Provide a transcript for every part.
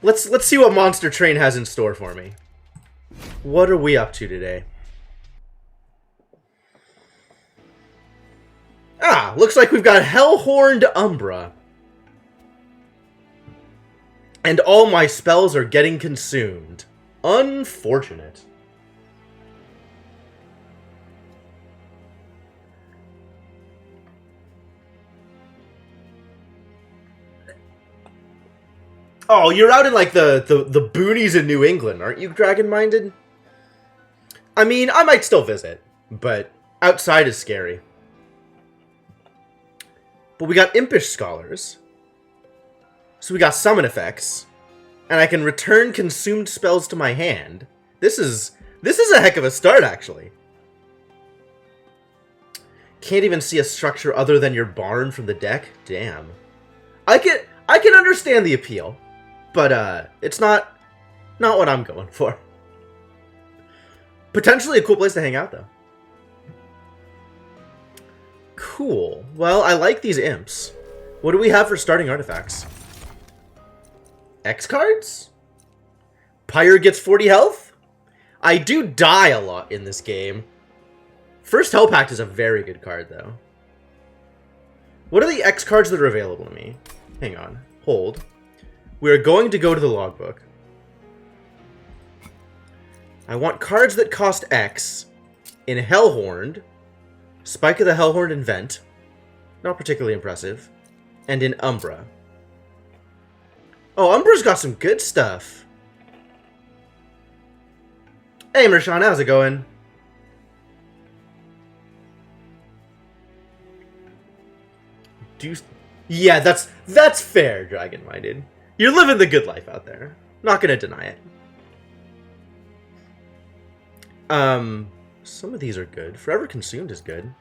Let's see what Monster Train has in store for me. What are we up to today? Ah, looks like we've got Hellhorned Umbra. And all my spells are getting consumed. Unfortunate. Oh, you're out in like the boonies in New England, aren't you, Dragon-minded? I mean, I might still visit, but outside is scary. But we got Impish Scholars. So we got summon effects. And I can return consumed spells to my hand. This is a heck of a start, actually. Can't even see a structure other than your barn from the deck? Damn. I can understand the appeal. But it's not what I'm going for. Potentially a cool place to hang out, though. Cool. Well, I like these imps. What do we have for starting artifacts? X cards? Pyre gets 40 health? I do die a lot in this game. First Hell Pact is a very good card, though. What are the X cards that are available to me? Hang on. Hold. We are going to go to the logbook. I want cards that cost X in Hellhorned, Spike of the Hellhorned and Vent, not particularly impressive, and in Umbra. Oh, Umbra's got some good stuff. Hey, Mershawn, how's it going? Yeah, that's fair, Dragon-minded. You're living the good life out there. Not gonna deny it. Some of these are good. Forever Consumed is good.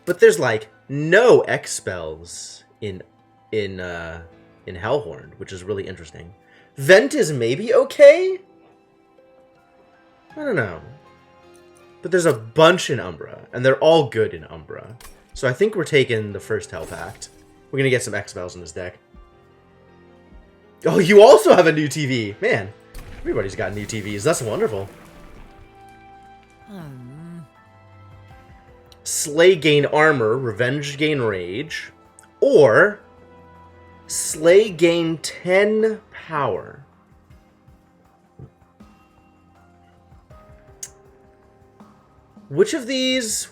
But there's like no X spells in Hellhorned, which is really interesting. Vent is maybe okay? I don't know. But there's a bunch in Umbra, and they're all good in Umbra. So I think we're taking the first Hell Pact. We're gonna get some X spells in this deck. Oh, you also have a new TV. Man, everybody's got new TVs. That's wonderful. Slay gain armor, Revenge gain rage, or Slay gain 10 power. Which of these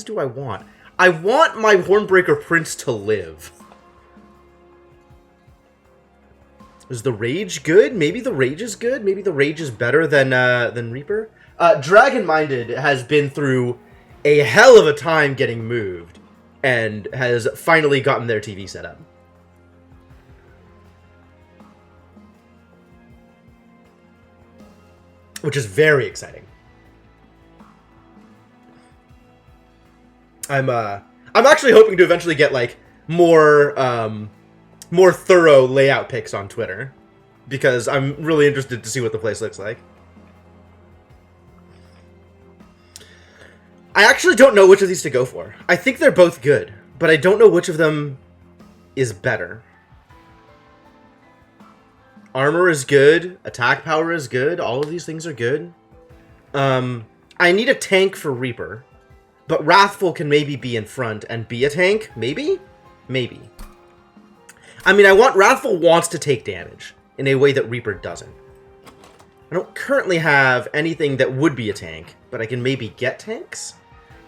do I want? I want my Hornbreaker Prince to live. Is the Rage good? Maybe the Rage is good. Maybe the Rage is better than Reaper. Dragon-minded has been through a hell of a time getting moved, and has finally gotten their TV set up. Which is very exciting. I'm actually hoping to eventually get like more thorough layout pics on Twitter, because I'm really interested to see what the place looks like. I actually don't know which of these to go for. I think they're both good, but I don't know which of them is better. Armor is good, attack power is good, all of these things are good. I need a tank for Reaper, but Wrathful can maybe be in front and be a tank, maybe? Maybe. I mean, Wrathful wants to take damage in a way that Reaper doesn't. I don't currently have anything that would be a tank, but I can maybe get tanks?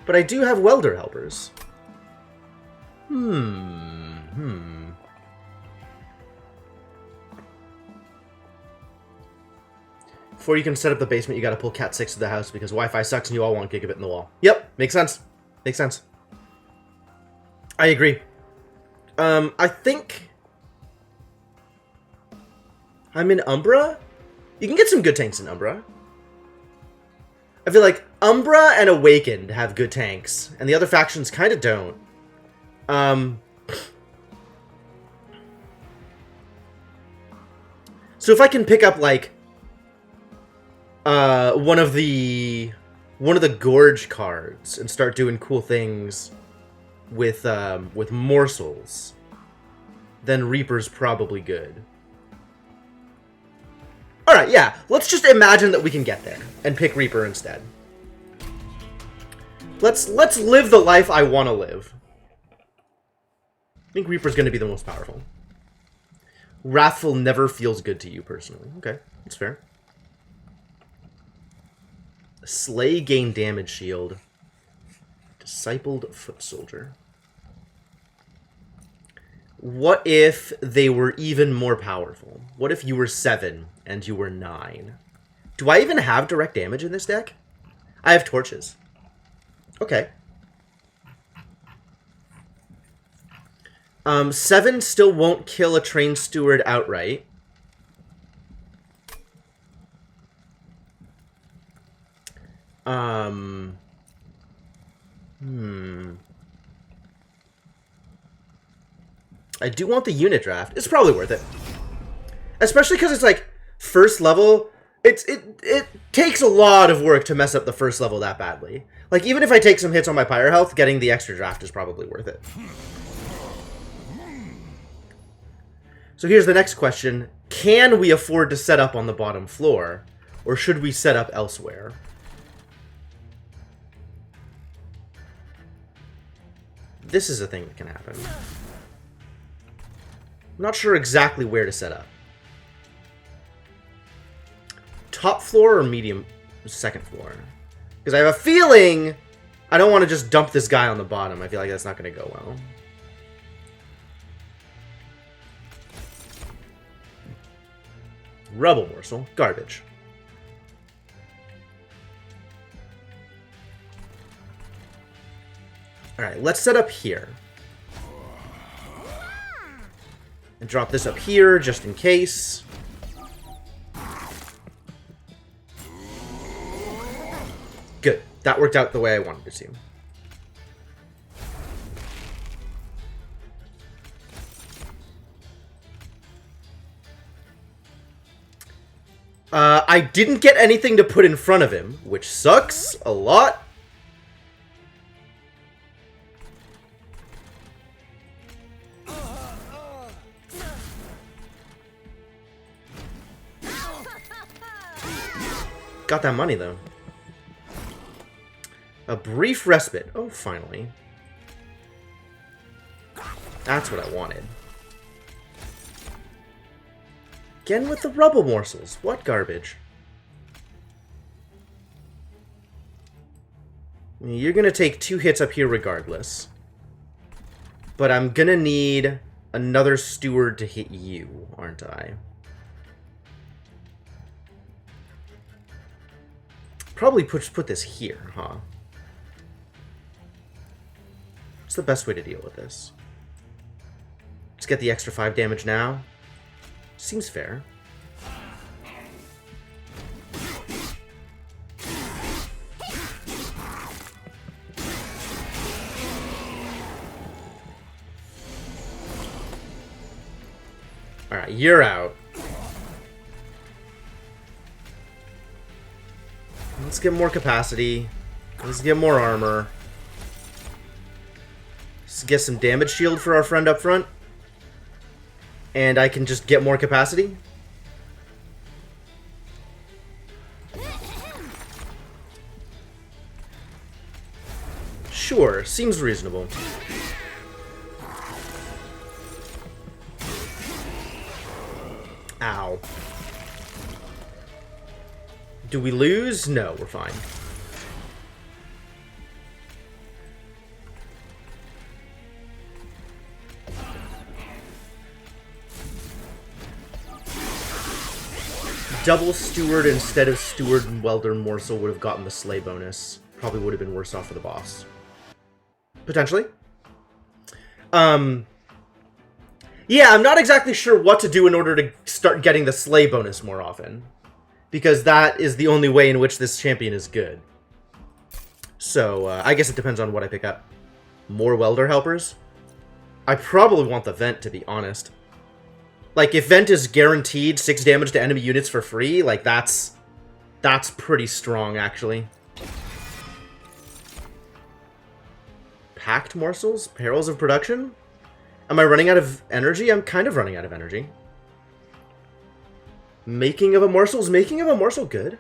But I do have Welder Helpers. Before you can set up the basement, you gotta pull Cat 6 to the house because Wi-Fi sucks and you all want gigabit in the wall. Yep, makes sense. Makes sense. I agree. I think I'm in Umbra. You can get some good tanks in Umbra. I feel like Umbra and Awakened have good tanks, and the other factions kind of don't. So if I can pick up like one of the Gorge cards and start doing cool things with morsels, then Reaper's probably good. Alright, yeah. Let's just imagine that we can get there and pick Reaper instead. Let's live the life I want to live. I think Reaper's going to be the most powerful. Wrathful never feels good to you personally. Okay, that's fair. Slay gain damage shield. Discipled foot soldier. What if they were even more powerful? What if you were 7 and you were 9? Do I even have direct damage in this deck? I have torches. Okay. 7 still won't kill a trained steward outright. I do want the unit draft. It's probably worth it. Especially because it's like first level. It takes a lot of work to mess up the first level that badly. Like even if I take some hits on my pyre health, getting the extra draft is probably worth it. So here's the next question. Can we afford to set up on the bottom floor? Or should we set up elsewhere? This is a thing that can happen. I'm not sure exactly where to set up. Top floor or medium second floor? Because I have a feeling I don't want to just dump this guy on the bottom. I feel like that's not going to go well. Rubble morsel. Garbage. Alright, let's set up here. And drop this up here, just in case. Good. That worked out the way I wanted it to. I didn't get anything to put in front of him, which sucks a lot. Got that money, though. A brief respite. Oh, finally. That's what I wanted. Again with the rubble morsels. What garbage? You're gonna take 2 hits up here regardless. But I'm gonna need another steward to hit you, aren't I? Probably put this here, huh? What's the best way to deal with this? Just get the extra 5 damage now? Seems fair. Alright, you're out. Let's get more capacity. Let's get more armor. Let's get some damage shield for our friend up front. And I can just get more capacity. Sure, seems reasonable. Ow. Do we lose? No, we're fine. Double steward instead of steward and welder morsel would have gotten the slay bonus. Probably would have been worse off for the boss. Potentially. Yeah, I'm not exactly sure what to do in order to start getting the slay bonus more often. Because that is the only way in which this champion is good. So, I guess it depends on what I pick up. More welder helpers? I probably want the vent, to be honest. Like, if vent is guaranteed 6 damage to enemy units for free, like, that's pretty strong, actually. Packed morsels? Perils of production? Am I running out of energy? I'm kind of running out of energy. Making of a Morsel. Is Making of a Morsel good?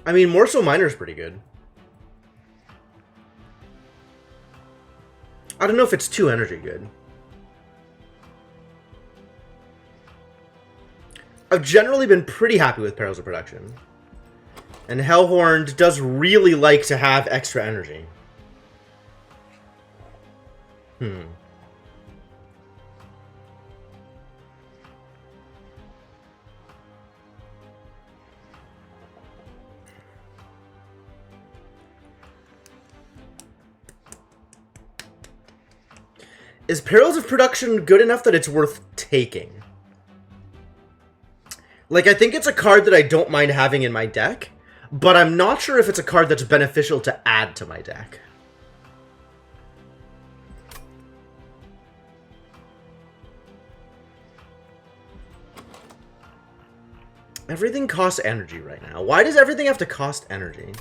I mean, Morsel Miner's pretty good. I don't know if it's 2 energy good. I've generally been pretty happy with Perils of Production. And Hellhorned does really like to have extra energy. Is Perils of Production good enough that it's worth taking? Like, I think it's a card that I don't mind having in my deck, but I'm not sure if it's a card that's beneficial to add to my deck. Everything costs energy right now. Why does everything have to cost energy?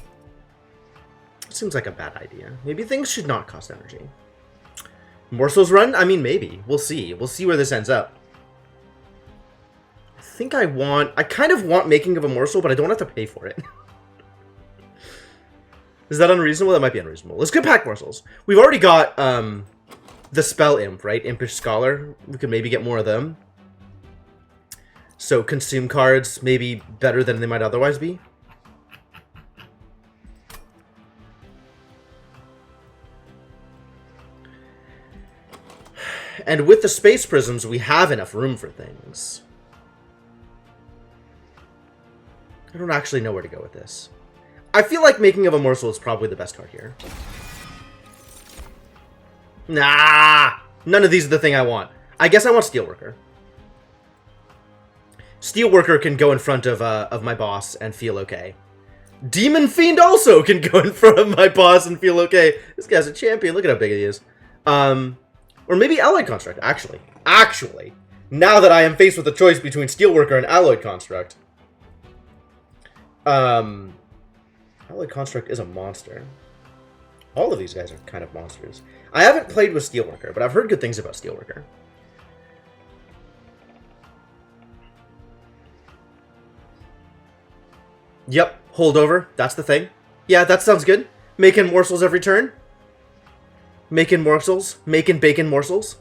Seems like a bad idea. Maybe things should not cost energy. Morsels run? I mean, maybe. We'll see. We'll see where this ends up. I kind of want Making of a Morsel, but I don't have to pay for it. Is that unreasonable? That might be unreasonable. Let's get Pack Morsels. We've already got the Spell Imp, right? Impish Scholar. We could maybe get more of them. So consume cards, maybe better than they might otherwise be. And with the Space Prisms, we have enough room for things. I don't actually know where to go with this. I feel like Making of a Morsel is probably the best card here. Nah! None of these are the thing I want. I guess I want Steelworker. Steelworker can go in front of my boss and feel okay. Demon Fiend also can go in front of my boss and feel okay. This guy's a champion. Look at how big he is. Or maybe Alloyed Construct, actually. Actually, now that I am faced with a choice between Steelworker and Alloyed Construct. Alloyed Construct is a monster. All of these guys are kind of monsters. I haven't played with Steelworker, but I've heard good things about Steelworker. Yep, holdover. That's the thing. Yeah, that sounds good. Making morsels every turn. Making morsels. Making bacon morsels.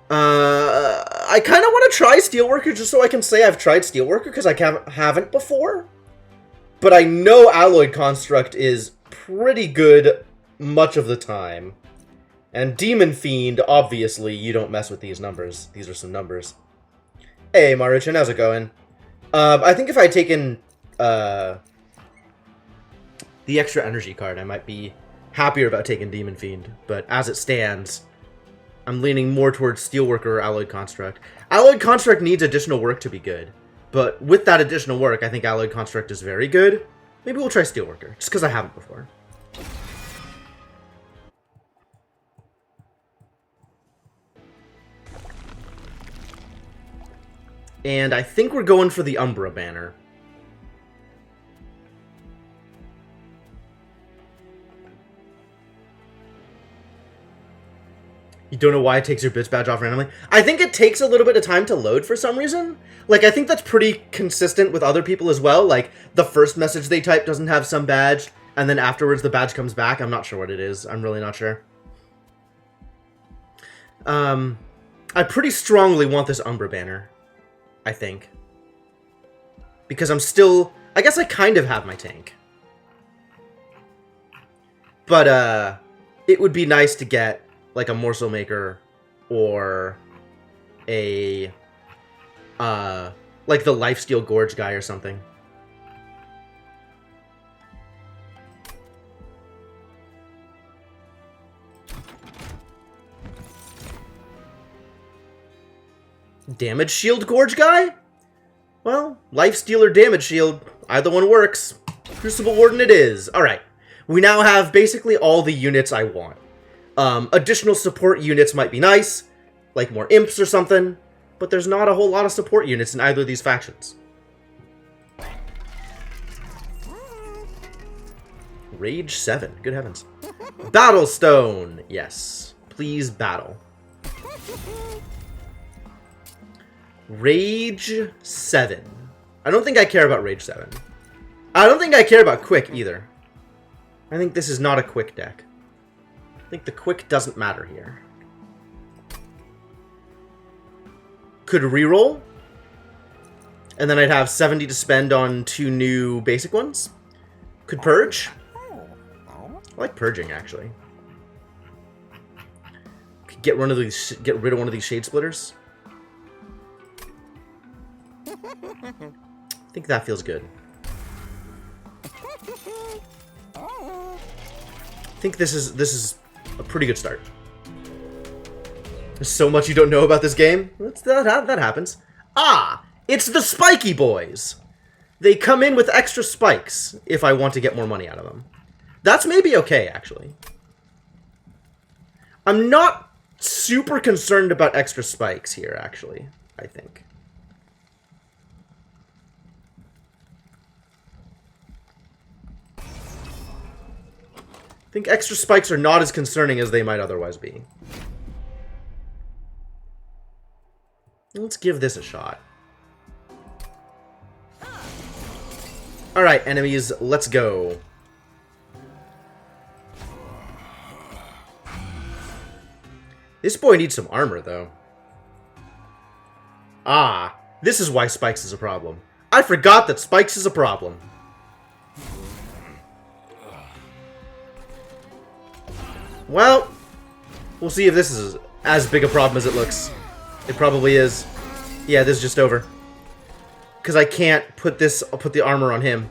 I kind of want to try Steelworker just so I can say I've tried Steelworker because I haven't before. But I know Alloyed Construct is pretty good much of the time. And Demon Fiend, obviously, you don't mess with these numbers. These are some numbers. Hey, Maruchan, how's it going? I think if I had taken the extra energy card, I might be happier about taking Demon Fiend. But as it stands, I'm leaning more towards Steelworker or Alloyed Construct. Alloyed Construct needs additional work to be good. But with that additional work, I think Alloyed Construct is very good. Maybe we'll try Steelworker, just because I haven't before. And I think we're going for the Umbra banner. You don't know why it takes your bits badge off randomly? I think it takes a little bit of time to load for some reason. Like, I think that's pretty consistent with other people as well. Like, the first message they type doesn't have some badge, and then afterwards the badge comes back. I'm not sure what it is. I'm really not sure. I pretty strongly want this Umbra banner, I think. Because I'm still... I guess I kind of have my tank. But, it would be nice to get like a Morsel Maker, or a, like the Lifesteal Gorge guy or something. Damage Shield Gorge guy? Well, Lifesteal or Damage Shield, either one works. Crucible Warden it is. Alright, we now have basically all the units I want. Additional support units might be nice, like more imps or something. but there's not a whole lot of support units in either of these factions. Rage 7. Good heavens. Battlestone! Yes. Please battle. Rage 7. I don't think I care about Rage 7. I don't think I care about Quick either. I think this is not a Quick deck. I think the Quick doesn't matter here. Could reroll. And then I'd have 70 to spend on 2 new basic ones. Could purge. I like purging, actually. Could get rid of one of these shade splitters. I think that feels good. I think this is a pretty good start. There's so much you don't know about this game. That happens. Ah, it's the Spiky Boys. They come in with extra spikes if I want to get more money out of them. That's maybe okay, actually. I'm not super concerned about extra spikes here, actually, I think. I think extra spikes are not as concerning as they might otherwise be. Let's give this a shot. Alright, enemies, let's go. This boy needs some armor, though. Ah, this is why Spikes is a problem. I forgot that Spikes is a problem. Well, we'll see if this is as big a problem as it looks. It probably is. Yeah, this is just over. Because I can't put the armor on him.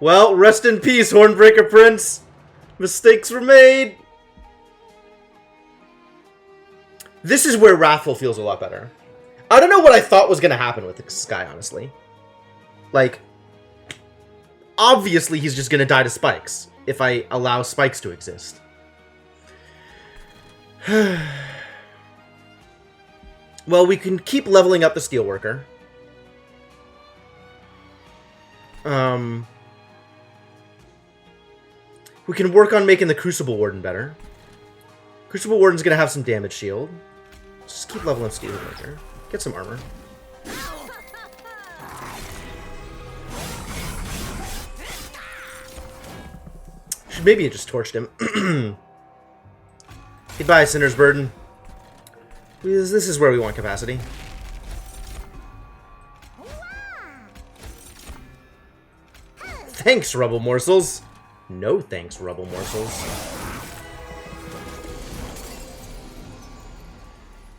Well, rest in peace, Hornbreaker Prince. Mistakes were made. This is where Wrathful feels a lot better. I don't know what I thought was going to happen with this guy, honestly. Like, obviously he's just going to die to spikes if I allow spikes to exist. Well, we can keep leveling up the Steelworker. We can work on making the Crucible Warden better. Crucible Warden's gonna have some damage shield. Just keep leveling up Steelworker. Get some armor. Should maybe have just torched him. Goodbye, Sinner's Burden. This is where we want capacity. Thanks, Rubble Morsels. No thanks, Rubble Morsels.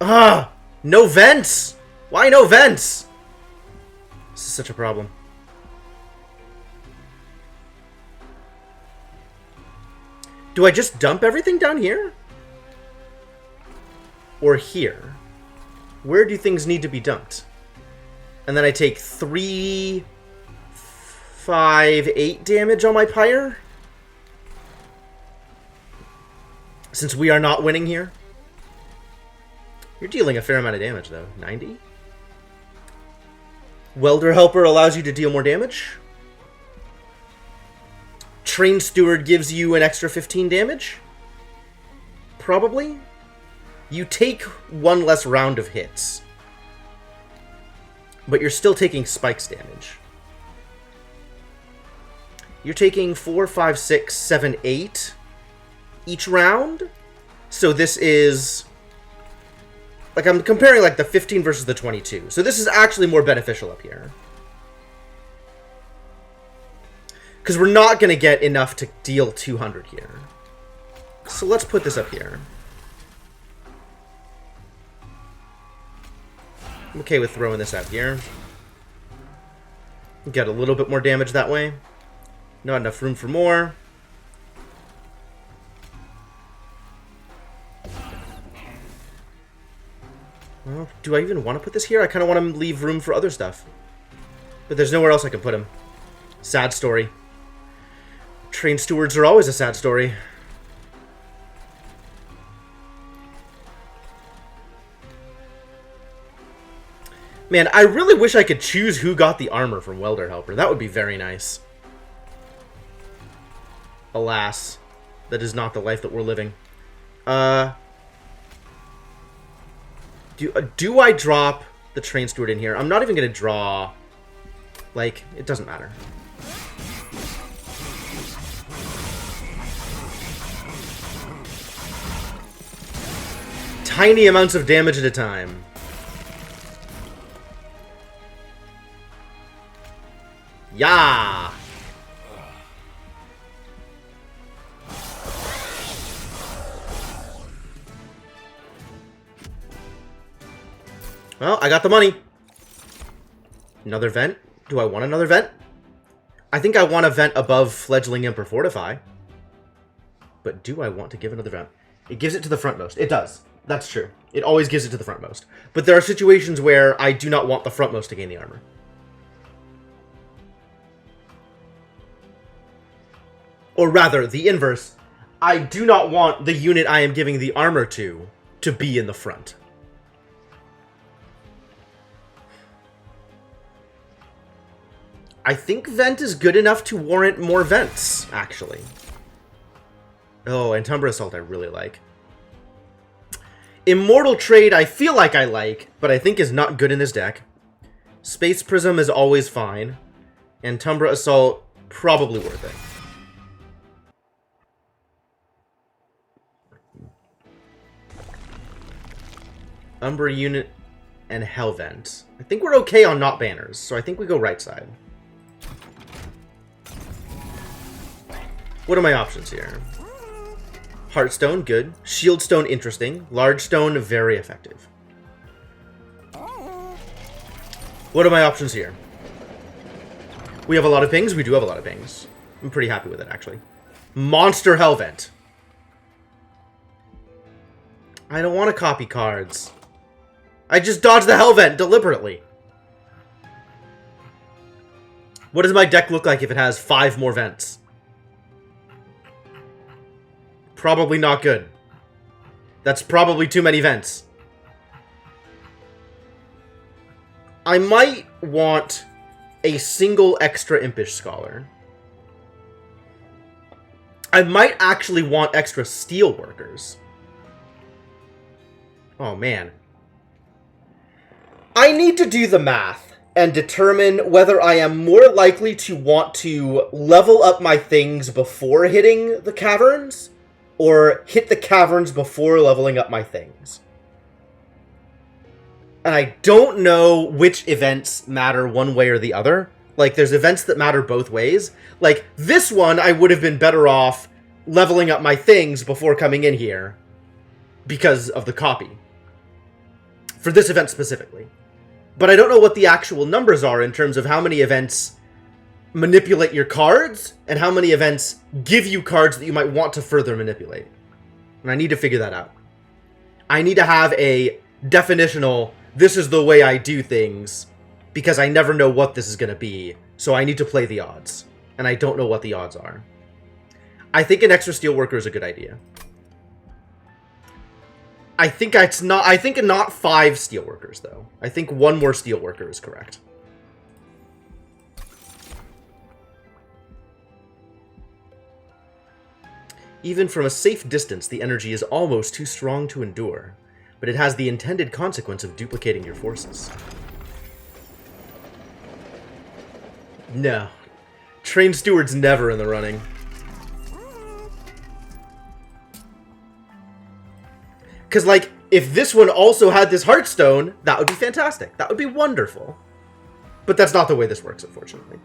Ah! No vents! Why no vents? This is such a problem. Do I just dump everything down here? Or here? Where do things need to be dumped? And then I take 3, 5, 8 damage on my Pyre? Since we are not winning here? You're dealing a fair amount of damage, though. 90? Welder Helper allows you to deal more damage. Train Steward gives you an extra 15 damage? Probably. You take 1 less round of hits. But you're still taking spikes damage. You're taking 4, 5, 6, 7, 8 each round. So this is... like, I'm comparing, like, the 15 versus the 22. So this is actually more beneficial up here. Because we're not going to get enough to deal 200 here. So let's put this up here. I'm okay with throwing this out here. Get a little bit more damage that way. Not enough room for more. Well, do I even want to put this here? I kind of want to leave room for other stuff. But there's nowhere else I can put him. Sad story. Train stewards are always a sad story. Man, I really wish I could choose who got the armor from Welder Helper. That would be very nice. Alas, that is not the life that we're living. Do I drop the train steward in here? I'm not even going to draw... Like, it doesn't matter. Tiny amounts of damage at a time. Yeah. Well, I got the money. Another vent? Do I want another vent? I think I want a vent above Fledgling Imp or Fortify. But do I want to give another vent? It gives it to the frontmost. It does. That's true. It always gives it to the frontmost. But there are situations where I do not want the frontmost to gain the armor. Or rather, the inverse. I do not want the unit I am giving the armor to be in the front. I think vent is good enough to warrant more vents, actually. Oh, and Tumbra Assault I really like. Immortal Trade I feel like I like, but I think is not good in this deck. Space Prism is always fine. And Tumbra Assault, probably worth it. Umbra Unit and Hellvent. I think we're okay on not banners, so I think we go right side. What are my options here? Heartstone, good. Shieldstone, interesting. Large Stone, very effective. What are my options here? We have a lot of pings. We do have a lot of pings. I'm pretty happy with it, actually. Monster Hellvent. I don't want to copy cards. I just dodged the Hellvent deliberately. What does my deck look like if it has 5 more vents? Probably not good. That's probably too many vents. I might want a single extra Impish Scholar. I might actually want extra Steelworkers. Oh, man. I need to do the math and determine whether I am more likely to want to level up my things before hitting the caverns, or hit the caverns before leveling up my things. And I don't know which events matter one way or the other. Like, there's events that matter both ways. Like, this one, I would have been better off leveling up my things before coming in here because of the copy. For this event specifically. But I don't know what the actual numbers are in terms of how many events manipulate your cards, and how many events give you cards that you might want to further manipulate. And I need to figure that out. I need to have a definitional, this is the way I do things, because I never know what this is going to be, so I need to play the odds. And I don't know what the odds are. I think an extra Steelworker is a good idea. I think not 5 Steelworkers, though. I think 1 more Steelworker is correct. Even from a safe distance, the energy is almost too strong to endure, but it has the intended consequence of duplicating your forces. No. Train Steward's never in the running. Because, like, if this one also had this Heartstone, that would be fantastic. That would be wonderful. But that's not the way this works, unfortunately.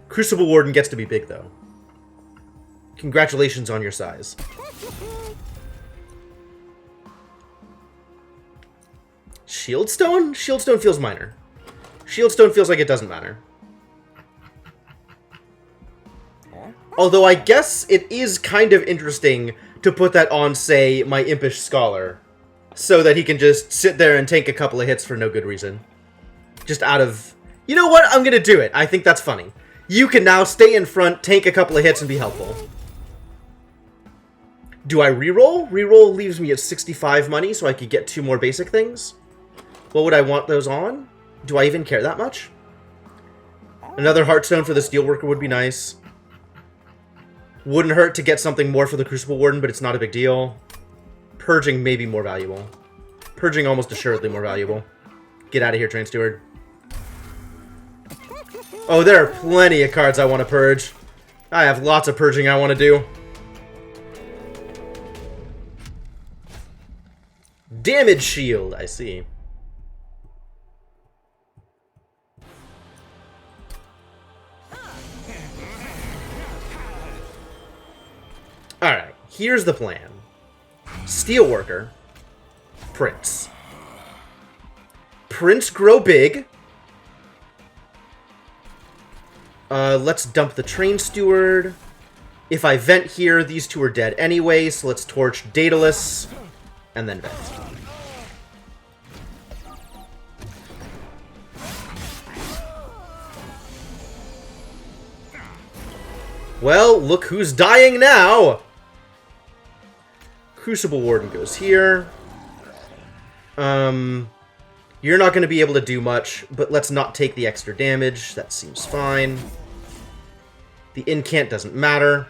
Crucible Warden gets to be big, though. Congratulations on your size. Shieldstone? Shieldstone feels minor. Shieldstone feels like it doesn't matter. Although I guess it is kind of interesting to put that on, say, my Impish Scholar, so that he can just sit there and tank a couple of hits for no good reason. Just out of... You know what? I'm gonna do it. I think that's funny. You can now stay in front, take a couple of hits, and be helpful. Do I reroll? Reroll leaves me at 65 money, so I could get 2 more basic things. What would I want those on? Do I even care that much? Another Heartstone for the Steelworker would be nice. Wouldn't hurt to get something more for the Crucible Warden, but it's not a big deal. Purging may be more valuable. Purging almost assuredly more valuable. Get out of here, Train Steward. Oh, there are plenty of cards I want to purge. I have lots of purging I want to do. Damage shield, I see. Alright, here's the plan. Steelworker. Prince. Prince grow big. Let's dump the Train Steward. If I vent here, these 2 are dead anyway, so let's torch Daedalus. And then vent. Well, look who's dying now! Crucible Warden goes here. You're not going to be able to do much, but let's not take the extra damage. That seems fine. The incant doesn't matter.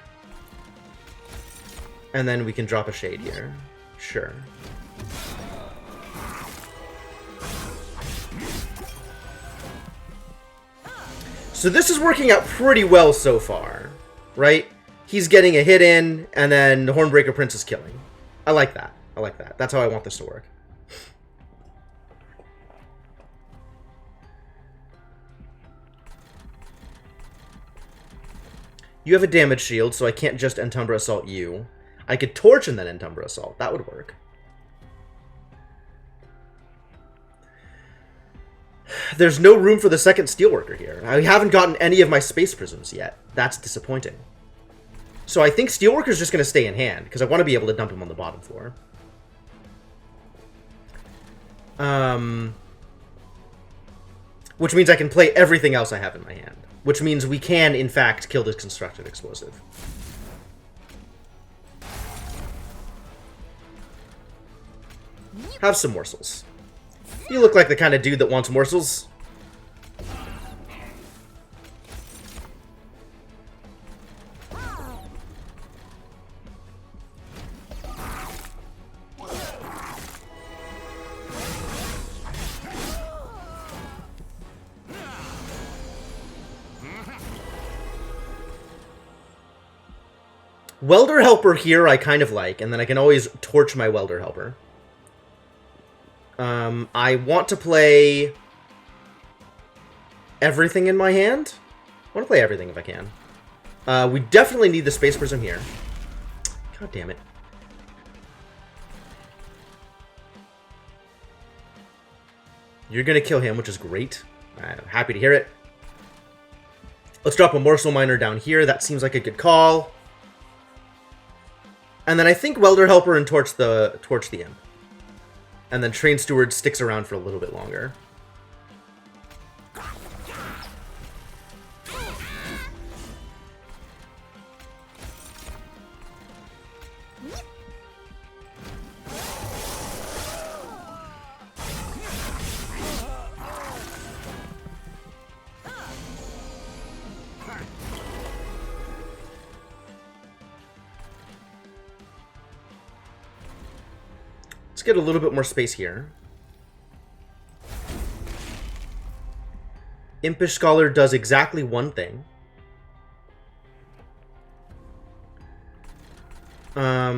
And then we can drop a Shade here. Sure. So this is working out pretty well so far, right? He's getting a hit in, and then the Hornbreaker Prince is killing. I like that. I like that. That's how I want this to work. You have a damage shield, so I can't just Entumbra Assault you. I could Torch and then Entumbra Assault. That would work. There's no room for the second Steelworker here. I haven't gotten any of my Space Prisms yet. That's disappointing. So I think Steelworker's just going to stay in hand, because I want to be able to dump him on the bottom floor. Which means I can play everything else I have in my hand. Which means we can, in fact, kill this Constructed Explosive. Have some morsels. You look like the kind of dude that wants morsels. Welder Helper here I kind of like, and then I can always torch my Welder Helper. I want to play everything in my hand. I want to play everything if I can. We definitely need the Space Prism here. God damn it. You're going to kill him, which is great. I'm happy to hear it. Let's drop a Morsel Miner down here. That seems like a good call. And then I think Welder Helper and Torch the Imp. And then Train Steward sticks around for a little bit longer. Let's get a little bit more space here. Impish Scholar does exactly one thing. I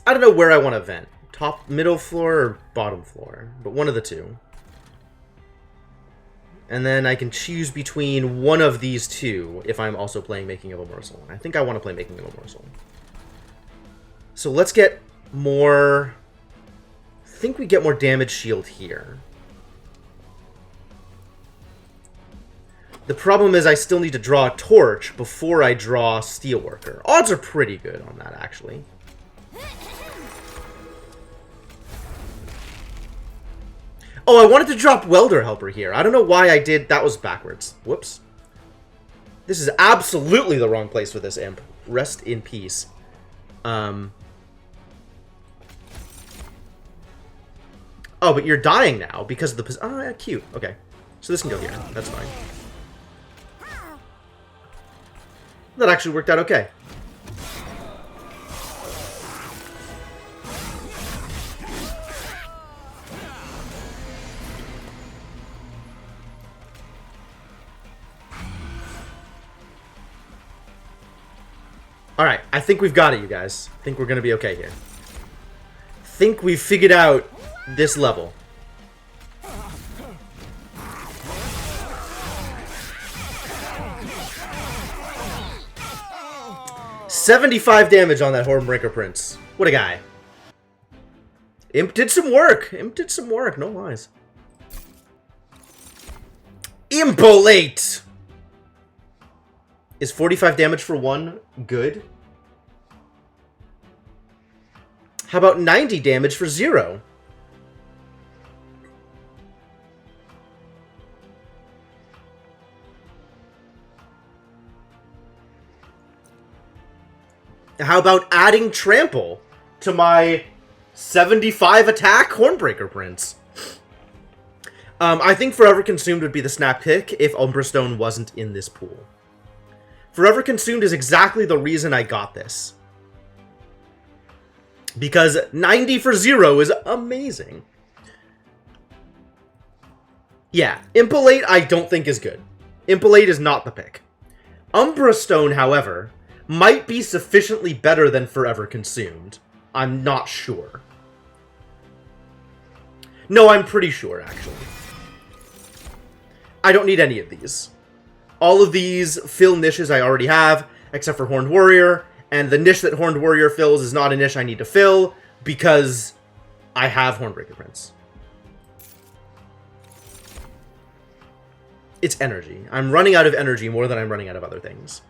don't know where I want to vent. Top, middle floor, or bottom floor. But one of the two. And then I can choose between one of these two if I'm also playing Making of a Morsel. I think I want to play Making of a Morsel. So let's get more... I think we get more damage shield here. The problem is I still need to draw a Torch before I draw Steelworker. Odds are pretty good on that, actually. Oh, I wanted to drop Welder Helper here. I don't know why I did. That was backwards. Whoops. This is absolutely the wrong place for this imp. Rest in peace. Oh, but you're dying now because of the... Oh, yeah, cute. Okay. So this can go here. That's fine. That actually worked out okay. Alright, I think we've got it, you guys. I think we're gonna be okay here. Think we've figured out this level. $75 damage on that Hornbreaker Prince. What a guy. Imp did some work. Imp did some work, no lies. Impolate! Is 45 damage for 1 good? How about 90 damage for 0? How about adding Trample to my 75 attack Hornbreaker Prince? I think Forever Consumed would be the snap pick if Umberstone wasn't in this pool. Forever Consumed is exactly the reason I got this. Because 90 for 0 is amazing. Yeah, Impolate I don't think is good. Impolate is not the pick. Umberstone, however, might be sufficiently better than Forever Consumed. I'm not sure. No, I'm pretty sure, actually. I don't need any of these. All of these fill niches I already have, except for Horned Warrior, and the niche that Horned Warrior fills is not a niche I need to fill, because I have Hornbreaker Prince. It's energy. I'm running out of energy more than I'm running out of other things.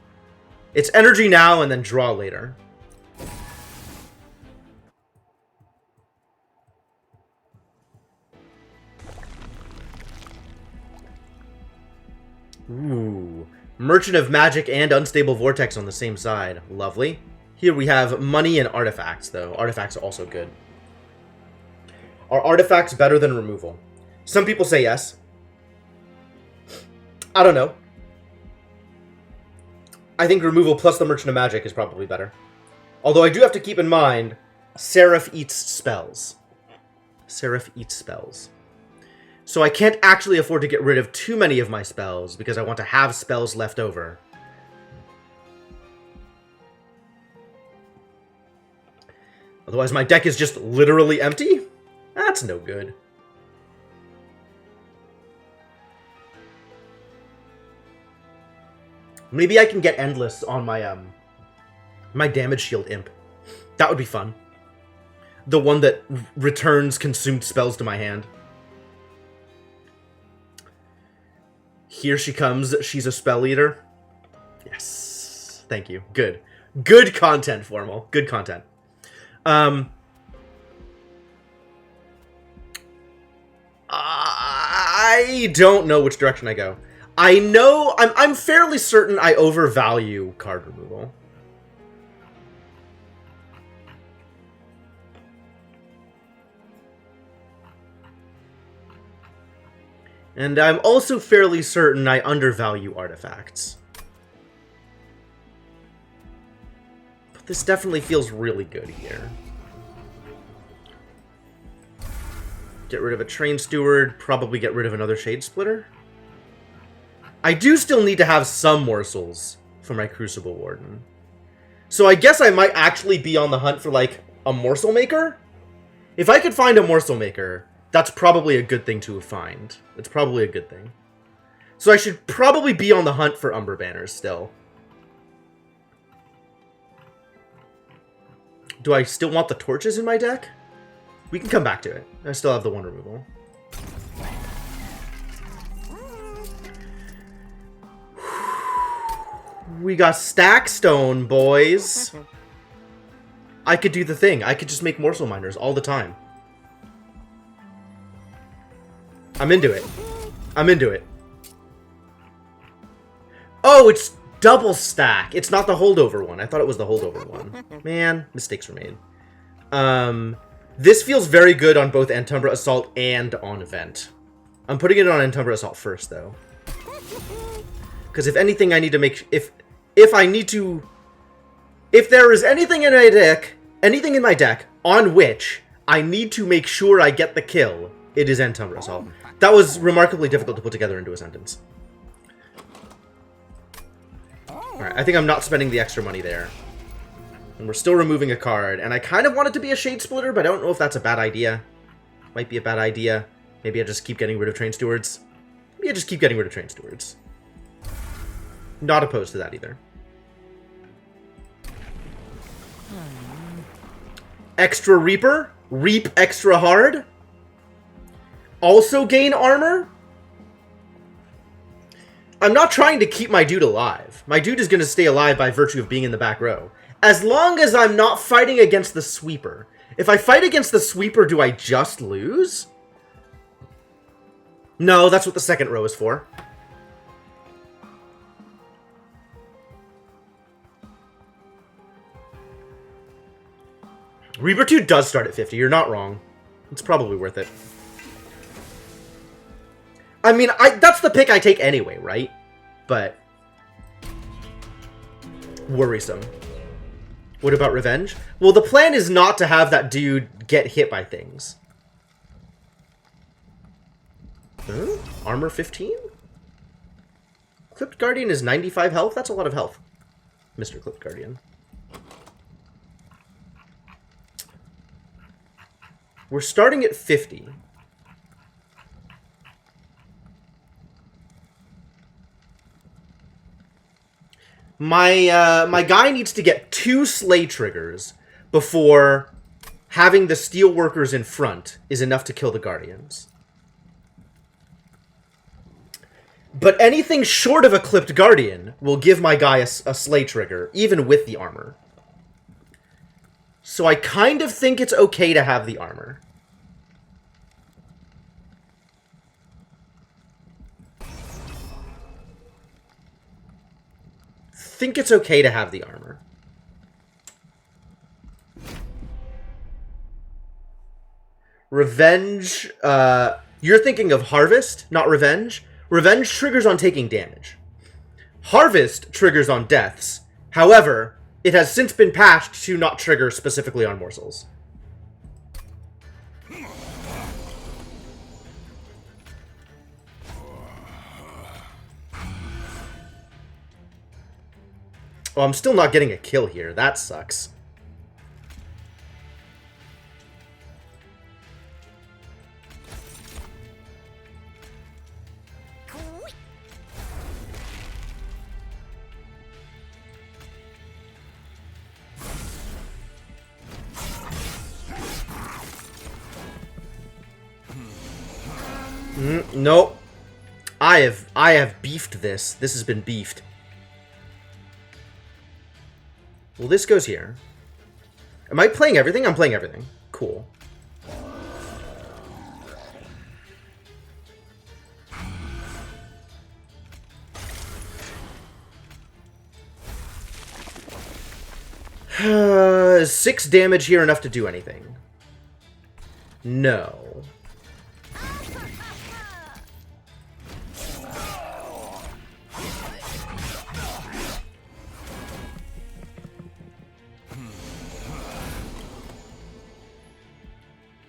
It's energy now and then draw later. Ooh. Merchant of Magic and Unstable Vortex on the same side. Lovely. Here we have money and artifacts, though. Artifacts are also good. Are artifacts better than removal? Some people say yes. I don't know. I think removal plus the Merchant of Magic is probably better. Although I do have to keep in mind, Seraph eats spells. Seraph eats spells. So I can't actually afford to get rid of too many of my spells, because I want to have spells left over. Otherwise my deck is just literally empty? That's no good. Maybe I can get Endless on my, my Damage Shield Imp. That would be fun. The one that returns consumed spells to my hand. Here she comes. She's a spell eater. Yes. Thank you. Good. Good content, Formal. Good content. I don't know which direction I go. I know... I'm fairly certain I overvalue card removal. And I'm also fairly certain I undervalue artifacts. But this definitely feels really good here. Get rid of a Train Steward, probably get rid of another Shade Splitter. I do still need to have some morsels for my Crucible Warden. So I guess I might actually be on the hunt for, like, a Morsel Maker? If I could find a Morsel Maker... that's probably a good thing to find. It's probably a good thing. So I should probably be on the hunt for Umber Banners still. Do I still want the torches in my deck? We can come back to it. I still have the one removal. We got Stackstone, boys. I could do the thing. I could just make Morsel Miners all the time. I'm into it. I'm into it. Oh, it's double stack. It's not the holdover one. I thought it was the holdover one. Man, mistakes were made. This feels very good on both Antumbra Assault and on Vent. I'm putting it on Antumbra Assault first, though. Because if anything, I need to make... If I need to... If there is anything in my deck on which I need to make sure I get the kill, it is Antumbra Assault. That was remarkably difficult to put together into a sentence. Alright, I think I'm not spending the extra money there. And we're still removing a card. And I kind of want it to be a Shade Splitter, but I don't know if that's a bad idea. Might be a bad idea. Maybe I just keep getting rid of Train Stewards. Maybe I just keep getting rid of Train Stewards. Not opposed to that either. Extra Reaper. Reap extra hard. Also gain armor. I'm not trying to keep my dude alive. My dude is going to stay alive by virtue of being in the back row. As long as I'm not fighting against the sweeper. If I fight against the sweeper, do I just lose? No, that's what the second row is for. Reaper 2 does start at 50. You're not wrong. It's probably worth it. I mean, that's the pick I take anyway, right? But... worrisome. What about Revenge? Well, the plan is not to have that dude get hit by things. Huh? Armor 15? Clipped Guardian is 95 health? That's a lot of health. Mr. Clipped Guardian. We're starting at 50. My guy needs to get 2 Slay triggers before having the Steelworkers in front is enough to kill the Guardians. But anything short of a Clipped Guardian will give my guy a Slay trigger, even with the armor. So I kind of think it's okay to have the armor. Think it's okay to have the armor. Revenge, you're thinking of Harvest, not Revenge. Revenge triggers on taking damage. Harvest triggers on deaths. However, it has since been patched to not trigger specifically on morsels. Oh, I'm still not getting a kill here. That sucks. Nope. I have beefed this. This has been beefed. Well, this goes here. Am I playing everything? I'm playing everything. Cool. Is 6 damage here enough to do anything? No.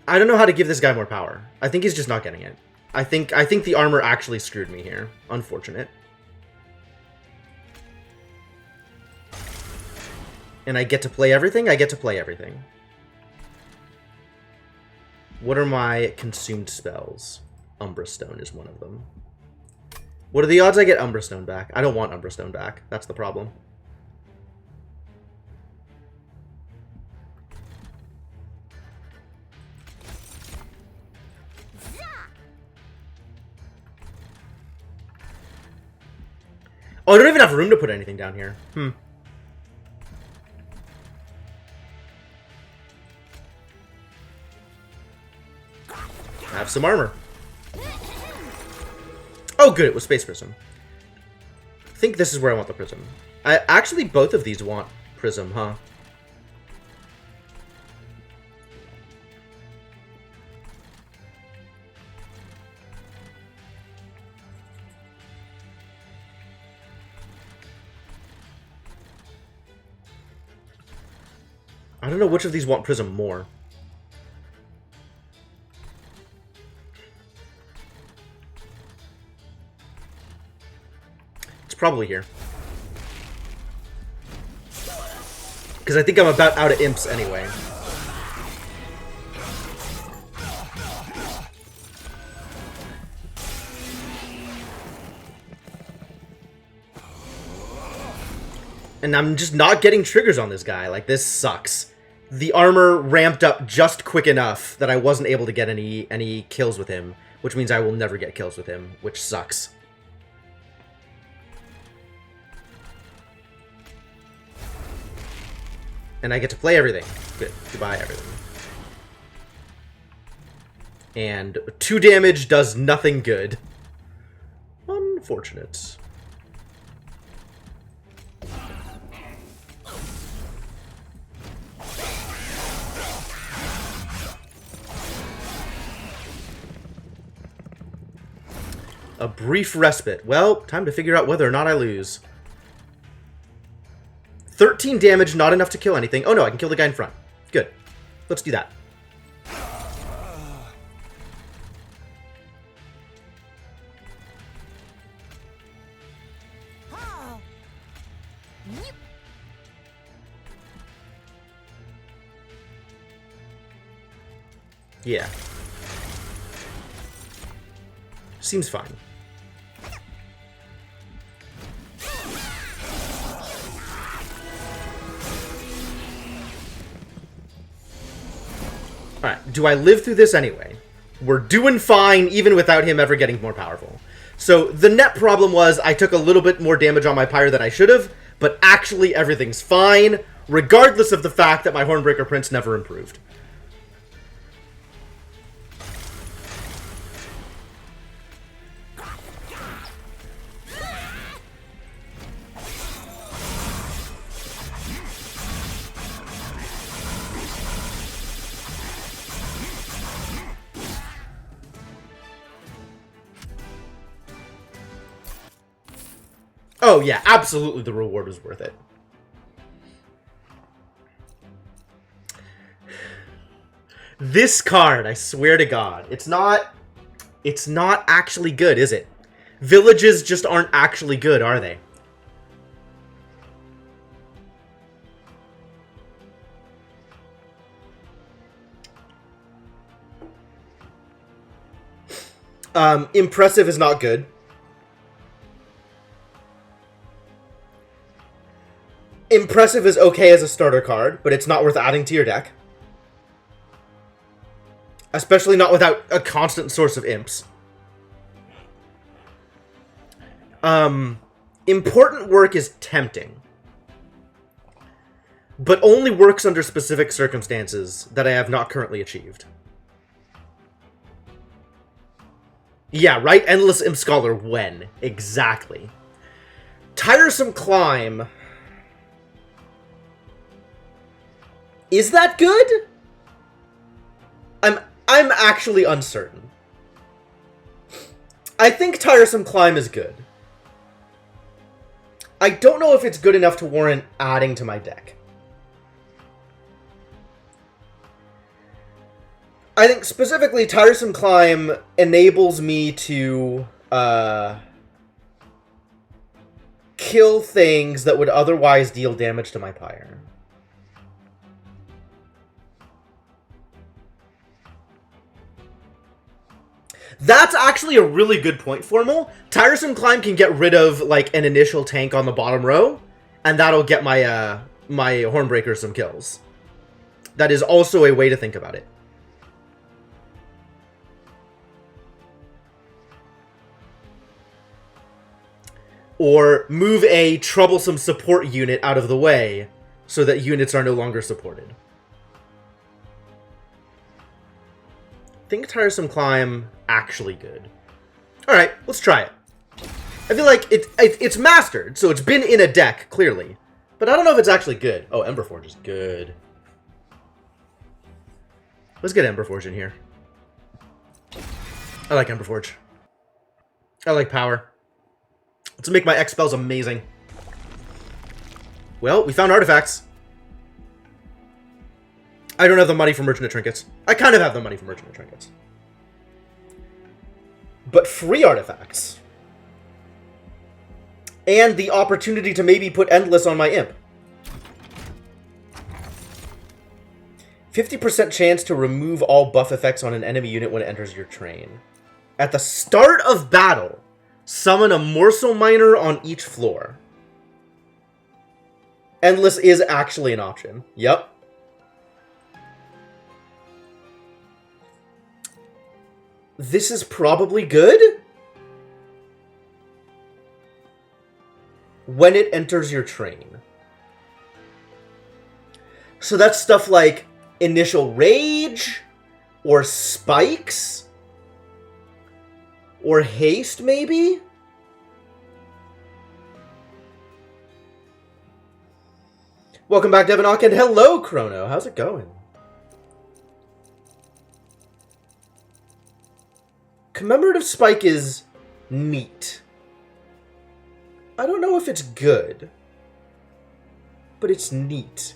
I don't know how to give this guy more power. I think he's just not getting it. I think the armor actually screwed me here. Unfortunate. And I get to play everything? I get to play everything. What are my consumed spells? Umbra Stone is one of them. What are the odds I get Umbra Stone back? I don't want Umbra Stone back. That's the problem. Oh, I don't even have room to put anything down here. Have some armor. Oh, good, it was Space Prism. I think this is where I want the Prism. Actually, both of these want Prism, huh? I don't know which of these want Prism more. It's probably here. Because I think I'm about out of imps anyway. And I'm just not getting triggers on this guy. Like, this sucks. The armor ramped up just quick enough that I wasn't able to get any kills with him, which means I will never get kills with him, which sucks. And I get to play everything. Good. Goodbye, everything. And 2 damage does nothing good. Unfortunate. A brief respite. Well, time to figure out whether or not I lose. 13 damage, not enough to kill anything. Oh no, I can kill the guy in front. Good. Let's do that. Yeah. Seems fine. Alright, do I live through this anyway? We're doing fine even without him ever getting more powerful. So the net problem was I took a little bit more damage on my Pyre than I should have, but actually everything's fine, regardless of the fact that my Hornbreaker Prince never improved. Oh yeah, absolutely the reward was worth it. This card, I swear to God, it's not actually good, is it? Villages just aren't actually good, are they? Impressive is not good. Impressive is okay as a starter card, but it's not worth adding to your deck. Especially not without a constant source of imps. Important work is tempting. But only works under specific circumstances that I have not currently achieved. Yeah, right? Endless Imp Scholar, when? Exactly. Tiresome Climb. Is that good? I'm actually uncertain. I think Tiresome Climb is good. I don't know if it's good enough to warrant adding to my deck. I think specifically Tiresome Climb enables me to kill things that would otherwise deal damage to my Pyre. That's actually a really good point, Formal. Tiresome Climb can get rid of, like, an initial tank on the bottom row, and that'll get my, my Hornbreaker some kills. That is also a way to think about it. Or move a troublesome support unit out of the way so that units are no longer supported. I think Tiresome Climb actually good. Alright, let's try it. I feel like it's mastered, so it's been in a deck, clearly. But I don't know if it's actually good. Oh, Emberforge is good. Let's get Emberforge in here. I like Emberforge. I like power. Let's make my X spells amazing. Well, we found artifacts. I don't have the money for Merchant of Trinkets. I kind of have the money for Merchant of Trinkets. But free artifacts. And the opportunity to maybe put Endless on my Imp. 50% chance to remove all buff effects on an enemy unit when it enters your train. At the start of battle, summon a Morsel Miner on each floor. Endless is actually an option. Yep. This is probably good. When it enters your train. So that's stuff like Initial Rage, or Spikes, or Haste, maybe? Welcome back, Devonok, and hello, Chrono. How's it going? Commemorative Spike is neat. I don't know if it's good, but it's neat.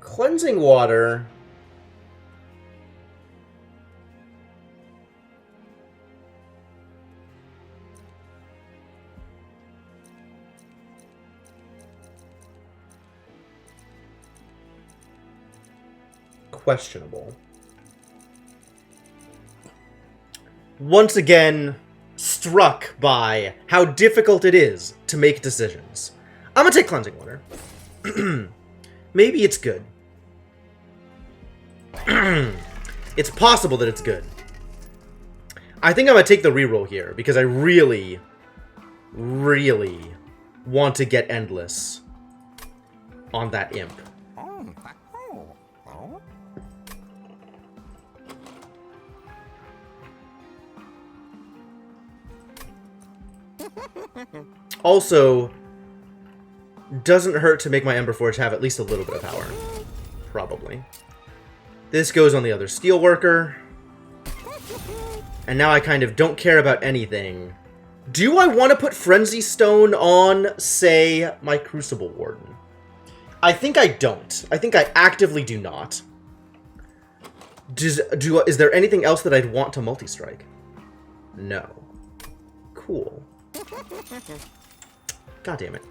Cleansing Water. Questionable. Once again, struck by how difficult it is to make decisions. I'm gonna take Cleansing Water. Maybe it's good. It's possible that it's good. I think I'm gonna take the reroll here because I really, really want to get Endless on that Imp. Also, doesn't hurt to make my Emberforge have at least a little bit of power. Probably. This goes on the other Steelworker. And now I kind of don't care about anything. Do I want to put Frenzy Stone on, say, my Crucible Warden? I think I don't. I think I actively do not. Is there anything else that I'd want to multi-strike? No. Cool. God damn it.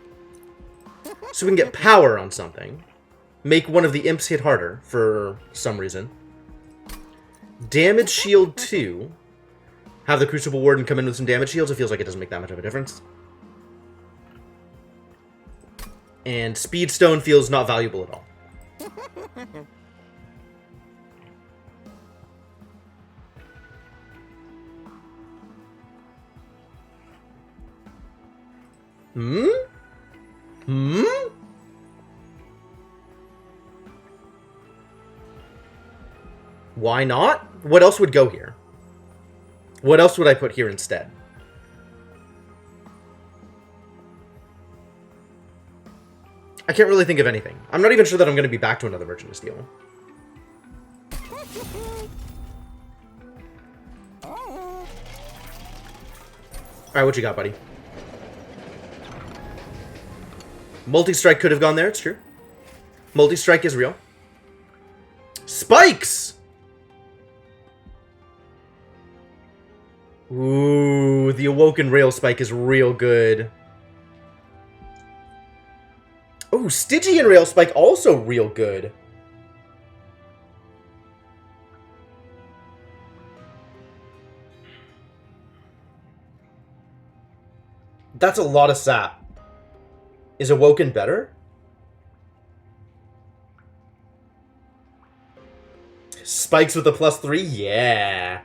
So we can get power on something. Make one of the imps hit harder for some reason. Damage shield 2. Have the Crucible Warden come in with some damage shields. It feels like it doesn't make that much of a difference. And Speed Stone feels not valuable at all. Why not? What else would go here? What else would I put here instead? I can't really think of anything. I'm not even sure that I'm going to be back to another Merchant of Steel. Alright, what you got, buddy? Multi-strike could have gone there, it's true. Multi-strike is real. Spikes! Ooh, the Awoken Rail Spike is real good. Ooh, Stygian Rail Spike also real good. That's a lot of sap. Is Awoken better? Spikes with a +3? Yeah.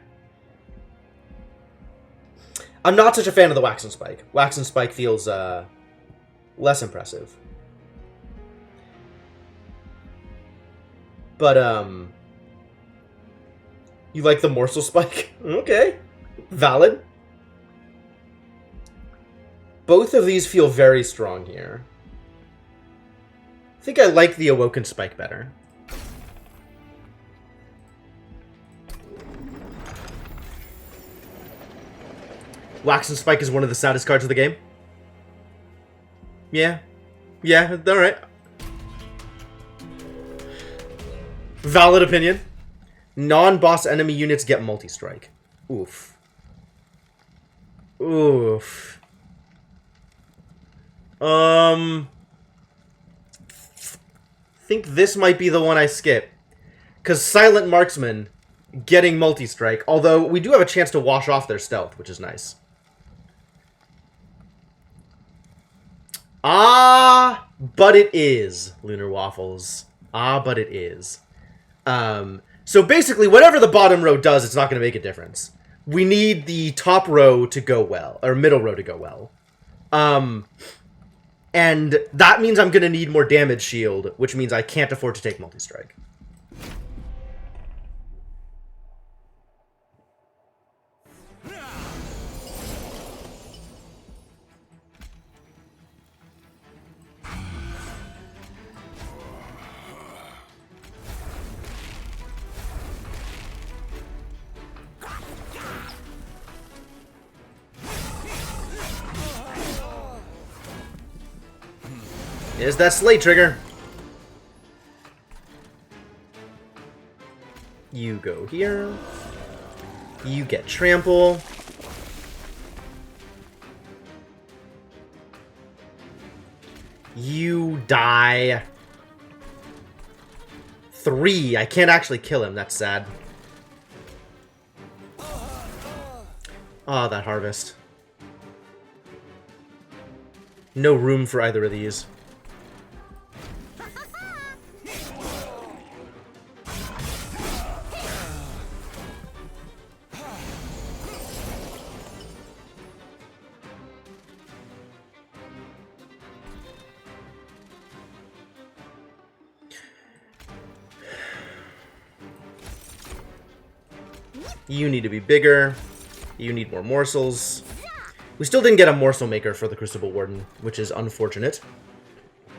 I'm not such a fan of the Waxen Spike. Waxen Spike feels less impressive. But, you like the Morsel Spike? Okay. Valid. Both of these feel very strong here. I think I like the Awoken Spike better. Waxen Spike is one of the saddest cards of the game. Yeah. Yeah, alright. Valid opinion. Non-boss enemy units get multi-strike. Oof. Oof. Think this might be the one I skip. Because Silent Marksman getting multi-strike. Although, we do have a chance to wash off their stealth, which is nice. Ah, but it is, Lunar Waffles. Ah, but it is. So basically, whatever the bottom row does, it's not going to make a difference. We need the top row to go well, or middle row to go well. And that means I'm going to need more damage shield, which means I can't afford to take multi-strike. Is that Slate Trigger? You go here. You get Trample. You die. 3. I can't actually kill him. That's sad. Oh, that Harvest. No room for either of these. You need to be bigger. You need more morsels. We still didn't get a morsel maker for the Crucible Warden, which is unfortunate.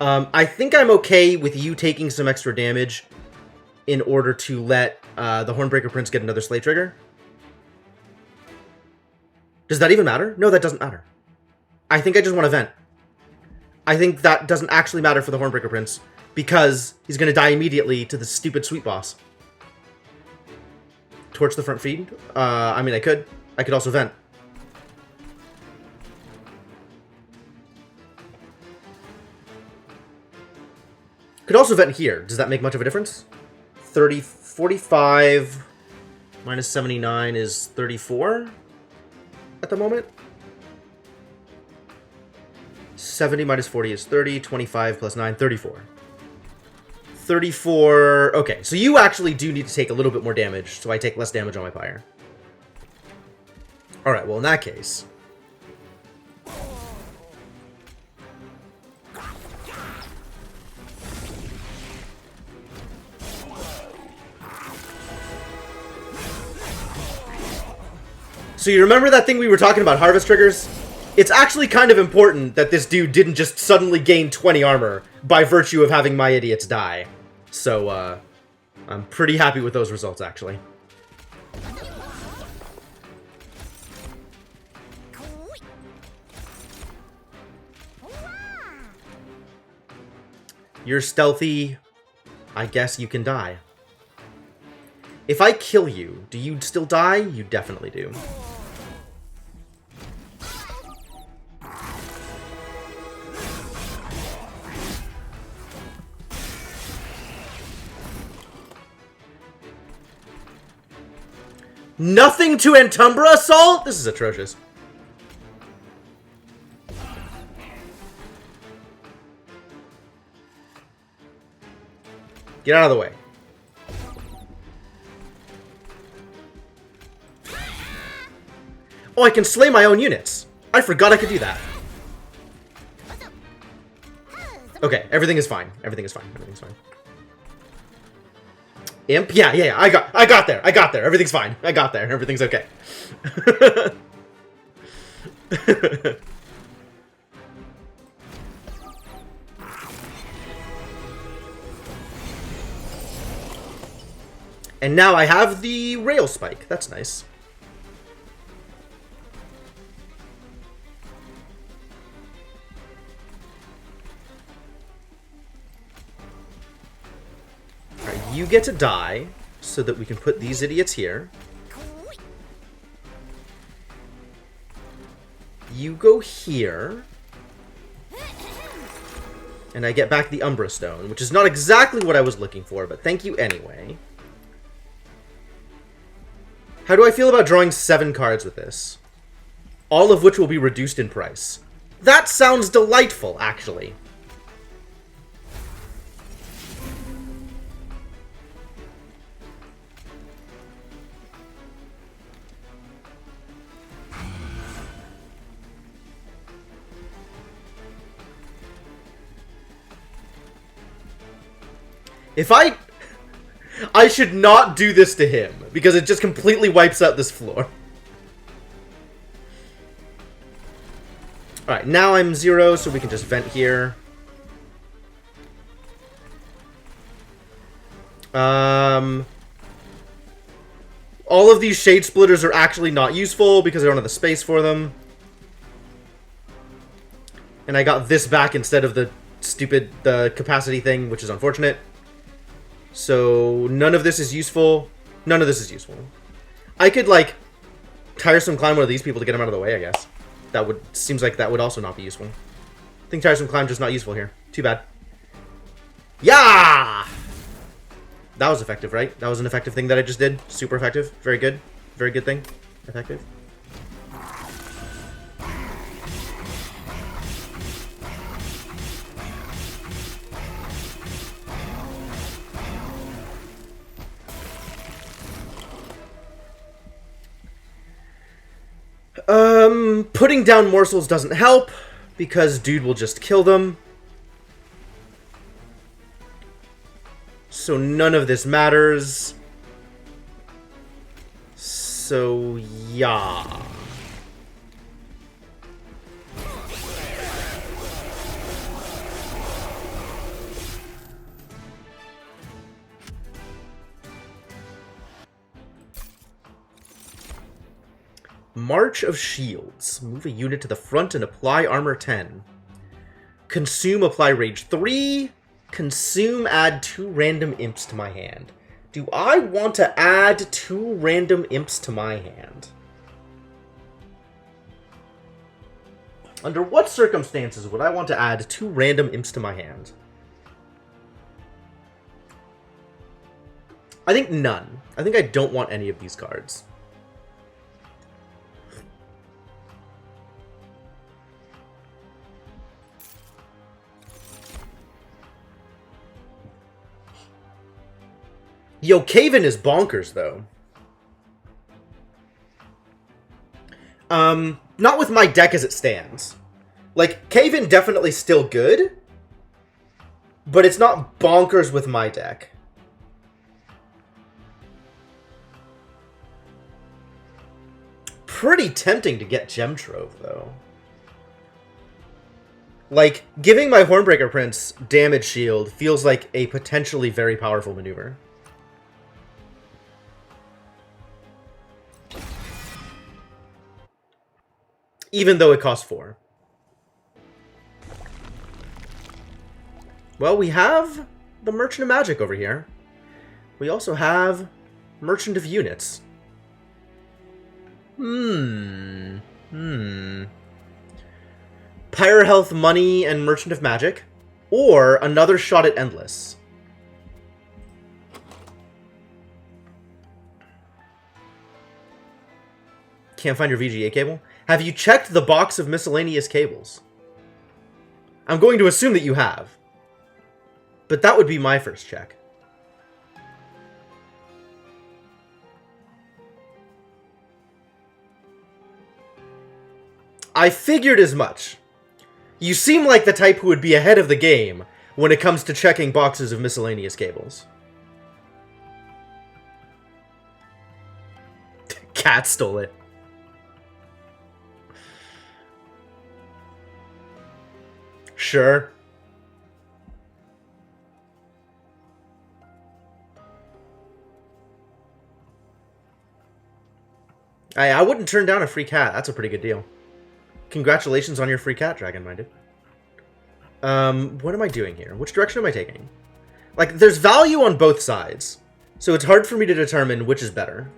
I think I'm okay with you taking some extra damage in order to let the Hornbreaker Prince get another Slate Trigger. Does that even matter? No, that doesn't matter. I think I just want to vent. I think that doesn't actually matter for the Hornbreaker Prince, because he's going to die immediately to the stupid Sweet Boss. Torch the front feed? I mean, I could. I could also vent. Could also vent here. Does that make much of a difference? 45 minus 79 is 34 at the moment. 70 minus 40 is 30. 25 plus 9, 34. 34... Okay, so you actually do need to take a little bit more damage, so I take less damage on my Pyre. Alright, well in that case... So you remember that thing we were talking about, Harvest Triggers? It's actually kind of important that this dude didn't just suddenly gain 20 armor by virtue of having my idiots die. So, I'm pretty happy with those results, actually. You're stealthy. I guess you can die. If I kill you, do you still die? You definitely do. Nothing to Antumbra Assault? This is atrocious. Get out of the way. Oh, I can slay my own units. I forgot I could do that. Okay, everything is fine. Everything is fine. Everything's fine. Imp? Yeah, yeah, yeah. I got there. I got there. Everything's fine. I got there. Everything's okay. And now I have the rail spike. That's nice. Alright, you get to die so that we can put these idiots here. You go here. And I get back the Umbra Stone, which is not exactly what I was looking for, but thank you anyway. How do I feel about drawing 7 cards with this? All of which will be reduced in price. That sounds delightful, actually. If I should not do this to him, because it just completely wipes out this floor. Alright, now I'm 0, so we can just vent here. All of these Shade Splitters are actually not useful, because I don't have the space for them. And I got this back instead of the stupid capacity thing, which is unfortunate. So, none of this is useful. None of this is useful. I could, like, Tiresome Climb one of these people to get him out of the way, I guess. That would... Seems like that would also not be useful. I think Tiresome Climb just not useful here. Too bad. Yeah! That was effective, right? That was an effective thing that I just did. Super effective. Very good. Very good thing. Effective. Putting down morsels doesn't help, because dude will just kill them. So none of this matters. So, yeah. March of Shields. Move a unit to the front and apply armor 10. Consume, apply rage 3. Consume, add 2 random imps to my hand. Do I want to add 2 random imps to my hand? Under what circumstances would I want to add 2 random imps to my hand? I think none. I think I don't want any of these cards. Yo, Kaven is bonkers, though. Not with my deck as it stands. Like, Kaven definitely still good, but it's not bonkers with my deck. Pretty tempting to get Gem Trove, though. Like, giving my Hornbreaker Prince damage shield feels like a potentially very powerful maneuver. Even though it costs 4. Well, we have the Merchant of Magic over here. We also have Merchant of Units. Pyre Health, Money, and Merchant of Magic. Or another shot at Endless. Can't find your VGA cable? Have you checked the box of miscellaneous cables? I'm going to assume that you have. But that would be my first check. I figured as much. You seem like the type who would be ahead of the game when it comes to checking boxes of miscellaneous cables. Cat stole it. Sure. I wouldn't turn down a free cat. That's a pretty good deal. Congratulations on your free cat, Dragon-Minded. What am I doing here? Which direction am I taking? Like, there's value on both sides, so it's hard for me to determine which is better.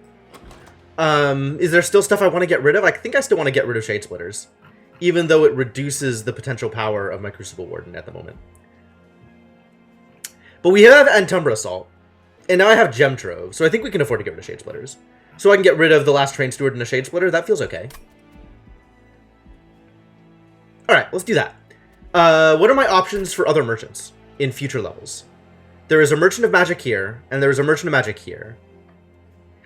Is there still stuff I want to get rid of? I think I still want to get rid of Shade Splitters, even though it reduces the potential power of my Crucible Warden at the moment. But we have Antumbra Assault, and now I have Gem Trove, so I think we can afford to get rid of Shade Splitters. So I can get rid of the last Train Steward and a Shade Splitter. That feels okay. Alright, let's do that. What are my options for other merchants in future levels? There is a Merchant of Magic here, and there is a Merchant of Magic here.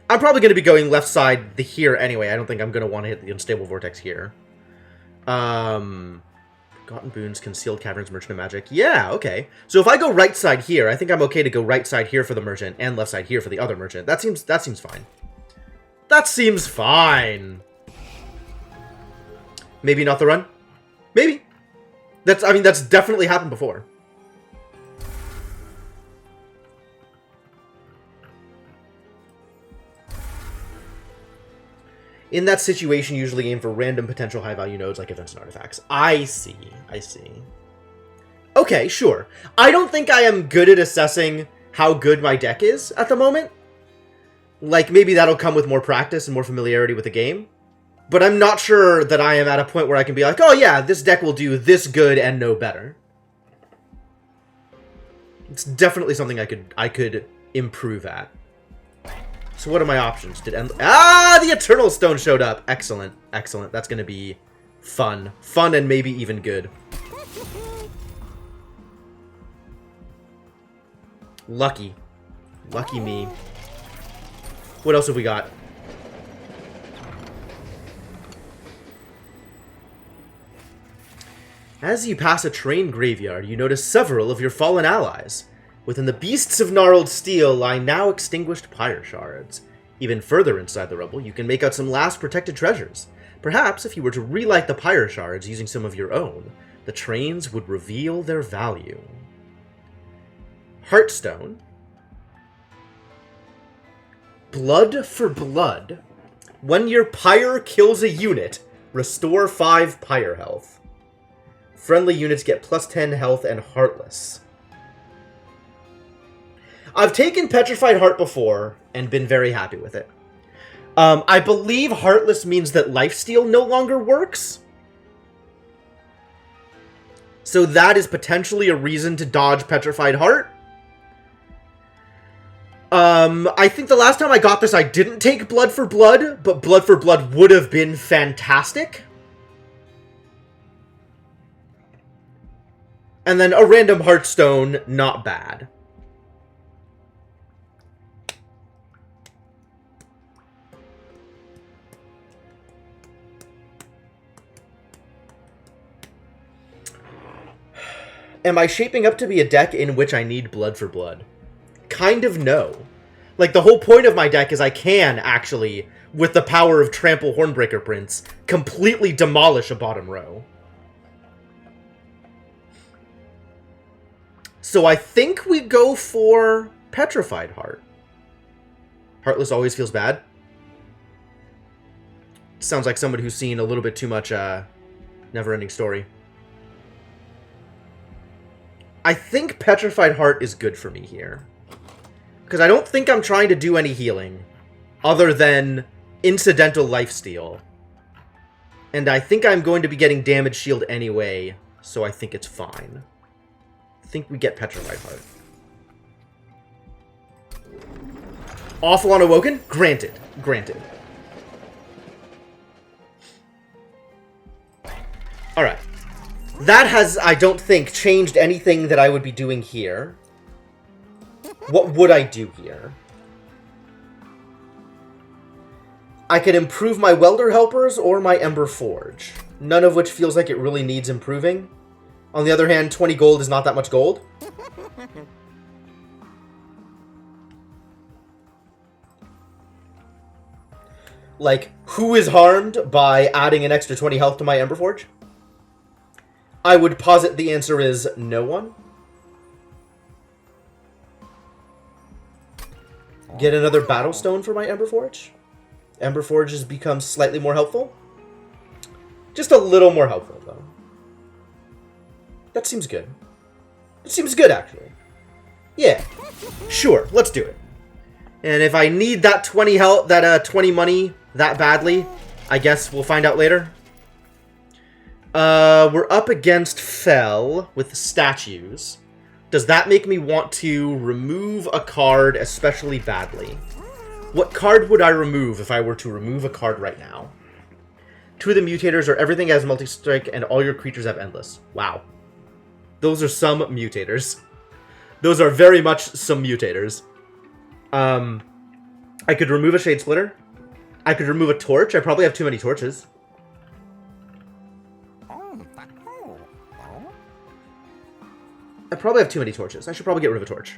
I'm probably going to be going left side here anyway. I don't think I'm going to want to hit the Unstable Vortex here. Forgotten Boons, Concealed Caverns, Merchant of Magic. Yeah, okay. So if I go right side here, I think I'm okay to go right side here for the Merchant and left side here for the other Merchant. That seems fine. That seems fine. Maybe not the run? Maybe. I mean, that's definitely happened before. In that situation, usually aim for random potential high-value nodes like events and artifacts. I see. I see. Okay, sure. I don't think I am good at assessing how good my deck is at the moment. Like, maybe that'll come with more practice and more familiarity with the game. But I'm not sure that I am at a point where I can be like, oh yeah, this deck will do this good and no better. It's definitely something I could improve at. So what are my options? The Eternal Stone showed up. Excellent. Excellent. That's going to be fun. Fun and maybe even good. Lucky. Lucky me. What else have we got? As you pass a train graveyard, you notice several of your fallen allies. Within the Beasts of Gnarled Steel lie now extinguished pyre shards. Even further inside the rubble, you can make out some last protected treasures. Perhaps if you were to relight the pyre shards using some of your own, the trains would reveal their value. Heartstone. Blood for blood. When your pyre kills a unit, restore 5 pyre health. Friendly units get +10 health and Heartless. I've taken Petrified Heart before and been very happy with it. I believe Heartless means that Lifesteal no longer works. So that is potentially a reason to dodge Petrified Heart. I think the last time I got this I didn't take Blood for Blood, but Blood for Blood would have been fantastic. And then a random Heartstone, not bad. Am I shaping up to be a deck in which I need Blood for Blood? Kind of no. Like, the whole point of my deck is I can, actually, with the power of Trample Hornbreaker Prince, completely demolish a bottom row. So I think we go for Petrified Heart. Heartless always feels bad. Sounds like somebody who's seen a little bit too much Neverending Story. I think Petrified Heart is good for me here. Because I don't think I'm trying to do any healing other than incidental lifesteal. And I think I'm going to be getting Damage Shield anyway, so I think it's fine. I think we get Petrified Heart. Awful on Awoken? Granted. Granted. Alright. That has, I don't think, changed anything that I would be doing here. What would I do here? I could improve my Welder Helpers or my Ember Forge. None of which feels like it really needs improving. On the other hand, 20 gold is not that much gold. Like, who is harmed by adding an extra 20 health to my Emberforge? I would posit the answer is no one. Get another Battlestone for my Emberforge. Emberforge has become slightly more helpful. Just a little more helpful, though. That seems good. It seems good, actually. Yeah. Sure, let's do it. And if I need that 20 health, that 20 money that badly, I guess we'll find out later. We're up against Fel with statues. Does that make me want to remove a card especially badly? What card would I remove if I were to remove a card right now? 2 of the mutators are everything has multi-strike and all your creatures have endless. Wow. Those are some mutators. Those are very much some mutators. I could remove a Shade Splitter. I could remove a torch. I probably have too many torches. I probably have too many torches. I should probably get rid of a torch.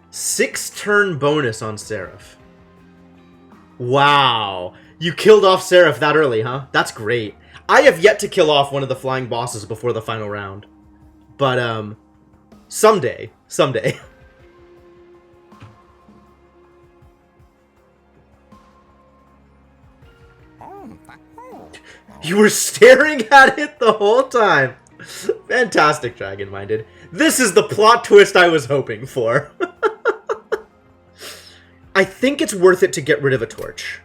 Six turn bonus on Seraph. Wow. You killed off Seraph that early, huh? That's great. I have yet to kill off one of the flying bosses before the final round. But, someday. Someday. You were staring at it the whole time. Fantastic, Dragon-Minded. This is the plot twist I was hoping for. I think it's worth it to get rid of a torch.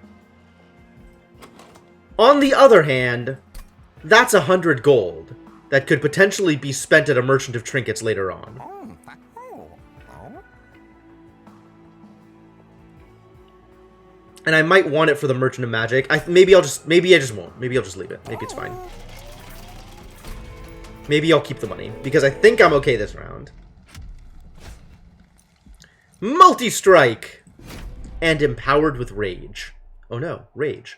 On the other hand, that's 100 gold that could potentially be spent at a Merchant of Trinkets later on. And I might want it for the Merchant of Magic. Maybe I just won't. Maybe I'll just leave it. Maybe it's fine. Maybe I'll keep the money, because I think I'm okay this round. Multi-strike! And empowered with rage. Oh no, rage.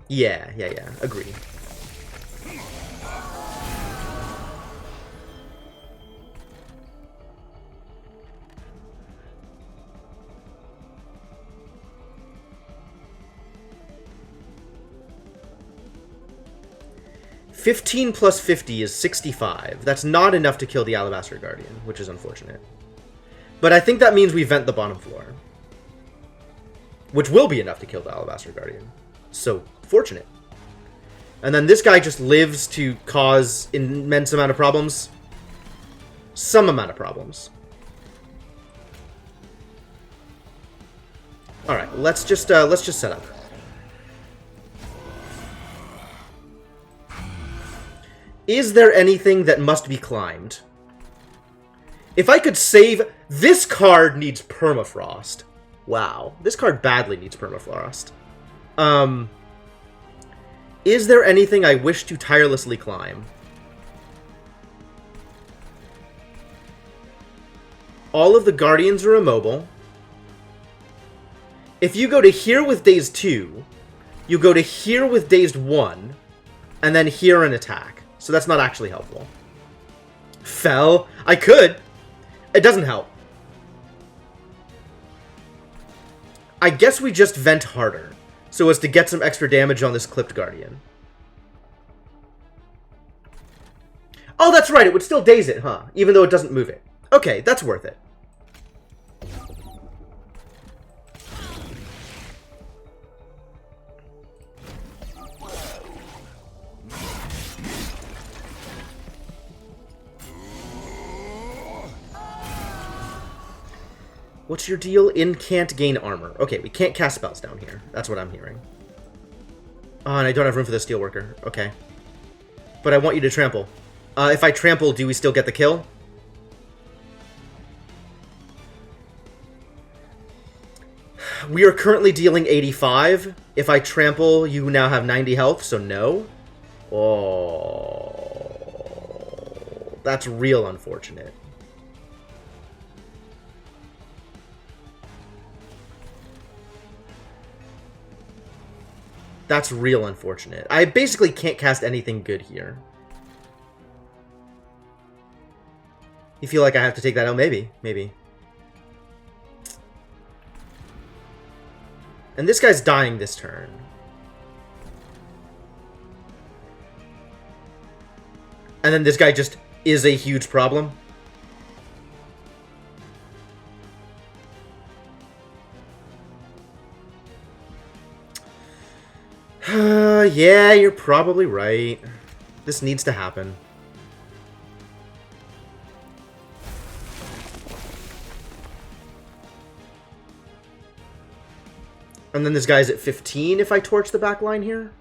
Yeah. Agree. $15 plus 50 is 65. That's not enough to kill the Alabaster Guardian, which is unfortunate. But I think that means we vent the bottom floor. Which will be enough to kill the Alabaster Guardian. So, fortunate. And then this guy just lives to cause immense amount of problems. Some amount of problems. Alright, let's just set up. Is there anything that must be climbed? If I could save... This card needs Permafrost. Wow. This card badly needs Permafrost. Is there anything I wish to tirelessly climb? All of the Guardians are immobile. If you go to here with Dazed 2, you go to here with Dazed 1, and then here and attack. So that's not actually helpful. Fel? I could. It doesn't help. I guess we just vent harder, so as to get some extra damage on this clipped Guardian. Oh, that's right, it would still daze it, huh? Even though it doesn't move it. Okay, that's worth it. What's your deal? In can't gain armor. Okay, we can't cast spells down here. That's what I'm hearing. Oh, and I don't have room for the Steelworker. Okay. But I want you to trample. If I trample, do we still get the kill? We are currently dealing 85. If I trample, you now have 90 health, so no. Oh, that's real unfortunate. That's real unfortunate. I basically can't cast anything good here. You feel like I have to take that out? Maybe. Maybe. And this guy's dying this turn. And then this guy just is a huge problem. Yeah, you're probably right. This needs to happen. And then this guy's at 15 if I torch the back line here.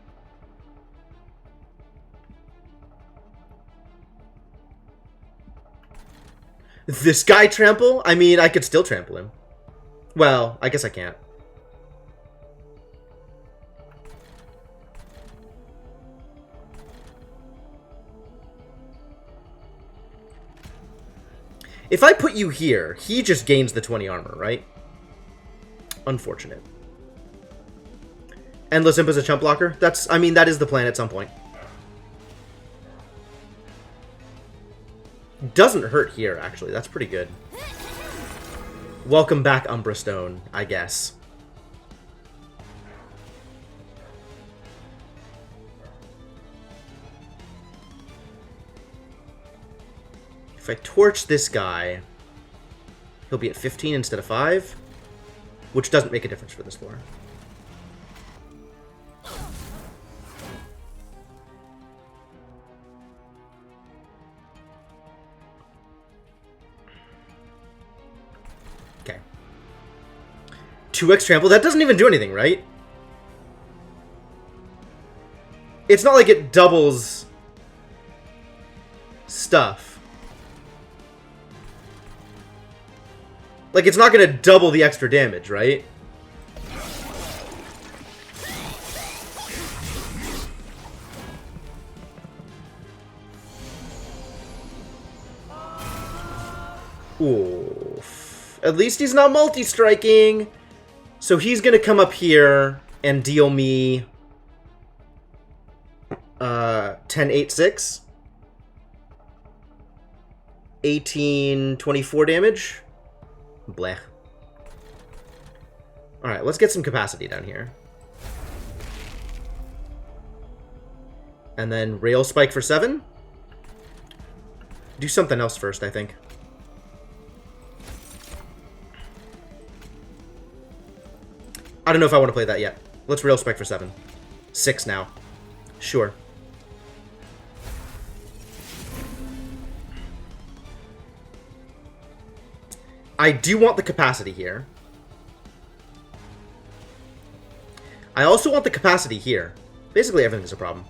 This guy trample? I mean, I could still trample him. Well, I guess I can't. If I put you here, he just gains the 20 armor, right? Unfortunate. Endless Imp as a chump blocker? That's, I mean, that is the plan at some point. Doesn't hurt here, actually. That's pretty good. Welcome back, Umbra Stone, I guess. If I torch this guy, he'll be at 15 instead of 5, which doesn't make a difference for this floor. Okay. 2x trample? That doesn't even do anything, right? It's not like it doubles stuff. Like, it's not going to double the extra damage, right? Oof. At least he's not multi-striking. So he's going to come up here and deal me 10, 8, 6. 18, 24 damage. Blech. Alright, let's get some capacity down here. And then Rail Spike for 7. Do something else first, I think. I don't know if I want to play that yet. Let's Rail Spike for 7. 6 now. Sure. I do want the capacity here. I also want the capacity here. Basically, everything's a problem.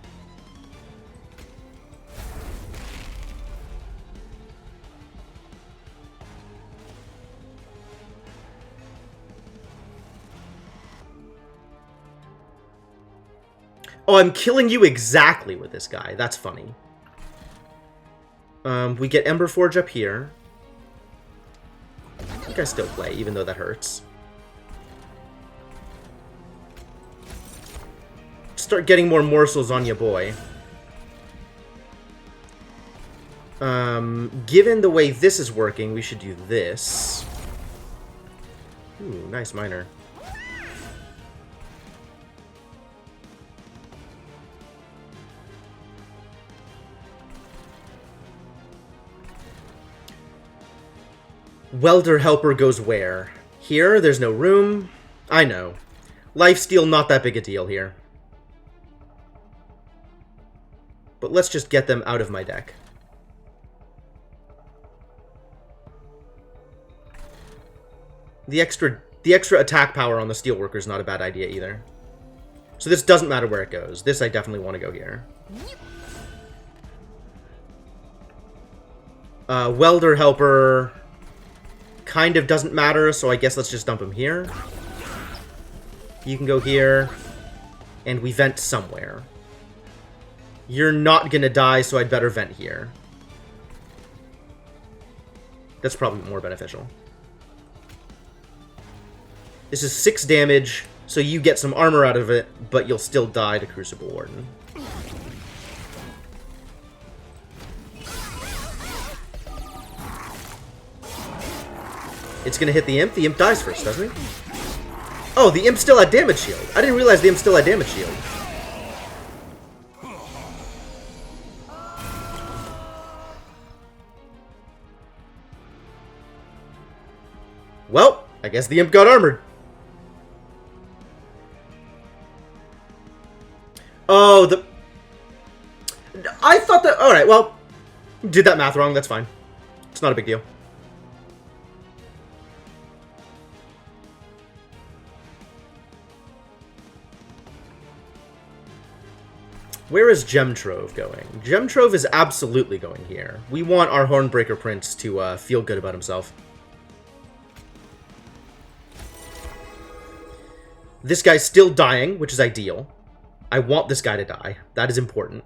Oh, I'm killing you exactly with this guy. That's funny. We get Emberforge up here. I think I still play, even though that hurts. Start getting more morsels on ya, boy. Given the way this is working, we should do this. Ooh, nice miner. Welder Helper goes where? Here? There's no room? I know. Lifesteal, not that big a deal here. But let's just get them out of my deck. The extra attack power on the Steelworker is not a bad idea either. So this doesn't matter where it goes. This I definitely want to go here. Welder Helper kind of doesn't matter, so I guess let's just dump him here. You can go here, and we vent somewhere. You're not gonna die, so I'd better vent here. That's probably more beneficial. This is 6 damage, So you get some armor out of it, but you'll still die to Crucible Warden. It's gonna hit the Imp. The Imp dies first, doesn't he? Oh, the Imp still had damage shield. I didn't realize the Imp still had damage shield. Well, I guess the Imp got armored. Oh, I thought that... Alright, well, did that math wrong. That's fine. It's not a big deal. Where is Gemtrove going? Gemtrove is absolutely going here. We want our Hornbreaker Prince to feel good about himself. This guy's still dying, which is ideal. I want this guy to die. That is important.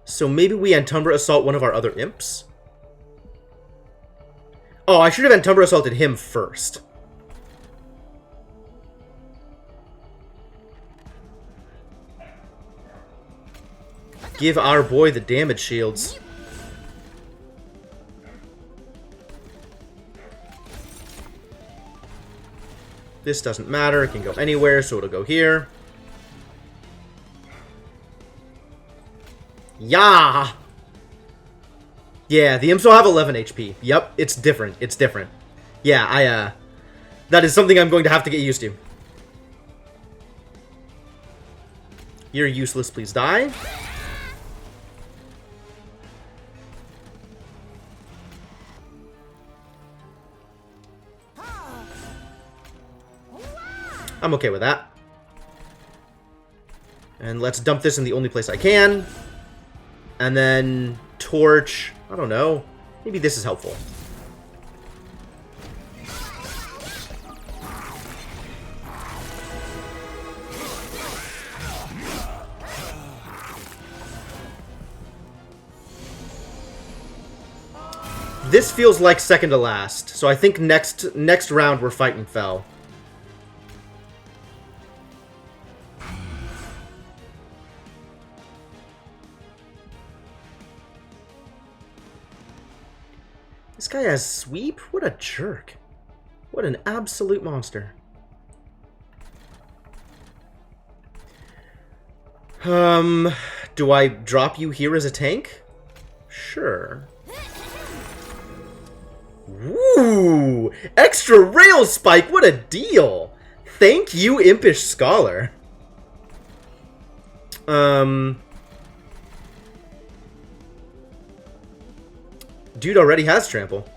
So maybe we Antumbra Assault one of our other imps? Oh, I should have Antumbra Assaulted him first. Give our boy the damage shields. This doesn't matter. It can go anywhere, so it'll go here. Yeah! Yeah, the imps will have 11 HP. Yep, it's different. It's different. Yeah, that is something I'm going to have to get used to. You're useless, please die. I'm okay with that. And let's dump this in the only place I can. And then torch. I don't know. Maybe this is helpful. This feels like second to last. So I think next round we're fighting Fel. This guy has sweep? What a jerk. What an absolute monster. Do I drop you here as a tank? Sure. Woo! Extra rail spike! What a deal! Thank you, Impish Scholar. Dude already has trample.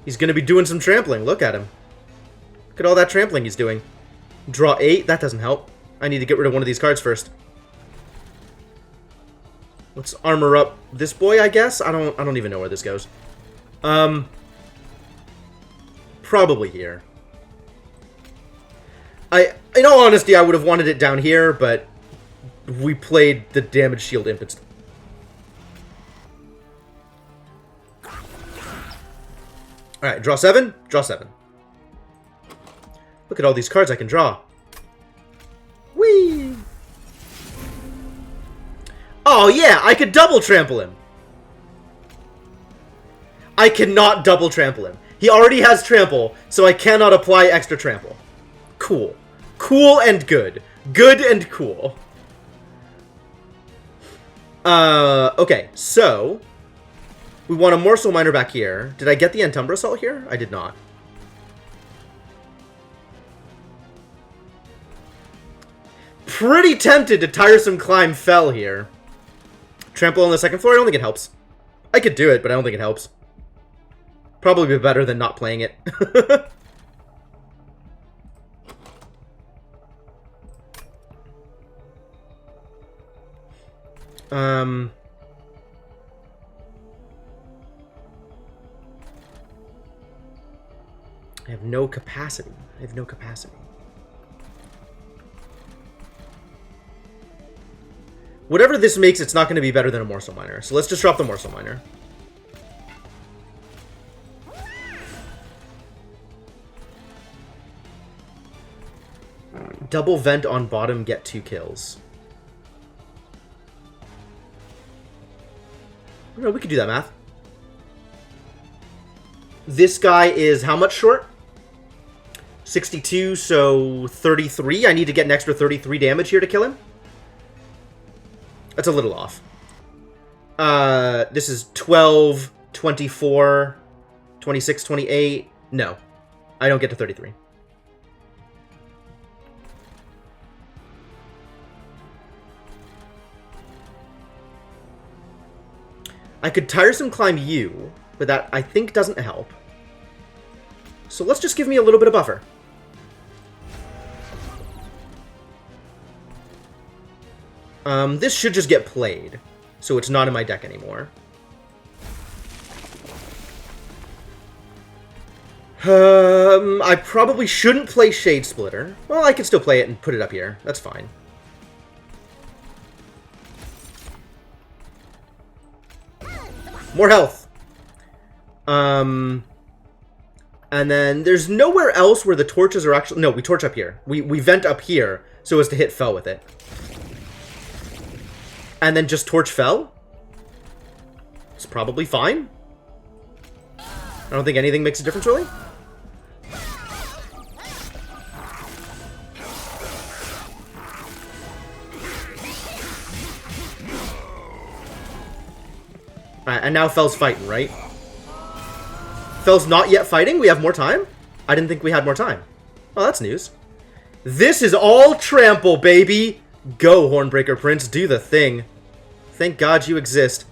He's gonna be doing some trampling. Look at him. Look at all that trampling he's doing. Draw 8? That doesn't help. I need to get rid of one of these cards first. Let's armor up this boy, I guess? I don't even know where this goes. Probably here. In all honesty, I would have wanted it down here, but we played the damage shield imp instead. Alright, draw 7. Draw 7. Look at all these cards I can draw. Whee! Oh yeah, I could double trample him. I cannot double trample him. He already has trample, so I cannot apply extra trample. Cool. Cool and good. Good and cool. Okay, so we want a Morsel Miner back here. Did I get the Antumbra Assault here? I did not. Pretty tempted to Tiresome Climb Fel here. Trample on the second floor, I don't think it helps. I could do it, but I don't think it helps. Probably be better than not playing it. I have no capacity. I have no capacity. Whatever this makes, it's not going to be better than a Morsel Miner. So let's just drop the Morsel Miner. Double vent on bottom, get 2 kills. No, we could do that math. This guy is how much short? 62, so 33. I need to get an extra 33 damage here to kill him. That's a little off. This is 12, 24, 26, 28. No, I don't get to 33. I could tiresome climb you, but that I think doesn't help. So let's just give me a little bit of buffer. This should just get played, so it's not in my deck anymore. I probably shouldn't play Shade Splitter. Well, I can still play it and put it up here. That's fine. More health. And then there's nowhere else where the torches are actually... No, we torch up here. We vent up here so as to hit Fel with it. And then just torch Fel. It's probably fine. I don't think anything makes a difference, really. Alright, and now Fel's fighting, right? Fel's not yet fighting? We have more time? I didn't think we had more time. Oh, that's news. This is all trample, baby! Go, Hornbreaker Prince, do the thing. Thank God you exist.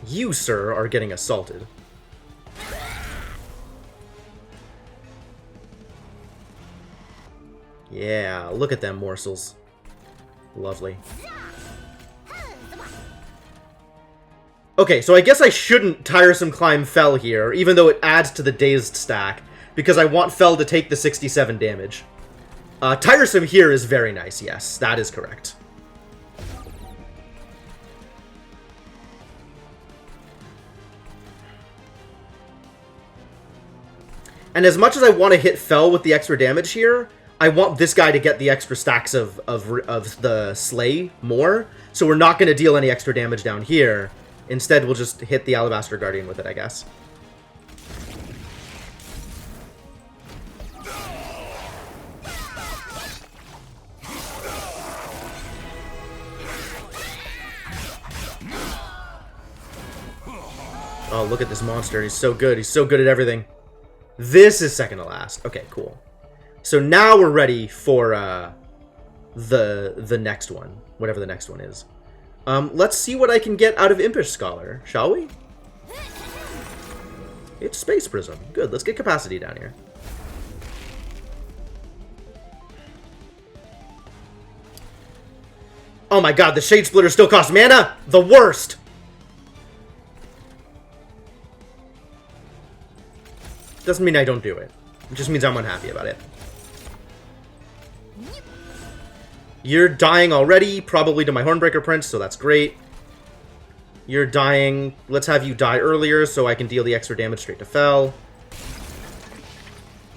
You, sir, are getting assaulted. Yeah, look at them morsels. Lovely. Okay, so I guess I shouldn't tiresome climb Fel here, even though it adds to the dazed stack, because I want Fel to take the 67 damage. Tiresome here is very nice, yes, that is correct. And as much as I want to hit Fel with the extra damage here, I want this guy to get the extra stacks of the Slay more, so we're not going to deal any extra damage down here. Instead, we'll just hit the Alabaster Guardian with it, I guess. Oh, look at this monster. He's so good. He's so good at everything. This is second to last. Okay, cool. So now we're ready for the next one. Whatever the next one is. Let's see what I can get out of Impish Scholar, shall we? It's Space Prism. Good, let's get capacity down here. Oh my god, the Shade Splitter still costs mana? The worst! Doesn't mean I don't do it. It just means I'm unhappy about it. You're dying already, probably to my Hornbreaker Prince, so that's great. You're dying. Let's have you die earlier so I can deal the extra damage straight to Fel.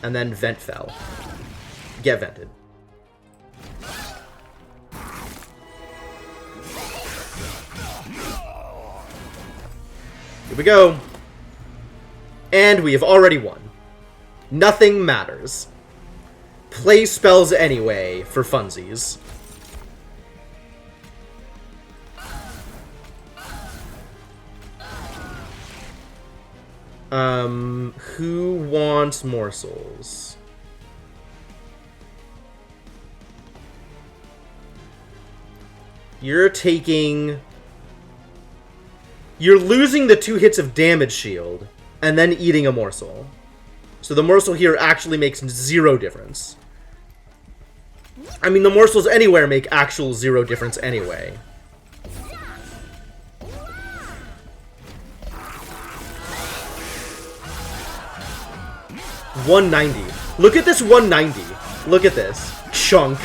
And then vent Fel. Get vented. Here we go. And we have already won. Nothing matters. Play spells anyway, for funsies. Who wants morsels? You're taking... You're losing the 2 hits of damage shield, and then eating a morsel. So the morsel here actually makes 0 difference. I mean, the morsels anywhere make actual 0 difference anyway. $190. Look at this 190. Look at this. Chunk.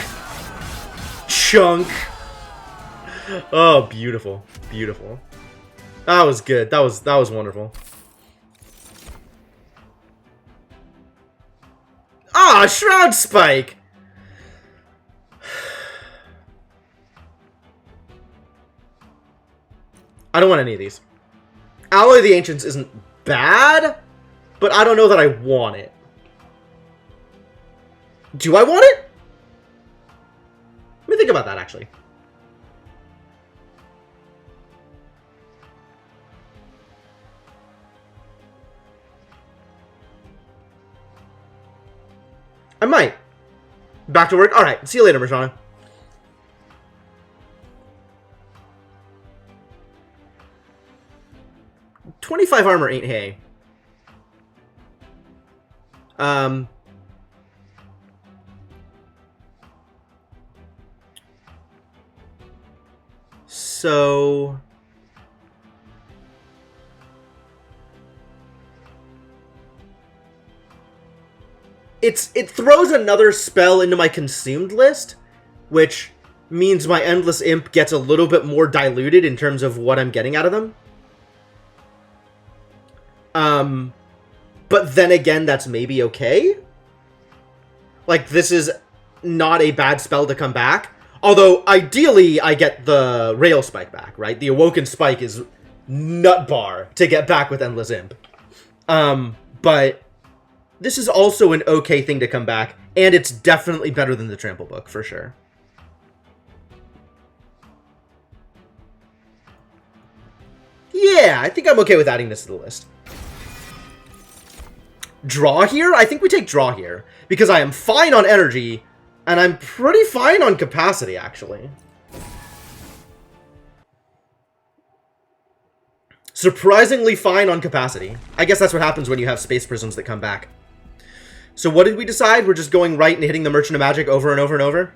Chunk. Oh, beautiful. Beautiful. That was good. That was wonderful. Ah, Shroud Spike! I don't want any of these. Alloy of the Ancients isn't bad, but I don't know that I want it. Do I want it? Let me think about that, actually. I might. Back to work? Alright, see you later, Mashana. $25 armor ain't hay. So... It throws another spell into my consumed list, which means my Endless Imp gets a little bit more diluted in terms of what I'm getting out of them. But then again, that's maybe okay. Like, this is not a bad spell to come back. Although, ideally, I get the Rail Spike back, right? The Awoken Spike is nut bar to get back with Endless Imp. But this is also an okay thing to come back, and it's definitely better than the Trample Book, for sure. Yeah, I think I'm okay with adding this to the list. Draw here? I think we take draw here, because I am fine on energy, and I'm pretty fine on capacity, actually. Surprisingly fine on capacity. I guess that's what happens when you have Space Prisms that come back. So what did we decide? We're just going right and hitting the Merchant of Magic over and over and over?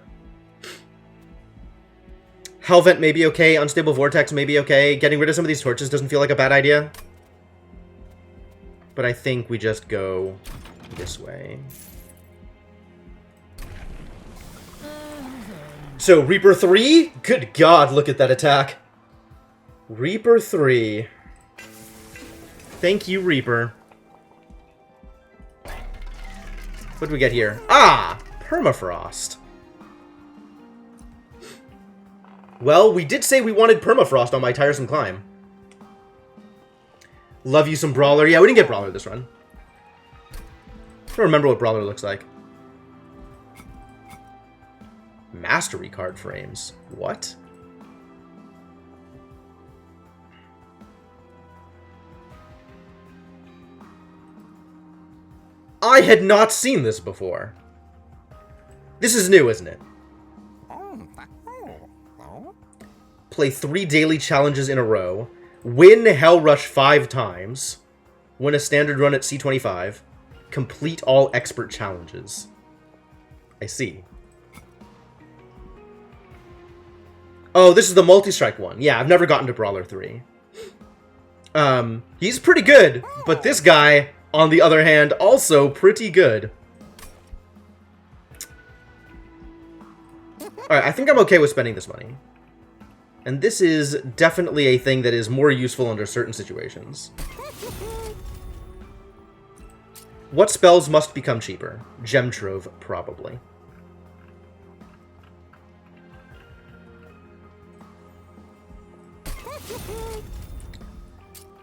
Hellvent may be okay. Unstable Vortex may be okay. Getting rid of some of these torches doesn't feel like a bad idea. But I think we just go this way. So, Reaper 3? Good God, look at that attack. Reaper 3. Thank you, Reaper. What do we get here? Ah! Permafrost. Well, we did say we wanted Permafrost on my Tiresome Climb. Love you some Brawler. Yeah, we didn't get Brawler this run. I don't remember what Brawler looks like. Mastery card frames. What? I had not seen this before. This is new, isn't it? Play 3 daily challenges in a row. Win Hell Rush 5 times. Win a standard run at C25. Complete all expert challenges. I see. Oh, this is the multi-strike one. Yeah, I've never gotten to Brawler 3. He's pretty good, but this guy, on the other hand, also pretty good. Alright, I think I'm okay with spending this money. And this is definitely a thing that is more useful under certain situations. What spells must become cheaper? Gem Trove, probably.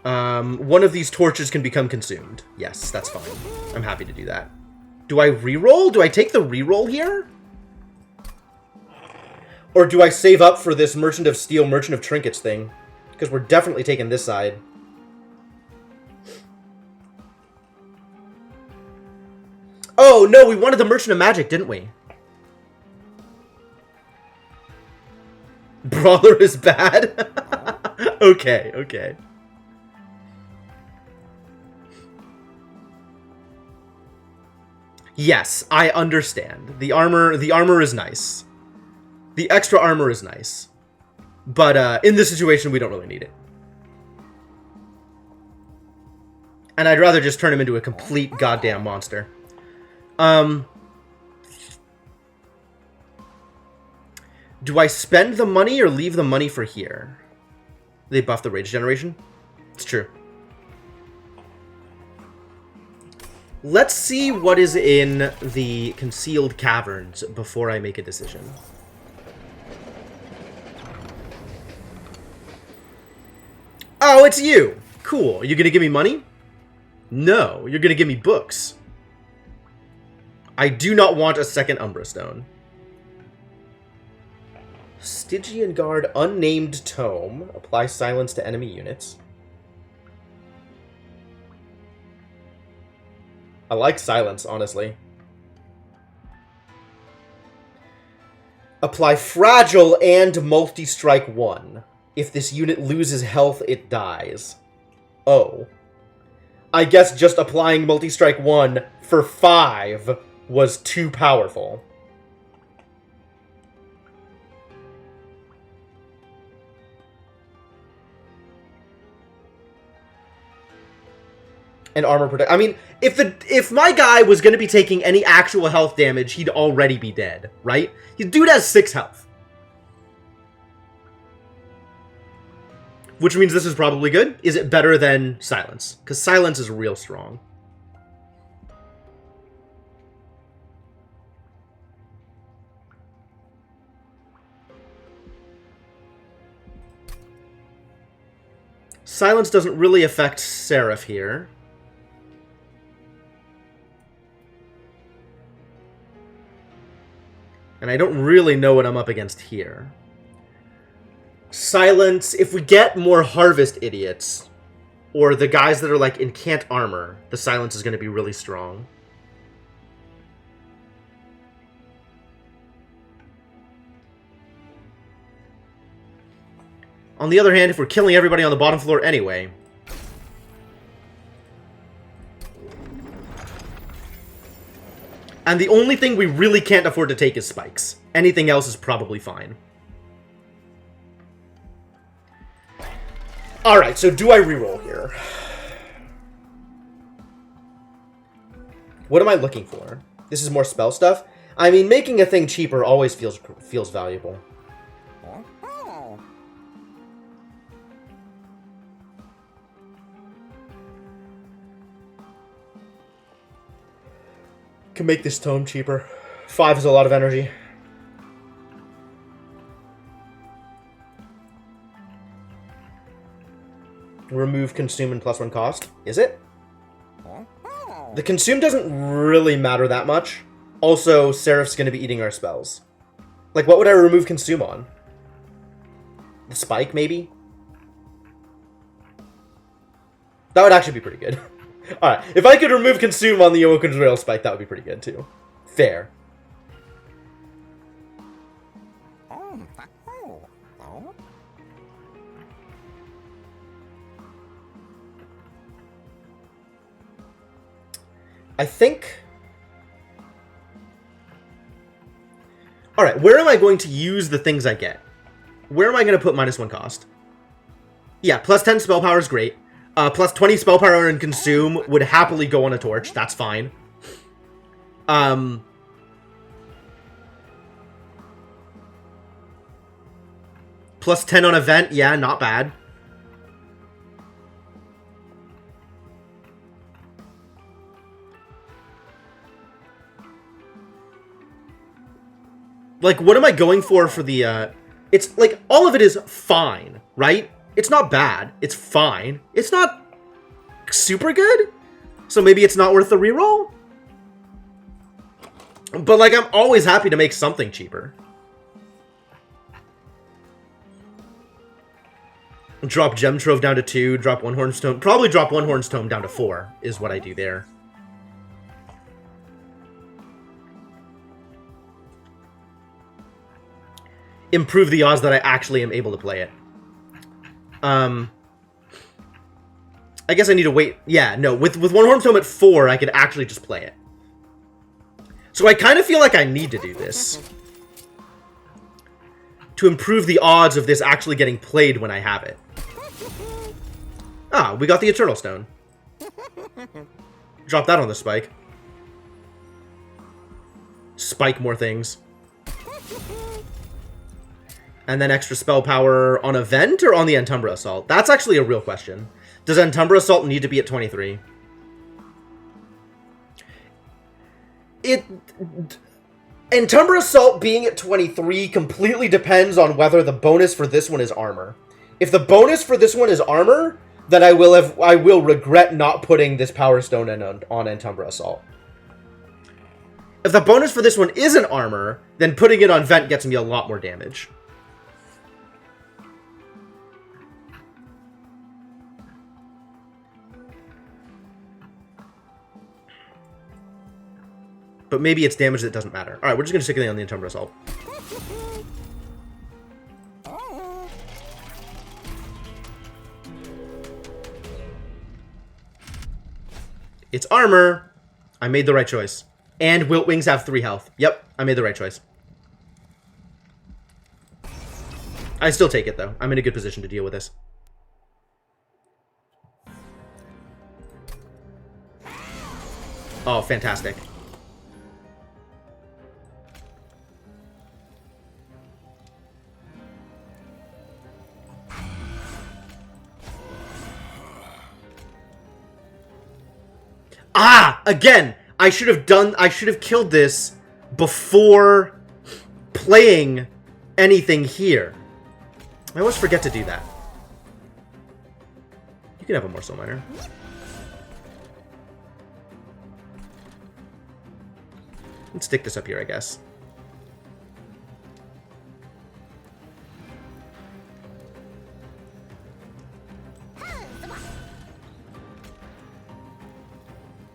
One of these torches can become consumed. Yes, that's fine. I'm happy to do that. Do I reroll? Do I take the reroll here? Or do I save up for this Merchant of Steel, Merchant of Trinkets thing? Because we're definitely taking this side. Oh, no, we wanted the Merchant of Magic, didn't we? Brawler is bad? Okay, okay. Yes, I understand. The armor is nice. The extra armor is nice. But in this situation, we don't really need it. And I'd rather just turn him into a complete goddamn monster. Do I spend the money or leave the money for here? They buff the rage generation? It's true. Let's see what is in the concealed caverns before I make a decision. Oh, it's you! Cool. Are you gonna give me money? No, you're gonna give me books. I do not want a second Umbra Stone. Stygian Guard, Unnamed Tome. Apply silence to enemy units. I like silence, honestly. Apply Fragile and Multi-Strike 1. If this unit loses health, it dies. Oh. I guess just applying Multi-Strike 1 for 5 was too powerful. And armor protect. I mean, if my guy was going to be taking any actual health damage, he'd already be dead, right? Dude has 6 health. Which means this is probably good. Is it better than silence? Because silence is real strong. Silence doesn't really affect Seraph here. And I don't really know what I'm up against here. Silence, if we get more Harvest Idiots, or the guys that are like in Cant Armor, the silence is going to be really strong. On the other hand, if we're killing everybody on the bottom floor anyway... And the only thing we really can't afford to take is spikes. Anything else is probably fine. Alright, so do I reroll here? What am I looking for? This is more spell stuff? I mean, making a thing cheaper always feels valuable. Can make this tome cheaper. 5 is a lot of energy. Remove consume and +1 cost. Is it? The consume doesn't really matter that much. Also, Seraph's going to be eating our spells. Like, what would I remove consume on? The spike, maybe? That would actually be pretty good. Alright, if I could remove consume on the Yowokun's Rail Spike, that would be pretty good, too. Fair. I think... Alright, where am I going to use the things I get? Where am I going to put -1 cost? Yeah, +10 spell power is great. +20 spell power and consume would happily go on a torch. That's fine. +10 on event. Yeah, not bad. Like, what am I going for the, It's, like, all of it is fine, right? It's not bad. It's fine. It's not super good. So maybe it's not worth the reroll? But, like, I'm always happy to make something cheaper. Drop Gem Trove down to 2. Drop 1 Horned Tome. Probably drop 1 Horned Tome down to 4 is what I do there. Improve the odds that I actually am able to play it. I guess I need to wait. Yeah, no. With 1 Horned Tome at 4, I could actually just play it. So I kind of feel like I need to do this. To improve the odds of this actually getting played when I have it. Ah, we got the Eternal Stone. Drop that on the spike. Spike more things. And then extra spell power on Event or on the Entumbra Assault? That's actually a real question. Does Entumbra Assault need to be at 23? Entumbra Assault being at 23 completely depends on whether the bonus for this one is armor. If the bonus for this one is armor, then I will regret not putting this Power Stone on Entumbra Assault. If the bonus for this one isn't armor, then putting it on Vent gets me a lot more damage. But maybe it's damage that doesn't matter. Alright, we're just going to stick it on the Entumbra Assault. It's armor. I made the right choice. And Wilt Wings have 3 health. Yep, I made the right choice. I still take it, though. I'm in a good position to deal with this. Oh, fantastic. Ah! Again! I should have killed this before playing anything here. I always forget to do that. You can have a more Soul Miner. Let's stick this up here, I guess.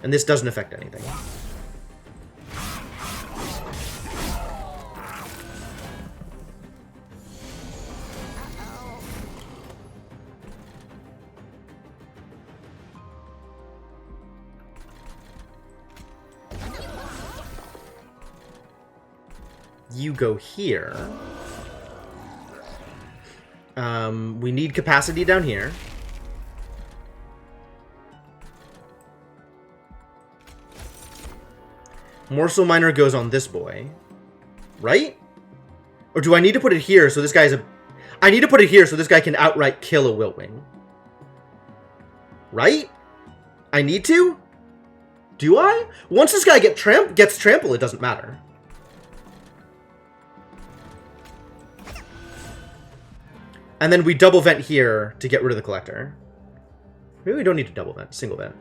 And this doesn't affect anything. You go here. We need capacity down here. Morsel Miner goes on this boy. Right? Or do I need to put it here so this guy's a... I need to put it here so this guy can outright kill a Wiltwing. Right? I need to? Do I? Once this guy gets trampled, it doesn't matter. And then we double vent here to get rid of the collector. Maybe we don't need to double vent, single vent.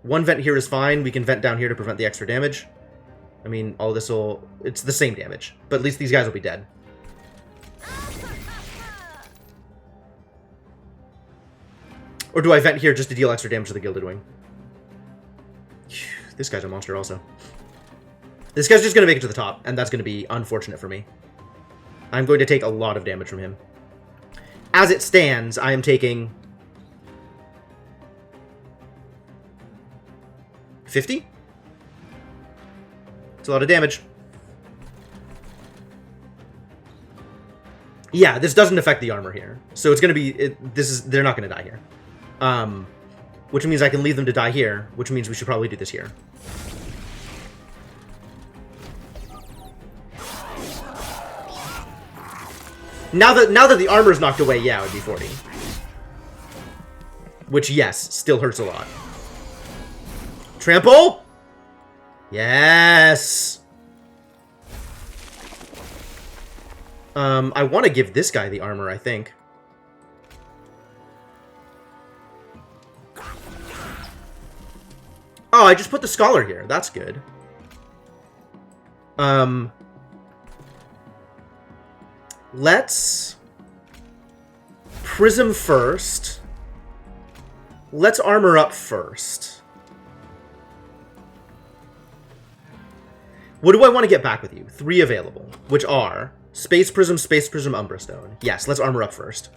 One vent here is fine. We can vent down here to prevent the extra damage. I mean, all this will... It's the same damage. But at least these guys will be dead. Or do I vent here just to deal extra damage to the Gilded Wing? This guy's a monster also. This guy's just going to make it to the top, and that's going to be unfortunate for me. I'm going to take a lot of damage from him. As it stands, I am taking... 50? It's a lot of damage. Yeah, this doesn't affect the armor here. So it's going to be... they're not going to die here. Which means I can leave them to die here, which means we should probably do this here. Now that the armor's knocked away, yeah, it would be 40. Which, yes, still hurts a lot. Trample? Yes! I want to give this guy the armor, I think. Oh, I just put the Scholar here. That's good. Let's Prism first. Let's armor up first. What do I want to get back with you? 3 available, which are Space Prism, Umbra Stone. Yes, let's armor up first.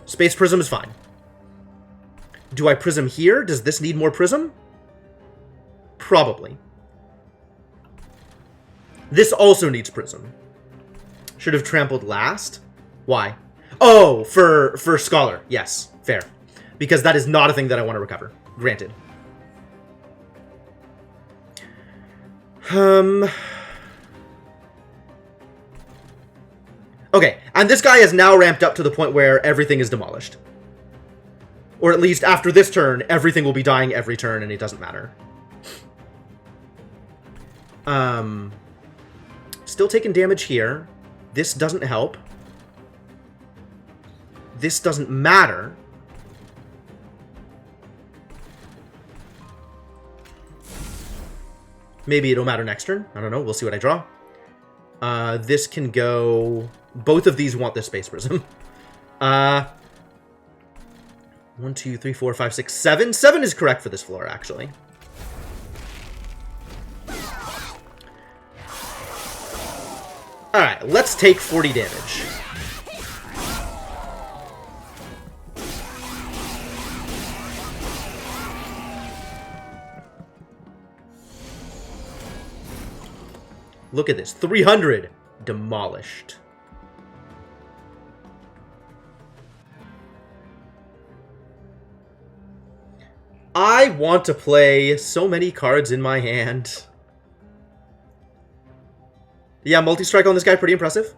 Space Prism is fine. Do I Prism here? Does this need more Prism? Probably. This also needs Prism. Should have trampled last. Why? Oh, for Scholar. Yes, fair. Because that is not a thing that I want to recover. Granted. Okay, and this guy is now ramped up to the point where everything is demolished. Or at least after this turn, everything will be dying every turn and it doesn't matter. Still taking damage here. This doesn't help. This doesn't matter. Maybe it'll matter next turn. I don't know. We'll see what I draw. This can go... Both of these want this Space Prism. 1, 2, 3, 4, 5, 6, 7. 7 is correct for this floor, actually. Alright, let's take 40 damage. Look at this. 300. Demolished. I want to play so many cards in my hand. Yeah, multi-strike on this guy, pretty impressive.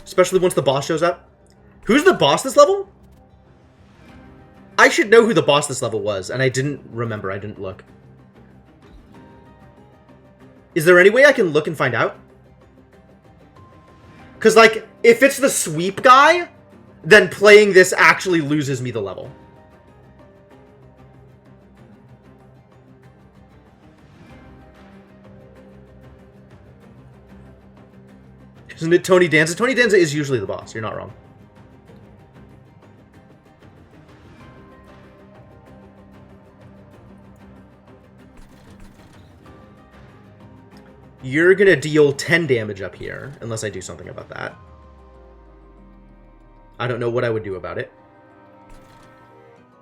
Especially once the boss shows up. Who's the boss this level? I should know who the boss this level was, and I didn't remember. I didn't look. Is there any way I can look and find out? Because, like, if it's the sweep guy, then playing this actually loses me the level. Isn't it Tony Danza? Tony Danza is usually the boss. You're not wrong. You're gonna deal 10 damage up here, unless I do something about that. I don't know what I would do about it.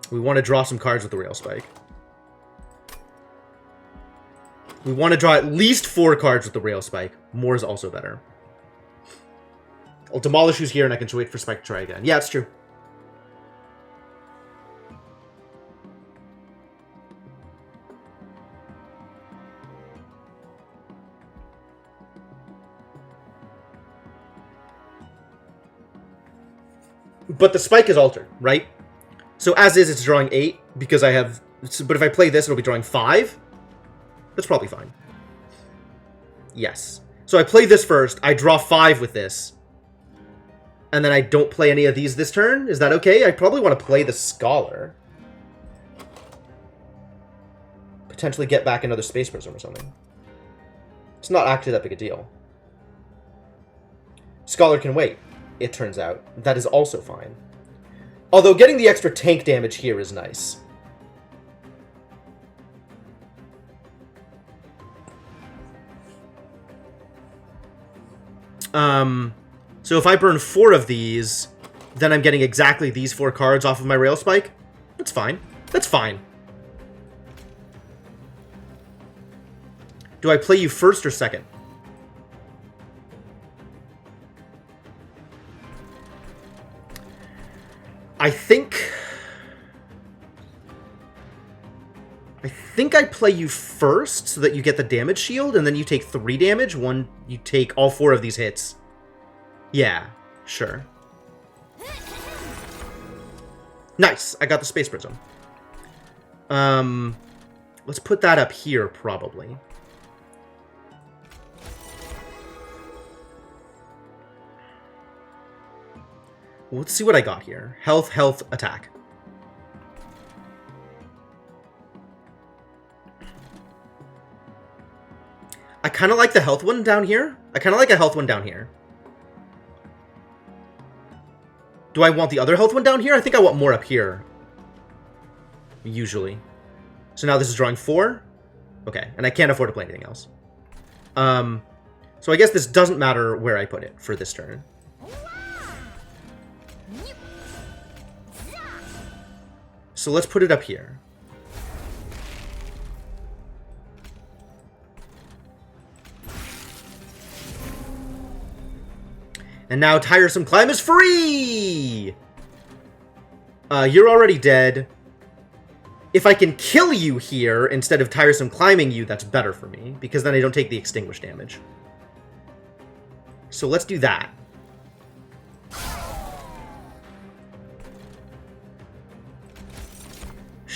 We want to draw some cards with the Rail Spike. We want to draw at least 4 cards with the Rail Spike. More is also better. I'll demolish who's here, and I can just wait for Spike to try again. Yeah, it's true. But the Spike is altered, right? So as is, it's drawing 8, because I have... But if I play this, it'll be drawing 5. That's probably fine. Yes. So I play this first, I draw 5 with this, and then I don't play any of these this turn? Is that okay? I probably want to play the Scholar. Potentially get back another Space Prism or something. It's not actually that big a deal. Scholar can wait, it turns out. That is also fine. Although getting the extra tank damage here is nice. So if I burn 4 of these, then I'm getting exactly these 4 cards off of my Rail Spike. That's fine. That's fine. Do I play you first or second? I think I play you first so that you get the damage shield, and then you take 3 damage. You take all 4 of these hits. Yeah, sure. Nice, I got the Space Prism. Let's put that up here, probably. Let's see what I got here. Health, health, attack. I kind of like the health one down here. I kind of like a health one down here. Do I want the other health one down here? I think I want more up here. Usually. So now this is drawing 4. Okay, and I can't afford to play anything else. So I guess this doesn't matter where I put it for this turn. So let's put it up here. And now Tiresome Climb is free! You're already dead. If I can kill you here instead of Tiresome Climbing you, that's better for me, because then I don't take the Extinguish damage. So let's do that.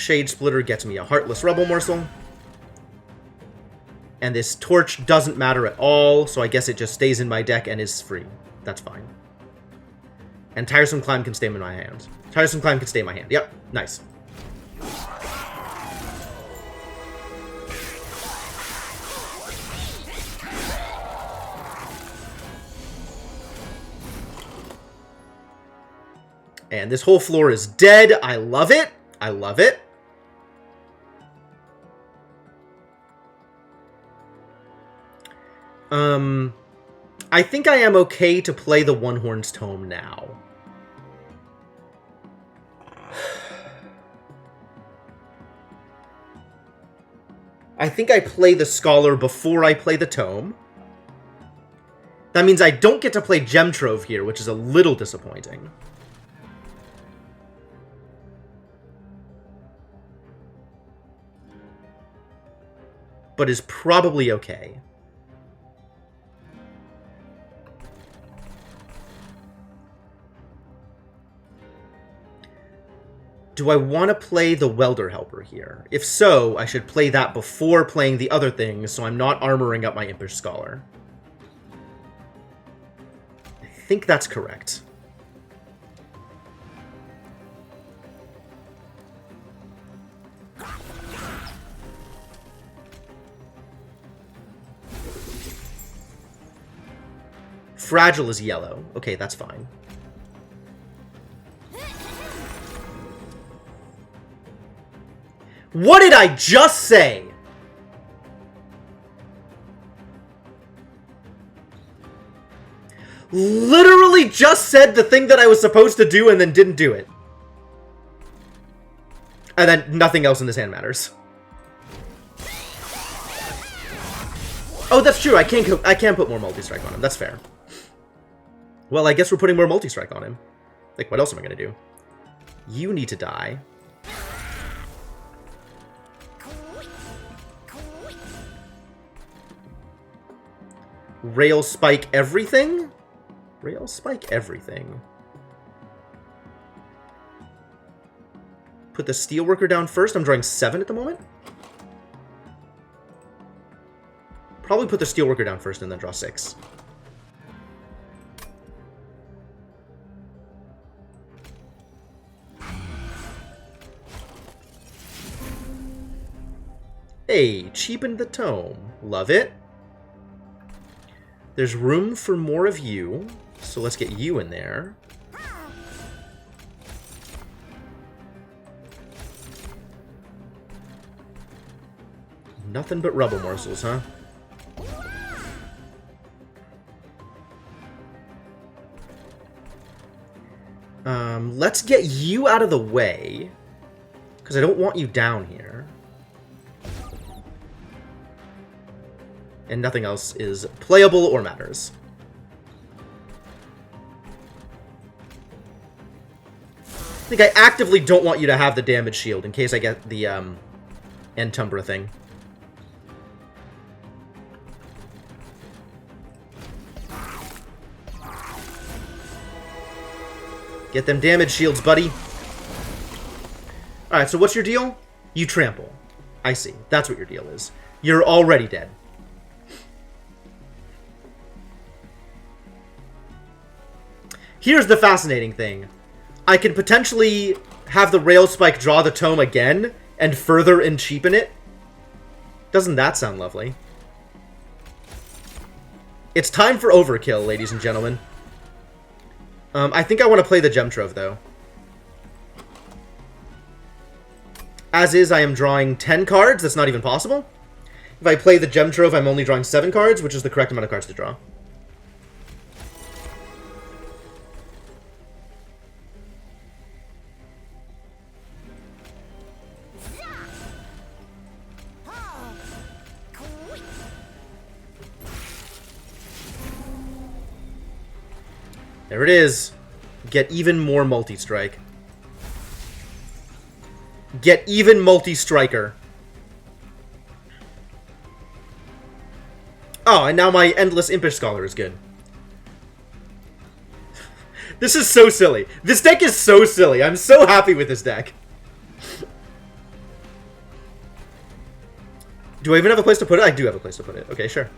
Shade Splitter gets me a Heartless Rebel Morsel. And this Torch doesn't matter at all, so I guess it just stays in my deck and is free. That's fine. And Tiresome Climb can stay in my hand. Tiresome Climb can stay in my hand. Yep, nice. And this whole floor is dead. I love it. I love it. I think I am okay to play the One Horn's Tome now. I think I play the Scholar before I play the Tome. That means I don't get to play Gem Trove here, which is a little disappointing. But is probably okay. Do I want to play the Welder Helper here? If so, I should play that before playing the other things, so I'm not armoring up my Impish Scholar. I think that's correct. Fragile is yellow. Okay, that's fine. What did I just say? Literally just said the thing that I was supposed to do and then didn't do it. And then nothing else in this hand matters. Oh, that's true. I can't put more multi-strike on him. That's fair. Well, I guess we're putting more multi-strike on him. Like, what else am I going to do? You need to die. Rail Spike everything? Rail Spike everything. Put the Steelworker down first. I'm drawing 7 at the moment. Probably put the Steelworker down first and then draw 6. Hey, cheapened the tome. Love it. There's room for more of you, so let's get you in there. Nothing but rubble morsels, huh? Let's get you out of the way, because I don't want you down here. And nothing else is playable or matters. I think I actively don't want you to have the damage shield in case I get the Entumbra thing. Get them damage shields, buddy. Alright, so what's your deal? You trample. I see. That's what your deal is. You're already dead. Here's the fascinating thing. I could potentially have the Rail Spike draw the tome again and further cheapen it. Doesn't that sound lovely? It's time for overkill, ladies and gentlemen. I think I want to play the Gem Trove, though. As is, I am drawing 10 cards. That's not even possible. If I play the Gem Trove, I'm only drawing 7 cards, which is the correct amount of cards to draw. There it is. Get even more multi-strike. Get even multi-striker. Oh, and now my Endless Impish Scholar is good. This is so silly. This deck is so silly. I'm so happy with this deck. Do I even have a place to put it? I do have a place to put it. Okay, sure.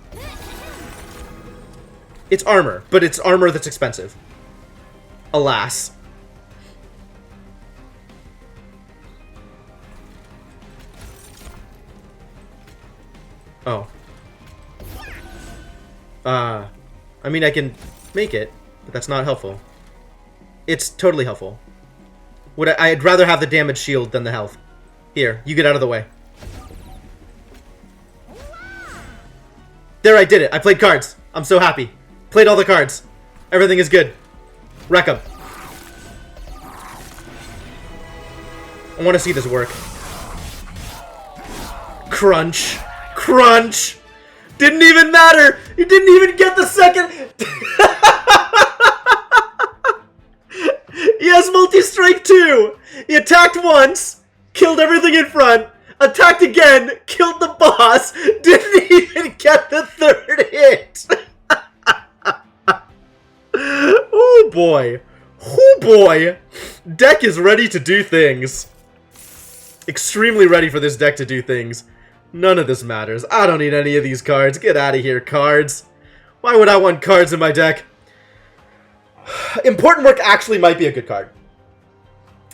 It's armor, but it's armor that's expensive. Alas. Oh. I mean, I can make it, but that's not helpful. It's totally helpful. I'd rather have the damage shield than the health. Here, you get out of the way. There, I did it. I played cards. I'm so happy. Played all the cards. Everything is good. Wreck 'em. I want to see this work. Crunch. Crunch! Didn't even matter! He didn't even get the second! He has multi-strike too! He attacked once, killed everything in front, attacked again, killed the boss, didn't even get the third hit! Oh boy. Oh boy! Deck is ready to do things. Extremely ready for this deck to do things. None of this matters. I don't need any of these cards. Get out of here, cards. Why would I want cards in my deck? Important Work actually might be a good card.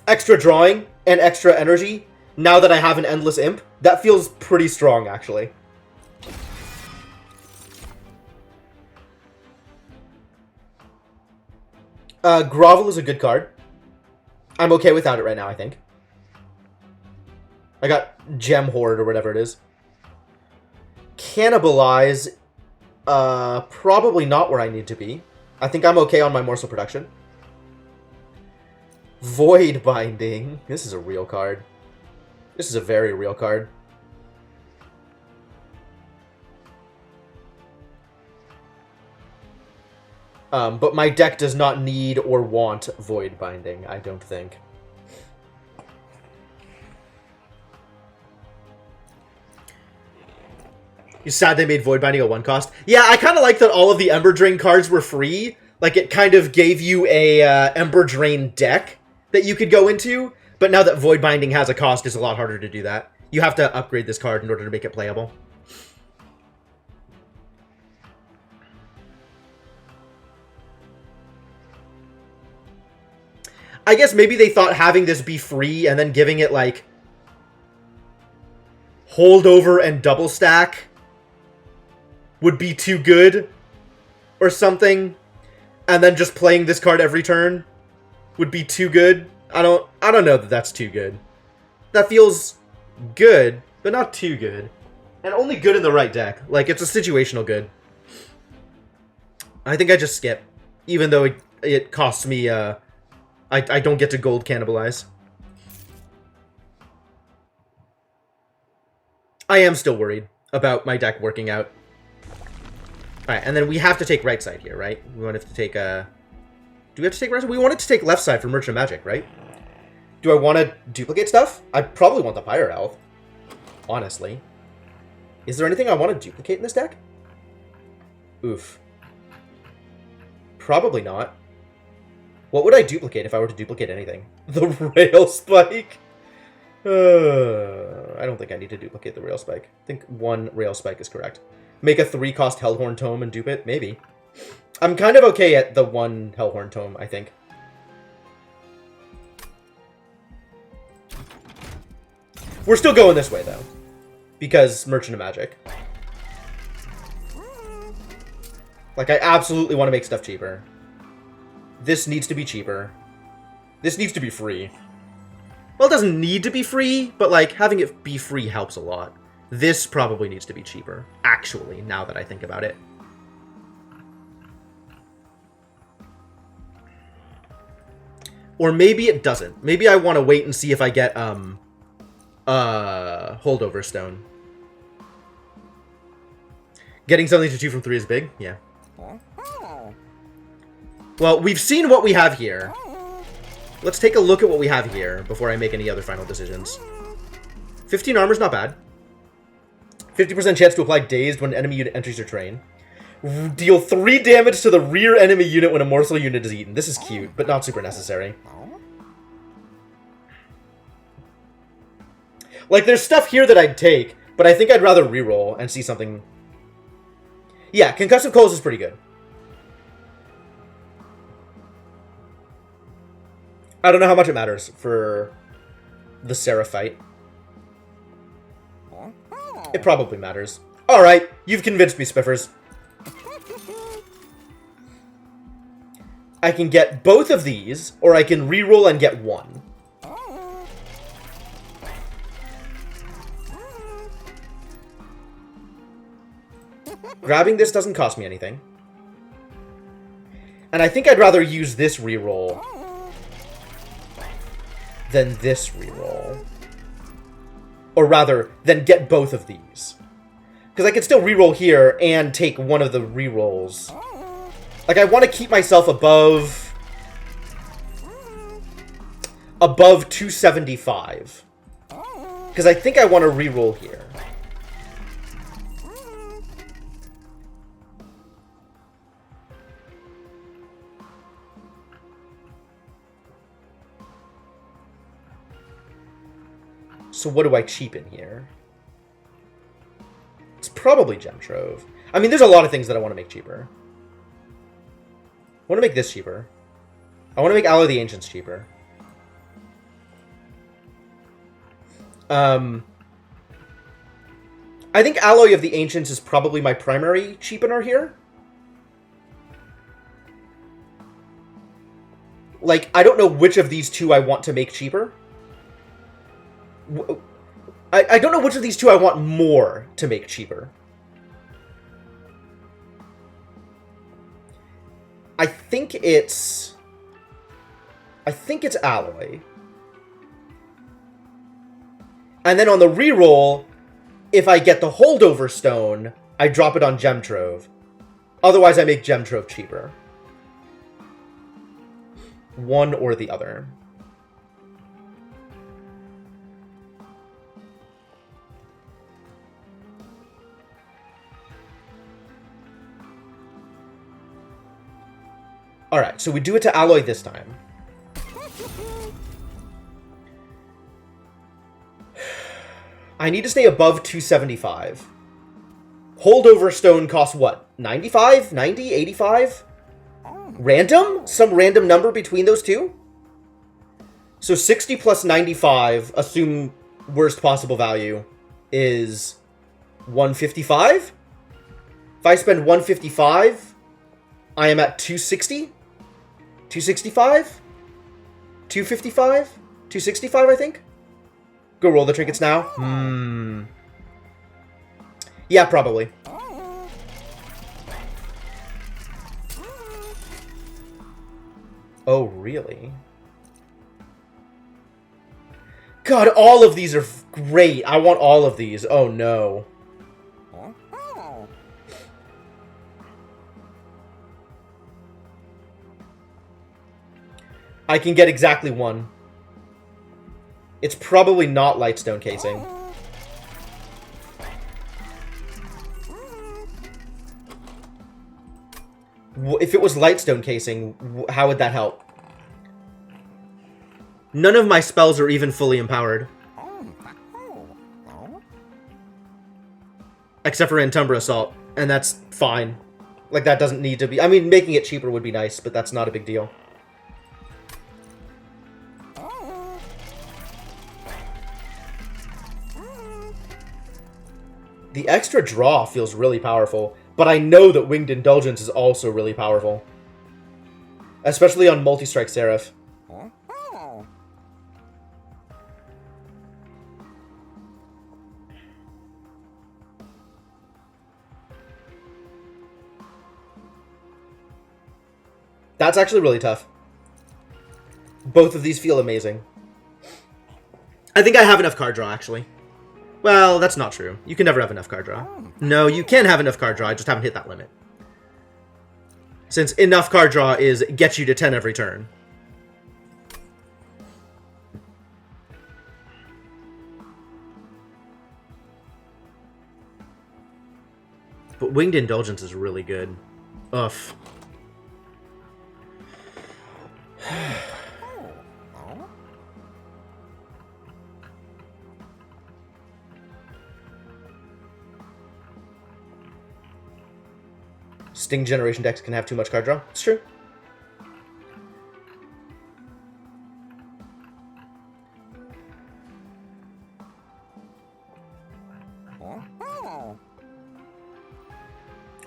Extra drawing and extra energy, now that I have an Endless Imp, that feels pretty strong, actually. Grovel is a good card. I'm okay without it right now, I think. I got Gem Horde or whatever it is. Cannibalize, probably not where I need to be. I think I'm okay on my morsel production. Void Binding. This is a real card. This is a very real card. But my deck does not need or want Void Binding, I don't think. You sad they made Void Binding a 1 cost? Yeah, I kind of like that all of the Ember Drain cards were free. Like, it kind of gave you a Ember Drain deck that you could go into. But now that Void Binding has a cost, it's a lot harder to do that. You have to upgrade this card in order to make it playable. I guess maybe they thought having this be free and then giving it, like, holdover and double stack would be too good or something, and then just playing this card every turn would be too good. I don't know that that's too good. That feels good, but not too good. And only good in the right deck. Like, it's a situational good. I think I just skip, even though it costs me, I don't get to gold cannibalize. I am still worried about my deck working out. Alright, and then we have to take right side here, right? We want it to take, do we have to take right side? We want it to take left side for Merchant of Magic, right? Do I want to duplicate stuff? I probably want the Pirate Elf, honestly. Is there anything I want to duplicate in this deck? Oof. Probably not. What would I duplicate if I were to duplicate anything? The Rail Spike? I don't think I need to duplicate the Rail Spike. I think 1 Rail Spike is correct. Make a 3-cost Hellhorn Tome and dupe it? Maybe. I'm kind of okay at the 1 Hellhorn Tome, I think. We're still going this way, though. Because Merchant of Magic. Like, I absolutely want to make stuff cheaper. This needs to be cheaper. This needs to be free. Well, it doesn't need to be free, but, like, having it be free helps a lot. This probably needs to be cheaper, actually, now that I think about it. Or maybe it doesn't. Maybe I want to wait and see if I get, Holdover Stone. Getting something to 2 from 3 is big? Yeah. Well, we've seen what we have here. Let's take a look at what we have here before I make any other final decisions. 15 armor's not bad. 50% chance to apply Dazed when enemy unit enters your terrain. Deal 3 damage to the rear enemy unit when a morsel unit is eaten. This is cute, but not super necessary. Like, there's stuff here that I'd take, But I think I'd rather reroll and see something... Yeah, Concussive Coals is pretty good. I don't know how much it matters for the Seraphite. It probably matters. Alright, you've convinced me, Spiffers. I can get both of these, or I can reroll and get one. Grabbing this doesn't cost me anything. And I think I'd rather use this reroll than this reroll. Or rather, than get both of these. Because I can still reroll here and take one of the rerolls. Like, I want to keep myself above 275. Because I think I want to reroll here. So what do I cheapen here? It's probably Gem Trove. I mean, there's a lot of things that I want to make cheaper. I want to make this cheaper. I want to make Alloy of the Ancients cheaper. I think Alloy of the Ancients is probably my primary cheapener here. Like, I don't know which of these two I want to make cheaper. I don't know which of these two I want more to make cheaper. I think it's Alloy. And then on the reroll, if I get the Holdover Stone, I drop it on Gem Trove. Otherwise, I make Gem Trove cheaper. One or the other. Alright, so we do it to Alloy this time. I need to stay above 275. Holdover Stone costs what? 95? 90? 85? Random? Some random number between those two? So 60 plus 95, assume worst possible value, is 155? If I spend 155, I am at 260? 265? 255? 265, I think? Go roll the trinkets now. Yeah, probably. Oh, really? God, all of these are great. I want all of these. Oh, no. I can get exactly one. It's probably not Lightstone Casing. If it was Lightstone Casing, how would that help? None of my spells are even fully empowered. Except for Antumbra Assault, and that's fine. Like, that doesn't need to be... I mean, making it cheaper would be nice, but that's not a big deal. The extra draw feels really powerful, but I know that Winged Indulgence is also really powerful. Especially on Multi-Strike Seraph. That's actually really tough. Both of these feel amazing. I think I have enough card draw, actually. Well, that's not true. You can never have enough card draw. No, you can have enough card draw, I just haven't hit that limit. Since enough card draw is get you to 10 every turn. But Winged Indulgence is really good. Ugh. Sting Generation decks can have too much card draw. It's true.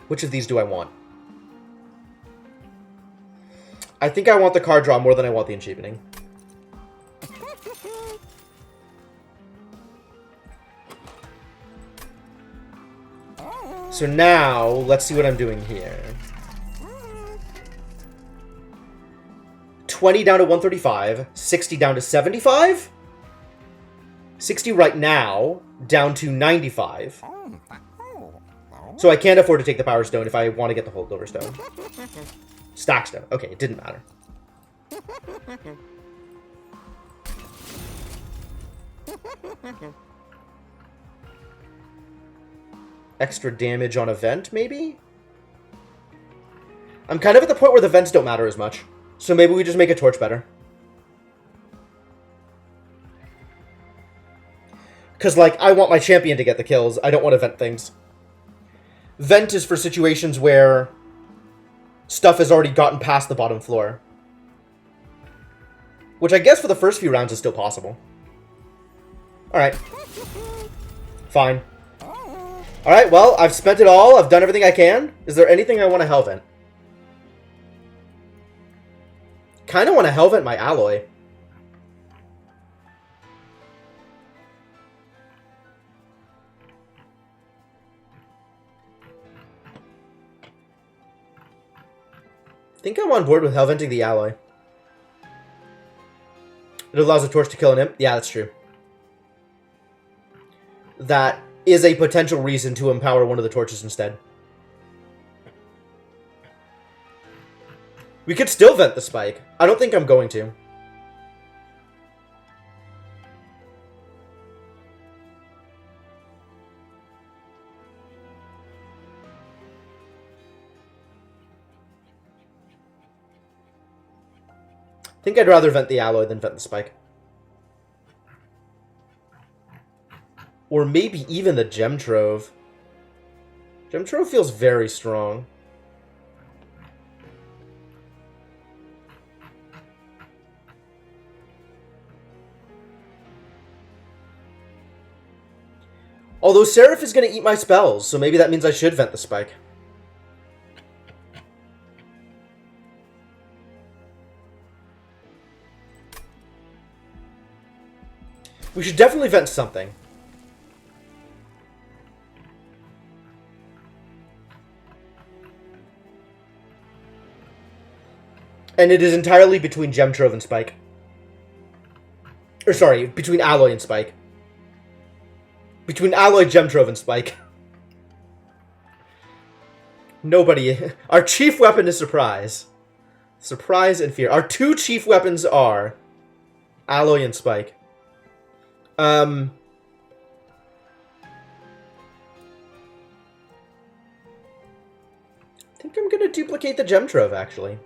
Which of these do I want? I think I want the card draw more than I want the encheapening. So now, let's see what I'm doing here. 20 down to 135, 60 down to 75? 60 right now, down to 95. So I can't afford to take the Power Stone if I want to get the Holdover Stone. Stack Stone. Okay, it didn't matter. Extra damage on event, maybe? I'm kind of at the point where the vents don't matter as much. So maybe we just make a torch better. Because, like, I want my champion to get the kills. I don't want to vent things. Vent is for situations where stuff has already gotten past the bottom floor. Which I guess for the first few rounds is still possible. Alright. Fine. Alright, well, I've spent it all. I've done everything I can. Is there anything I want to Hell Vent? Kind of want to Hell Vent my Alloy. I think I'm on board with Hell Venting the Alloy. It allows a torch to kill an imp. Yeah, that's true. That is a potential reason to empower one of the torches instead. We could still vent the spike. I don't think I'm going to. I think I'd rather vent the alloy than vent the spike. Or maybe even the Gem Trove. Gem Trove feels very strong. Although Seraph is going to eat my spells, so maybe that means I should vent the spike. We should definitely vent something. And it is entirely between Gem Trove and Spike. Or sorry, between Alloy and Spike. Between Alloy, Gem Trove, and Spike. Nobody... Our chief weapon is Surprise. Surprise and Fear. Our two chief weapons are Alloy and Spike. I think I'm gonna duplicate the Gem Trove, actually.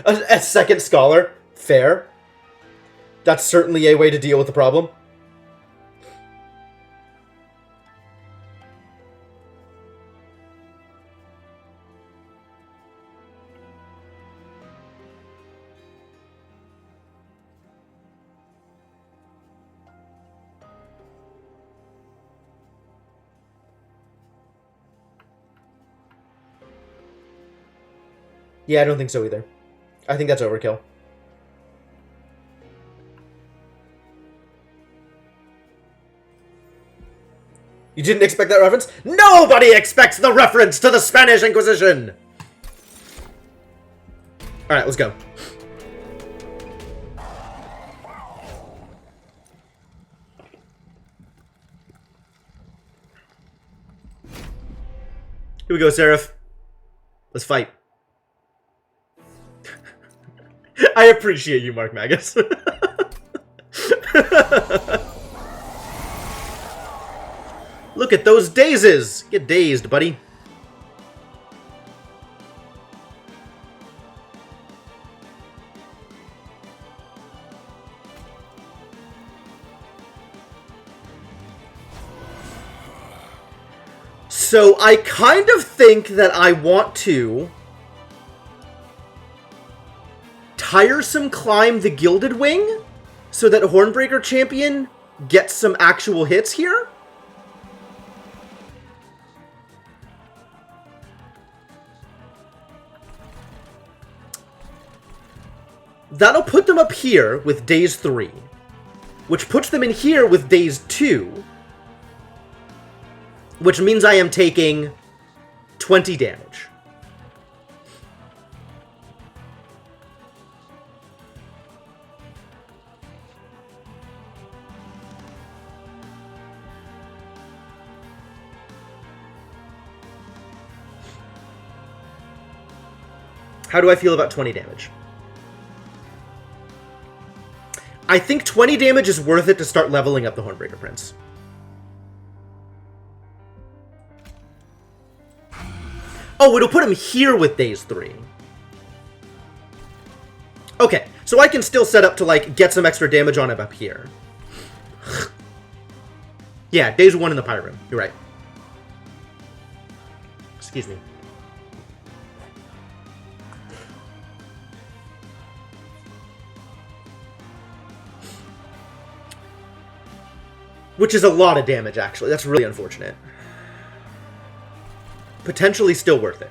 A second Scholar? Fair. That's certainly a way to deal with the problem. Yeah, I don't think so either. I think that's overkill. You didn't expect that reference? Nobody expects the reference to the Spanish Inquisition! Alright, let's go. Here we go, Seraph. Let's fight. I appreciate you, Mark Magus. Look at those dazes! Get dazed, buddy. So I kind of think that I want to Tiresome Climb the Gilded Wing so that Hornbreaker Champion gets some actual hits here. That'll put them up here with Daze 3, which puts them in here with Daze 2, which means I am taking 20 damage. How do I feel about 20 damage? I think 20 damage is worth it to start leveling up the Hornbreaker Prince. Oh, it'll put him here with Daze 3. Okay, so I can still set up to, like, get some extra damage on him up here. Yeah, Daze 1 in the Pyre Room. You're right. Excuse me. Which is a lot of damage, actually. That's really unfortunate. Potentially still worth it.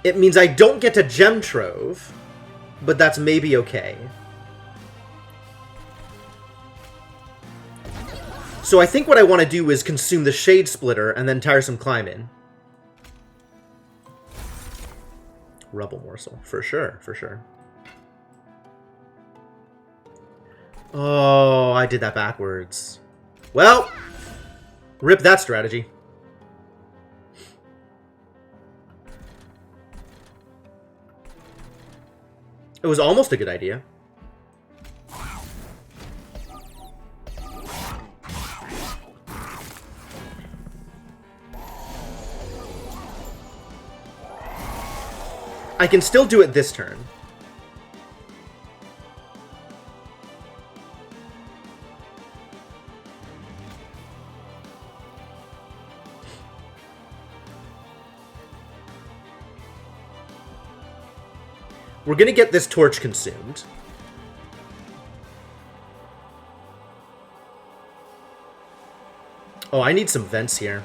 It means I don't get to Gem Trove, but that's maybe okay. So I think what I want to do is consume the Shade Splitter and then Tiresome Climb in. Rubble Morsel, for sure, for sure. Oh, I did that backwards. Well, rip that strategy. It was almost a good idea. I can still do it this turn. We're gonna get this torch consumed. Oh, I need some vents here.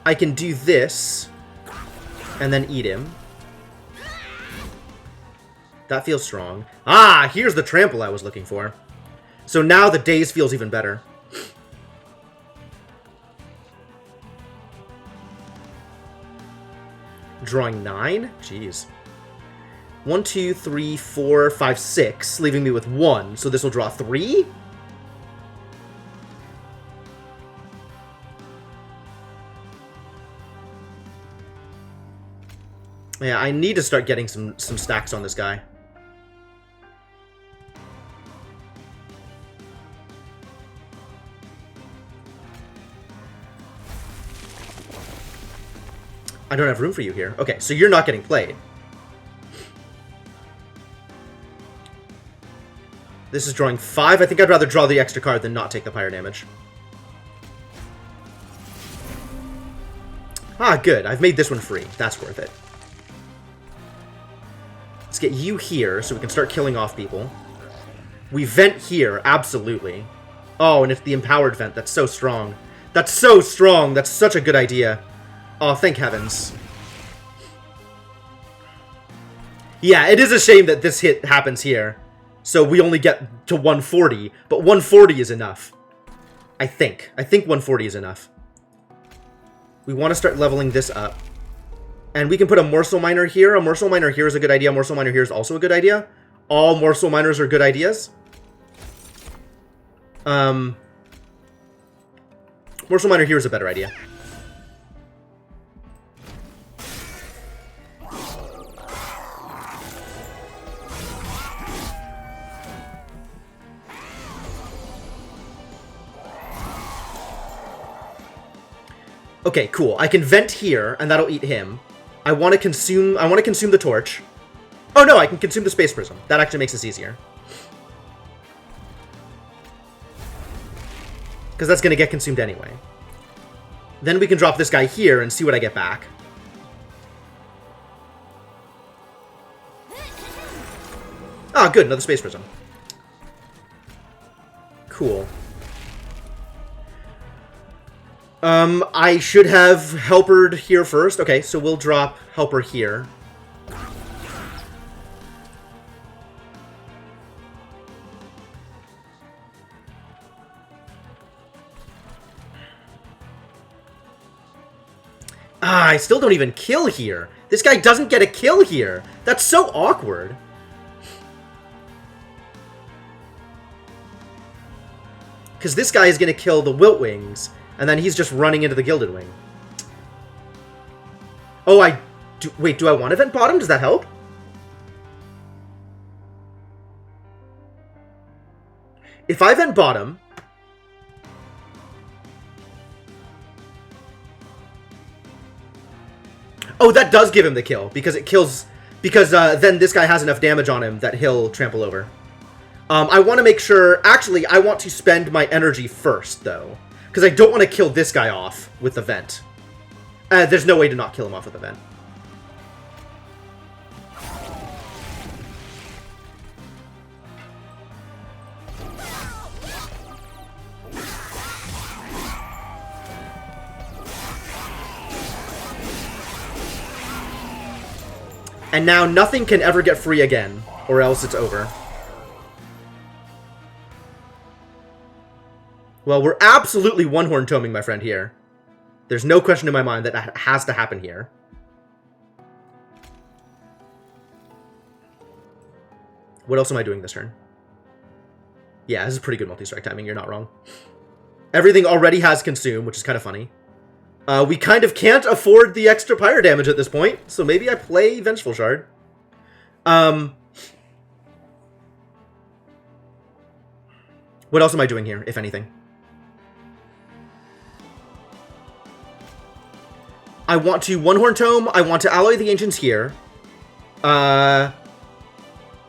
I can do this, and then eat him. That feels strong. Ah, here's the trample I was looking for. So now the Daze feels even better. Drawing 9? Jeez. 1, 2, 3, 4, 5, 6, leaving me with 1. So this will draw 3? Yeah, I need to start getting some stacks on this guy. I don't have room for you here. Okay, so you're not getting played. This is drawing 5. I think I'd rather draw the extra card than not take the Pyre damage. Ah, good. I've made this one free. That's worth it. Let's get you here so we can start killing off people. We vent here, absolutely. Oh, and it's the empowered vent. That's so strong. That's so strong. That's such a good idea. Oh, thank heavens. Yeah, it is a shame that this hit happens here. So we only get to 140, but 140 is enough. I think. I think 140 is enough. We want to start leveling this up. And we can put a Morsel Miner here. A Morsel Miner here is a good idea. A Morsel Miner here is also a good idea. All Morsel Miners are good ideas. Morsel Miner here is a better idea. Okay, cool. I can vent here, and that'll eat him. I want to consume the torch. Oh no, I can consume the space prism. That actually makes this easier. Because that's going to get consumed anyway. Then we can drop this guy here and see what I get back. Ah, good, another space prism. Cool. I should have Helpered here first. Okay, so we'll drop Helper here. Ah, I still don't even kill here. This guy doesn't get a kill here. That's so awkward. Because this guy is going to kill the Wiltwings, and then he's just running into the Gilded Wing. Oh, wait, do I want to vent bottom? Does that help? If I vent bottom... Oh, that does give him the kill, because it kills... Because then this guy has enough damage on him that he'll trample over. I want to make sure... Actually, I want to spend my energy first, though. Because I don't want to kill this guy off with the vent. There's no way to not kill him off with the vent. And now nothing can ever get free again, or else it's over. Well, we're absolutely one-horn toming, my friend, here. There's no question in my mind that that has to happen here. What else am I doing this turn? Yeah, this is pretty good multi-strike timing, you're not wrong. Everything already has consume, which is kind of funny. We kind of can't afford the extra pyre damage at this point, so maybe I play Vengeful Shard. What else am I doing here, if anything? I want to One-Horn Tome, I want to Alloy the Ancients here. And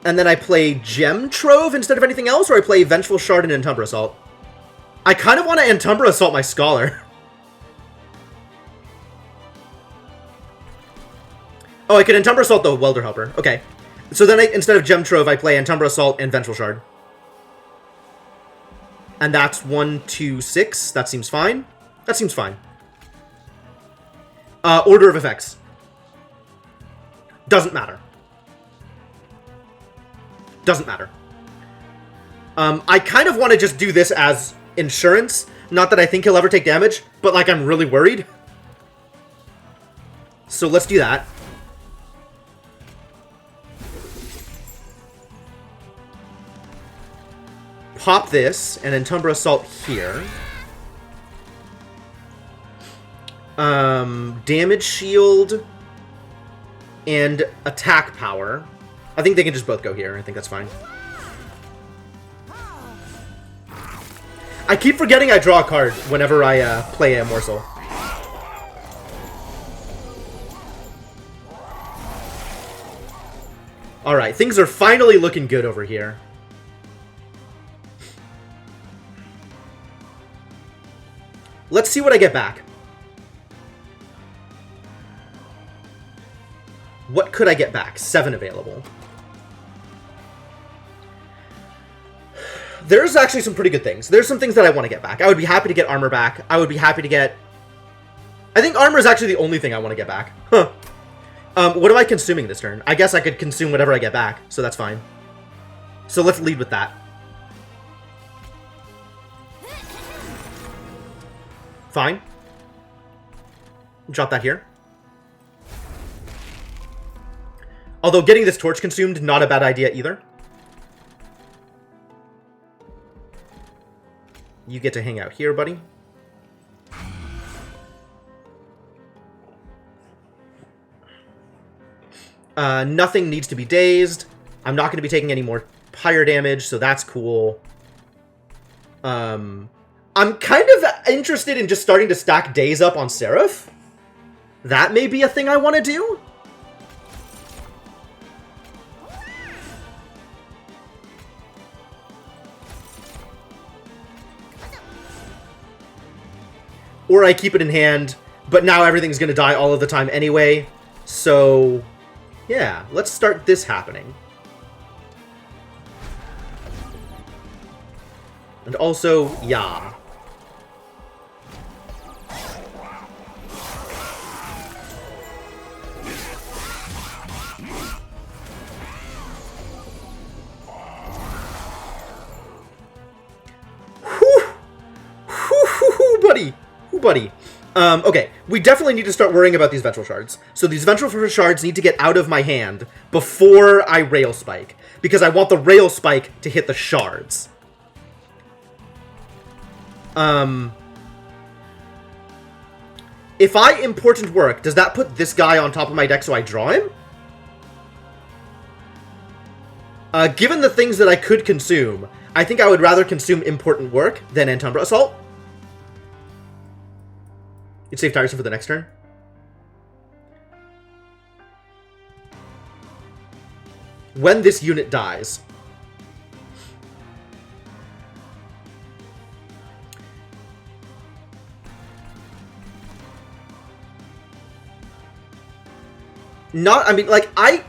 then I play Gem Trove instead of anything else, or I play Vengeful Shard and Entumbra Assault. I kind of want to Entumbra Assault my Scholar. Oh, I could Entumbra Assault the Welder Helper. Okay. So then instead of Gem Trove, I play Entumbra Assault and Vengeful Shard. And that's 1, 2, 6. That seems fine. That seems fine. Order of effects. Doesn't matter. Doesn't matter. I kind of want to just do this as insurance. Not that I think he'll ever take damage, but like I'm really worried. So let's do that. Pop this and Entumbra Assault here. Damage shield and attack power. I think they can just both go here. I think that's fine. I keep forgetting I draw a card whenever I play a morsel. Alright, things are finally looking good over here. Let's see what I get back. What could I get back? 7 available. There's actually some pretty good things. There's some things that I want to get back. I would be happy to get armor back. I would be happy to get... I think armor is actually the only thing I want to get back. Huh. What am I consuming this turn? I guess I could consume whatever I get back, so that's fine. So let's lead with that. Fine. Drop that here. Although getting this torch consumed, not a bad idea either. You get to hang out here, buddy. Nothing needs to be dazed. I'm not going to be taking any more pyre damage, so that's cool. I I'm kind of interested in just starting to stack days up on Seraph. That may be a thing I want to do. Or I keep it in hand, but now everything's going to die all of the time anyway. So, yeah, let's start this happening. And also, yeah. Buddy! Ooh, buddy. Okay, we definitely need to start worrying about these Ventral Shards. So these Ventral Shards need to get out of my hand before I Rail Spike, because I want the Rail Spike to hit the shards. If I Important Work, does that put this guy on top of my deck so I draw him? Given the things that I could consume, I think I would rather consume Important Work than Antumbra Assault. You'd save Tiresome for the next turn. When this unit dies. I mean, like, I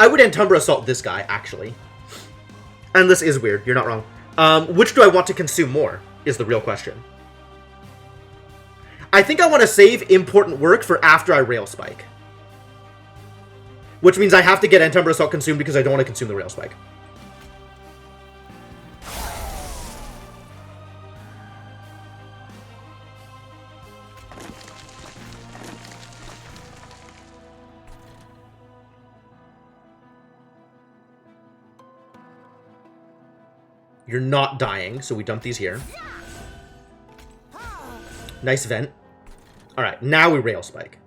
would Antumbra Assault this guy, actually. And this is weird, you're not wrong. Which do I want to consume more, is the real question. I think I want to save Important Work for after I Rail Spike. Which means I have to get Antumbra Assault consumed because I don't want to consume the Rail Spike. You're not dying, so we dump these here. Nice vent. Alright, now we Rail Spike.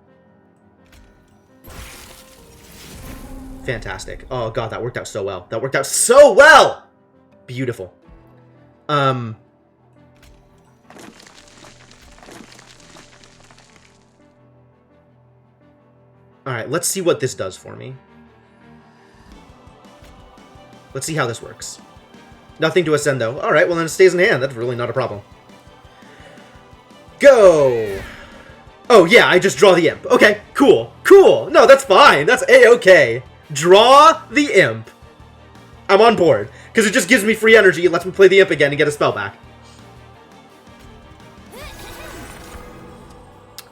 Fantastic. Oh god, that worked out so well. That worked out so well! Beautiful. Alright, let's see what this does for me. Let's see how this works. Nothing to ascend, though. Alright, well then it stays in hand. That's really not a problem. Go! Oh, yeah, I just draw the imp. Okay, cool. Cool! No, that's fine. That's A-okay. Draw the imp. I'm on board. Because it just gives me free energy. It lets me play the imp again and get a spell back.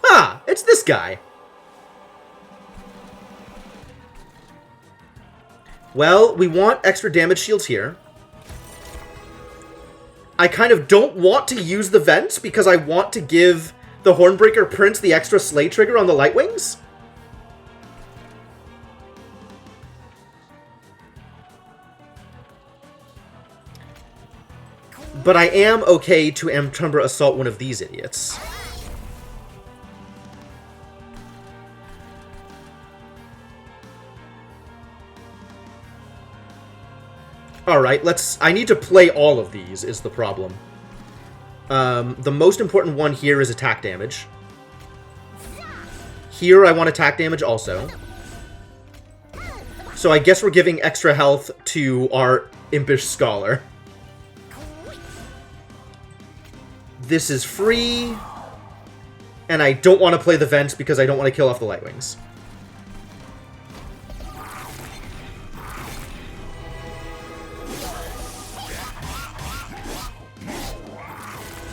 Ah, it's this guy. Well, we want extra damage shields here. I kind of don't want to use the vents because I want to give the Hornbreaker Prince the extra Slay trigger on the Lightwings. But I am okay to Antumbra Assault one of these idiots. Alright, I need to play all of these, is the problem. The most important one here is attack damage. Here I want attack damage also. So I guess we're giving extra health to our Impish Scholar. This is free. And I don't want to play the vents because I don't want to kill off the Lightwings.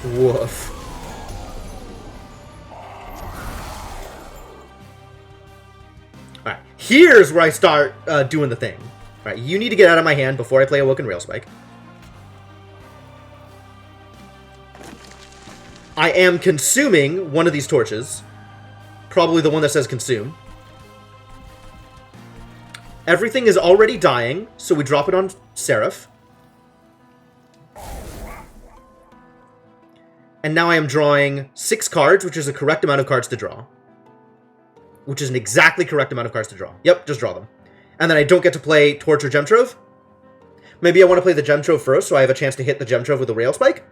Woof. Alright, here's where I start doing the thing. Alright, you need to get out of my hand before I play Awoken Rail Spike. I am consuming one of these torches. Probably the one that says consume. Everything is already dying, so we drop it on Seraph. And now I am drawing 6 cards, which is the correct amount of cards to draw. Which is an exactly correct amount of cards to draw. Yep, just draw them. And then I don't get to play Torch or Gemtrove. Maybe I want to play the Gemtrove first, so I have a chance to hit the Gemtrove with a Rail Spike.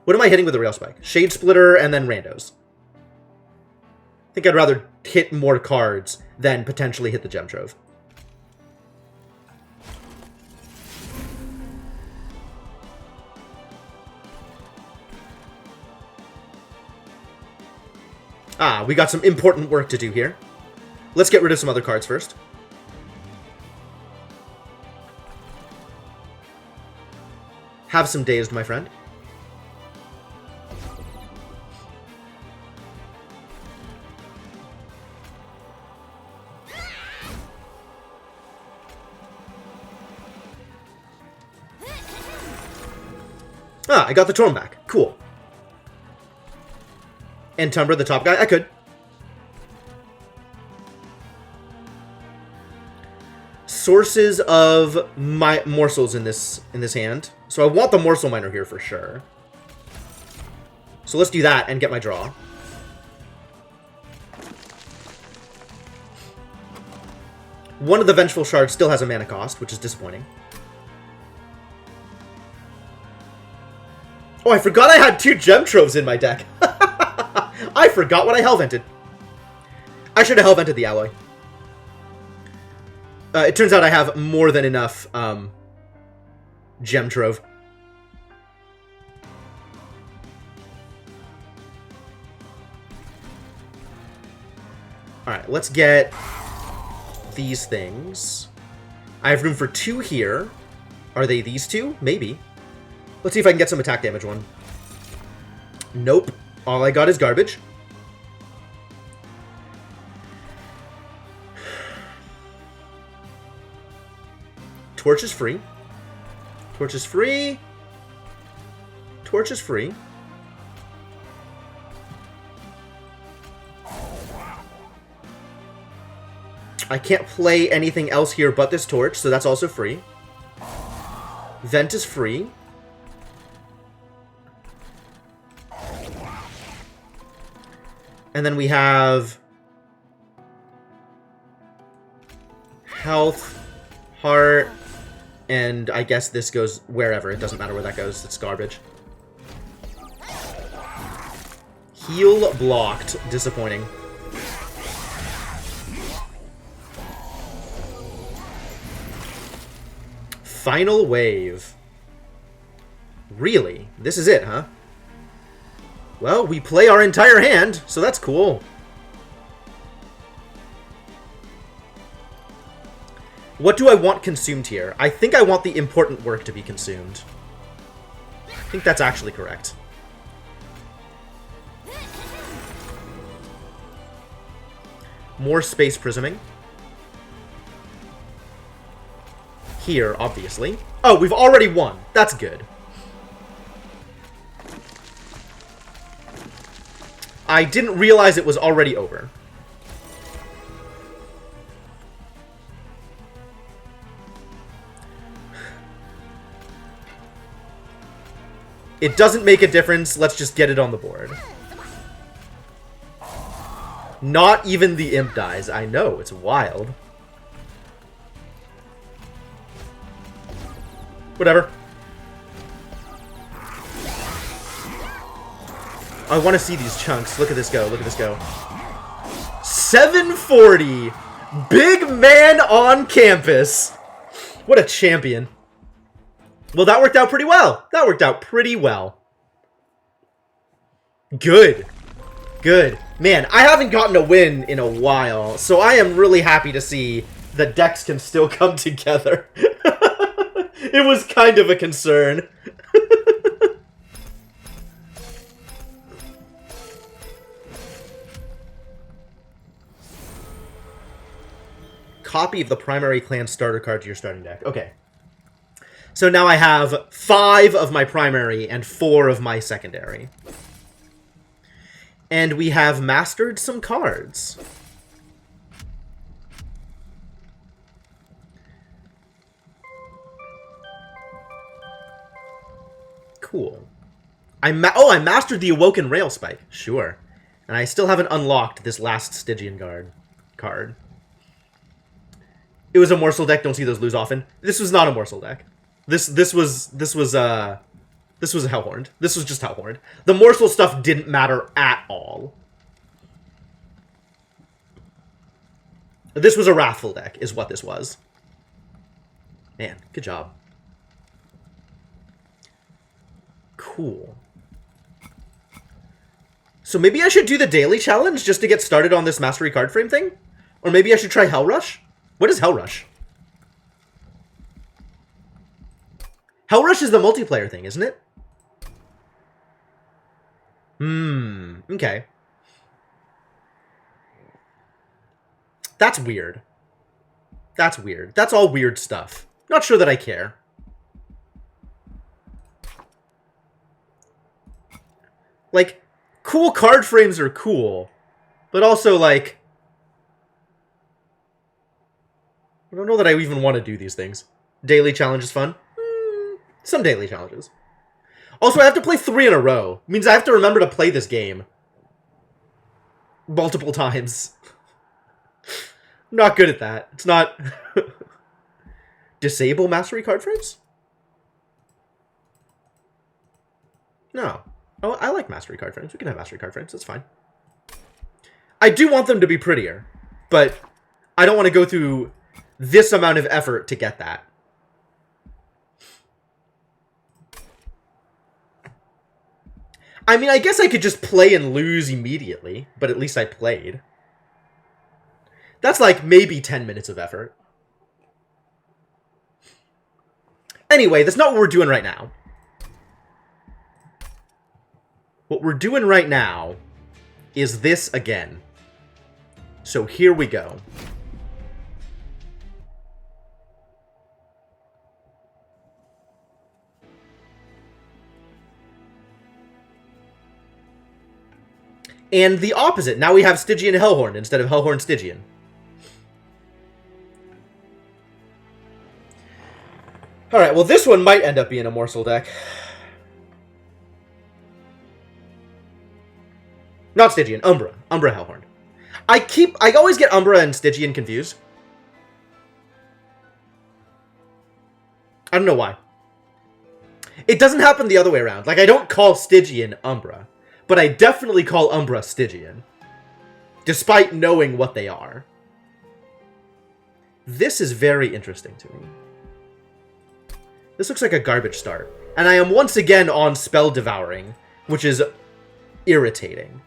What am I hitting with the Rail Spike? Shade Splitter and then randos. I think I'd rather hit more cards than potentially hit the Gem Trove. Ah, we got some important work to do here. Let's get rid of some other cards first. Have some dazed, my friend. Ah, I got the Torm back. Cool. And Tumbra, the top guy? I could. Sources of my morsels in this hand. So I want the Morsel Miner here for sure. So let's do that and get my draw. One of the Vengeful Shards still has a mana cost, which is disappointing. Oh, I forgot I had 2 Gem Troves in my deck. I forgot what I Hellvented. I should have Hellvented the Alloy. It turns out I have more than enough Gem Trove. Alright, let's get these things. I have room for 2 here. Are they these 2? Maybe. Let's see if I can get some attack damage one. Nope. All I got is garbage. Torch is free. Torch is free. Torch is free. I can't play anything else here but this torch, so that's also free. Vent is free. And then we have health, heart, and I guess this goes wherever. It doesn't matter where that goes. It's garbage. Heal blocked. Disappointing. Final wave. Really? This is it, huh? Well, we play our entire hand, so that's cool. What do I want consumed here? I think I want the important work to be consumed. I think that's actually correct. More Space Prisming. Here, obviously. Oh, we've already won. That's good. I didn't realize it was already over. It doesn't make a difference. Let's just get it on the board. Not even the imp dies. I know, it's wild. Whatever. I want to see these chunks. Look at this go. Look at this go. 740. Big man on campus. What a champion. Well, that worked out pretty well. That worked out pretty well. Good. Good. Man, I haven't gotten a win in a while, so I am really happy to see that decks can still come together. It was kind of a concern. Copy of the primary clan starter card to your starting deck. Okay. So now I have 5 of my primary and 4 of my secondary. And we have mastered some cards. Cool. I mastered the Awoken Rail Spike. Sure. And I still haven't unlocked this last Stygian Guard card. It was a morsel deck. Don't see those lose often. This was not a morsel deck. This was This was Hellhorned. This was just Hellhorned. The morsel stuff didn't matter at all. This was a Wrathful deck, is what this was. Man, good job. Cool. So maybe I should do the daily challenge just to get started on this Mastery card frame thing? Or maybe I should try Hell Rush? What is Hell Rush? Hell Rush is the multiplayer thing, isn't it? Okay. That's weird. That's weird. That's all weird stuff. Not sure that I care. Like, cool card frames are cool, but also, like, I don't know that I even want to do these things. Daily challenge is fun. Some daily challenges. Also, I have to play 3 in a row. It means I have to remember to play this game multiple times. I'm not good at that. It's not... Disable Mastery card frames? No. Oh, I like Mastery card frames. We can have Mastery card frames. That's fine. I do want them to be prettier, but I don't want to go through this amount of effort to get that. I mean, I guess I could just play and lose immediately, but at least I played. That's like maybe 10 minutes of effort. Anyway, that's not what we're doing right now. What we're doing right now is this again. So here we go. And the opposite. Now we have Stygian Hellhorn instead of Hellhorn Stygian. Alright, well this one might end up being a morsel deck. Not Stygian, Umbra. Umbra Hellhorn. I always get Umbra and Stygian confused. I don't know why. It doesn't happen the other way around. Like, I don't call Stygian Umbra. But I definitely call Umbra Stygian. Despite knowing what they are. This is very interesting to me. This looks like a garbage start. And I am once again on Spell Devouring, which is irritating.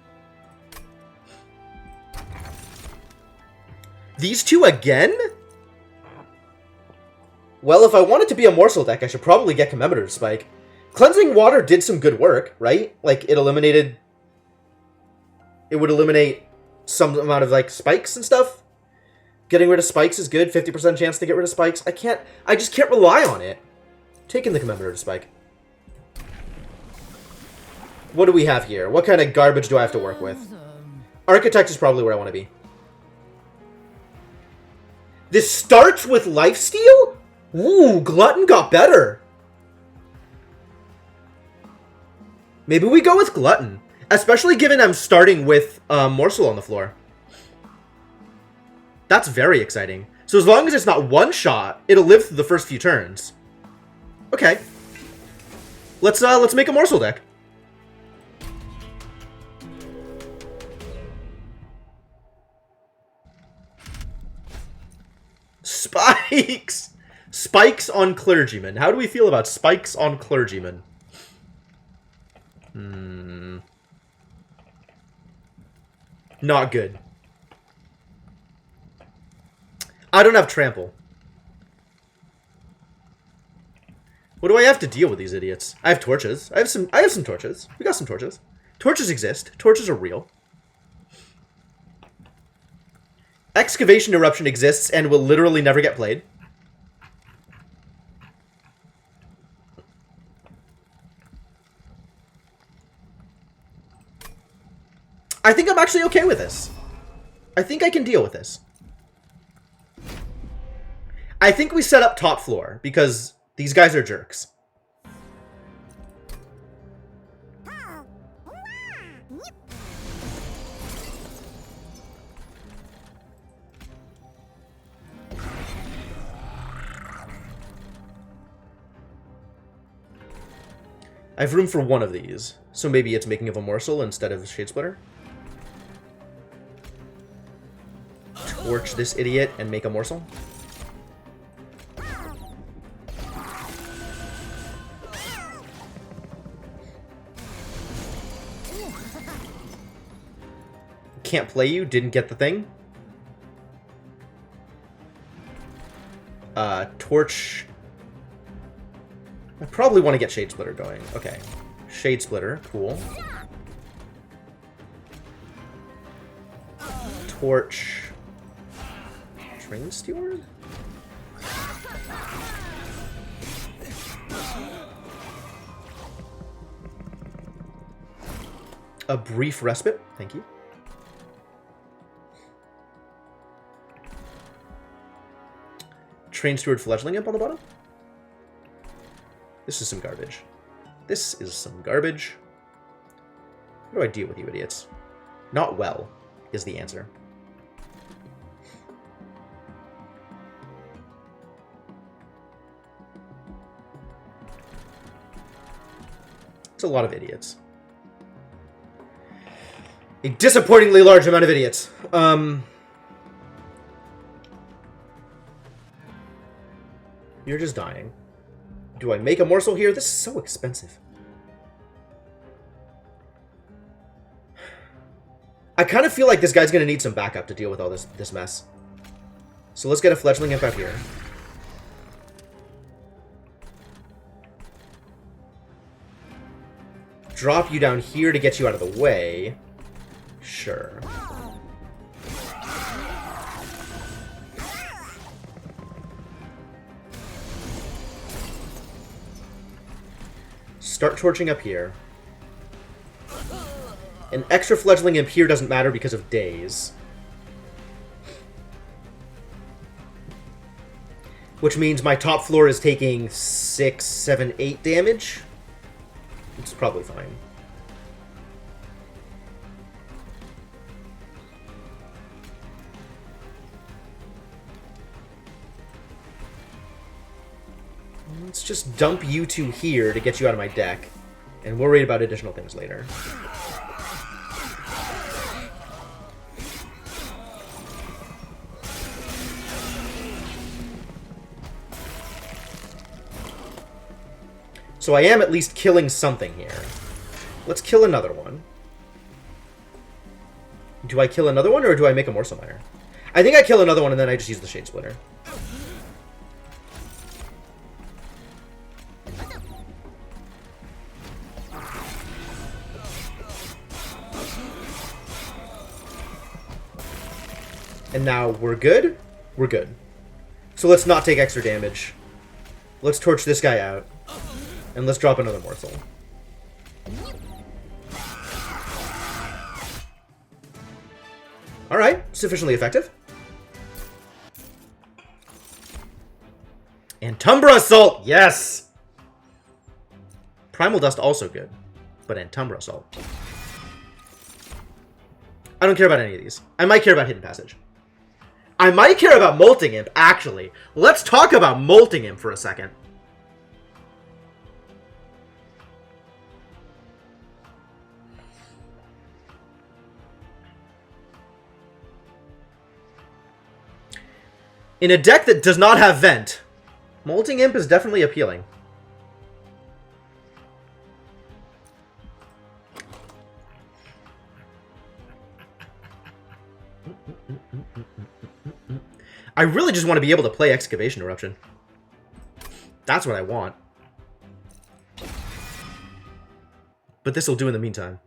These two again? Well, if I want it to be a morsel deck, I should probably get Commemorative Spike. Cleansing Water did some good work, right? Like, it would eliminate some amount of, like, spikes and stuff. Getting rid of spikes is good. 50% chance to get rid of spikes. I just can't rely on it. Taking the Commemorative Spike. What do we have here? What kind of garbage do I have to work with? Architect is probably where I want to be. This starts with Lifesteal? Ooh, Glutton got better. Maybe we go with Glutton. Especially given I'm starting with Morsel on the floor. That's very exciting. So as long as it's not one shot, it'll live through the first few turns. Okay. Let's make a Morsel deck. Spikes! Spikes on Clergyman. How do we feel about Spikes on Clergyman? Not good. I don't have Trample. What do I have to deal with these idiots? I have torches. I have some torches. We got some torches. Torches exist. Torches are real. Excavation Eruption exists and will literally never get played. I think I'm actually okay with this. I think I can deal with this. I think we set up top floor, because these guys are jerks. I have room for one of these, so maybe it's Making of a Morsel instead of Shade Splitter. Torch this idiot and make a morsel. Can't play you, didn't get the thing. Torch. I probably want to get Shade Splitter going. Okay. Shade Splitter, cool. Torch. Train Steward? A brief respite, thank you. Train Steward Fledgling Imp on the bottom? This is some garbage. This is some garbage. How do I deal with you idiots? Not well, is the answer. It's a lot of idiots. A disappointingly large amount of idiots. You're just dying. Do I make a morsel here? This is so expensive. I kind of feel like this guy's going to need some backup to deal with all this mess. So let's get a Fledgling Imp out here. Drop you down here to get you out of the way. Sure. Start torching up here. An extra Fledgling Imp here doesn't matter because of days. Which means my top floor is taking 6, 7, 8 damage. It's probably fine. Let's just dump you two here to get you out of my deck. And worry about additional things later. So I am at least killing something here. Let's kill another one. Do I kill another one, or do I make a Morsel Miner? I think I kill another one, and then I just use the Shade Splitter. And now we're good? We're good. So let's not take extra damage. Let's torch this guy out. And let's drop another morsel. Alright, sufficiently effective. Antumbra Assault! Yes! Primal Dust also good. But Antumbra Assault. I don't care about any of these. I might care about Hidden Passage. I might care about Molting Imp, actually. Let's talk about Molting Imp for a second. In a deck that does not have Vent, Molting Imp is definitely appealing. I really just want to be able to play Excavation Eruption. That's what I want. But this will do in the meantime.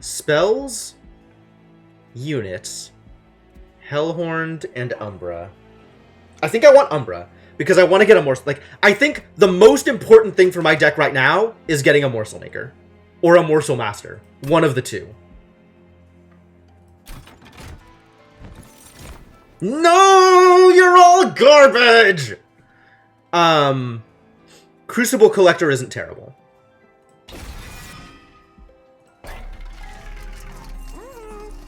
Spells, units, Hellhorned, and Umbra. I think I want Umbra, because I want to get a morsel. Like, I think the most important thing for my deck right now is getting a Morsel Maker. Or a Morsel Master. One of the two. No! You're all garbage! Crucible Collector isn't terrible.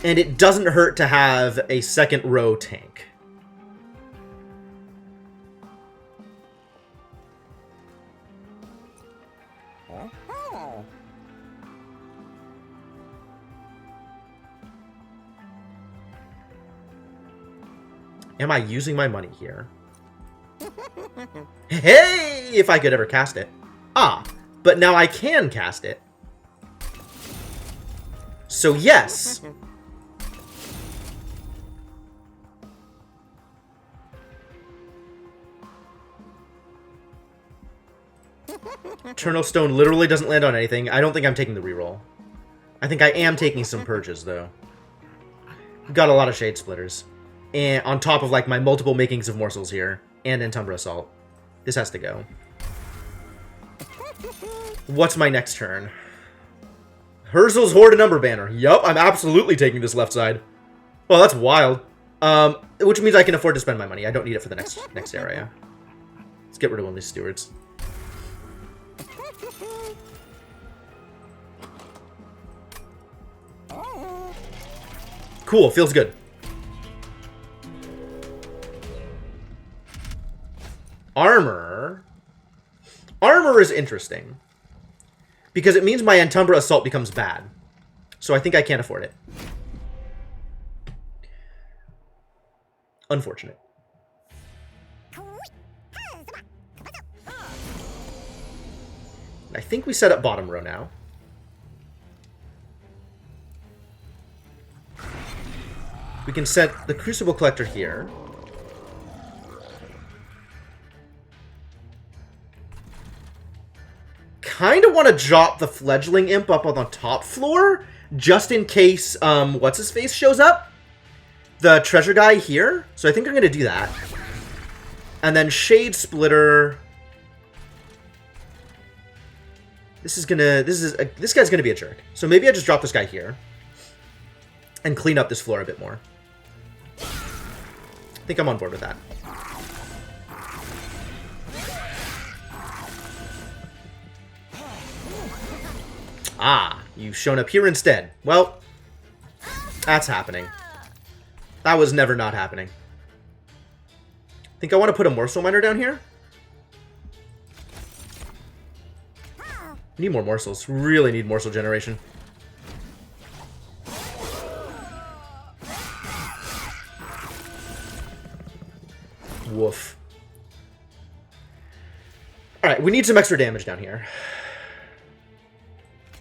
And it doesn't hurt to have a second row tank. Am I using my money here? Hey! If I could ever cast it. Ah, but now I can cast it. So yes. Eternal Stone literally doesn't land on anything. I don't think I'm taking the reroll. I think I am taking some purges, though. Got a lot of Shade Splitters. And on top of, like, my multiple makings of morsels here. And Entumbra Assault. This has to go. What's my next turn? Herzl's Horde and Number Banner. Yup, I'm absolutely taking this left side. Well, that's wild. Which means I can afford to spend my money. I don't need it for the next area. Let's get rid of one of these stewards. Cool, feels good. Armor. Armor is interesting. Because it means my Entumbra Assault becomes bad. So I think I can't afford it. Unfortunate. I think we set up bottom row now. We can set the Crucible Collector here. Kind of want to drop the Fledgling Imp up on the top floor, just in case, what's-his-face shows up? The treasure guy here. So I think I'm going to do that. And then Shade Splitter. This guy's gonna be a jerk. So maybe I just drop this guy here. And clean up this floor a bit more. I think I'm on board with that. Ah, you've shown up here instead. Well, that's happening. That was never not happening. Think I want to put a Morsel Miner down here? Need more morsels. Really need morsel generation. Woof. Alright, we need some extra damage down here.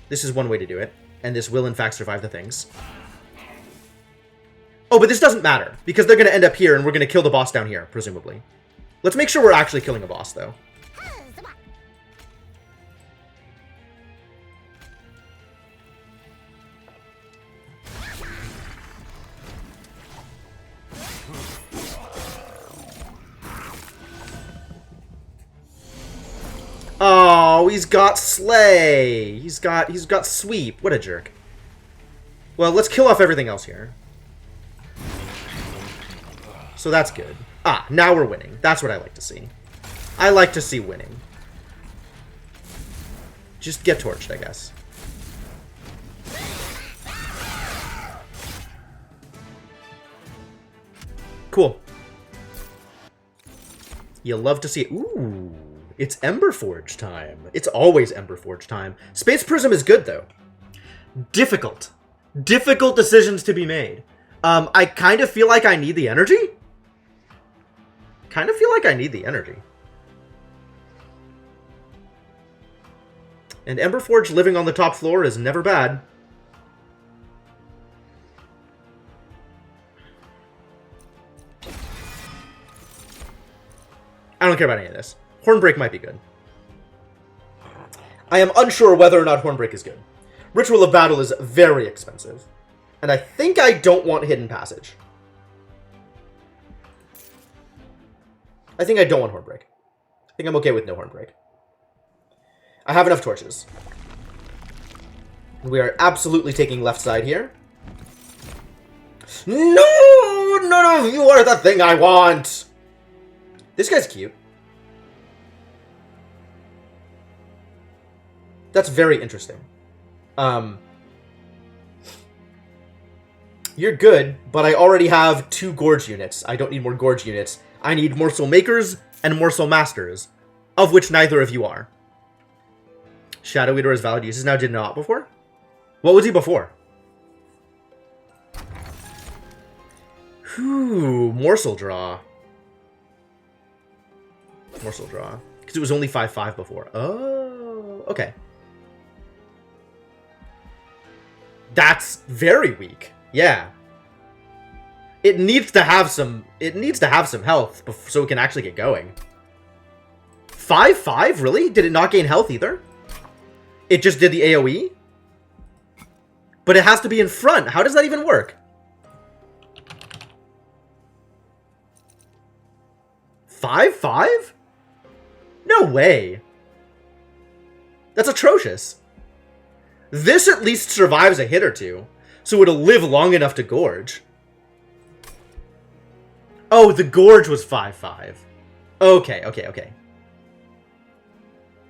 This is one way to do it. And this will, in fact, survive the things. Oh, but this doesn't matter. Because they're going to end up here, and we're going to kill the boss down here, presumably. Let's make sure we're actually killing a boss, though. Oh, he's got Slay. He's got Sweep. What a jerk. Well, let's kill off everything else here. So that's good. Ah, now we're winning. That's what I like to see. I like to see winning. Just get torched, I guess. Cool. You love to see it. Ooh. It's Emberforge time. It's always Emberforge time. Space Prism is good, though. Difficult. Difficult decisions to be made. I kind of feel like I need the energy. Kind of feel like I need the energy. And Emberforge living on the top floor is never bad. I don't care about any of this. Hornbreak might be good. I am unsure whether or not Hornbreak is good. Ritual of Battle is very expensive. And I think I don't want Hidden Passage. I think I don't want Hornbreak. I think I'm okay with no Hornbreak. I have enough torches. We are absolutely taking left side here. No! None of you are the thing I want! This guy's cute. That's very interesting. You're good, but I already have 2 Gorge units. I don't need more Gorge units. I need Morsel Makers and Morsel Masters, of which neither of you are. Shadow Eater is valid uses now, did not before? What was he before? Whew, Morsel Draw. Morsel Draw. Because it was only 5/5 before. Oh, okay. That's very weak. Yeah. It needs to have some health so it can actually get going. 5/5? Really? Did it not gain health either? It just did the AoE? But it has to be in front. How does that even work? 5/5? No way. That's atrocious. This at least survives a hit or two, so it'll live long enough to Gorge. Oh, the Gorge was 5/5. Okay.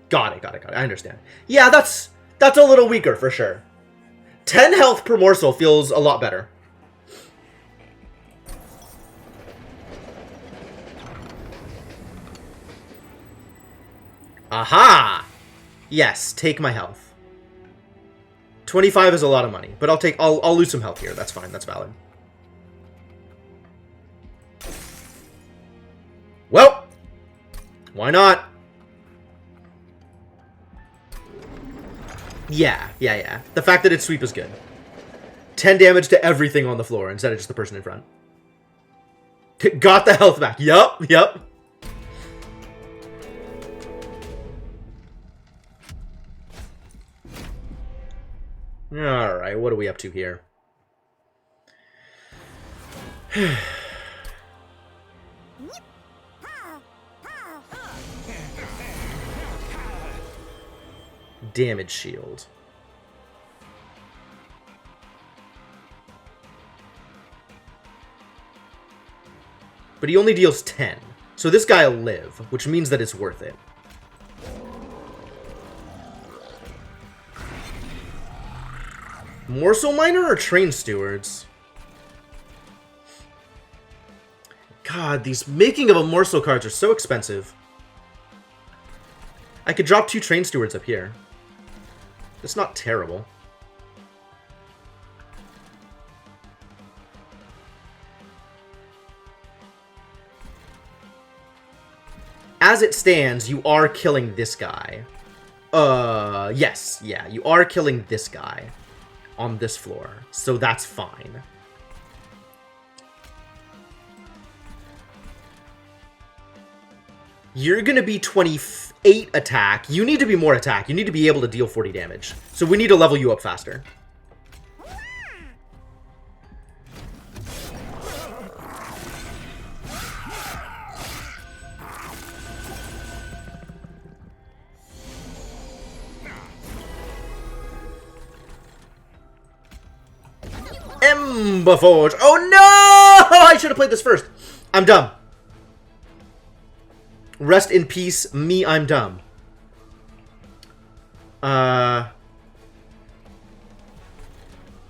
Got it. I understand. Yeah, that's a little weaker for sure. 10 health per morsel feels a lot better. Aha! Yes, take my health. 25 is a lot of money, but I'll lose some health here. That's fine. That's valid. Well, why not? Yeah. The fact that it's sweep is good. 10 damage to everything on the floor instead of just the person in front. Got the health back. Yup. Alright, what are we up to here? Damage shield. But he only deals 10. So this guy will live, which means that it's worth it. Morsel Miner or Train Stewards? God, these making of a Morsel cards are so expensive. I could drop 2 Train Stewards up here. That's not terrible. As it stands, you are killing this guy. Yes, yeah, you are killing this guy on this floor, so that's fine. You're gonna be 28 attack. You need to be more attack. You need to be able to deal 40 damage. So we need to level you up faster. Emberforge. Oh no! I should have played this first. I'm dumb. Rest in peace, me, I'm dumb.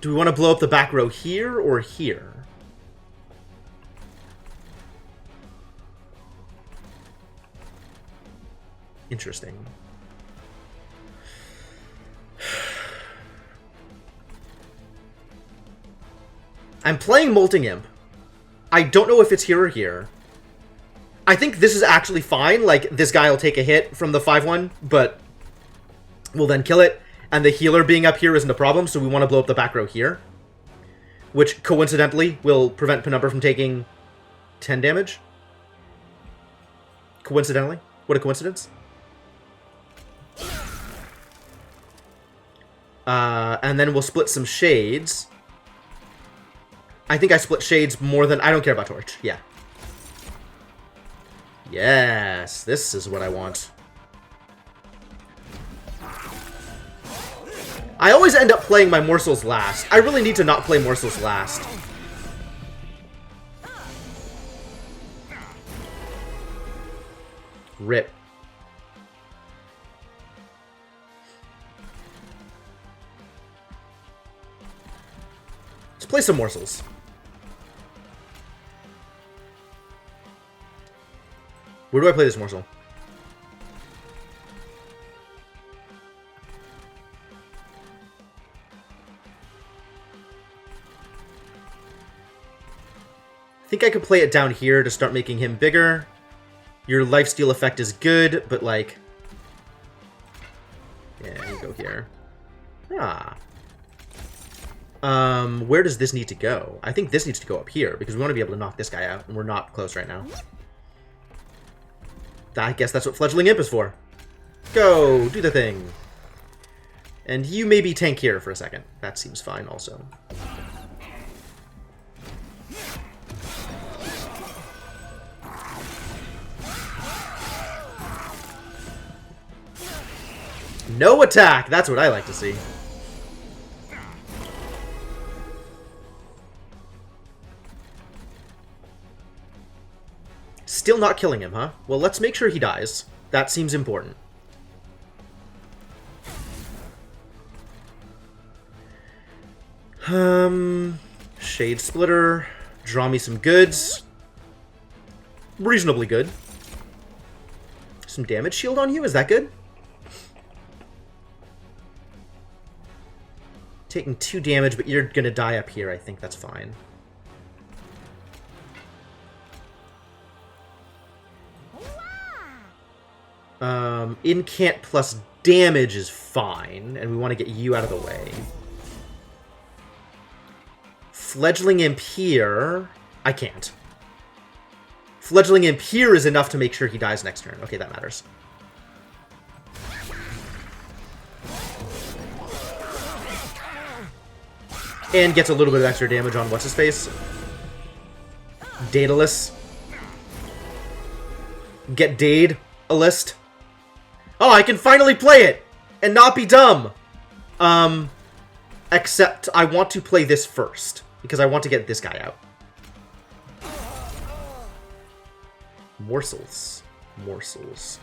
Do we want to blow up the back row here or here? Interesting. I'm playing Molting Imp. I don't know if it's here or here. I think this is actually fine. Like, this guy will take a hit from the 5/1, but we'll then kill it. And the healer being up here isn't a problem, so we want to blow up the back row here. Which, coincidentally, will prevent Penumbra from taking 10 damage. Coincidentally. What a coincidence. And then we'll split some shades. I think I split shades more than... I don't care about Torch. Yeah. Yes, this is what I want. I always end up playing my morsels last. I really need to not play morsels last. Rip. Let's play some morsels. Where do I play this morsel? I think I could play it down here to start making him bigger. Your lifesteal effect is good, but like... Yeah, you go here. Ah. Where does this need to go? I think this needs to go up here, because we want to be able to knock this guy out, and we're not close right now. I guess that's what Fledgling Imp is for. Go! Do the thing! And you maybe tank here for a second. That seems fine also. No attack! That's what I like to see. Still not killing him, huh? Well, let's make sure he dies. That seems important. Shade Splitter. Draw me some goods. Reasonably good. Some damage shield on you? Is that good? Taking 2 damage, but you're gonna die up here. I think that's fine. Incant plus damage is fine, and we want to get you out of the way. Fledgling Imp here... I can't. Fledgling Imp here is enough to make sure he dies next turn. Okay, that matters. And gets a little bit of extra damage on what's-his-face. Daedalus. Get Dade a list. Oh, I can finally play it! And not be dumb! Except I want to play this first. Because I want to get this guy out. Morsels. Morsels.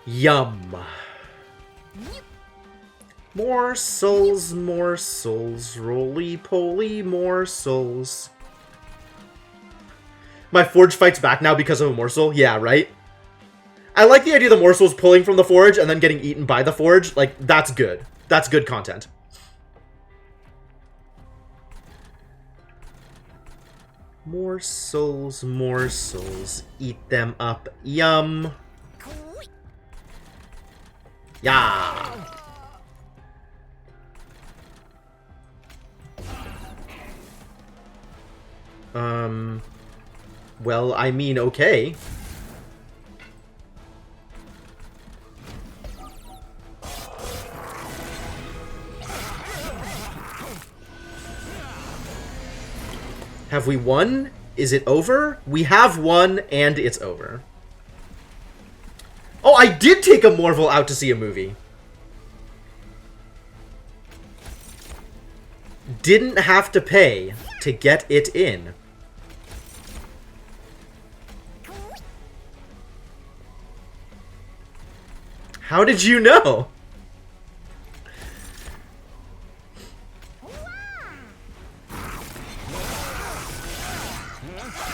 Yum. Morsels, morsels, roly-poly morsels. My forge fights back now because of a morsel? Yeah, right? I like the idea the morsel's pulling from the forge and then getting eaten by the forge. Like, that's good. That's good content. Morsels, morsels. Eat them up. Yum. Yeah. Well, I mean, okay. Have we won? Is it over? We have won, and it's over. Oh, I did take a Morval out to see a movie. Didn't have to pay to get it in. How did you know?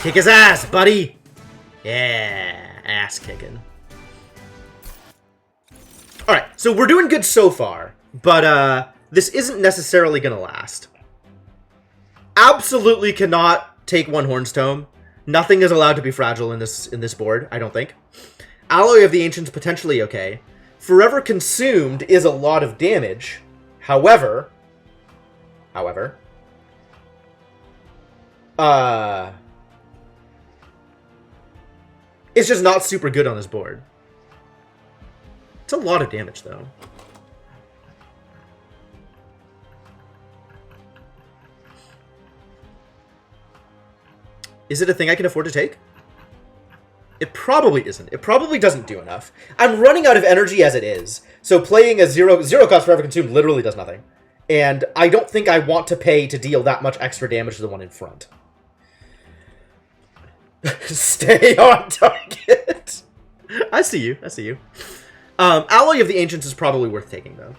Kick his ass, buddy! Yeah, ass kicking. Alright, so we're doing good so far, but this isn't necessarily gonna last. Absolutely cannot take one Horn's Tome. Nothing is allowed to be fragile in this board, I don't think. Alloy of the Ancients potentially okay. Forever Consumed is a lot of damage. However, it's just not super good on this board. It's a lot of damage, though. Is it a thing I can afford to take? It probably isn't. It probably doesn't do enough. I'm running out of energy as it is. So playing a zero cost Forever Consumed literally does nothing. And I don't think I want to pay to deal that much extra damage to the one in front. Stay on target. I see you. I see you. Alloy of the Ancients is probably worth taking, though.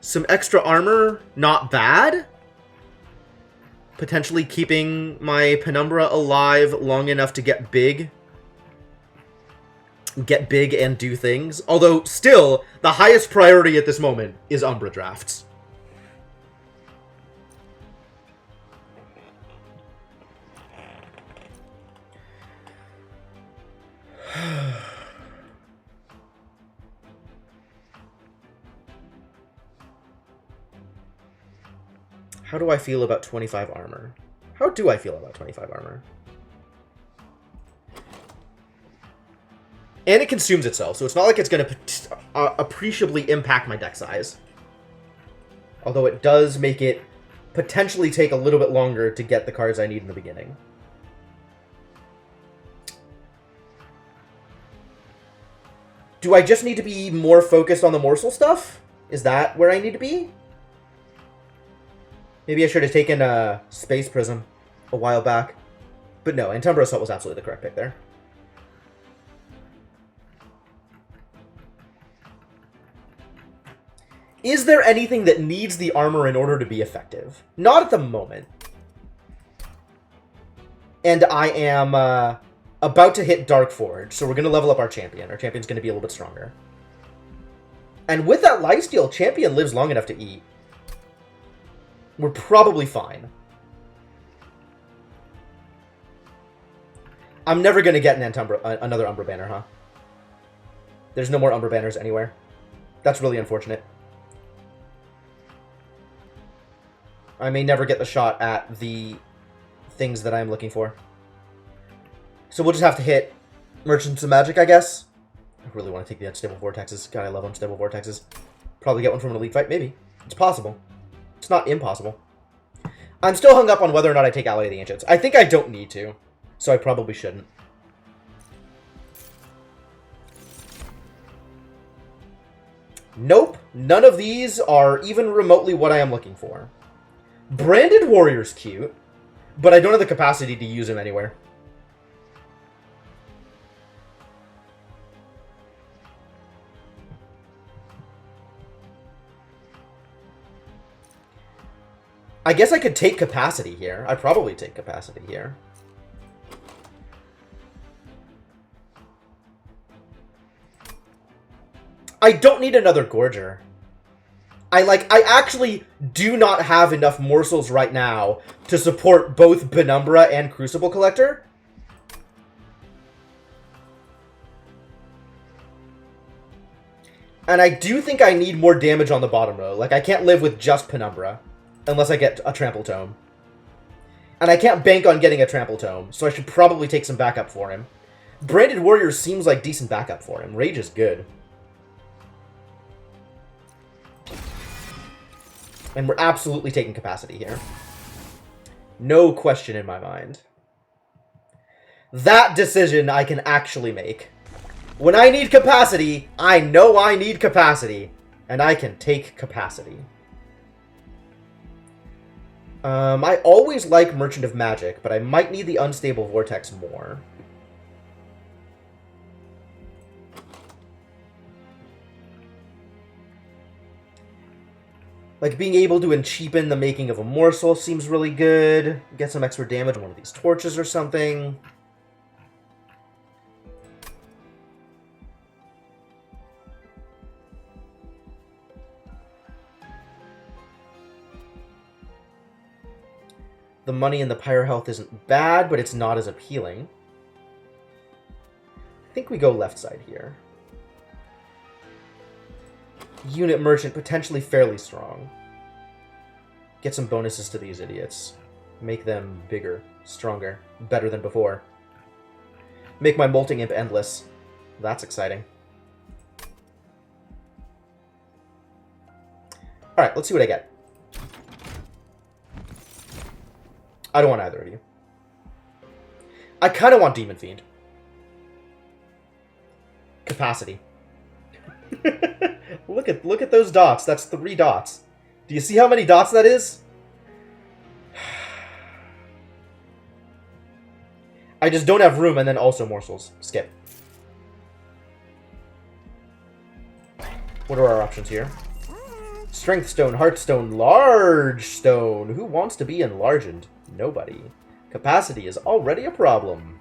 Some extra armor, not bad. Potentially keeping my Penumbra alive long enough to get big. Get big and do things. Although, still, the highest priority at this moment is Umbra drafts. How do I feel about 25 armor? How do I feel about 25 armor? And it consumes itself, so it's not like it's going to appreciably impact my deck size. Although it does make it potentially take a little bit longer to get the cards I need in the beginning. Do I just need to be more focused on the morsel stuff? Is that where I need to be? Maybe I should have taken a Space Prism a while back. But no, Antumbra Assault was absolutely the correct pick there. Is there anything that needs the armor in order to be effective? Not at the moment. And I am about to hit Dark Forge, so we're going to level up our champion. Our champion's going to be a little bit stronger. And with that lifesteal, champion lives long enough to eat. We're probably fine. I'm never going to get another Umbra banner, huh? There's no more Umbra banners anywhere. That's really unfortunate. I may never get the shot at the things that I'm looking for. So we'll just have to hit Merchants of Magic, I guess. I really want to take the Unstable Vortexes. God, I love Unstable Vortexes. Probably get one from an Elite Fight, maybe. It's possible. It's not impossible. I'm still hung up on whether or not I take Ally of the Ancients. I think I don't need to, so I probably shouldn't. Nope, none of these are even remotely what I am looking for. Branded Warrior's cute, but I don't have the capacity to use him anywhere. I guess I could take capacity here. I'd probably take capacity here. I don't need another Gorger. I actually do not have enough morsels right now to support both Penumbra and Crucible Collector. And I do think I need more damage on the bottom row. Like, I can't live with just Penumbra. Unless I get a Trample Tome. And I can't bank on getting a Trample Tome, so I should probably take some backup for him. Branded Warrior seems like decent backup for him. Rage is good. And we're absolutely taking capacity here. No question in my mind. That decision I can actually make. When I need capacity, I know I need capacity. And I can take capacity. I always like Merchant of Magic, but I might need the Unstable Vortex more. Like, being able to cheapen the making of a morsel seems really good. Get some extra damage on one of these torches or something. The money and the pyro health isn't bad, but it's not as appealing. I think we go left side here. Unit Merchant, potentially fairly strong. Get some bonuses to these idiots. Make them bigger, stronger, better than before. Make my Molting Imp endless. That's exciting. Alright, let's see what I get. I don't want either of you. I kind of want Demon Fiend. Capacity. Look at those dots. That's 3 dots. Do you see how many dots that is? I just don't have room, and then also morsels. Skip. What are our options here? Strength stone, heart stone, large stone. Who wants to be enlarged? Nobody. Capacity is already a problem.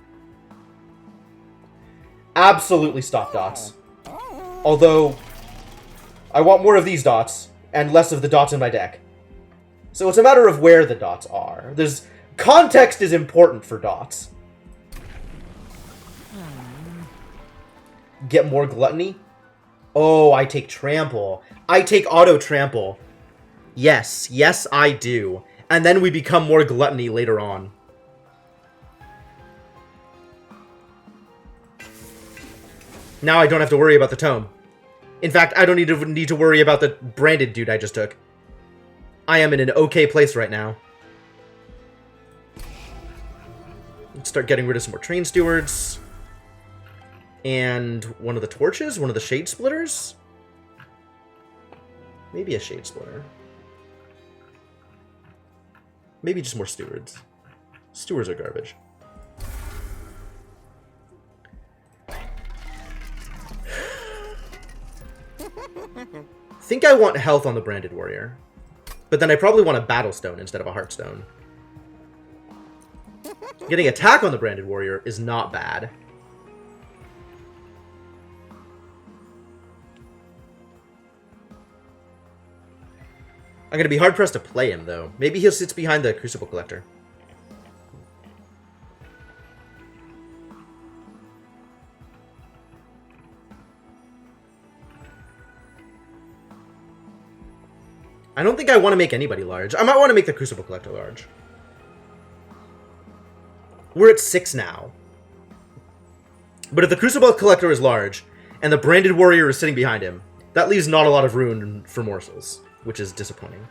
Absolutely stop dots. Although, I want more of these dots, and less of the dots in my deck. So it's a matter of where the dots are. Context is important for dots. Get more gluttony? Oh, I take trample. I take auto trample. Yes, yes I do. And then we become more gluttony later on. Now I don't have to worry about the tome. In fact, I don't need to worry about the branded dude I just took. I am in an okay place right now. Let's start getting rid of some more train stewards. And one of the torches? One of the shade splitters? Maybe a shade splitter. Maybe just more stewards. Stewards are garbage. Think I want health on the branded warrior. But then I probably want a battle stone instead of a heart stone. Getting attack on the branded warrior is not bad. I'm going to be hard-pressed to play him, though. Maybe he sits behind the Crucible Collector. I don't think I want to make anybody large. I might want to make the Crucible Collector large. We're at 6 now. But if the Crucible Collector is large, and the Branded Warrior is sitting behind him, that leaves not a lot of room for morsels, which is disappointing.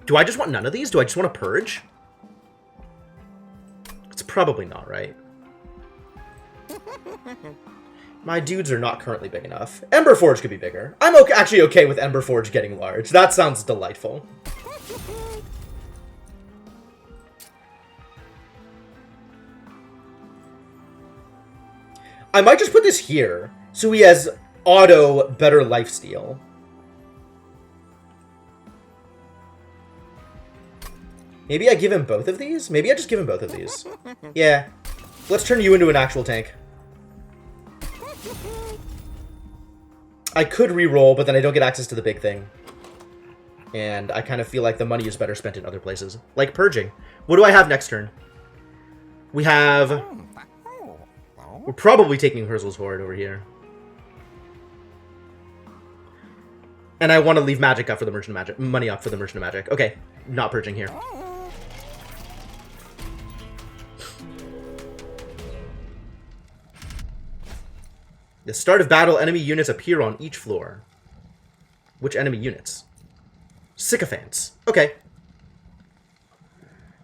Do I just want none of these? Do I just want to purge? It's probably not, right? My dudes are not currently big enough. Emberforge could be bigger. I'm actually okay with Emberforge getting large. That sounds delightful. I might just put this here, so he has auto better lifesteal. Maybe I give him both of these? Maybe I just give him both of these. Yeah. Let's turn you into an actual tank. I could re-roll, but then I don't get access to the big thing. And I kind of feel like the money is better spent in other places. Like purging. What do I have next turn? We have... We're probably taking Herzl's Horde over here. And I want to leave magic up for the Merchant of Magic. Money up for the Merchant of Magic. Okay, not purging here. The start of battle, enemy units appear on each floor. Which enemy units? Sycophants. Okay.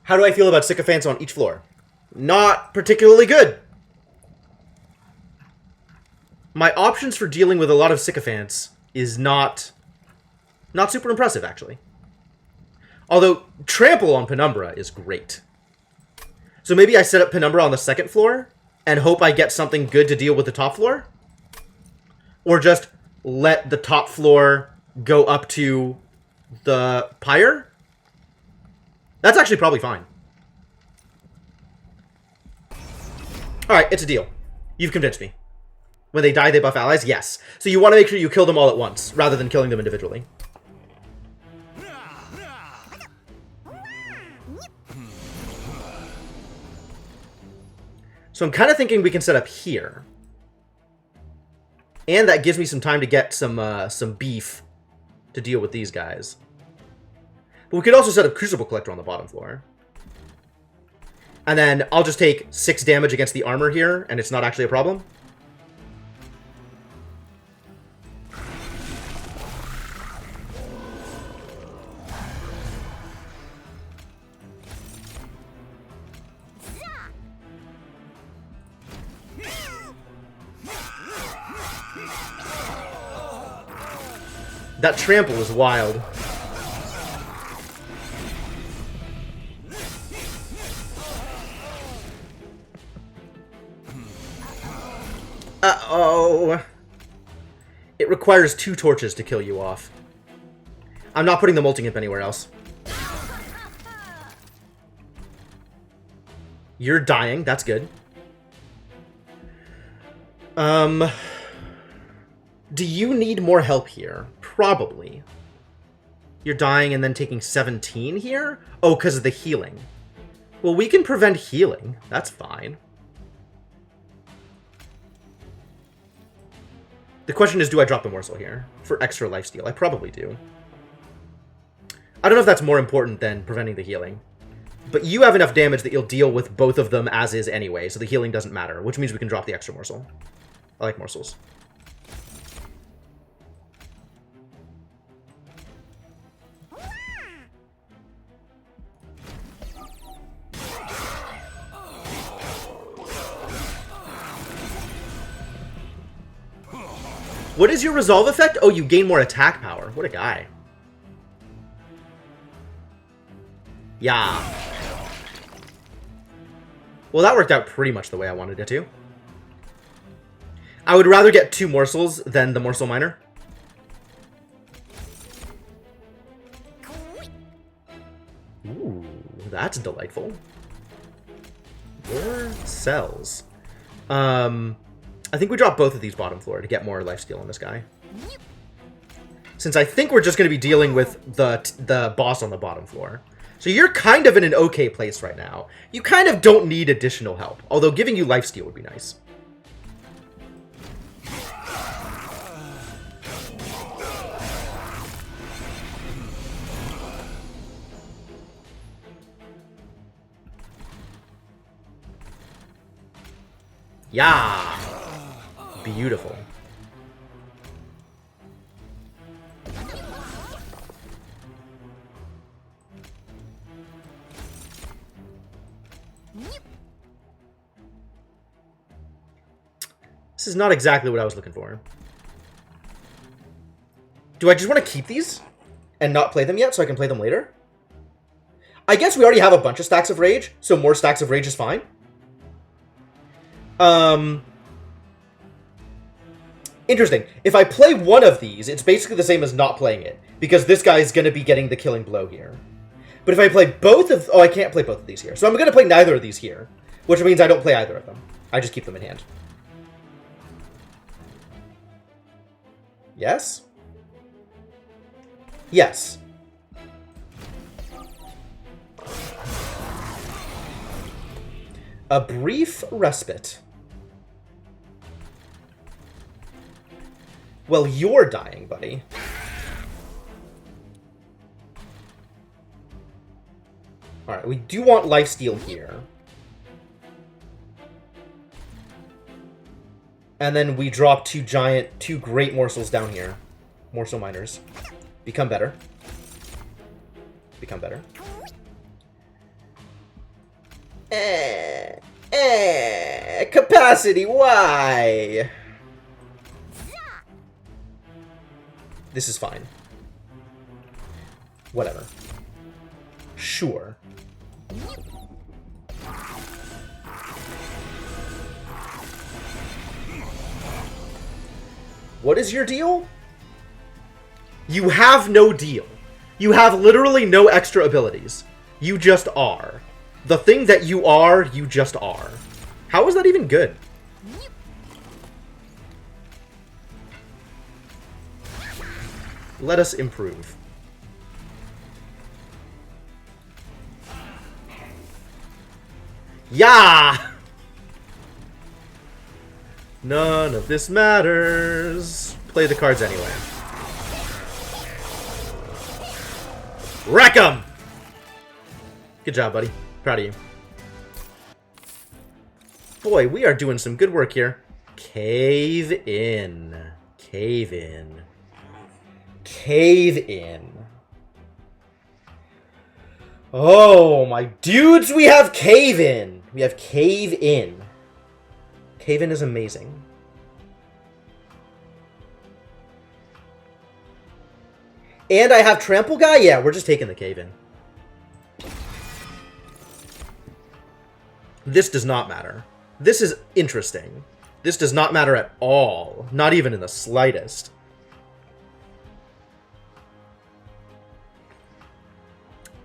How do I feel about sycophants on each floor? Not particularly good. My options for dealing with a lot of sycophants is not super impressive, actually. Although, trample on Penumbra is great. So maybe I set up Penumbra on the second floor and hope I get something good to deal with the top floor? Or just let the top floor go up to the pyre? That's actually probably fine. Alright, it's a deal. You've convinced me. When they die, they buff allies? Yes. So you want to make sure you kill them all at once, rather than killing them individually. So I'm kind of thinking we can set up here. And that gives me some time to get some beef to deal with these guys. But we could also set up Crucible Collector on the bottom floor. And then I'll just take 6 damage against the armor here, and it's not actually a problem. That trample is wild. Uh-oh. It requires 2 torches to kill you off. I'm not putting the Molting Imp anywhere else. You're dying. That's good. Do you need more help here? Probably. You're dying and then taking 17 here? Oh, because of the healing. Well, we can prevent healing. That's fine. The question is, do I drop the morsel here for extra lifesteal? I probably do. I don't know if that's more important than preventing the healing. But you have enough damage that you'll deal with both of them as is anyway, so the healing doesn't matter, which means we can drop the extra morsel. I like morsels. What is your resolve effect? Oh, you gain more attack power. What a guy. Yeah. Well, that worked out pretty much the way I wanted it to. I would rather get 2 morsels than the morsel miner. Ooh, that's delightful. More cells. I think we drop both of these bottom floor to get more lifesteal on this guy. Since I think we're just going to be dealing with the boss on the bottom floor. So you're kind of in an okay place right now. You kind of don't need additional help. Although giving you lifesteal would be nice. Yeah. Beautiful. This is not exactly what I was looking for. Do I just want to keep these and not play them yet so I can play them later? I guess we already have a bunch of stacks of rage, so more stacks of rage is fine. Interesting. If I play one of these, it's basically the same as not playing it, because this guy is going to be getting the killing blow here. But if I play both of... Oh, I can't play both of these here. So I'm going to play neither of these here, which means I don't play either of them. I just keep them in hand. Yes? Yes. A brief respite. Well, you're dying, buddy. Alright, we do want lifesteal here. And then we drop 2 great morsels down here. Morsel miners. Become better. Become better. Capacity, why? This is fine. Whatever. Sure. What is your deal? You have no deal. You have literally no extra abilities. You just are. The thing that you are, you just are. How is that even good? Let us improve. Yeah! None of this matters. Play the cards anyway. Wreck 'em! Good job, buddy. Proud of you. Boy, we are doing some good work here. Cave in. Cave in. Cave in. Oh, my dudes, we have Cave in. We have Cave in. Cave in is amazing. And I have Trample Guy? Yeah, we're just taking the Cave in. This does not matter. This is interesting. This does not matter at all. Not even in the slightest.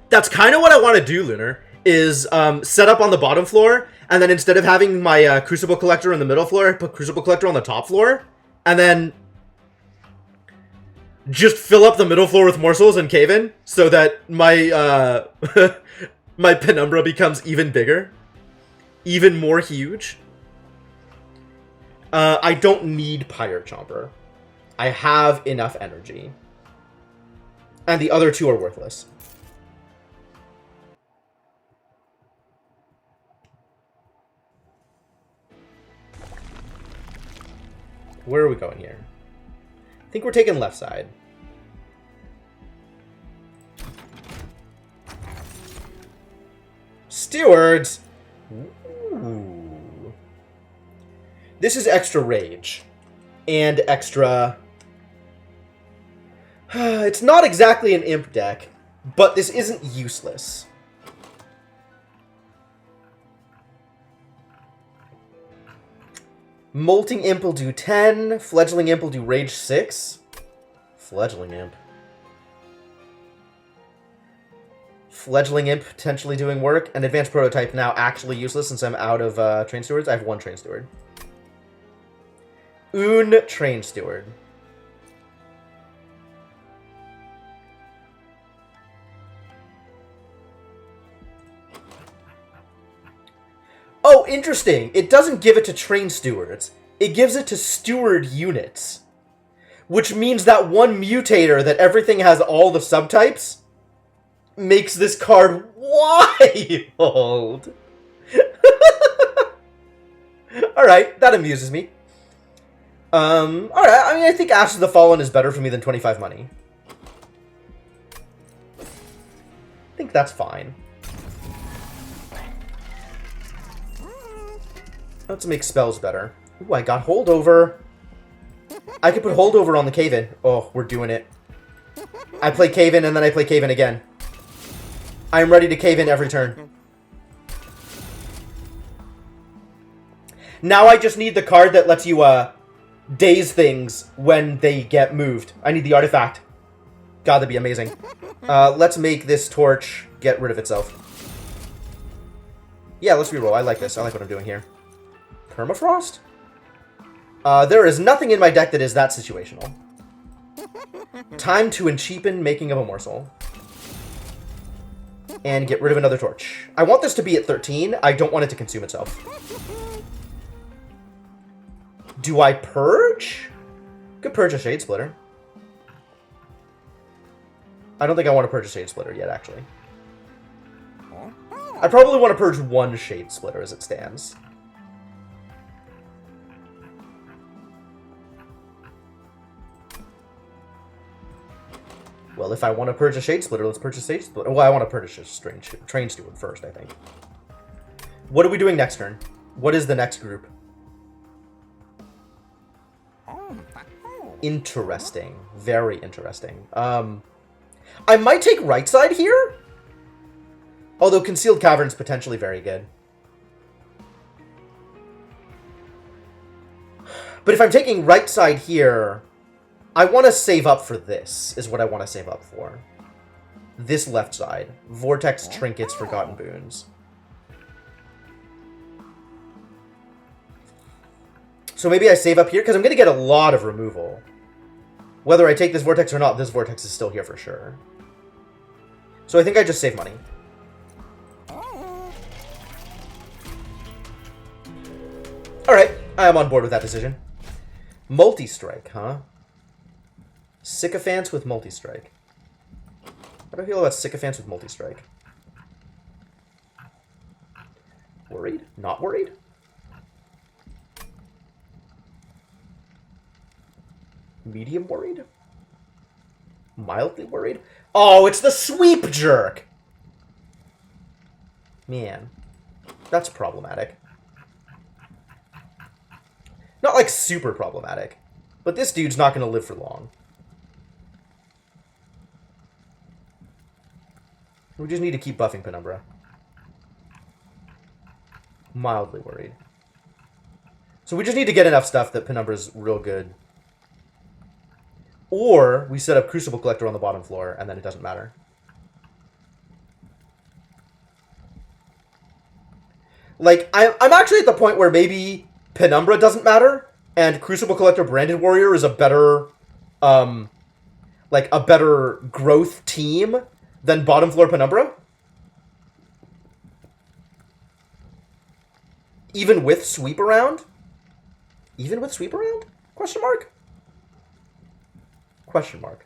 That's kind of what I want to do, Lunar, is set up on the bottom floor, and then instead of having my Crucible Collector on the middle floor, I put Crucible Collector on the top floor, and then just fill up the middle floor with morsels and cave in, so that my my Penumbra becomes even bigger. Even more huge. I don't need Pirate Chomper. I have enough energy. And the other two are worthless. Where are we going here? I think we're taking left side. Stewards! Ooh. This is extra rage. And extra... It's not exactly an imp deck, but this isn't useless. Molting Imp will do 10. Fledgling Imp will do Rage 6. Fledgling Imp. Fledgling Imp potentially doing work. And Advanced Prototype now actually useless since I'm out of Train Stewards. I have one Train Steward. Train Steward. Oh, interesting. It doesn't give it to Train Stewards. It gives it to Steward units. Which means that one mutator that everything has all the subtypes makes this card wild. Alright, that amuses me. Alright, I mean, I think Ashes of the Fallen is better for me than 25 money. I think that's fine. Let's make spells better. Ooh, I got Holdover. I could put Holdover on the Cave-In. Oh, we're doing it. I play Cave-In and then I play Cave-In again. I'm ready to Cave-In every turn. Now I just need the card that lets you, daze things when they get moved. I need the artifact. God, that'd be amazing. Let's make this torch get rid of itself. Yeah, let's reroll. I like this. I like what I'm doing here. Permafrost? There is nothing in my deck that is that situational. Time to encheapen Making of a Morsel. And get rid of another torch. I want this to be at 13. I don't want it to consume itself. Do I purge? Could purge a Shade Splitter. I don't think I want to purge a Shade Splitter yet, actually. I probably want to purge one Shade Splitter as it stands. Well, if I want to purge a Shade Splitter, let's purge a Shade Splitter. Well, I want to purge a Train Steward first, I think. What are we doing next turn? What is the next group? Interesting. Very interesting. I might take right side here? Although Concealed Cavern's potentially very good. But if I'm taking right side here, I want to save up for this, is what I want to save up for. This left side. Vortex, Trinkets, Forgotten Boons. So maybe I save up here, because I'm going to get a lot of removal. Whether I take this Vortex or not, this Vortex is still here for sure. So I think I just save money. Alright, I am on board with that decision. Multi-strike, huh? Sycophants with multi-strike. How do I feel about Sycophants with multi-strike? Worried? Not worried? Medium worried? Mildly worried? Oh, it's the Sweep Jerk! Man, that's problematic. Not like super problematic, but this dude's not going to live for long. We just need to keep buffing Penumbra. Mildly worried. So we just need to get enough stuff that Penumbra's real good. Or we set up Crucible Collector on the bottom floor, and then it doesn't matter. Like, I'm actually at the point where maybe Penumbra doesn't matter, and Crucible Collector Branded Warrior is a better, like, a better growth team than bottom floor Penumbra. Even with sweep around? Even with sweep around? Question mark? Question mark.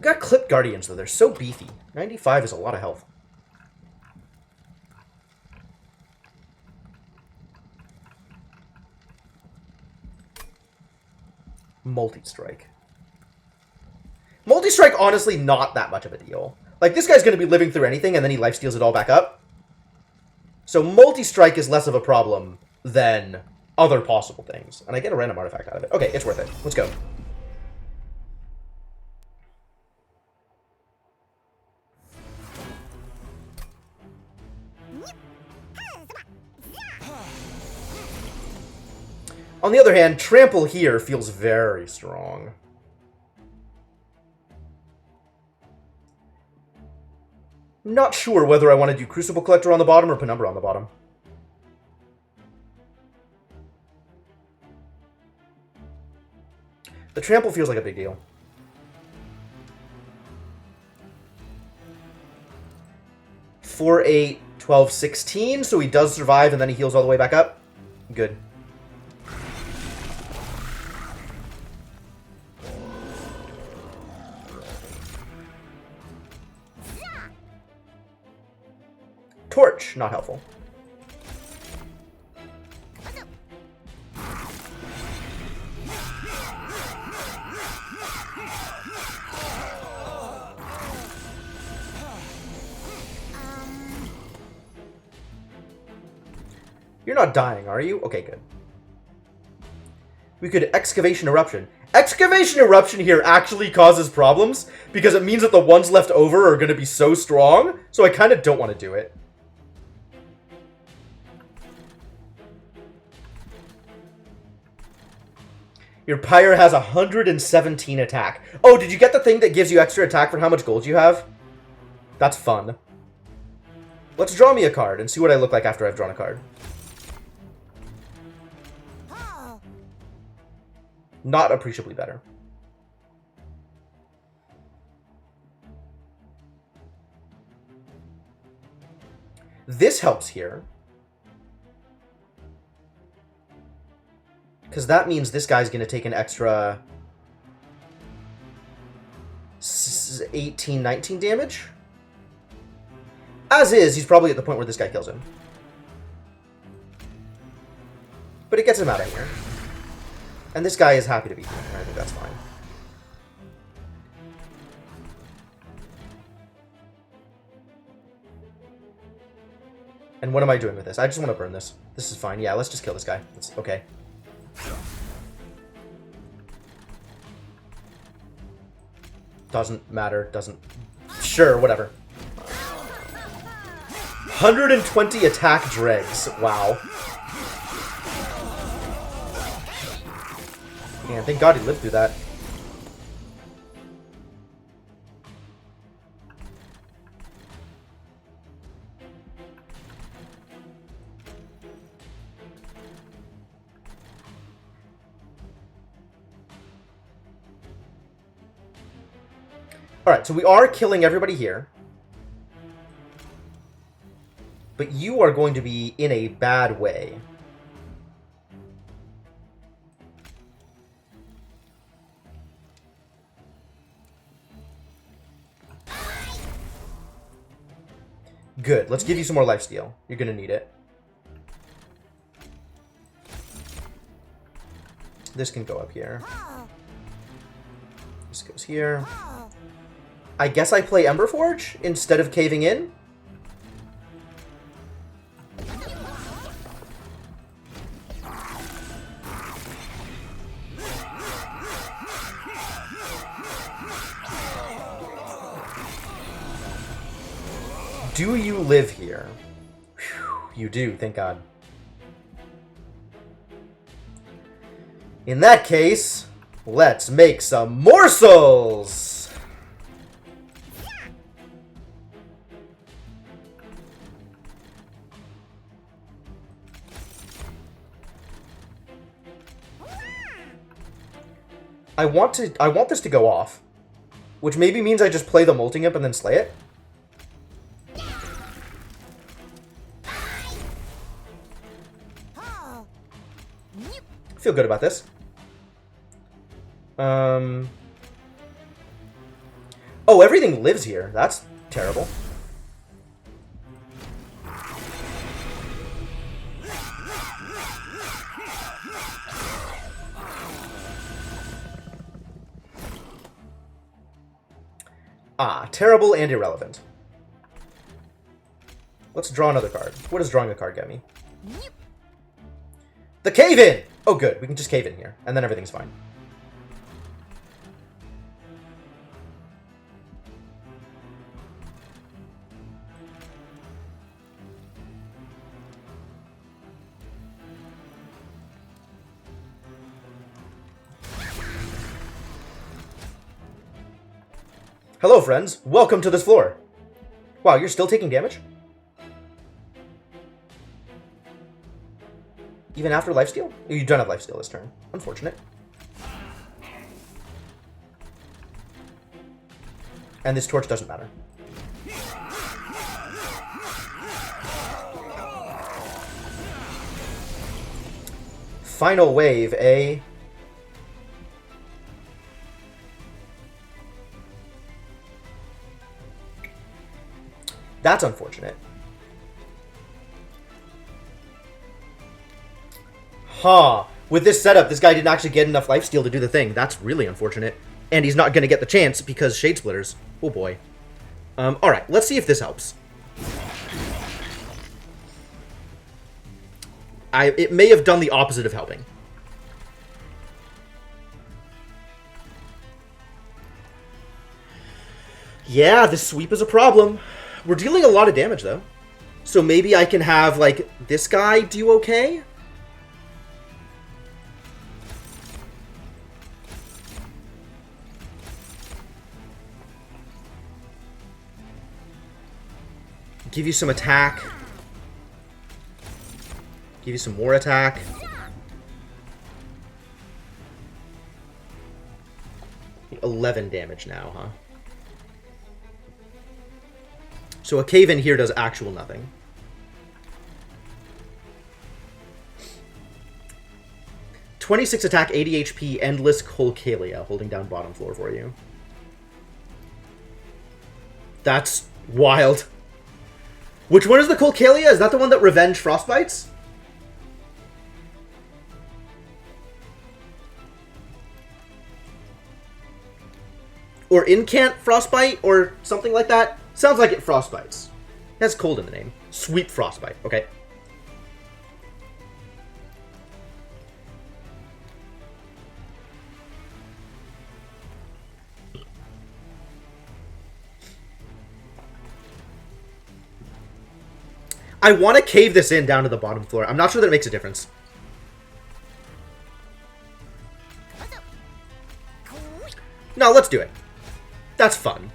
Got Clip Guardians, though. They're so beefy. 95 is a lot of health. Multi-strike. Multi-strike, honestly, not that much of a deal. Like, this guy's going to be living through anything, and then he lifesteals it all back up. So multi-strike is less of a problem than other possible things. And I get a random artifact out of it. Okay, it's worth it. Let's go. On the other hand, Trample here feels very strong. Not sure whether I want to do Crucible Collector on the bottom or Penumbra on the bottom. The Trample feels like a big deal. 4, 8, 12, 16, so he does survive and then he heals all the way back up. Good. Torch, not helpful. You're not dying, are you? Okay, good. We could Excavation Eruption. Excavation Eruption here actually causes problems because it means that the ones left over are going to be so strong, so I kind of don't want to do it. Your Pyre has 117 attack. Oh, did you get the thing that gives you extra attack for how much gold you have? That's fun. Let's draw me a card and see what I look like after I've drawn a card. Not appreciably better. This helps here. Because that means this guy's going to take an extra 18, 19 damage. As is, he's probably at the point where this guy kills him. But it gets him out of here. And this guy is happy to be here. I think that's fine. And what am I doing with this? I just want to burn this. This is fine. Yeah, let's just kill this guy. That's okay. Doesn't matter. Doesn't... Sure, whatever. 120 attack dregs. Wow. Man, thank God he lived through that. Alright, so we are killing everybody here. But you are going to be in a bad way. Good. Let's give you some more lifesteal. You're going to need it. This can go up here. This goes here. I guess I play Emberforge instead of caving in. Do you live here? Whew, you do, thank God. In that case, let's make some morsels! I want this to go off. Which maybe means I just play the Molting Imp and then slay it. Feel good about this. Oh, everything lives here. That's terrible. Ah, terrible and irrelevant. Let's draw another card. What does drawing a card get me? The cave-in! Oh, good. We can just cave in here, and then everything's fine. Hello, friends. Welcome to this floor. Wow, you're still taking damage? Even after lifesteal? You don't have lifesteal this turn. Unfortunate. And this torch doesn't matter. Final wave, eh? That's unfortunate. Huh. With this setup, this guy didn't actually get enough lifesteal to do the thing. That's really unfortunate. And he's not going to get the chance because Shade Splitters. Oh boy. Alright, let's see if this helps. It may have done the opposite of helping. Yeah, this sweep is a problem. We're dealing a lot of damage, though. So maybe I can have, like, this guy do okay? Give you some attack. Give you some more attack. $11 damage now, huh? So a cave-in here does actual nothing. $26 attack, 80 HP, Endless Colcalia, holding down bottom floor for you. That's wild. Which one is the Colcalia? Is that the one that Revenge Frostbites? Or Incant Frostbite, or something like that? Sounds like it Frostbites. It has cold in the name. Sweep Frostbite, okay. I want to cave this in down to the bottom floor. I'm not sure that it makes a difference. No, let's do it. That's fun.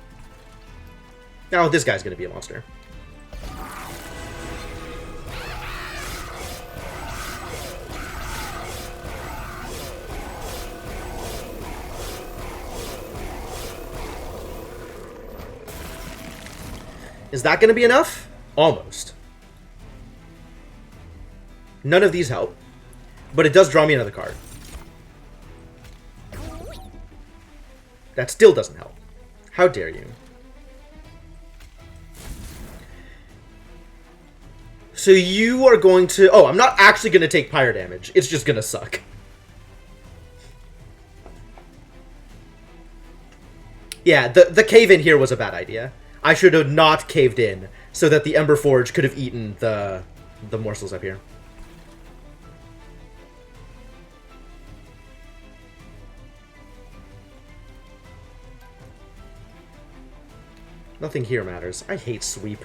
Now this guy's going to be a monster. Is that going to be enough? Almost. None of these help, but it does draw me another card. That still doesn't help. How dare you? So you are going to... Oh, I'm not actually going to take pyre damage. It's just going to suck. Yeah, the cave-in here was a bad idea. I should have not caved in so that the Ember Forge could have eaten the morsels up here. Nothing here matters. I hate sweep.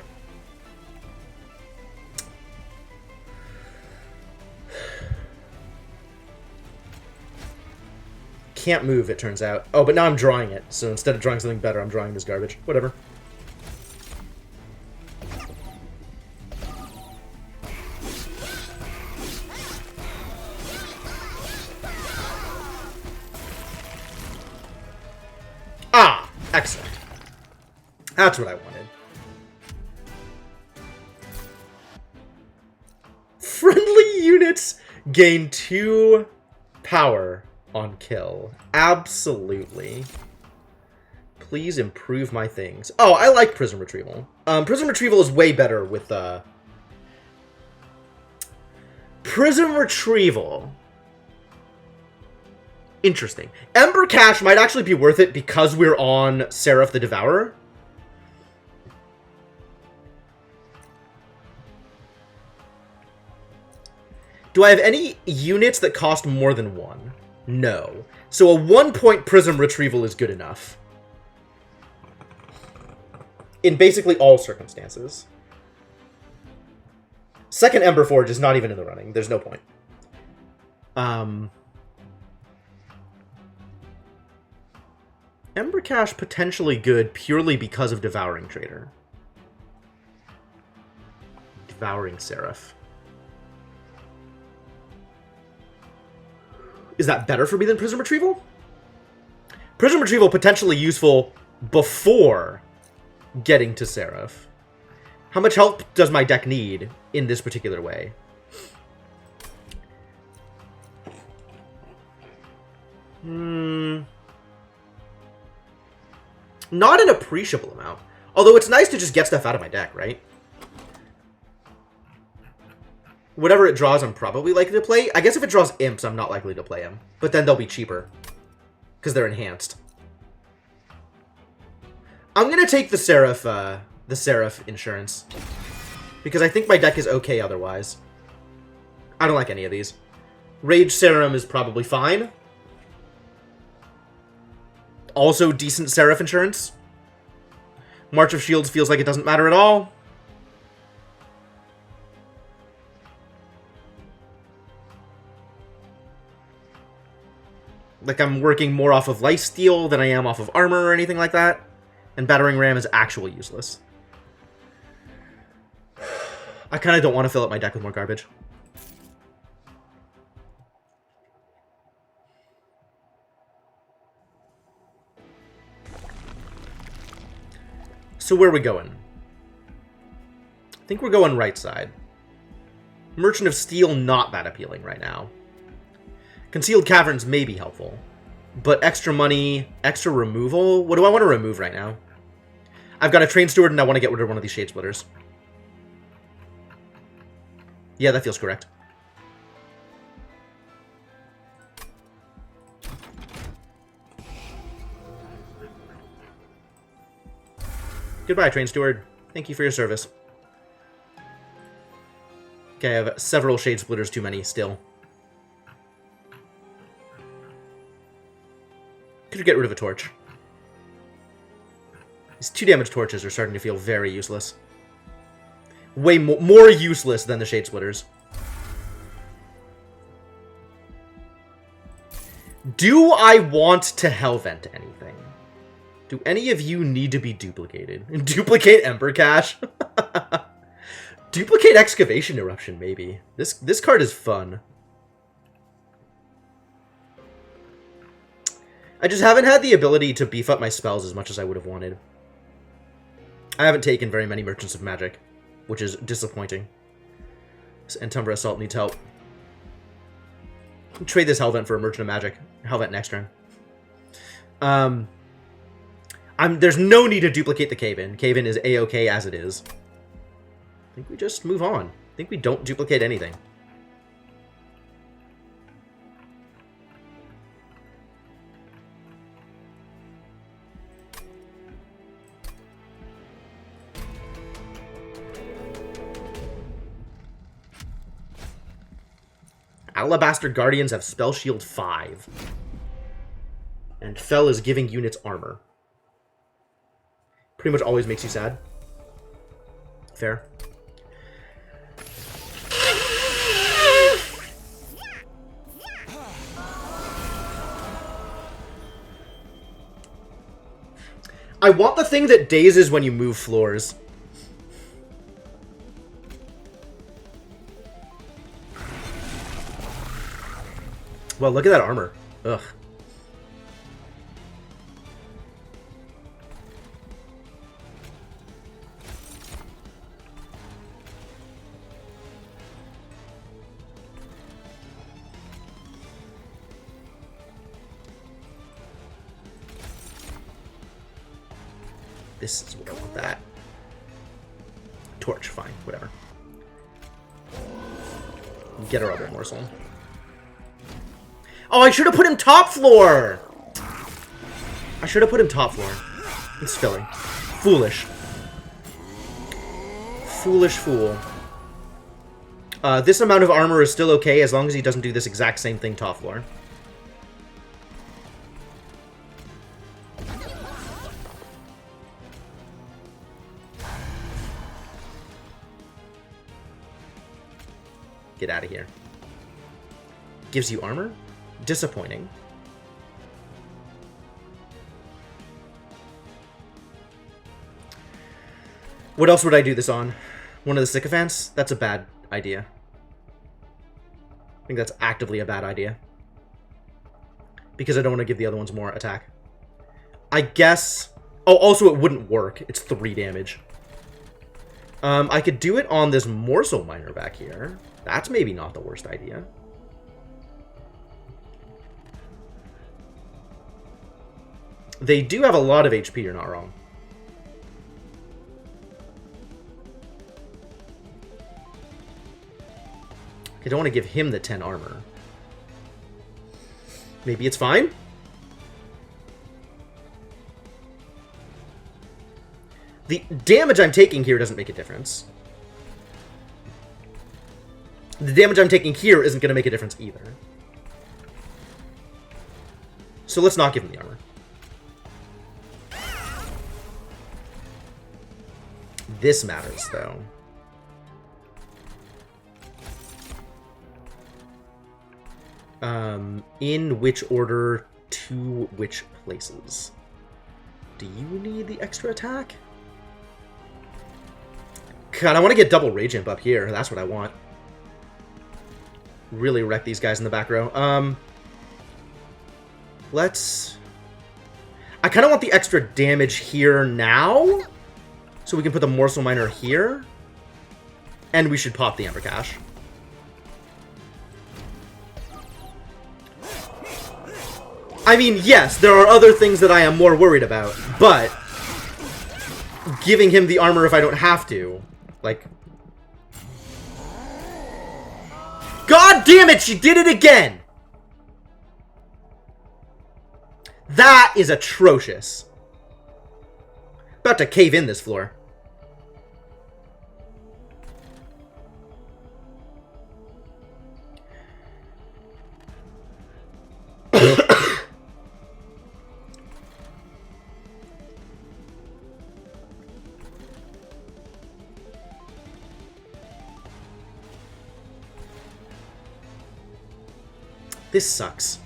can't move, it turns out. Oh, but now I'm drawing it. So instead of drawing something better, I'm drawing this garbage. Whatever. Ah! Excellent. That's what I wanted. Friendly units gain 2 power on kill. Absolutely. Please improve my things. Oh, I like Prism Retrieval. Prism Retrieval is way better with, Prism Retrieval. Interesting. Ember Cache might actually be worth it because we're on Seraph the Devourer. Do I have any units that cost more than 1? No. So a 1-point Prism Retrieval is good enough. In basically all circumstances. Second Ember Forge is not even in the running. There's no point. Ember Cache potentially good purely because of Devouring Trader. Devouring Seraph. Is that better for me than Prism Retrieval? Prism Retrieval potentially useful before getting to Seraph. How much help does my deck need in this particular way? Not an appreciable amount. Although it's nice to just get stuff out of my deck, right? Whatever it draws, I'm probably likely to play. I guess if it draws imps, I'm not likely to play them. But then they'll be cheaper. Because they're enhanced. I'm going to take the Seraph insurance. Because I think my deck is okay otherwise. I don't like any of these. Rage Serum is probably fine. Also decent Seraph insurance. March of Shields feels like it doesn't matter at all. Like, I'm working more off of lifesteal than I am off of armor or anything like that. And Battering Ram is actually useless. I kind of don't want to fill up my deck with more garbage. So where are we going? I think we're going right side. Merchant of Steel, not that appealing right now. Concealed Caverns may be helpful. But extra money, extra removal? What do I want to remove right now? I've got a Train Steward and I want to get rid of one of these Shade Splitters. Yeah, that feels correct. Goodbye, Train Steward. Thank you for your service. Okay, I have several Shade Splitters too many still. Could get rid of a torch. These 2-damage torches are starting to feel very useless. Way more useless than the Shade Splitters. Do I want to Hellvent anything? Do any of you need to be duplicated? Duplicate Ember Cache? Duplicate Excavation Eruption, maybe. This card is fun. I just haven't had the ability to beef up my spells as much as I would have wanted. I haven't taken very many Merchants of Magic, which is disappointing. And Tumbra Assault needs help. Trade this Hellvent for a Merchant of Magic. Hellvent next turn. There's no need to duplicate the Cave-In. Cave-In is A-okay as it is. I think we just move on. I think we don't duplicate anything. Alabaster Guardians have Spell Shield 5. And Fel is giving units armor. Pretty much always makes you sad. Fair. I want the thing that dazes when you move floors. Well, look at that armor. Ugh. This is what I want that. Torch, fine, whatever. Get our other morsel. Oh, I should have put him top floor! I should have put him top floor. It's filling. Foolish. Foolish fool. This amount of armor is still okay as long as he doesn't do this exact same thing top floor. Get out of here. Gives you armor? Disappointing. What else would I do this on? One of the sycophants? That's a bad idea. I think that's actively a bad idea. Because I don't want to give the other ones more attack. I guess... Oh, also it wouldn't work. It's 3 damage. I could do it on this morsel miner back here. That's maybe not the worst idea. They do have a lot of HP, you're not wrong. I don't want to give him the 10 armor. Maybe it's fine? The damage I'm taking here doesn't make a difference. The damage I'm taking here isn't going to make a difference either. So let's not give him the armor. This matters, though. In which order to which places? Do you need the extra attack? God, I want to get double Rage Imp up here. That's what I want. Really wreck these guys in the back row. Let's... I kind of want the extra damage here now. So we can put the Morsel Miner here. And we should pop the Ember Cache. I mean, yes, there are other things that I am more worried about, but giving him the armor if I don't have to, like... God damn it, she did it again! That is atrocious. About to cave in this floor. This sucks.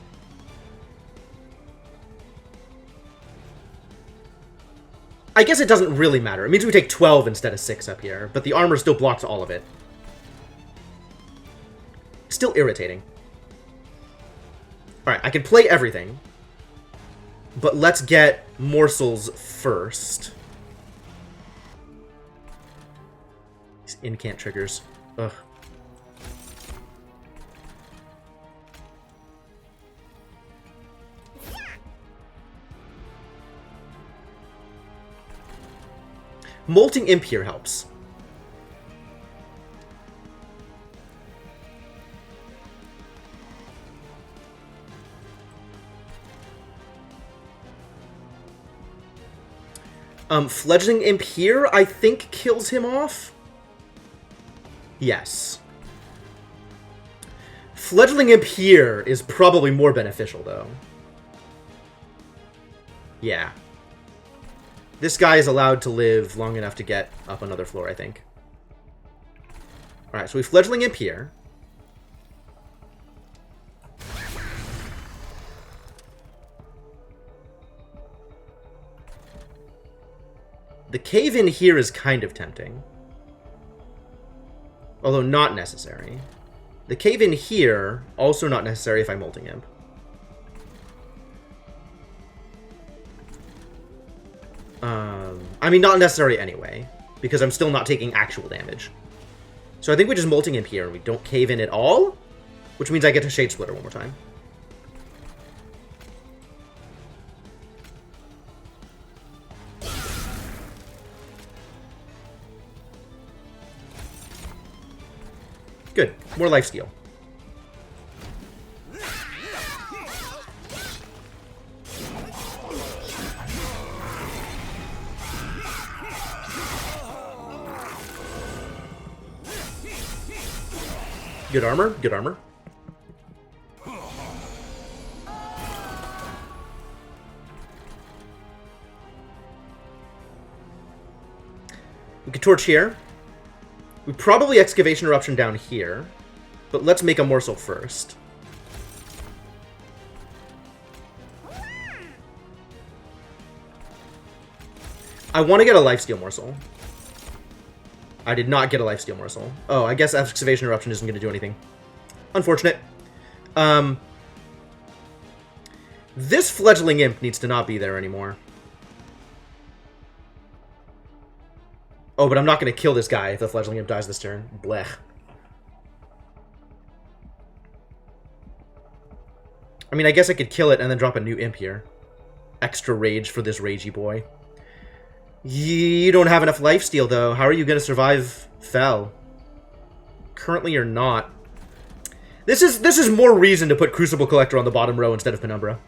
I guess it doesn't really matter. It means we take 12 instead of 6 up here, but the armor still blocks all of it. Still irritating. Alright, I can play everything. But let's get morsels first. These incant triggers. Ugh. Molting Imp here helps. Fledgling Imp here, I think, kills him off. Yes. Fledgling Imp here is probably more beneficial, though. Yeah. This guy is allowed to live long enough to get up another floor, I think. Alright, so we Fledgling Imp here. The cave in here is kind of tempting. Although not necessary. The cave in here, also not necessary if I'm Molting Imp. I mean, not necessary anyway, because I'm still not taking actual damage. So I think we just Molting Imp here, and we don't cave in at all, which means I get to Shade Splitter one more time. Good. More lifesteal. Good armor. Good armor. We could torch here. We probably Excavation Eruption down here, but let's make a morsel first. I want to get a lifesteal morsel. I did not get a lifesteal morsel. Oh, I guess Excavation Eruption isn't going to do anything. Unfortunate. This Fledgling Imp needs to not be there anymore. Oh, but I'm not going to kill this guy if the Fledgling Imp dies this turn. Blech. I mean, I guess I could kill it and then drop a new Imp here. Extra rage for this ragey boy. You don't have enough lifesteal, though. How are you going to survive Fel? Currently, you're not. This is more reason to put Crucible Collector on the bottom row instead of Penumbra.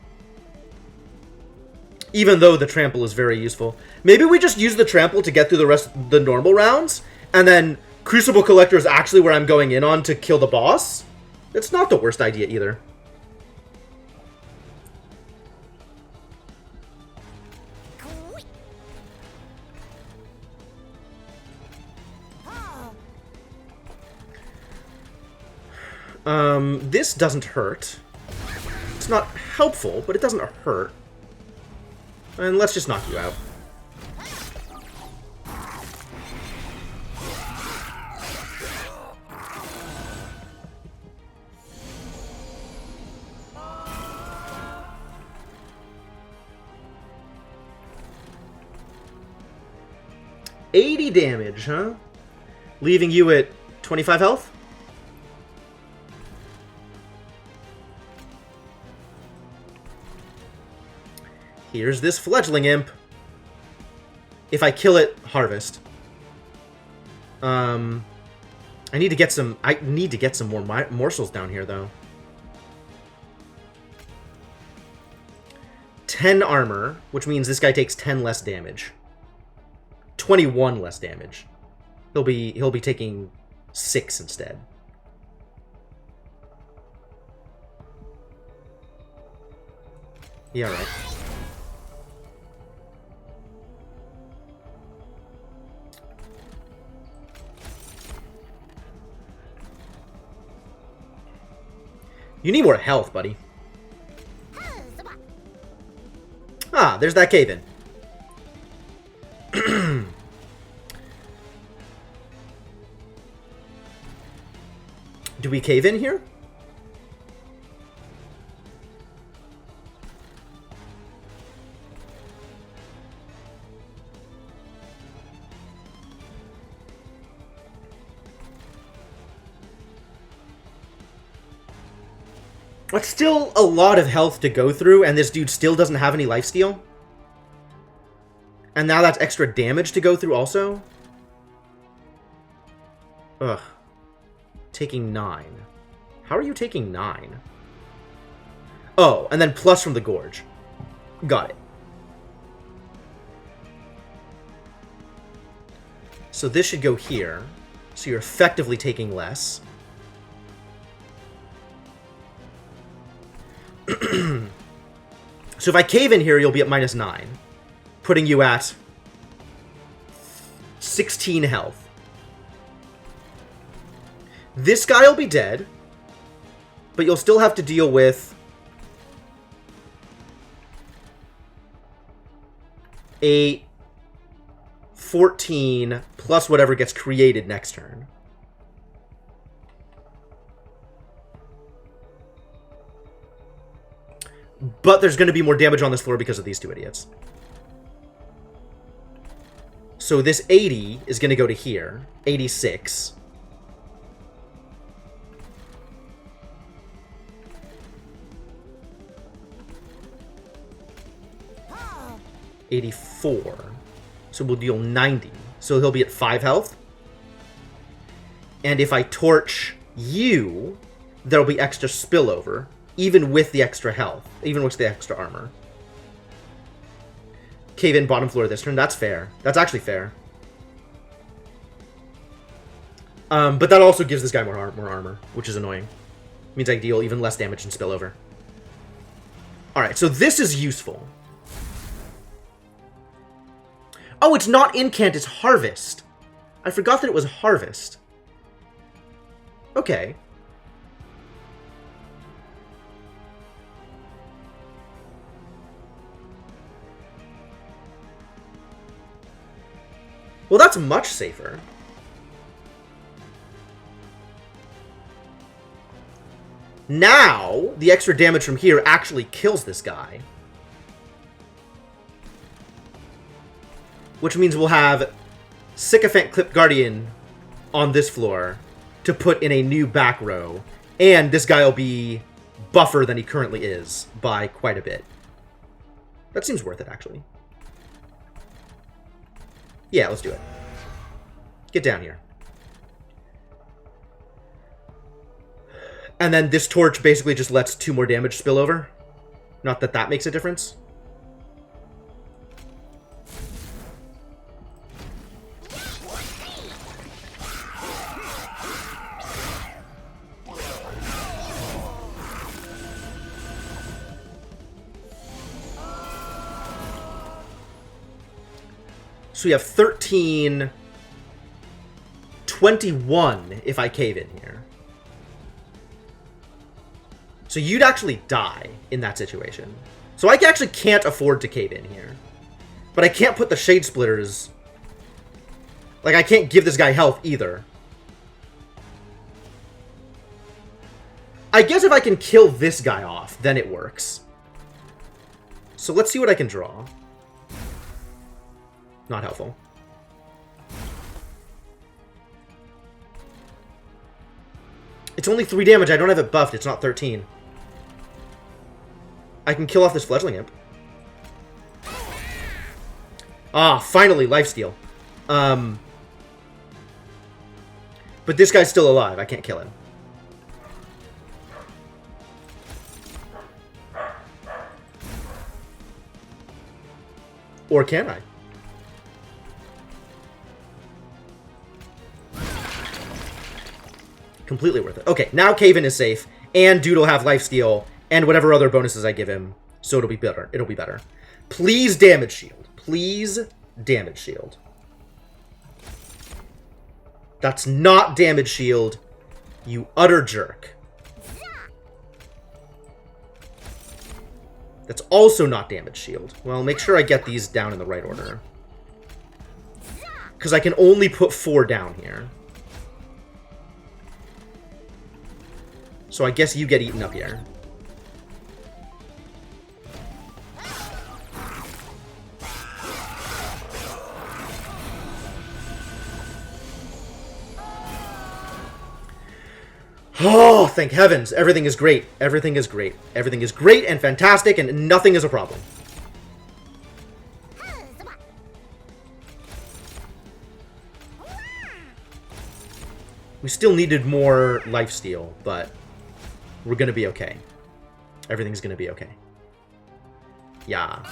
Even though the Trample is very useful. Maybe we just use the Trample to get through the rest of the normal rounds, and then Crucible Collector is actually where I'm going in on to kill the boss? It's not the worst idea either. This doesn't hurt. It's not helpful, but it doesn't hurt. And let's just knock you out. $80 damage, huh? Leaving you at 25 health? Here's this Fledgling Imp. If I kill it, harvest. I need to get some more morsels down here, though. 10 armor, which means this guy takes 10 less damage. 21 less damage. He'll be taking 6 instead. Yeah, right. You need more health, buddy. Ah, there's that cave-in. Do we cave in here? It's still a lot of health to go through, and this dude still doesn't have any lifesteal. And now that's extra damage to go through also. Ugh. Taking 9. How are you taking 9? Oh, and then plus from the Gorge. Got it. So this should go here. So you're effectively taking less. So if I cave in here, you'll be at -9. Putting you at 16 health. This guy will be dead. But you'll still have to deal with a 14 plus whatever gets created next turn. But there's going to be more damage on this floor because of these two idiots. So this 80 is going to go to here. 86. $84. So we'll deal 90. So he'll be at 5 health. And if I torch you, there'll be extra spillover, even with the extra health, even with the extra armor. Cave in bottom floor this turn. That's fair. That's actually fair. But that also gives this guy more armor, which is annoying. Means I deal even less damage and spillover. Alright, so this is useful. Oh, it's not Incant, it's Harvest. I forgot that it was Harvest. Okay. Well, that's much safer. Now, the extra damage from here actually kills this guy. Which means we'll have Sycophant Clip Guardian on this floor to put in a new back row. And this guy will be buffer than he currently is by quite a bit. That seems worth it, actually. Yeah, let's do it. Get down here. And then this torch basically just lets 2 more damage spill over. Not that that makes a difference. So we have 13, 21 if I cave in here. So you'd actually die in that situation. So I actually can't afford to cave in here. But I can't put the Shade Splitters... Like, I can't give this guy health either. I guess if I can kill this guy off, then it works. So let's see what I can draw. Not helpful. It's only 3 damage. I don't have it buffed. It's not 13. I can kill off this Fledgling Imp. Ah, finally, lifesteal. But this guy's still alive. I can't kill him. Or can I? Completely worth it. Okay, now Caven is safe, and Dude will have lifesteal, and whatever other bonuses I give him, so it'll be better. It'll be better. Please damage shield. Please damage shield. That's not damage shield, you utter jerk. That's also not damage shield. Well, make sure I get these down in the right order. Because I can only put 4 down here. So I guess you get eaten up here. Oh, thank heavens. Everything is great. Everything is great. Everything is great and fantastic, and nothing is a problem. We still needed more lifesteal, but we're gonna be okay. Everything's gonna be okay. Yeah.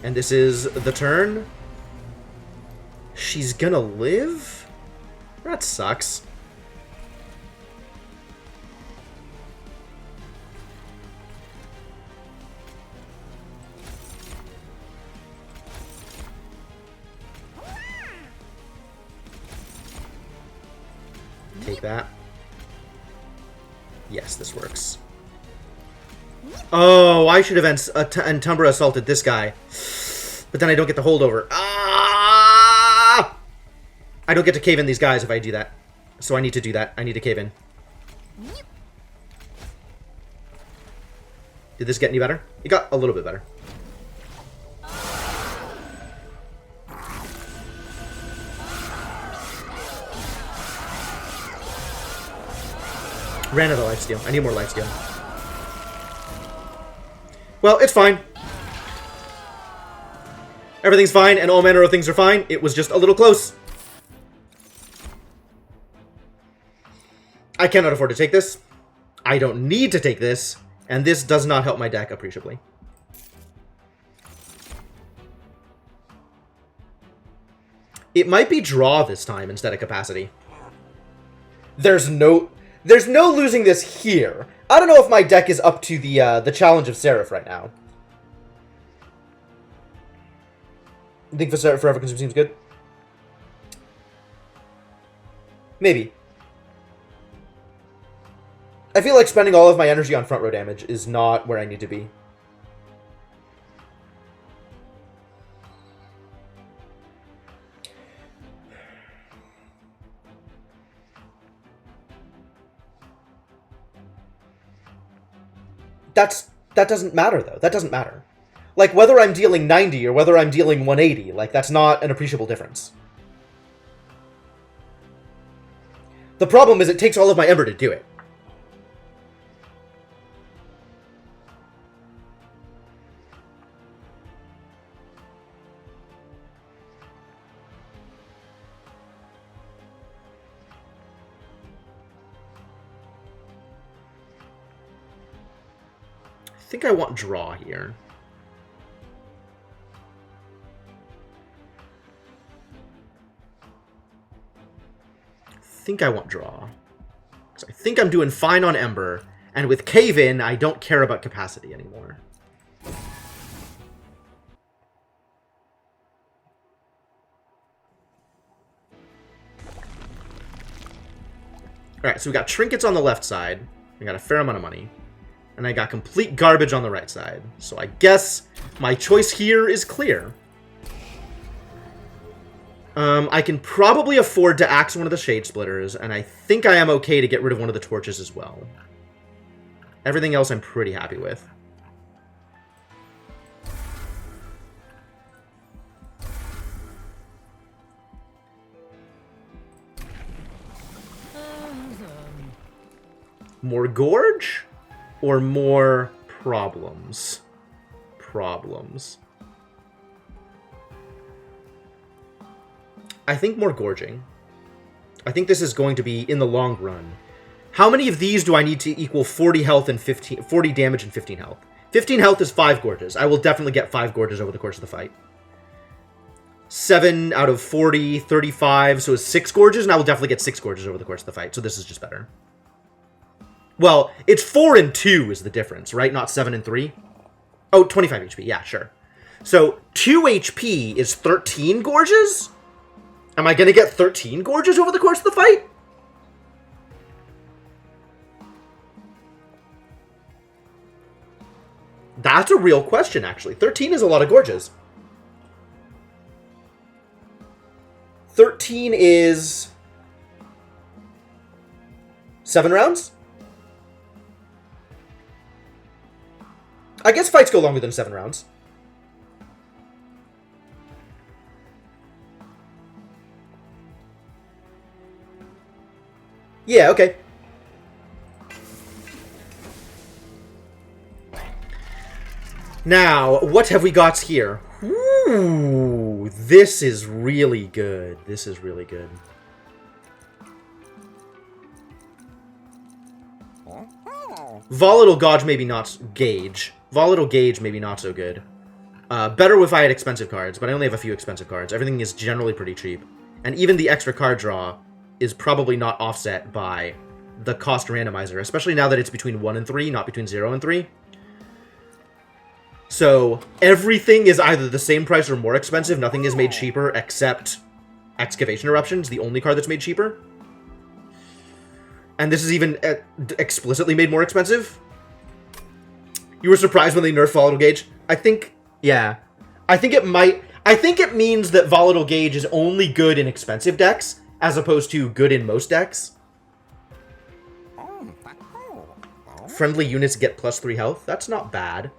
And this is the turn. She's gonna live? That sucks. Take that. Yes, this works. Oh, I should have Entumbra assaulted this guy. But then I don't get the holdover. Ah! I don't get to cave in these guys if I do that. So I need to do that. I need to cave in. Did this get any better? It got a little bit better. Ran out of lifesteal. I need more lifesteal. Well, it's fine. Everything's fine, and all manner of things are fine. It was just a little close. I cannot afford to take this. I don't need to take this. And this does not help my deck appreciably. It might be draw this time instead of capacity. There's no losing this here. I don't know if my deck is up to the challenge of Seraph right now. You think Forever Consume seems good? Maybe. I feel like spending all of my energy on front row damage is not where I need to be. That doesn't matter, though. That doesn't matter. Like, whether I'm dealing 90 or whether I'm dealing 180, like, that's not an appreciable difference. The problem is it takes all of my Ember to do it. I think I want draw here. I think I want draw. Because I think I'm doing fine on Ember, and with Cave In, I don't care about capacity anymore. Alright, so we got trinkets on the left side. We got a fair amount of money. And I got complete garbage on the right side. So I guess my choice here is clear. I can probably afford to axe one of the Shade Splitters, and I think I am okay to get rid of one of the torches as well. Everything else I'm pretty happy with. More Gorge? Or more problems? Problems. I think more gorging. I think this is going to be in the long run. How many of these do I need to equal 40 health and 40 damage and 15 health? 15 health is 5 gorges. I will definitely get 5 gorges over the course of the fight. 7 out of 40, 35, so it's 6 gorges, and I will definitely get 6 gorges over the course of the fight, so this is just better. Well, it's 4 and 2 is the difference, right? Not 7 and 3? Oh, 25 HP, yeah, sure. So, 2 HP is 13 gorges? Am I going to get 13 gorges over the course of the fight? That's a real question, actually. 13 is a lot of gorges. 13 is 7 rounds? I guess fights go longer than 7 rounds. Yeah, okay. Now, what have we got here? Ooh, this is really good. This is really good. Volatile Gauge, maybe not Gauge. Volatile Gauge, maybe not so good. Better if I had expensive cards, but I only have a few expensive cards. Everything is generally pretty cheap. And even the extra card draw is probably not offset by the cost randomizer, especially now that it's between 1 and 3, not between 0 and 3. So, everything is either the same price or more expensive. Nothing is made cheaper except Excavation Eruptions, the only card that's made cheaper. And this is even explicitly made more expensive. You were surprised when they nerfed Volatile Gauge? I think, yeah. I think it means that Volatile Gauge is only good in expensive decks, as opposed to good in most decks. Friendly units get +3 health. That's not bad.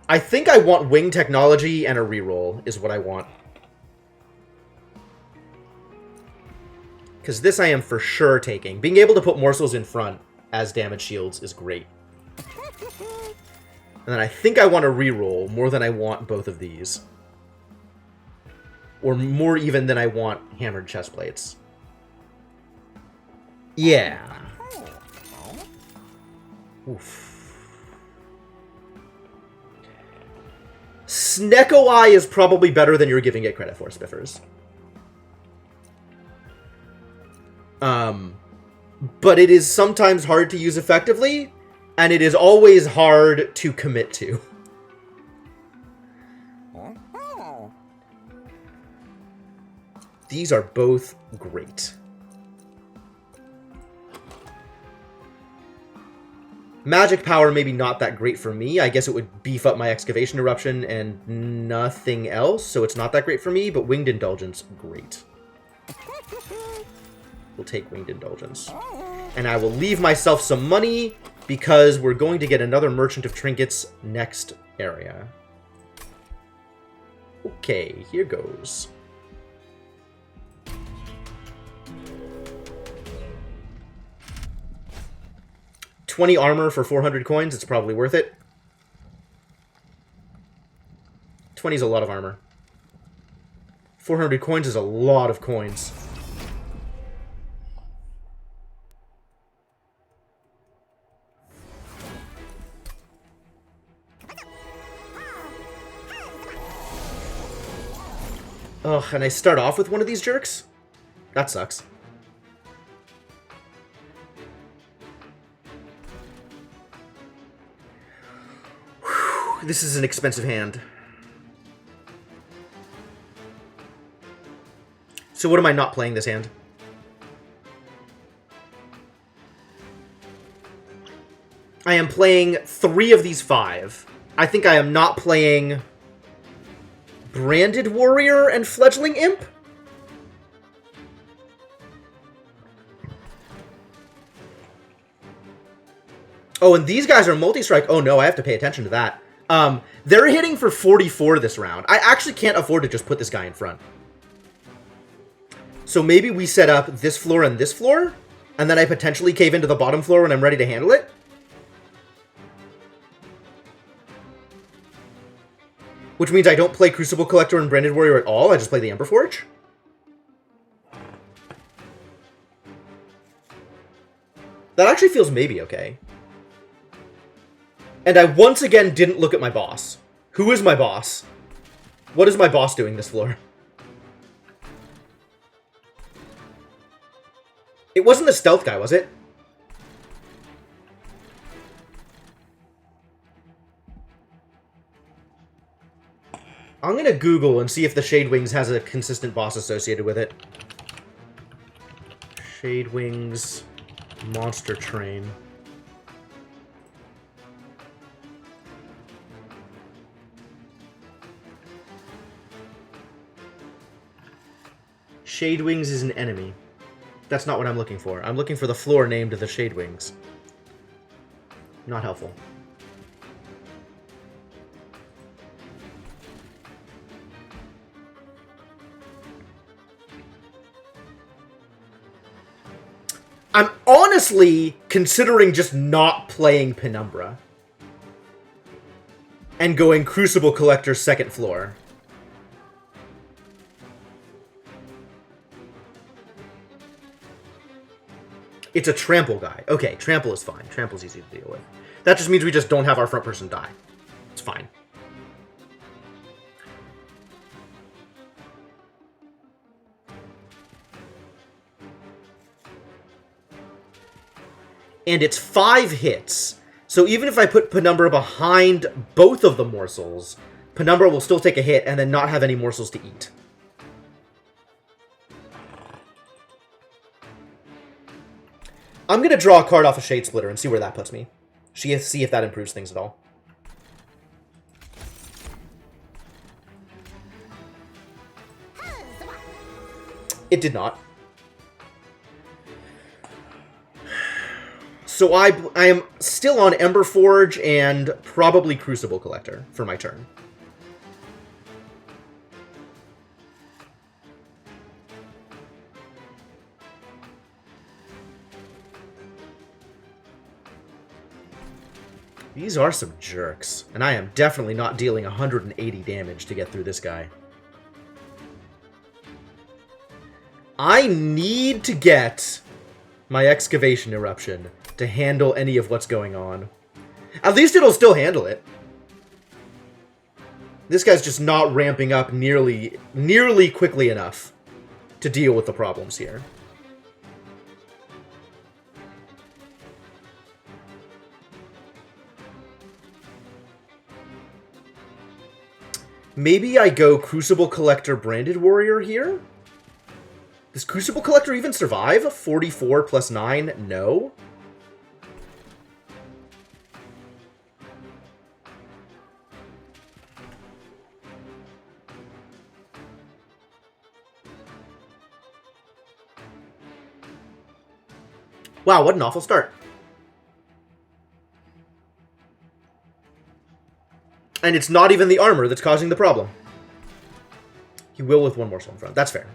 I think I want Wing Technology and a reroll is what I want. Because this I am for sure taking. Being able to put morsels in front as damage shields is great. And then I think I want a reroll more than I want both of these. Or more even than I want hammered chest plates. Yeah. Oof. Snecko Eye is probably better than you're giving it credit for, Spiffers. But it is sometimes hard to use effectively, and it is always hard to commit to. These are both great. Magic power maybe not that great for me. I guess it would beef up my Excavation Eruption and nothing else, so it's not that great for me, but Winged Indulgence, great. We'll take Winged Indulgence. And I will leave myself some money because we're going to get another Merchant of Trinkets next area. Okay, here goes. $20 armor for 400 coins. It's probably worth it. 20 is a lot of armor. 400 coins is a lot of coins. Ugh, and I start off with one of these jerks? That sucks. This is an expensive hand. So what am I not playing this hand? I am playing 3 of these 5. I think I am not playing Branded Warrior and Fledgling Imp? Oh, and these guys are multi-strike. Oh no, I have to pay attention to that. They're hitting for 44 this round. I actually can't afford to just put this guy in front. So maybe we set up this floor and this floor, and then I potentially cave into the bottom floor when I'm ready to handle it. Which means I don't play Crucible Collector and Branded Warrior at all, I just play the Ember Forge. That actually feels maybe okay. And I once again didn't look at my boss. Who is my boss? What is my boss doing this floor? It wasn't the stealth guy, was it? I'm gonna Google and see if the Shade Wings has a consistent boss associated with it. Shade Wings Monster Train. Shade Wings is an enemy. That's not what I'm looking for. I'm looking for the floor named the Shade Wings. Not helpful. I'm honestly considering just not playing Penumbra. And going Crucible Collector second floor. It's a trample guy. Okay, trample is fine. Trample's easy to deal with. That just means we just don't have our front person die. It's fine. And it's 5 hits. So even if I put Penumbra behind both of the morsels, Penumbra will still take a hit and then not have any morsels to eat. I'm going to draw a card off a Shade Splitter and see where that puts me. See if that improves things at all. It did not. So I am still on Emberforge and probably Crucible Collector for my turn. These are some jerks, and I am definitely not dealing 180 damage to get through this guy. I need to get my Excavation Eruption to handle any of what's going on. At least it'll still handle it. This guy's just not ramping up nearly quickly enough to deal with the problems here. Maybe I go Crucible Collector Branded Warrior here? Does Crucible Collector even survive? 44 plus 9? No. Wow, what an awful start. And it's not even the armor that's causing the problem. He will with one morsel in front. That's fair.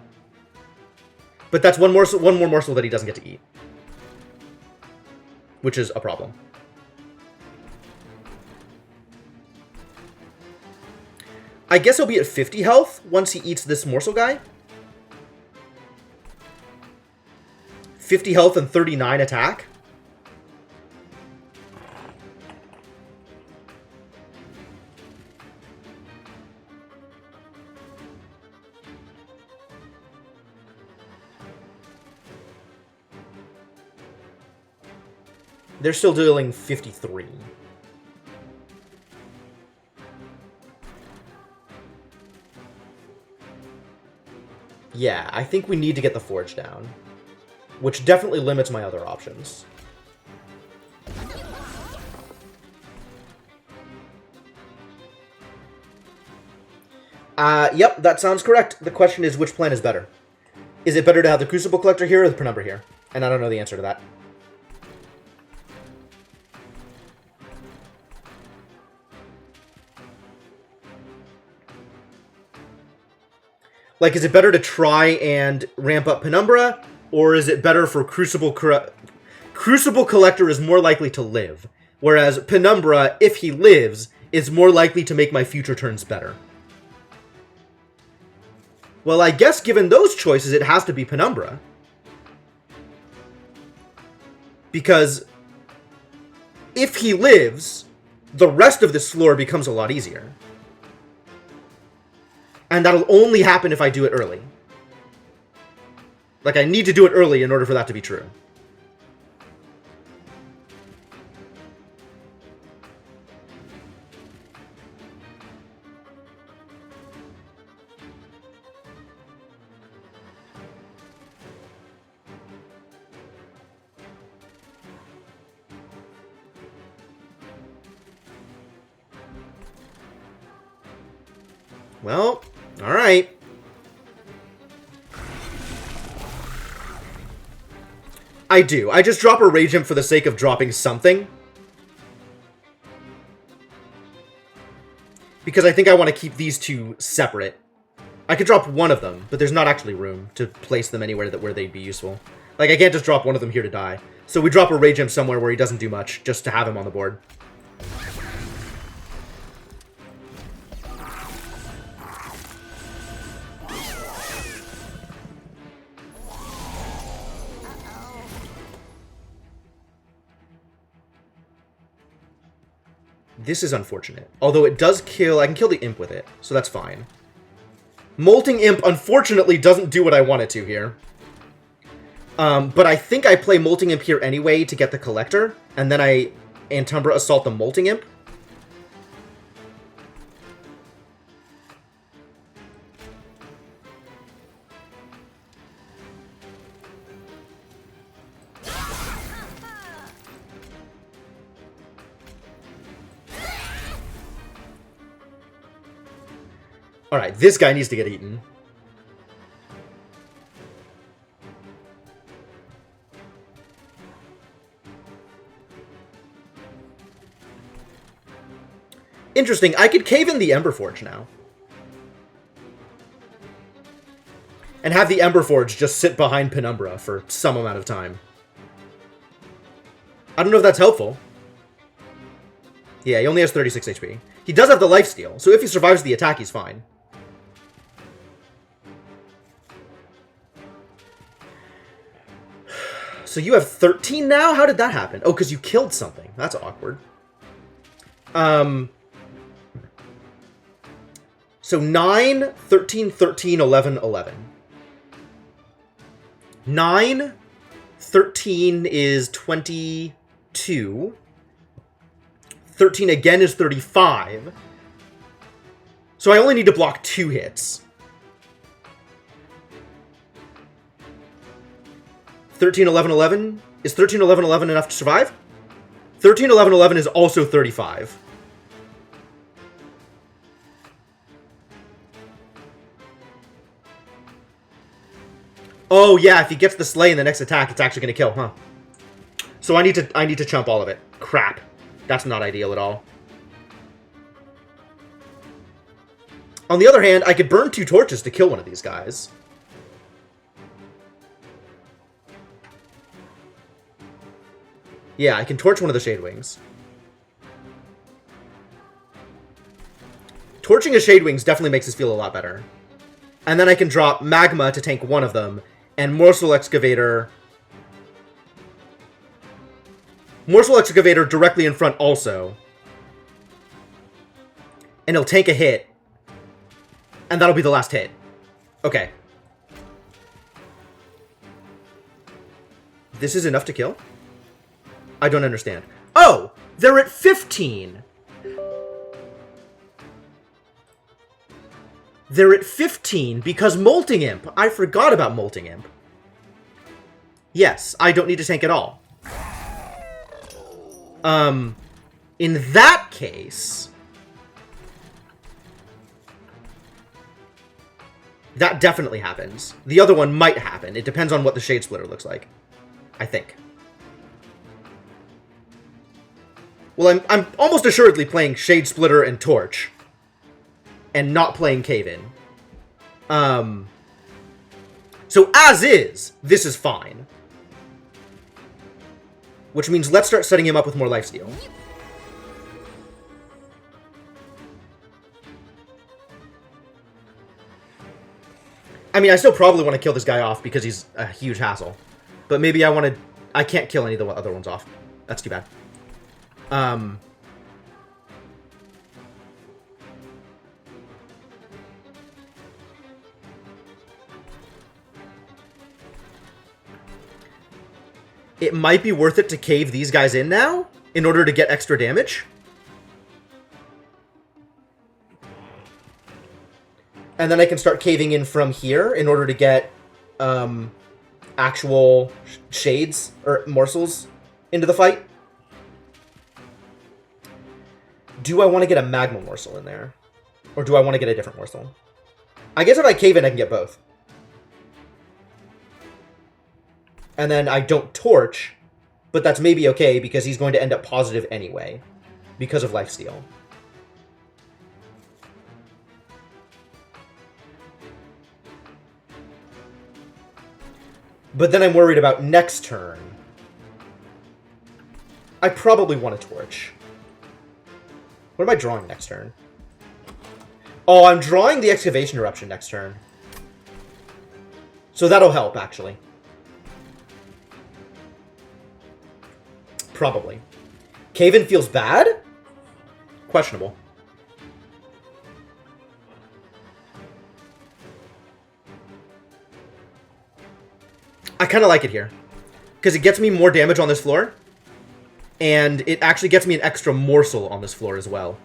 But that's one more morsel that he doesn't get to eat. Which is a problem. I guess he'll be at 50 health once he eats this morsel guy. 50 health and 39 attack. They're still dealing 53. Yeah, I think we need to get the Forge down. Which definitely limits my other options. Yep, that sounds correct. The question is, which plan is better? Is it better to have the Crucible Collector here or the Penumbra here? And I don't know the answer to that. Like, is it better to try and ramp up Penumbra, or is it better for Crucible Collector is more likely to live, whereas Penumbra, if he lives, is more likely to make my future turns better? Well, I guess given those choices, it has to be Penumbra. Because if he lives, the rest of this floor becomes a lot easier. And that'll only happen if I do it early. Like, I need to do it early in order for that to be true. Well, alright. I do. I just drop a Rage Imp for the sake of dropping something. Because I think I want to keep these two separate. I could drop one of them, but there's not actually room to place them anywhere where they'd be useful. Like, I can't just drop one of them here to die. So we drop a Rage Imp somewhere where he doesn't do much, just to have him on the board. This is unfortunate. Although it does kill... I can kill the Imp with it, so that's fine. Molting Imp, unfortunately, doesn't do what I want it to here. But I think I play Molting Imp here anyway to get the Collector, and then I Antumbra Assault the Molting Imp. Alright, this guy needs to get eaten. Interesting, I could cave in the Emberforge now. And have the Emberforge just sit behind Penumbra for some amount of time. I don't know if that's helpful. Yeah, he only has 36 HP. He does have the lifesteal, so if he survives the attack, he's fine. So you have 13 now? How did that happen? Oh, because you killed something. That's awkward. So 9, 13, 13, 11, 11. 9, 13 is 22. 13 again is 35. So I only need to block 2 hits. 13, 11, 11? Is 13, 11, 11 enough to survive? 13, 11, 11 is also 35. Oh yeah, if he gets the Slay in the next attack, it's actually going to kill, huh? So I need to chump all of it. Crap. That's not ideal at all. On the other hand, I could burn 2 torches to kill one of these guys. Yeah, I can torch one of the Shadewings. Torching a Shadewings definitely makes us feel a lot better. And then I can drop Magma to tank one of them, and Morsel Excavator... Morsel Excavator directly in front also. And he'll tank a hit. And that'll be the last hit. Okay. This is enough to kill? I don't understand. Oh! They're at 15! They're at 15 because Molting Imp. I forgot about Molting Imp. Yes, I don't need to tank at all. In that case... That definitely happens. The other one might happen. It depends on what the Shade Splitter looks like. I think. Well, I'm almost assuredly playing Shade Splitter and Torch. And not playing Cave-In. So as is, this is fine. Which means let's start setting him up with more lifesteal. I mean, I still probably want to kill this guy off because he's a huge hassle. But maybe I want to... I can't kill any of the other ones off. That's too bad. It might be worth it to cave these guys in now in order to get extra damage. And then I can start caving in from here in order to get actual shades or morsels into the fight. Do I want to get a magma morsel in there? Or do I want to get a different morsel? I guess if I cave in, I can get both. And then I don't torch, but that's maybe okay because he's going to end up positive anyway because of lifesteal. But then I'm worried about next turn. I probably want to torch. What am I drawing next turn? Oh, I'm drawing the Excavation Eruption next turn. So that'll help, actually. Probably. Cave-In feels bad? Questionable. I kind of like it here. Because it gets me more damage on this floor. And it actually gets me an extra morsel on this floor as well.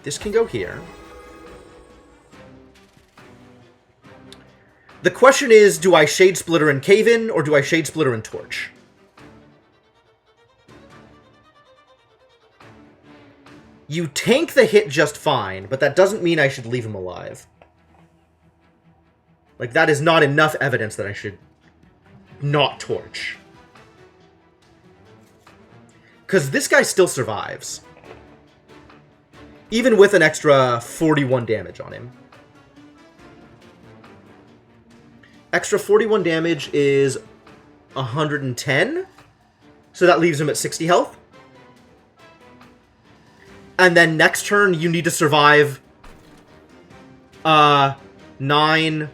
This can go here. The question is, do I Shade Splitter and Cave In, or do I Shade Splitter and Torch? You tank the hit just fine, but that doesn't mean I should leave him alive. Like, that is not enough evidence that I should not Torch. Because this guy still survives. Even with an extra 41 damage on him. Extra 41 damage is 110. So that leaves him at 60 health. And then next turn, you need to survive 9,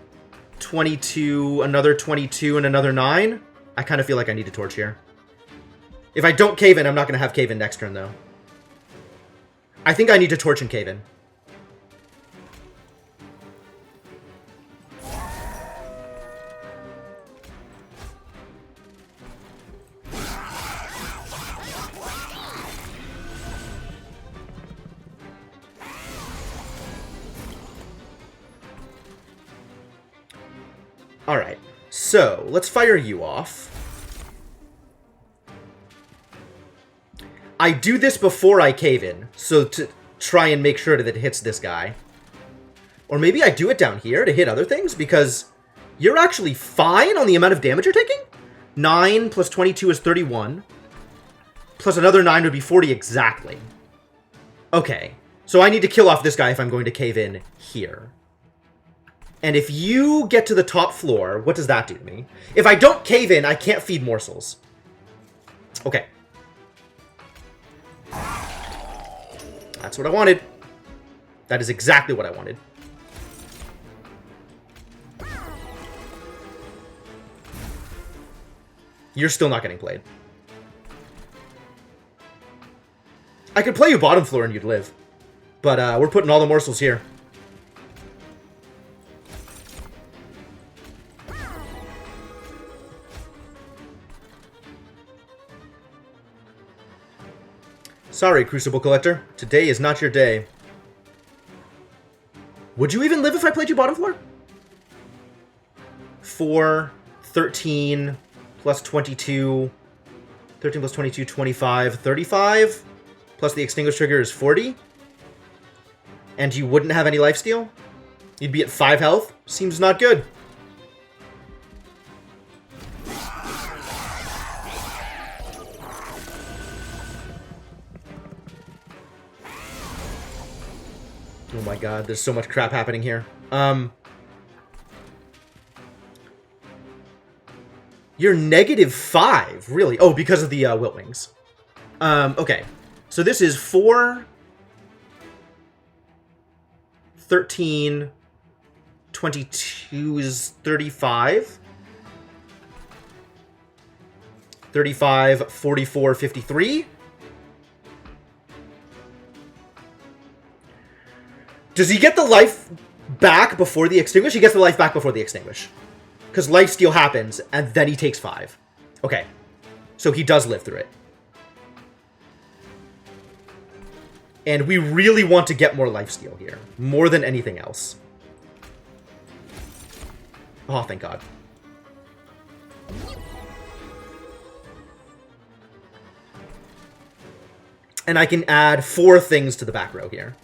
22, another 22, and another 9. I kind of feel like I need to Torch here. If I don't Cave In, I'm not going to have Cave In next turn, though. I think I need to Torch and Cave In. Alright, so let's fire you off. I do this before I Cave In, so to try and make sure that it hits this guy. Or maybe I do it down here to hit other things, because you're actually fine on the amount of damage you're taking. 9 plus 22 is 31. Plus another 9 would be 40 exactly. Okay, so I need to kill off this guy if I'm going to Cave In here. And if you get to the top floor, what does that do to me? If I don't Cave In, I can't feed morsels. Okay. That's what I wanted. That is exactly what I wanted. You're still not getting played. I could play you bottom floor and you'd live. But we're putting all the morsels here. Sorry, Crucible Collector. Today is not your day. Would you even live if I played you bottom floor? 4, 13, plus 22, 13 plus 22, 25, 35, plus the Extinguish trigger is 40. And you wouldn't have any lifesteal? You'd be at 5 health? Seems not good. Oh my god, there's so much crap happening here. You're -5, really? Oh, because of the Wiltwings. Okay. So this is 4, 13, 22 is 35. 35, 44, 53. Does he get the life back before the Extinguish? He gets the life back before the Extinguish. Because lifesteal happens, and then he takes 5. Okay. So he does live through it. And we really want to get more lifesteal here. More than anything else. Oh, thank God. And I can add 4 things to the back row here.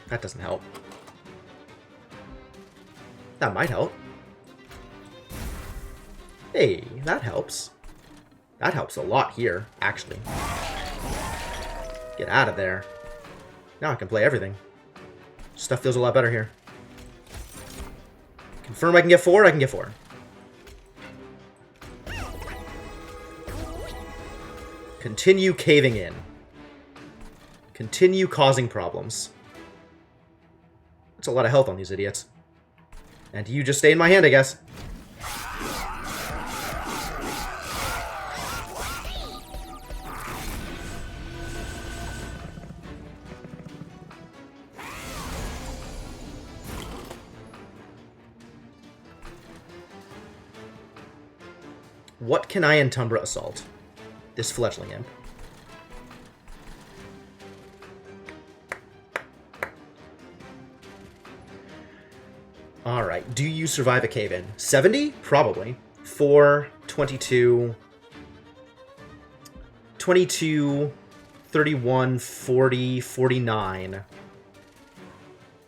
That doesn't help. That might help. Hey, that helps. That helps a lot here, actually. Get out of there. Now I can play everything. Stuff feels a lot better here. Confirm I can get 4, I can get 4. Continue caving in. Continue causing problems. That's a lot of health on these idiots. And you just stay in my hand, I guess. What can I Entumbra Assault? This Fledgling Imp. Alright, do you survive a cave-in? 70? Probably. 4, 22... 22, 31, 40, 49,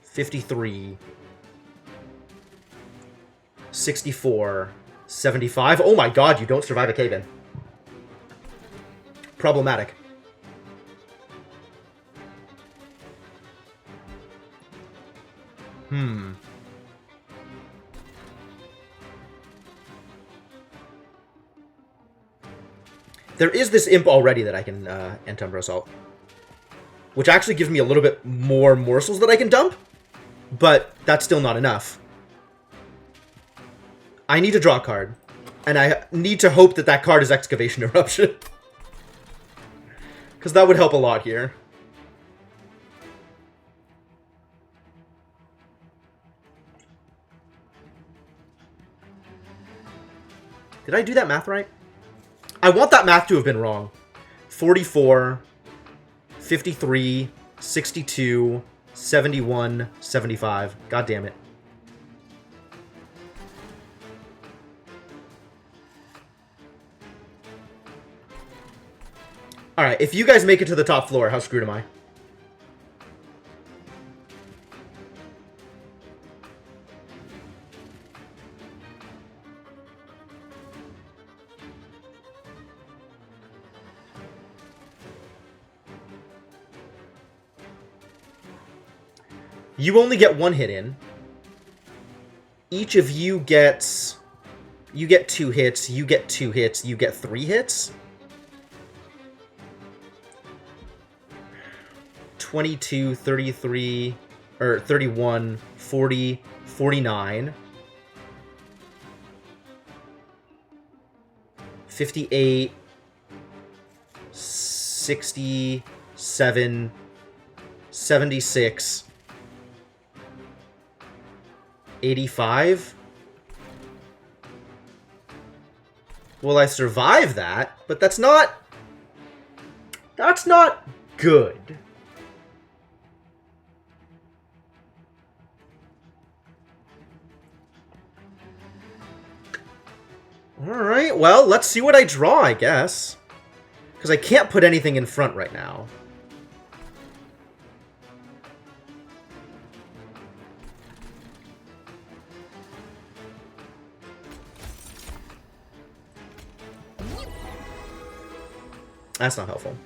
53, 64, 75. Oh my god, you don't survive a cave-in. Problematic. There is this imp already that I can Entumbra Assault, which actually gives me a little bit more morsels that I can dump, but that's still not enough. I need to draw a card, and I need to hope that that card is Excavation Eruption, because that would help a lot here. Did I do that math right? I want that math to have been wrong. 44, 53, 62, 71, 75. God damn it. Alright, if you guys make it to the top floor, how screwed am I? You only get one hit in. Each of you gets... You get 2 hits, you get 2 hits, you get 3 hits. 22, 33, or 31, 40, 49. 58, 67, 76, 85. Will I survive that? But that's not good. Alright, well, let's see what I draw, I guess. Because I can't put anything in front right now. That's not helpful.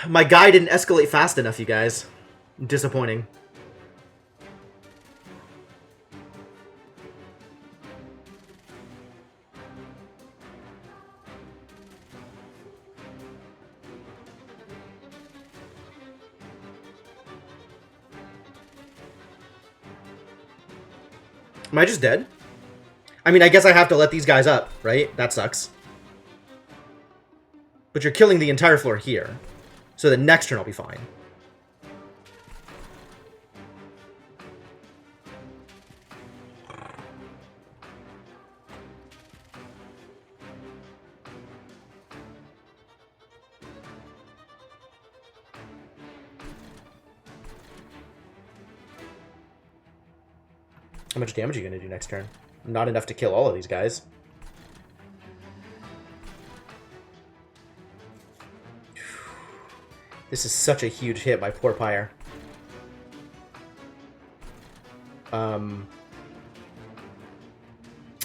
My guy didn't escalate fast enough, you guys. Disappointing. Am I just dead? I mean, I guess I have to let these guys up, right? That sucks. But you're killing the entire floor here. So the next turn I'll be fine. How much damage are you going to do next turn? Not enough to kill all of these guys. This is such a huge hit, my poor Pyre.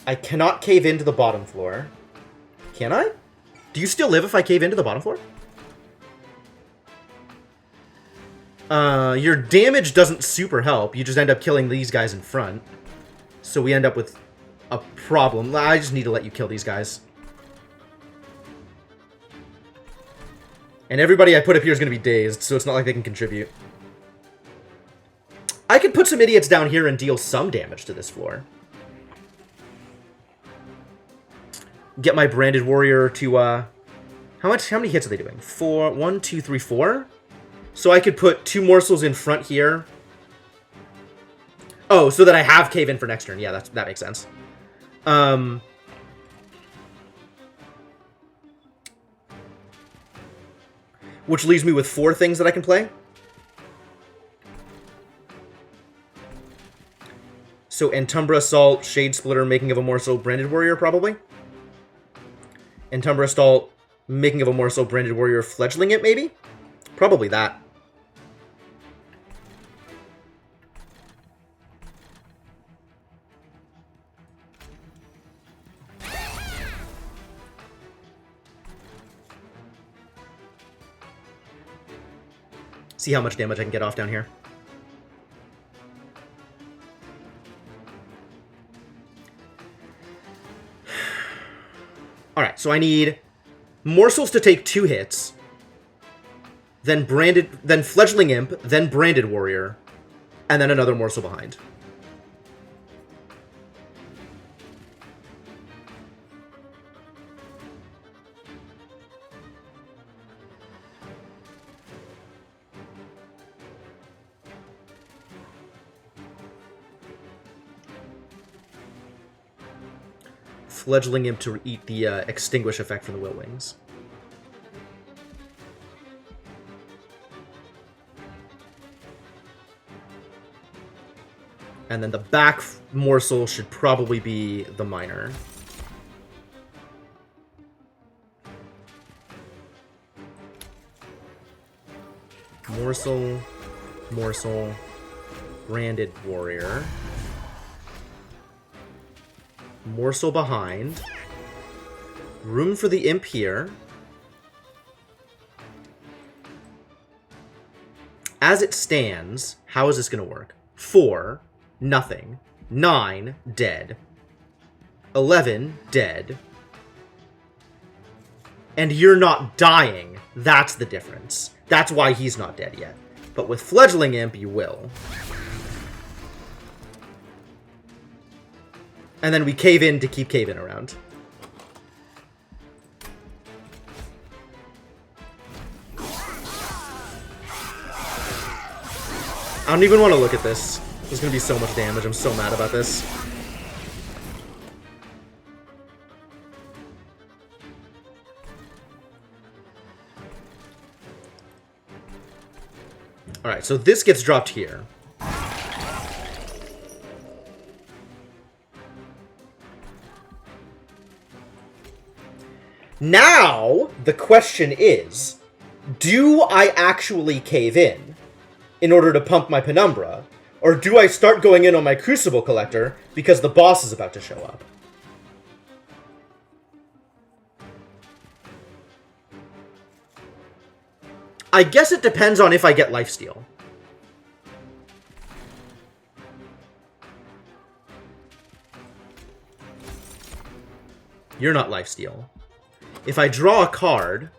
I cannot cave into the bottom floor. Can I? Do you still live if I cave into the bottom floor? Your damage doesn't super help. You just end up killing these guys in front. So we end up with a problem. I just need to let you kill these guys. And everybody I put up here is going to be dazed, so it's not like they can contribute. I could put some idiots down here and deal some damage to this floor. Get my Branded Warrior to, How many hits are they doing? 4, 1, 2, 3, 4? So I could put 2 morsels in front here. Oh, so that I have cave in for next turn. Yeah, that makes sense. Which leaves me with 4 things that I can play. So Entumbra Assault, Shade Splitter, Making of a Morsel, Branded Warrior, probably. Entumbra Assault, Making of a Morsel, Branded Warrior, Fledgling it, maybe? Probably that. See how much damage I can get off down here. Alright, so I need morsels to take 2 hits, then Fledgling Imp, then Branded Warrior, and then another morsel behind. Fledgling Imp to eat the Extinguish effect from the Will Wings. And then the back morsel should probably be the Miner. Morsel, Morsel, Branded Warrior. Morsel behind. Room for the Imp here. As it stands, how is this going to work? 4, nothing. 9, dead. 11, dead. And you're not dying. That's the difference. That's why he's not dead yet. But with Fledgling Imp, you will. And then we cave in to keep cave-in around. I don't even want to look at this. There's going to be so much damage. I'm so mad about this. Alright, so this gets dropped here. Now, the question is, do I actually cave in order to pump my Penumbra? Or do I start going in on my Crucible Collector because the boss is about to show up? I guess it depends on if I get lifesteal. You're not lifesteal. If I draw a card,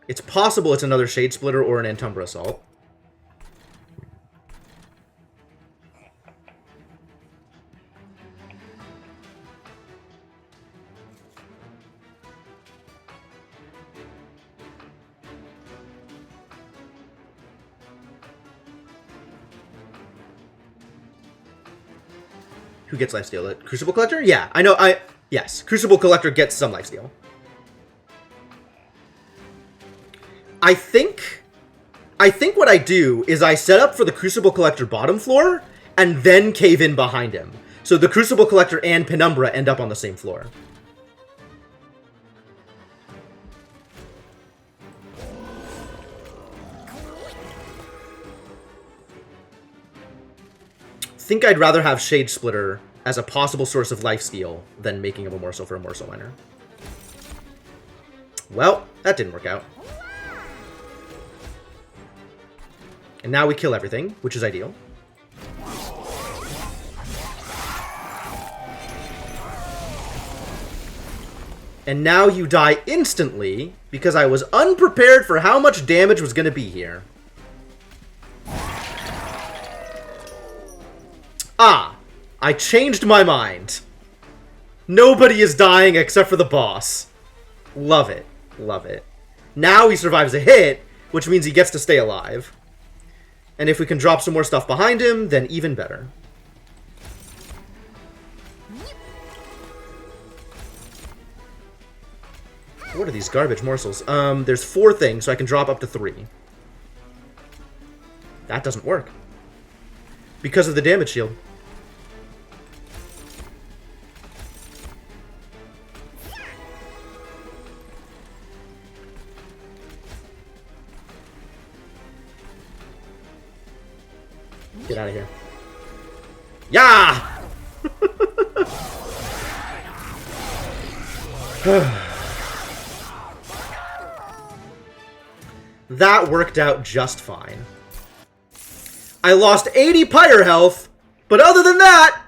it's possible it's another Shade Splitter or an Entumbra Assault. Who gets lifesteal? Crucible Collector? Yeah, I know. Yes, Crucible Collector gets some lifesteal. I think what I do is I set up for the Crucible Collector bottom floor and then cave in behind him. So the Crucible Collector and Penumbra end up on the same floor. I think I'd rather have Shade Splitter as a possible source of lifesteal than Making of a Morsel for a Morsel Miner. Well, that didn't work out. And now we kill everything, which is ideal. And now you die instantly because I was unprepared for how much damage was going to be here. Ah, I changed my mind. Nobody is dying except for the boss. Love it. Love it. Now he survives a hit, which means he gets to stay alive. And if we can drop some more stuff behind him, then even better. What are these garbage morsels? There's 4 things, so I can drop up to 3. That doesn't work. Because of the damage shield. Get out of here. Yeah! That worked out just fine. I lost 80 pyre health, but other than that,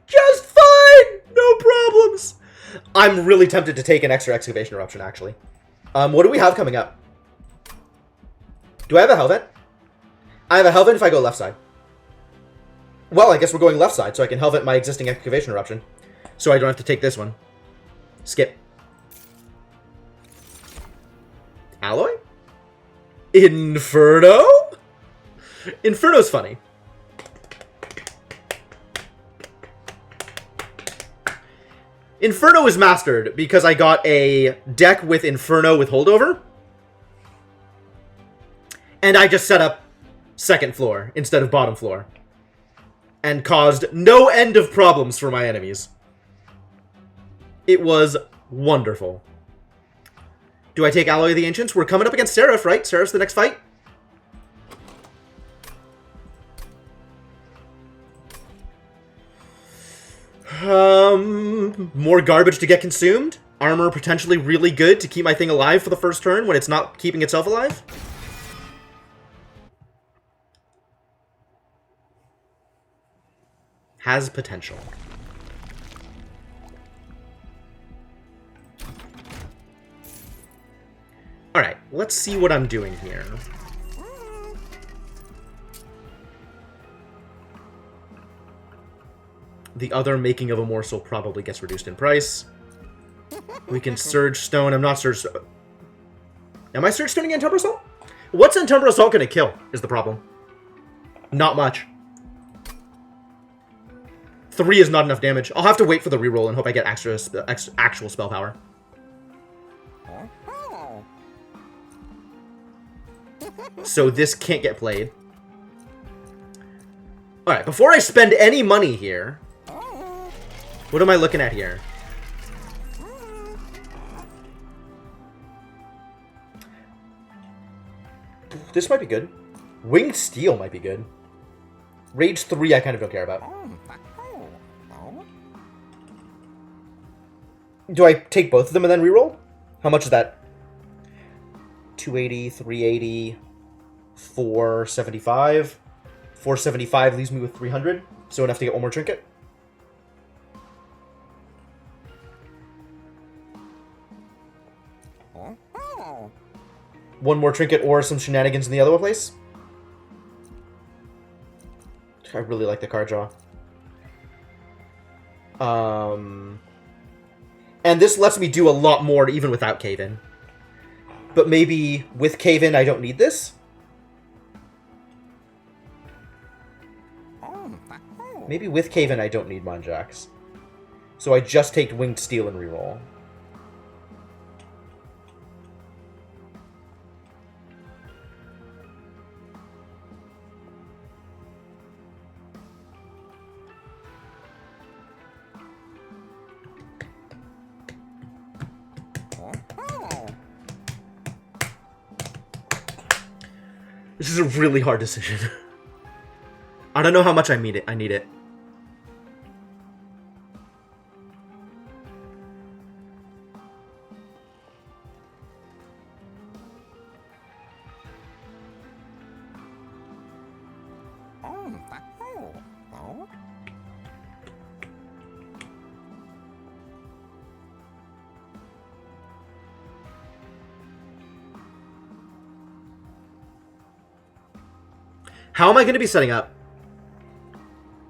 just fine! No problems! I'm really tempted to take an extra Excavation Eruption, actually. What do we have coming up? Do I have a Hellvent? I have a Hellvent if I go left side. Well, I guess we're going left side, so I can Hellvent my existing Excavation Eruption. So I don't have to take this one. Skip. Alloy? Inferno? Inferno's funny. Inferno is mastered because I got a deck with Inferno with holdover. And I just set up second floor instead of bottom floor. And caused no end of problems for my enemies. It was wonderful. Do I take Alloy of the Ancients? We're coming up against Seraph, right? Seraph's the next fight? More garbage to get consumed. Armor potentially really good to keep my thing alive for the first turn when it's not keeping itself alive. Has potential. Alright, let's see what I'm doing here. The other making of a morsel probably gets reduced in price. We can Surge Stone. I'm not Surge... Am I Surge Stoning Entumber Assault? What's Entumber Assault going to kill is the problem. Not much. 3 is not enough damage. I'll have to wait for the reroll and hope I get actual spell power. So this can't get played. Alright, before I spend any money here... What am I looking at here? This might be good. Winged Steel might be good. Rage 3 I kind of don't care about. Do I take both of them and then reroll? How much is that? 280, 380, 475. 475 leaves me with 300, so enough to get one more trinket. One more trinket or some shenanigans in the other place. I really like the card draw. And this lets me do a lot more even without Cave-In. But maybe with Cave-In I don't need this? Maybe with Cave-In I don't need Monjax. So I just take Winged Steel and reroll. This is a really hard decision. I don't know how much I need it. I need it. How am I going to be setting up?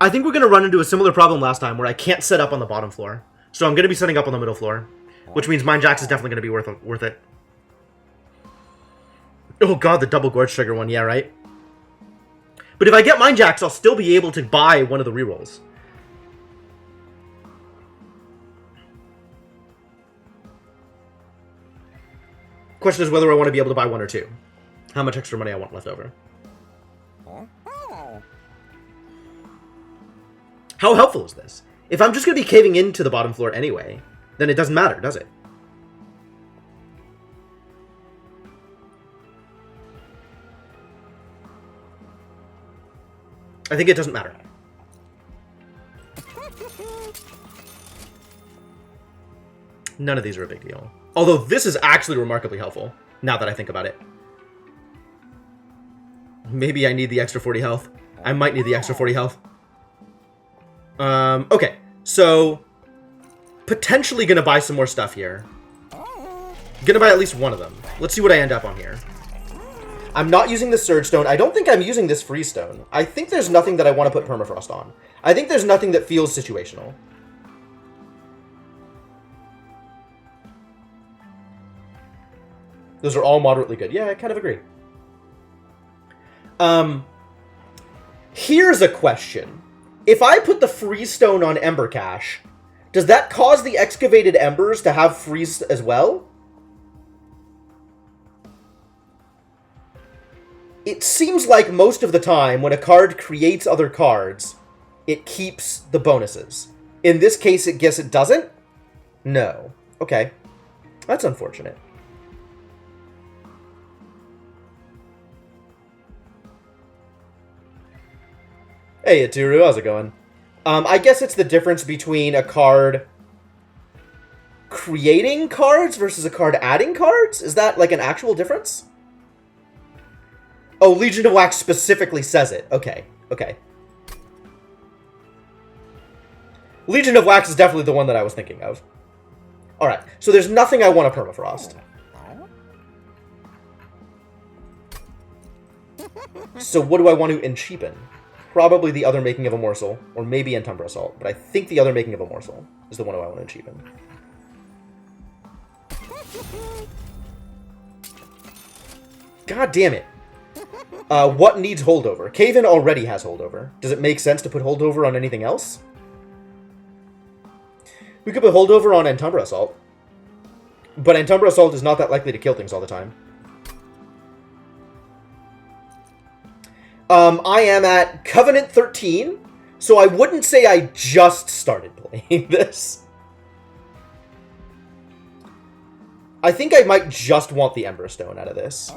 I think we're going to run into a similar problem last time where I can't set up on the bottom floor. So I'm going to be setting up on the middle floor. Which means Mind Jax is definitely going to be worth it. Oh god, the double Gorge Trigger one, yeah, right? But if I get Mind Jax, I'll still be able to buy one of the rerolls. Question is whether I want to be able to buy one or two. How much extra money I want left over. How helpful is this? If I'm just going to be caving into the bottom floor anyway, then it doesn't matter, does it? I think it doesn't matter. None of these are a big deal. Although this is actually remarkably helpful, now that I think about it. Maybe I need the extra 40 health. I might need the extra 40 health. Okay. So, potentially gonna buy some more stuff here. Gonna buy at least one of them. Let's see what I end up on here. I'm not using the Surge Stone. I don't think I'm using this Freeze Stone. I think there's nothing that I want to put Permafrost on. I think there's nothing that feels situational. Those are all moderately good. Yeah, I kind of agree. Here's a question. If I put the Freeze Stone on Ember Cache, does that cause the Excavated Embers to have Freeze as well? It seems like most of the time when a card creates other cards, it keeps the bonuses. In this case, I guess it doesn't? No. Okay. That's unfortunate. Hey, Aturu, how's it going? I guess it's the difference between a card creating cards versus a card adding cards? Is that like an actual difference? Oh, Legion of Wax specifically says it. Okay, okay. Legion of Wax is definitely the one that I was thinking of. Alright, so there's nothing I want to Permafrost. So what do I want to encheapen? Probably the other making of a morsel, or maybe Entumbra Assault, but I think the other making of a morsel is the one I want to encheapen. God damn it. What needs holdover? Cave-In already has holdover. Does it make sense to put holdover on anything else? We could put holdover on Entumbra Assault. But Entumbra Assault is not that likely to kill things all the time. I am at Covenant 13, so I wouldn't say I just started playing this. I think I might just want the Ember Stone out of this.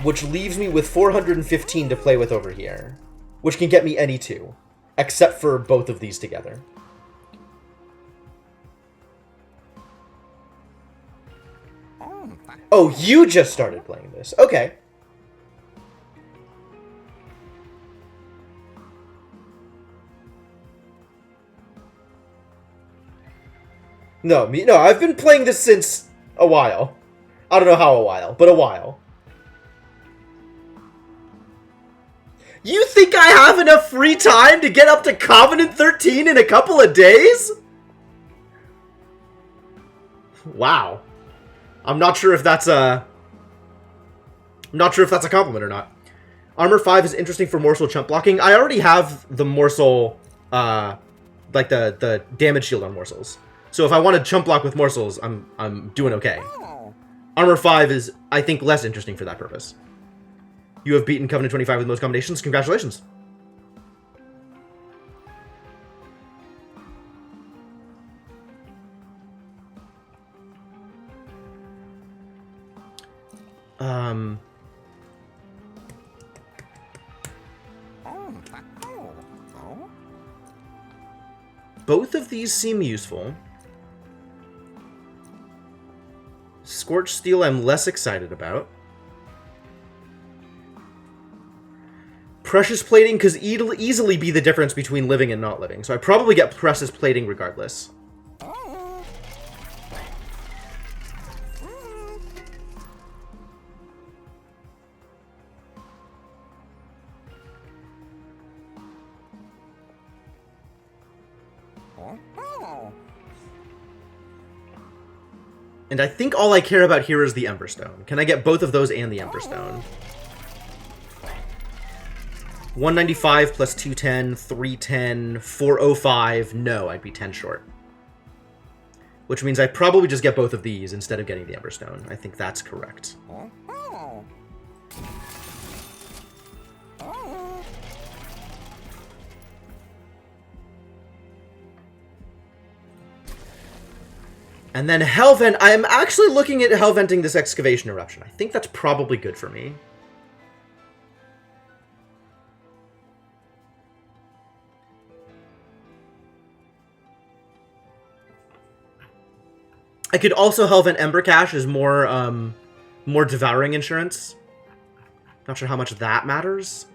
Which leaves me with 415 to play with over here. Which can get me any two. Except for both of these together. Oh, you just started playing this. Okay. No, I've been playing this since a while. I don't know how a while, but a while. You think I have enough free time to get up to Covenant 13 in a couple of days? Wow. I'm not sure if that's a compliment or not. Armor 5 is interesting for morsel chump blocking. I already have the morsel, like the damage shield on morsels. So if I want to chump block with morsels, I'm doing okay. Armor 5 is, I think, less interesting for that purpose. You have beaten Covenant 25 with most combinations. Congratulations. Both of these seem useful. Scorch Steel I'm less excited about. Precious Plating could easily be the difference between living and not living, so I probably get Precious Plating regardless. And I think all I care about here is the Emberstone. Can I get both of those and the Emberstone? 195 plus 210, 310, 405. No, I'd be 10 short. Which means I probably just get both of these instead of getting the Emberstone. I think that's correct. And then Hellvent. I'm actually looking at Hellventing this Excavation Eruption. I think that's probably good for me. I could also Hellvent Embercache as more Devouring Insurance. Not sure how much that matters.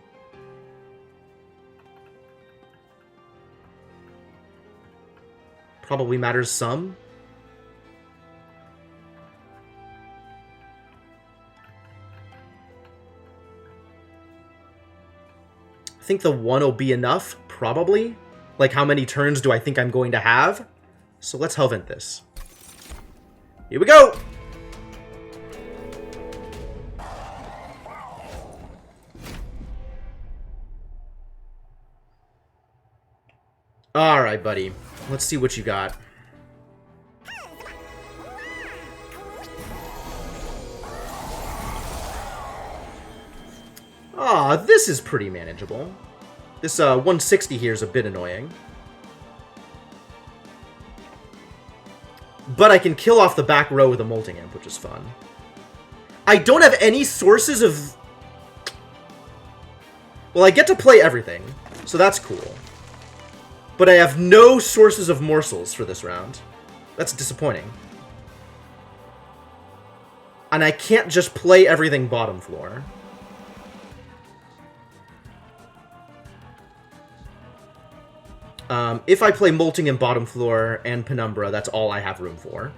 Probably matters some. I think the 1 will be enough, probably. Like, how many turns do I think I'm going to have? So let's Hellvent this. Here we go! Alright, buddy. Let's see what you got. Ah, this is pretty manageable. This 160 here is a bit annoying. But I can kill off the back row with a Molting Imp, which is fun. I don't have any sources of... Well, I get to play everything, so that's cool. But I have no sources of morsels for this round. That's disappointing. And I can't just play everything bottom floor. If I play Molting in bottom floor and Penumbra, that's all I have room for.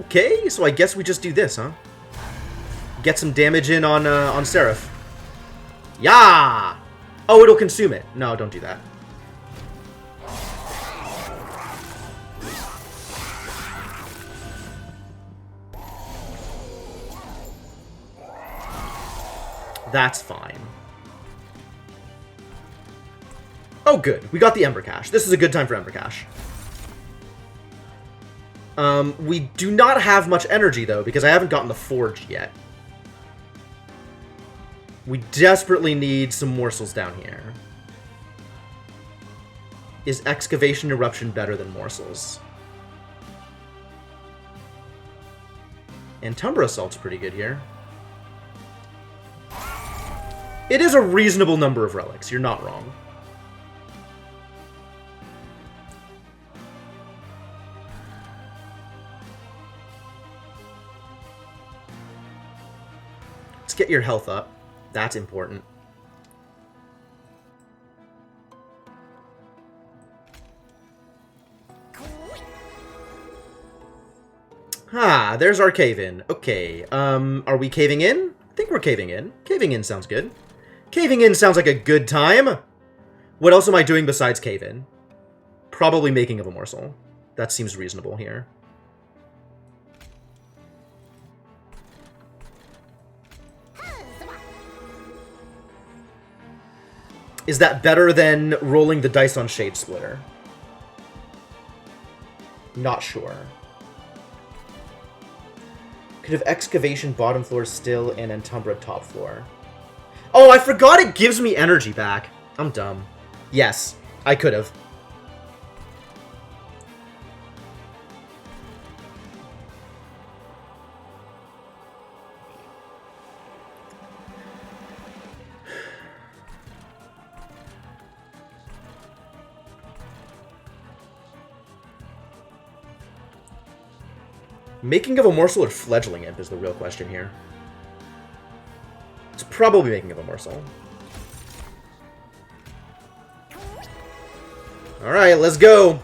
Okay, so I guess we just do this, huh? Get some damage in on Seraph. Yeah! Oh, it'll consume it. No, don't do that. That's fine. Oh, good. We got the Embercache. This is a good time for Embercache. We do not have much energy, though, because I haven't gotten the Forge yet. We desperately need some morsels down here. Is Excavation Eruption better than morsels? Antumbra Assault's pretty good here. It is a reasonable number of relics, you're not wrong. Let's get your health up. That's important. Ah, there's our cave-in. Okay, are we caving in? I think we're caving in. Caving in sounds good. Caving in sounds like a good time. What else am I doing besides cave-in? Probably making of a morsel. That seems reasonable here. Is that better than rolling the dice on Shade Splitter? Not sure. Could have Excavation bottom floor still and Antumbra top floor. Oh, I forgot it gives me energy back. I'm dumb. Yes, I could have. Making of a morsel or Fledgling Imp is the real question here. It's probably making of a morsel. Alright, let's go!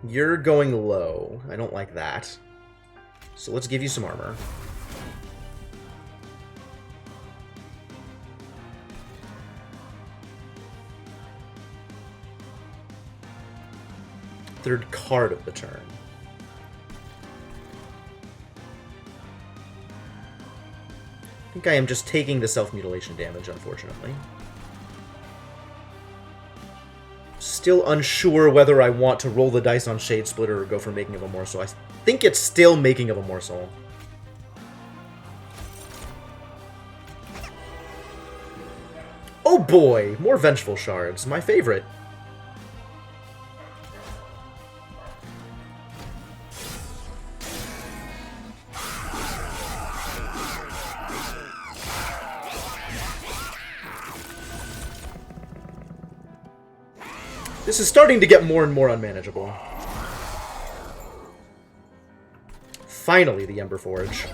You're going low. I don't like that. So let's give you some armor. Third card of the turn. I think I am just taking the self-mutilation damage, unfortunately. Still unsure whether I want to roll the dice on Shade Splitter or go for Making of a Morsel. I think it's still Making of a Morsel. Oh boy! More Vengeful Shards. My favorite. This is starting to get more and more unmanageable. Finally, the Ember Forge.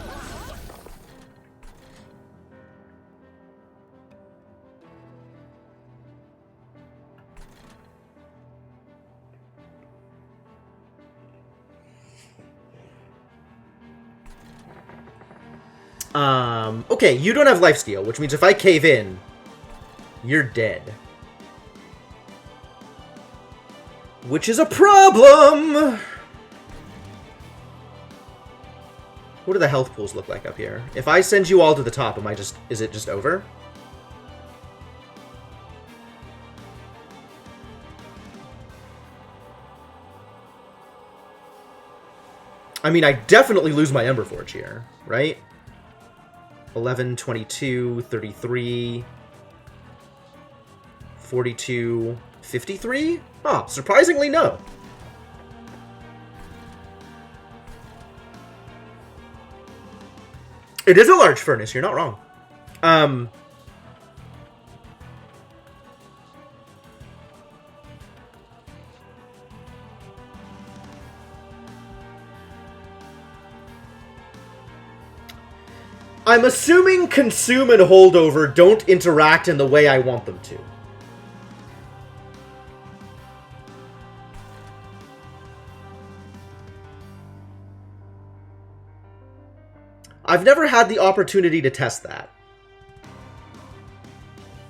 Okay, you don't have lifesteal, which means if I cave in, you're dead. Which is a problem! What do the health pools look like up here? If I send you all to the top, is it just over? I mean, I definitely lose my Ember Forge here, right? 11, 22, 33, 42, 53? Oh, surprisingly no. It is a large furnace, you're not wrong. I'm assuming Consume and Holdover don't interact in the way I want them to. I've never had the opportunity to test that.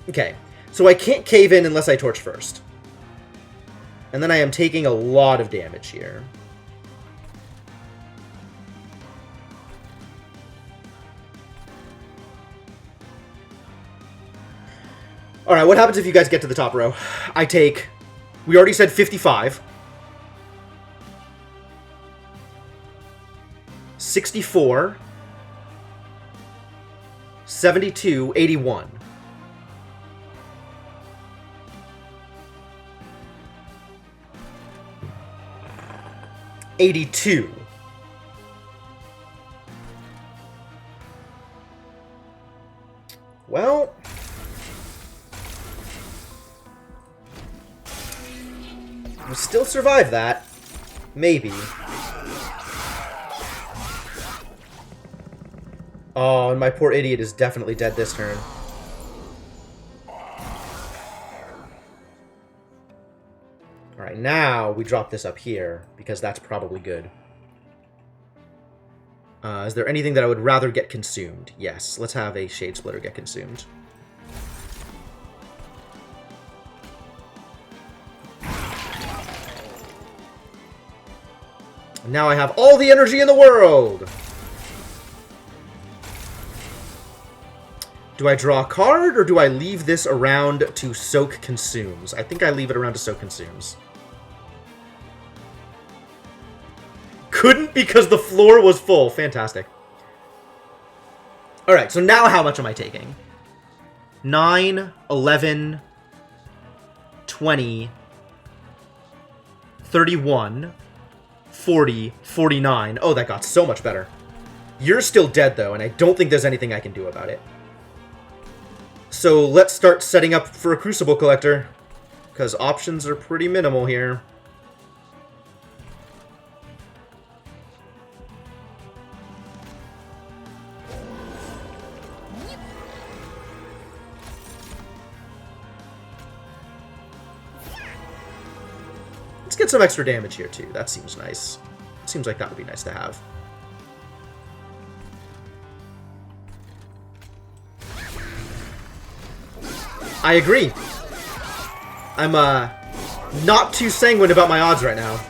Okay, so I can't cave in unless I torch first. And then I am taking a lot of damage here. Alright, what happens if you guys get to the top row? I take... We already said 55. 64. 72, 81. $82. Well... We'll still survive that. Maybe. Oh, and my poor idiot is definitely dead this turn. Alright, now we drop this up here, because that's probably good. Is there anything that I would rather get consumed? Yes, let's have a Shade Splitter get consumed. Now I have all the energy in the world! Do I draw a card, or do I leave this around to Soak Consumes? I think I leave it around to Soak Consumes. Couldn't because the floor was full. Fantastic. Alright, so now how much am I taking? 9, 11, 20, 31... 40, 49. Oh, that got so much better. You're still dead, though, and I don't think there's anything I can do about it. So let's start setting up for a Crucible Collector, because options are pretty minimal here. Let's get some extra damage here, too. That seems nice. Seems like that would be nice to have. I agree. I'm, not too sanguine about my odds right now.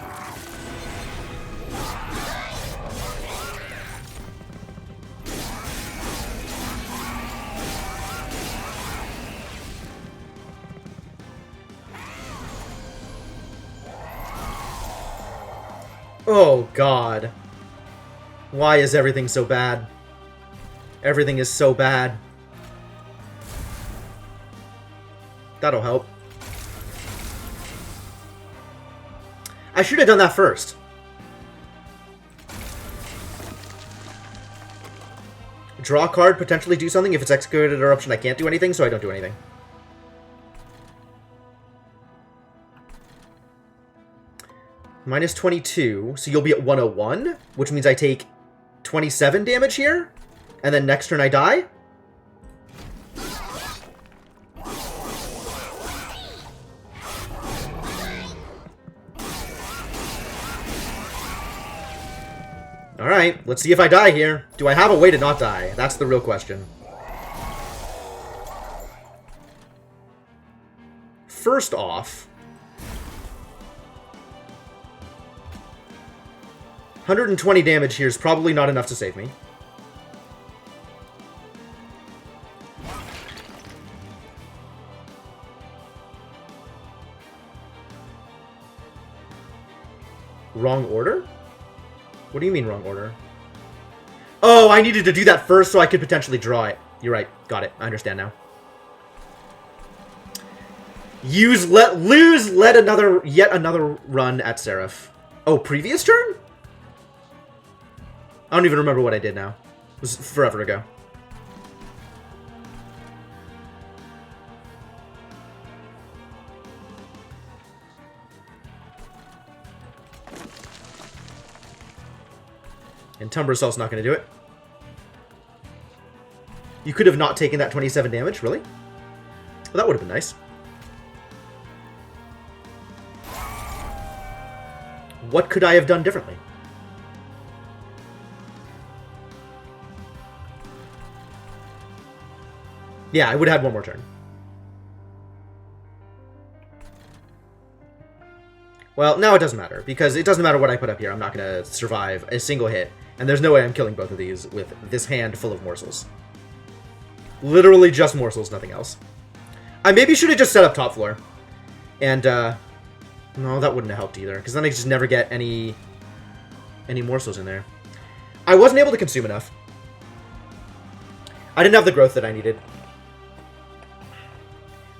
Oh, God. Why is everything so bad? Everything is so bad. That'll help. I should have done that first. Draw a card, potentially do something. If it's Excavated Eruption, I can't do anything, so I don't do anything. Minus 22, so you'll be at 101, which means I take 27 damage here, and then next turn I die? Alright, let's see if I die here. Do I have a way to not die? That's the real question. First off, 120 damage here is probably not enough to save me. Wrong order? What do you mean wrong order? Oh, I needed to do that first so I could potentially draw it. You're right. Got it. I understand now. Yet another run at Seraph. Oh, previous turn? I don't even remember what I did now. It was forever ago. And Tumber Assault's not going to do it. You could have not taken that 27 damage, really? Well, that would have been nice. What could I have done differently? Yeah, I would have had one more turn. Well, now it doesn't matter, because it doesn't matter what I put up here. I'm not going to survive a single hit. And there's no way I'm killing both of these with this hand full of morsels. Literally just morsels, nothing else. I maybe should have just set up top floor. And, no, that wouldn't have helped either, because then I just never get any morsels in there. I wasn't able to consume enough. I didn't have the growth that I needed.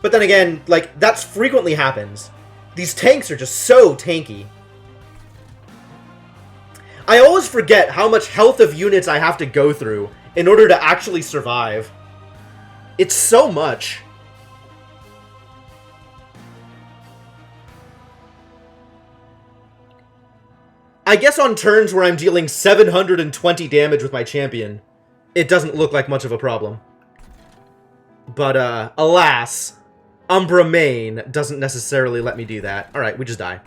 But then again, like, that frequently happens. These tanks are just so tanky. I always forget how much health of units I have to go through in order to actually survive. It's so much. I guess on turns where I'm dealing 720 damage with my champion, it doesn't look like much of a problem. But, alas, Umbra Main doesn't necessarily let me do that. Alright, we just die.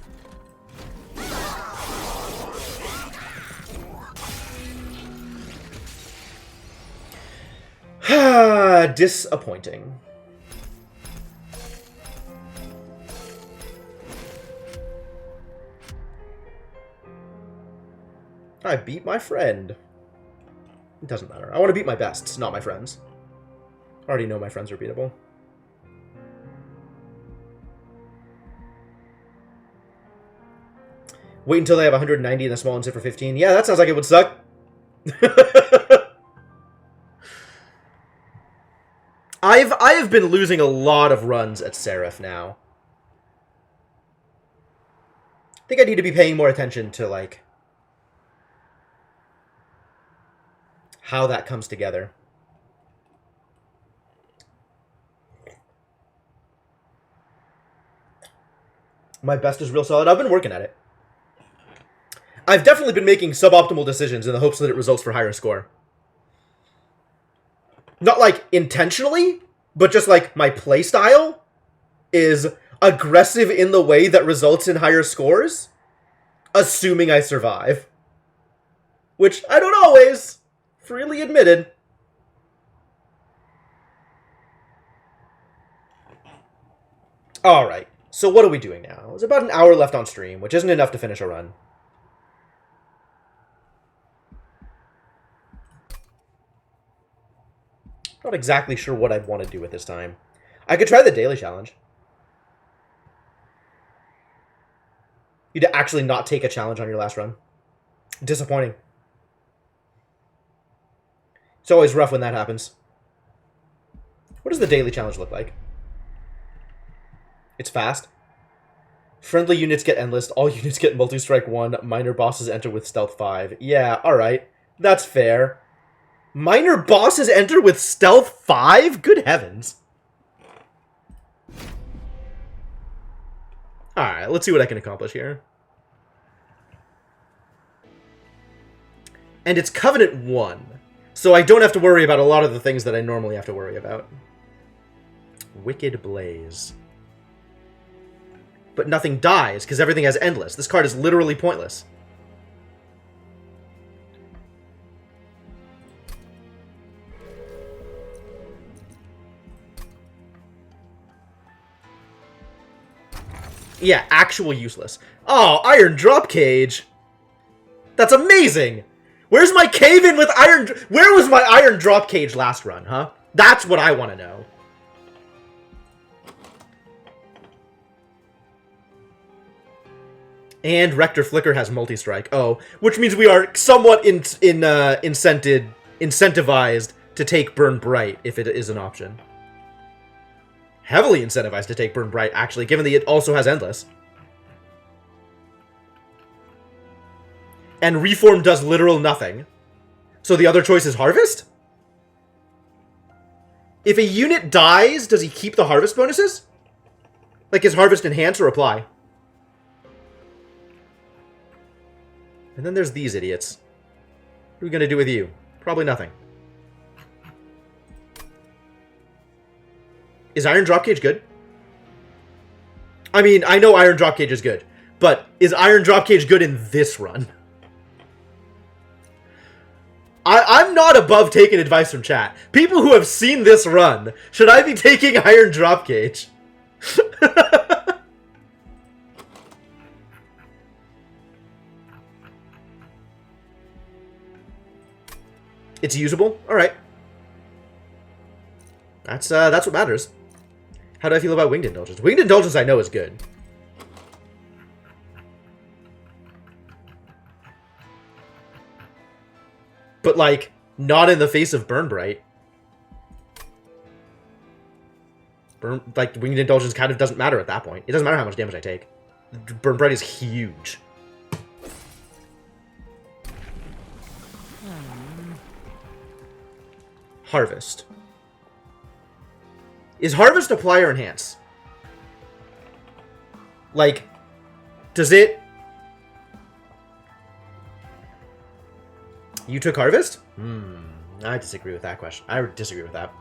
Disappointing. I beat my friend. It doesn't matter. I want to beat my bests, not my friends. I already know my friends are beatable. Wait until they have 190 and the small ones hit for 15. Yeah, that sounds like it would suck. I have been losing a lot of runs at Seraph now. I think I need to be paying more attention to, like, how that comes together. My best is real solid. I've been working at it. I've definitely been making suboptimal decisions in the hopes that it results for higher score. Not, like, intentionally, but just, like, my playstyle is aggressive in the way that results in higher scores, assuming I survive. Which I don't always, freely admitted. Alright, so what are we doing now? There's about an hour left on stream, which isn't enough to finish a run. Not exactly sure what I'd want to do at this time. I could try the daily challenge. You'd actually not take a challenge on your last run. Disappointing. It's always rough when that happens. What does the daily challenge look like? It's fast. Friendly units get endless. All units get multi-strike 1. Minor bosses enter with stealth 5. Yeah, alright. That's fair. Minor bosses enter with stealth 5? Good heavens. Alright, let's see what I can accomplish here. And it's Covenant 1. So I don't have to worry about a lot of the things that I normally have to worry about. Wicked Blaze. But nothing dies, because everything has endless. This card is literally pointless. Yeah, actual useless. Oh, Iron Drop Cage! That's amazing! Where's my cave-in with Iron... Where was my Iron Drop Cage last run, huh? That's what I want to know. And Rector Flicker has multi-strike. Oh, which means we are somewhat incentivized to take Burn Bright, if it is an option. Heavily incentivized to take Burn Bright, actually, given that it also has Endless. And Reform does literal nothing. So the other choice is Harvest? If a unit dies, does he keep the Harvest bonuses? Like, is Harvest Enhance or Apply? And then there's these idiots. What are we going to do with you? Probably nothing. Is Iron Drop Cage good? I mean, I know Iron Drop Cage is good, but is Iron Drop Cage good in this run? I'm not above taking advice from chat. People who have seen this run, should I be taking Iron Drop Cage? It's usable? Alright. That's what matters. How do I feel about Winged Indulgence? Winged Indulgence I know is good. But, like, not in the face of Burn Bright. Winged Indulgence kind of doesn't matter at that point. It doesn't matter how much damage I take. Burn Bright is huge. Harvest. Is Harvest Apply or Enhance? Like, does it... You took Harvest? I disagree with that question. I disagree with that.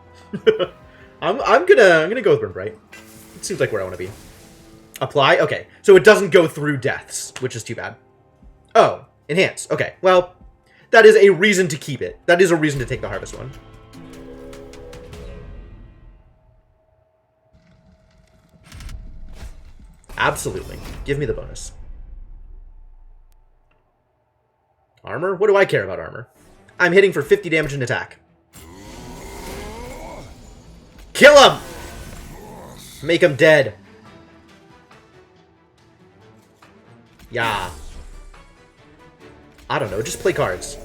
I'm gonna go with Burn Bright. It seems like where I want to be. Apply? Okay. So it doesn't go through deaths, which is too bad. Oh, Enhance. Okay. Well, that is a reason to keep it. That is a reason to take the Harvest one. Absolutely. Give me the bonus. Armor? What do I care about armor? I'm hitting for 50 damage and attack. Kill him! Make him dead. Yeah. I don't know, just play cards.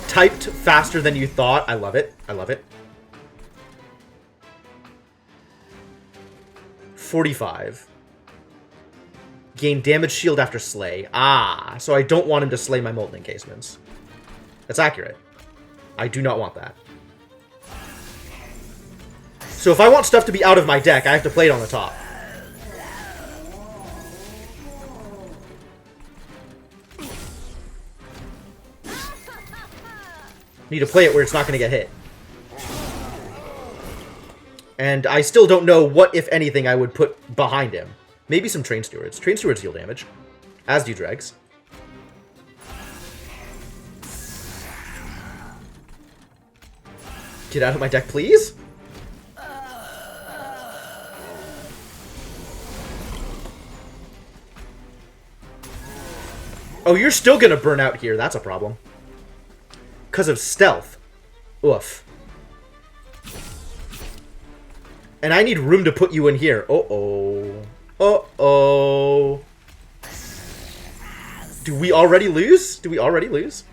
Typed faster than you thought. I love it. I love it. 45. Gain damage shield after slay. Ah, so I don't want him to slay my Molten Encasements. That's accurate. I do not want that. So if I want stuff to be out of my deck, I have to play it on the top. Need to play it where it's not going to get hit. And I still don't know what, if anything, I would put behind him. Maybe some Train Stewards. Train Stewards deal damage. As do Dregs. Get out of my deck, please? Oh, you're still gonna burn out here. That's a problem. Because of stealth. Oof. And I need room to put you in here. Uh-oh. Uh-oh. Do we already lose? Do we already lose?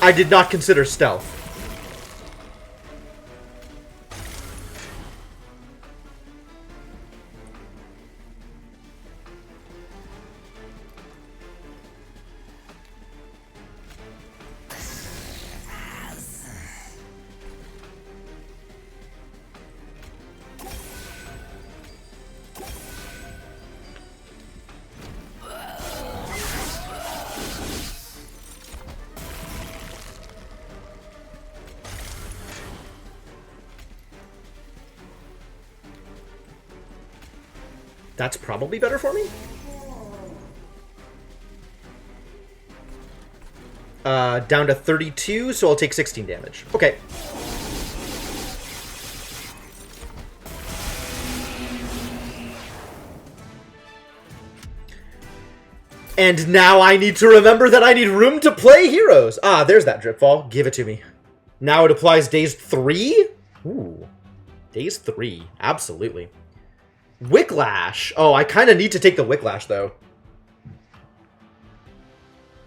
I did not consider stealth. That's probably better for me? Down to 32, so I'll take 16 damage. Okay. And now I need to remember that I need room to play heroes. Ah, there's that Dripfall. Give it to me. Now it applies days 3? Ooh. Days 3. Absolutely. Wicklash. Oh, I kind of need to take the Wicklash, though.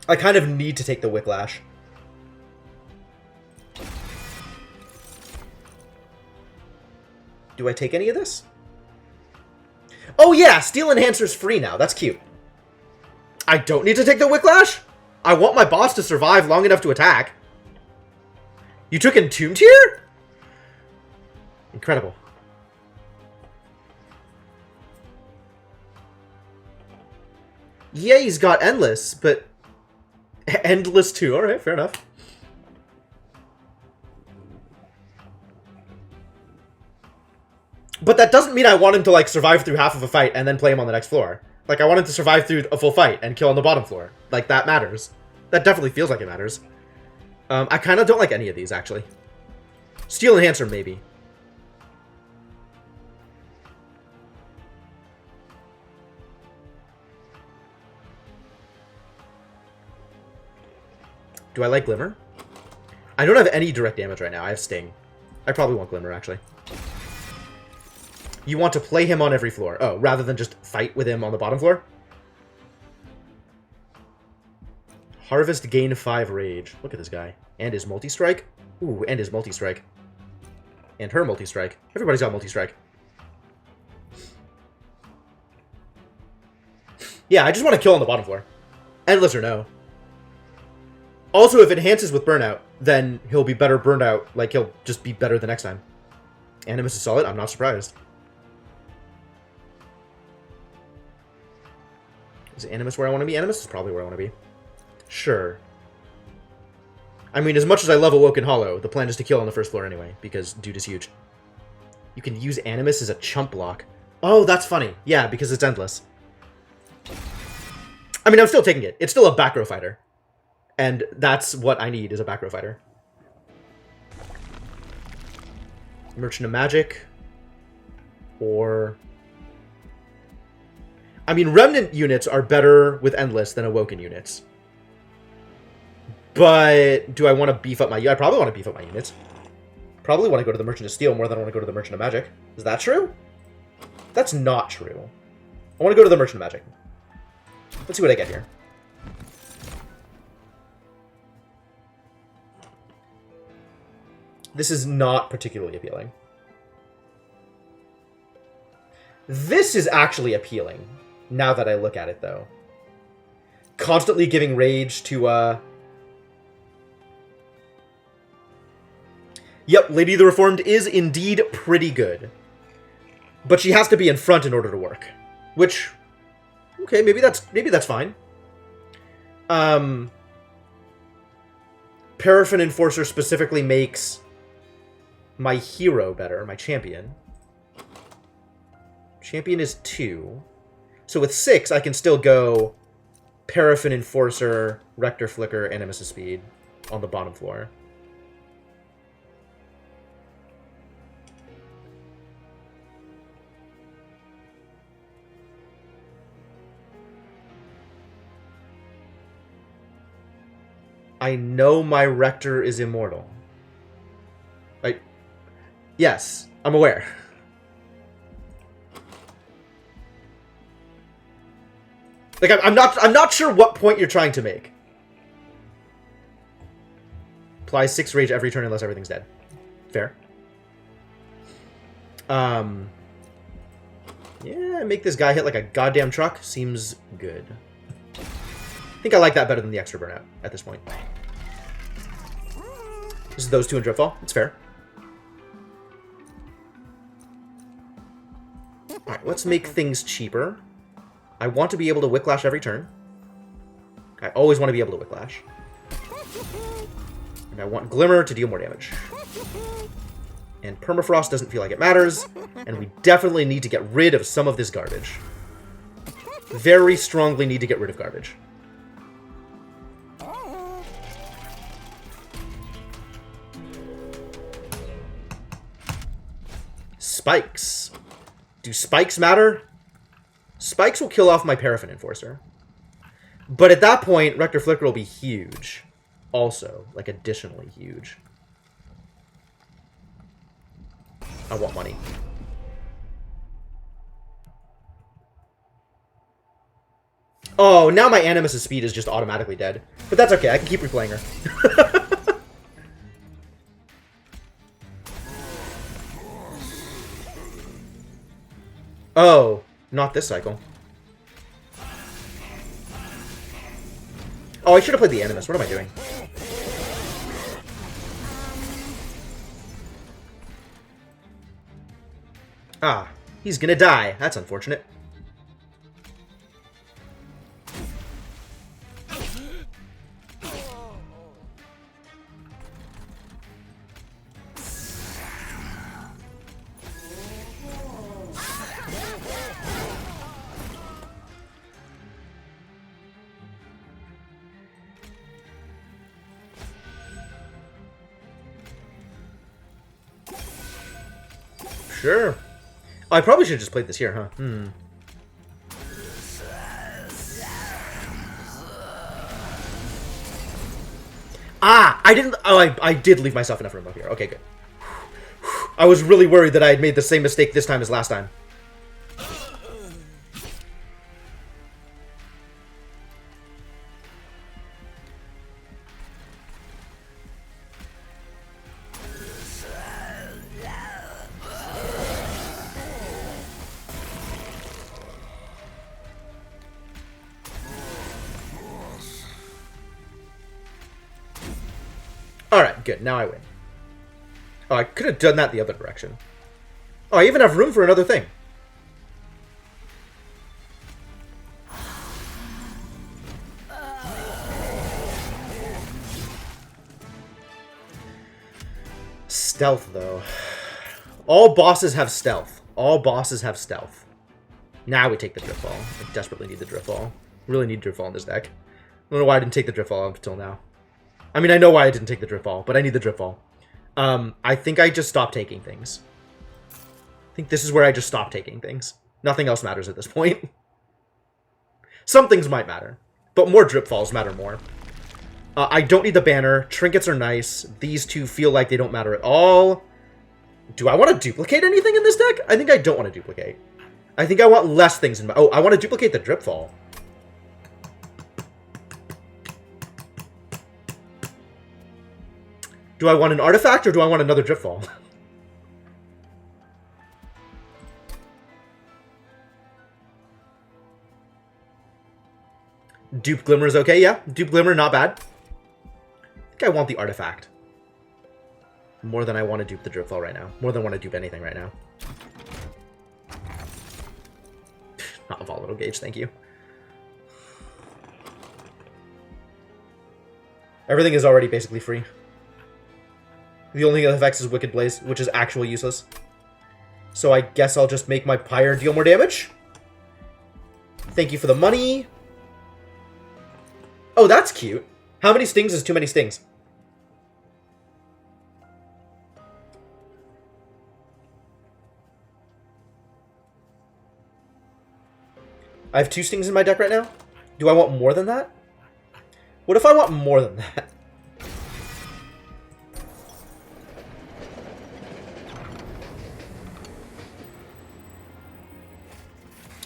I kind of need to take the Wicklash. Do I take any of this? Oh yeah, Steel Enhancer's free now. That's cute. I don't need to take the Wicklash? I want my boss to survive long enough to attack. You took Entombed here? Incredible. Yeah, he's got Endless, but... Endless too. Alright, fair enough. But that doesn't mean I want him to, like, survive through half of a fight and then play him on the next floor. Like, I want him to survive through a full fight and kill on the bottom floor. Like, that matters. That definitely feels like it matters. I kind of don't like any of these, actually. Steel Enhancer, maybe. Do I like Glimmer? I don't have any direct damage right now. I have Sting. I probably want Glimmer, actually. You want to play him on every floor. Oh, rather than just fight with him on the bottom floor? Harvest, gain 5 rage. Look at this guy. And his multi-strike. Ooh, and his multi-strike. And her multi-strike. Everybody's got multi-strike. Yeah, I just want to kill on the bottom floor. Endless or no. Also, if it enhances with Burnout, then he'll be better burned out. Like, he'll just be better the next time. Animus is solid? I'm not surprised. Is Animus where I want to be? Animus is probably where I want to be. Sure. I mean, as much as I love Awoken Hollow, the plan is to kill on the first floor anyway, because dude is huge. You can use Animus as a chump block. Oh, that's funny. Yeah, because it's endless. I mean, I'm still taking it. It's still a back row fighter. And that's what I need, is a back row fighter. Merchant of Magic. Or... I mean, Remnant units are better with Endless than Awoken units. But do I want to beef up my... I probably want to beef up my units. Probably want to go to the Merchant of Steel more than I want to go to the Merchant of Magic. Is that true? That's not true. I want to go to the Merchant of Magic. Let's see what I get here. This is not particularly appealing. This is actually appealing, now that I look at it, though. Constantly giving rage to, Yep, Lady the Reformed is indeed pretty good. But she has to be in front in order to work. Which, okay, maybe that's fine. Paraffin Enforcer specifically makes my hero better, my champion. Champion is 2. So with 6, I can still go Paraffin Enforcer, Rector Flicker, and Nemesis Speed on the bottom floor. I know my Rector is immortal. Yes, I'm aware. Like, I'm not sure what point you're trying to make. Apply 6 rage every turn unless everything's dead. Fair. Yeah, make this guy hit like a goddamn truck. Seems good. I think I like that better than the extra burnout at this point. This is those 2 in Dripfall. It's fair. Alright, let's make things cheaper. I want to be able to Wicklash every turn. I always want to be able to Wicklash. And I want Glimmer to deal more damage. And Permafrost doesn't feel like it matters. And we definitely need to get rid of some of this garbage. Very strongly need to get rid of garbage. Spikes. Do spikes matter? Spikes will kill off my Paraffin Enforcer. But at that point, Rector Flicker will be huge. Also, like, additionally huge. I want money. Oh, now my Animus' speed is just automatically dead. But that's okay, I can keep replaying her. Oh, not this cycle. Oh, I should have played the Animus. What am I doing? Ah, he's gonna die. That's unfortunate. Sure. Oh, I probably should have just played this here, huh? Ah! I didn't... Oh, I did leave myself enough room up here. Okay, good. I was really worried that I had made the same mistake this time as last time. Alright, good. Now I win. Oh, I could have done that the other direction. Oh, I even have room for another thing. Stealth, though. All bosses have stealth. All bosses have stealth. Now we take the Driftball. I desperately need the Driftball. Really need Driftball in this deck. I don't know why I didn't take the Driftball up until now. I mean, I know why I didn't take the Driftball, but I need the Driftball. I think I just stopped taking things. I think this is where I just stopped taking things. Nothing else matters at this point. Some things might matter, but more Dripfalls matter more. I don't need the banner. Trinkets are nice. These two feel like they don't matter at all. Do I want to duplicate anything in this deck? I think I don't want to duplicate. I think I want less things in my... Oh, I want to duplicate the Dripfall. Do I want an artifact or do I want another Dripfall? Dupe Glimmer is okay, yeah. Dupe Glimmer, not bad. I think I want the artifact. More than I want to dupe the Dripfall right now. More than I want to dupe anything right now. Not a volatile gauge, thank you. Everything is already basically free. The only thing that affects is Wicked Blaze, which is actually useless. So I guess I'll just make my Pyre deal more damage. Thank you for the money. Oh, that's cute. How many stings is too many stings? I have 2 stings in my deck right now. Do I want more than that? What if I want more than that?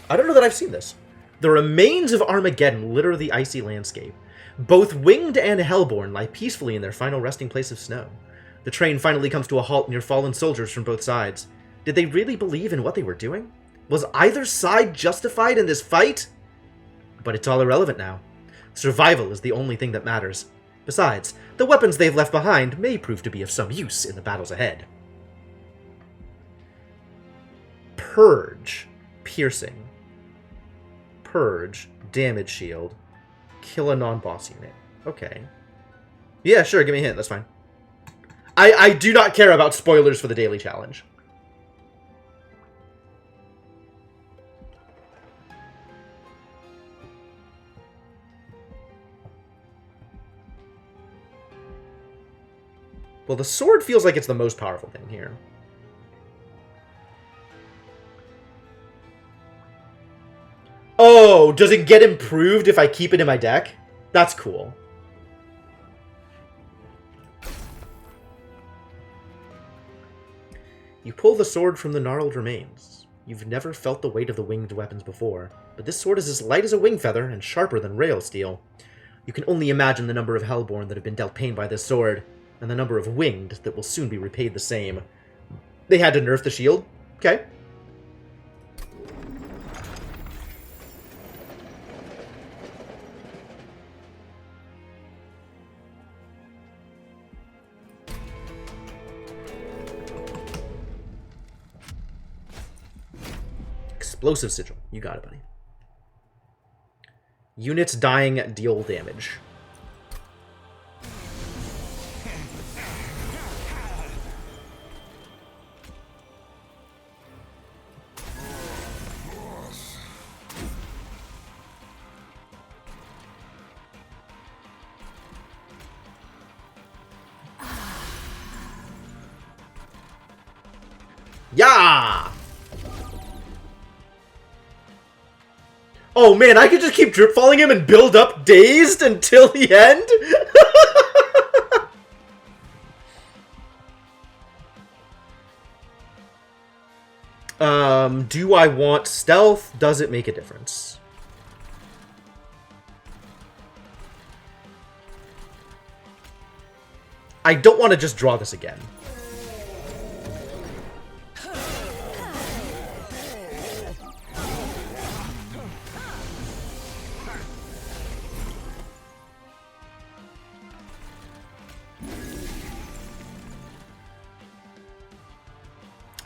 I don't know that I've seen this. The remains of Armageddon litter the icy landscape. Both Winged and Hellborn lie peacefully in their final resting place of snow. The train finally comes to a halt near fallen soldiers from both sides. Did they really believe in what they were doing? Was either side justified in this fight? But it's all irrelevant now. Survival is the only thing that matters. Besides, the weapons they've left behind may prove to be of some use in the battles ahead. Purge. Piercing. Purge. Damage shield. Kill a non-boss unit. Okay. Yeah, sure, give me a hint, that's fine. I do not care about spoilers for the daily challenge. Well, the sword feels like it's the most powerful thing here. Oh, does it get improved if I keep it in my deck? That's cool. You pull the sword from the gnarled remains. You've never felt the weight of the winged weapons before, but this sword is as light as a wing feather and sharper than rail steel. You can only imagine the number of Hellborn that have been dealt pain by this sword, and the number of winged that will soon be repaid the same. They had to nerf the shield? Okay. Explosive Sigil. You got it, buddy. Units dying deal damage. Yeah! Oh man, I could just keep drip falling him and build up Dazed until the end? Do I want stealth? Does it make a difference? I don't want to just draw this again.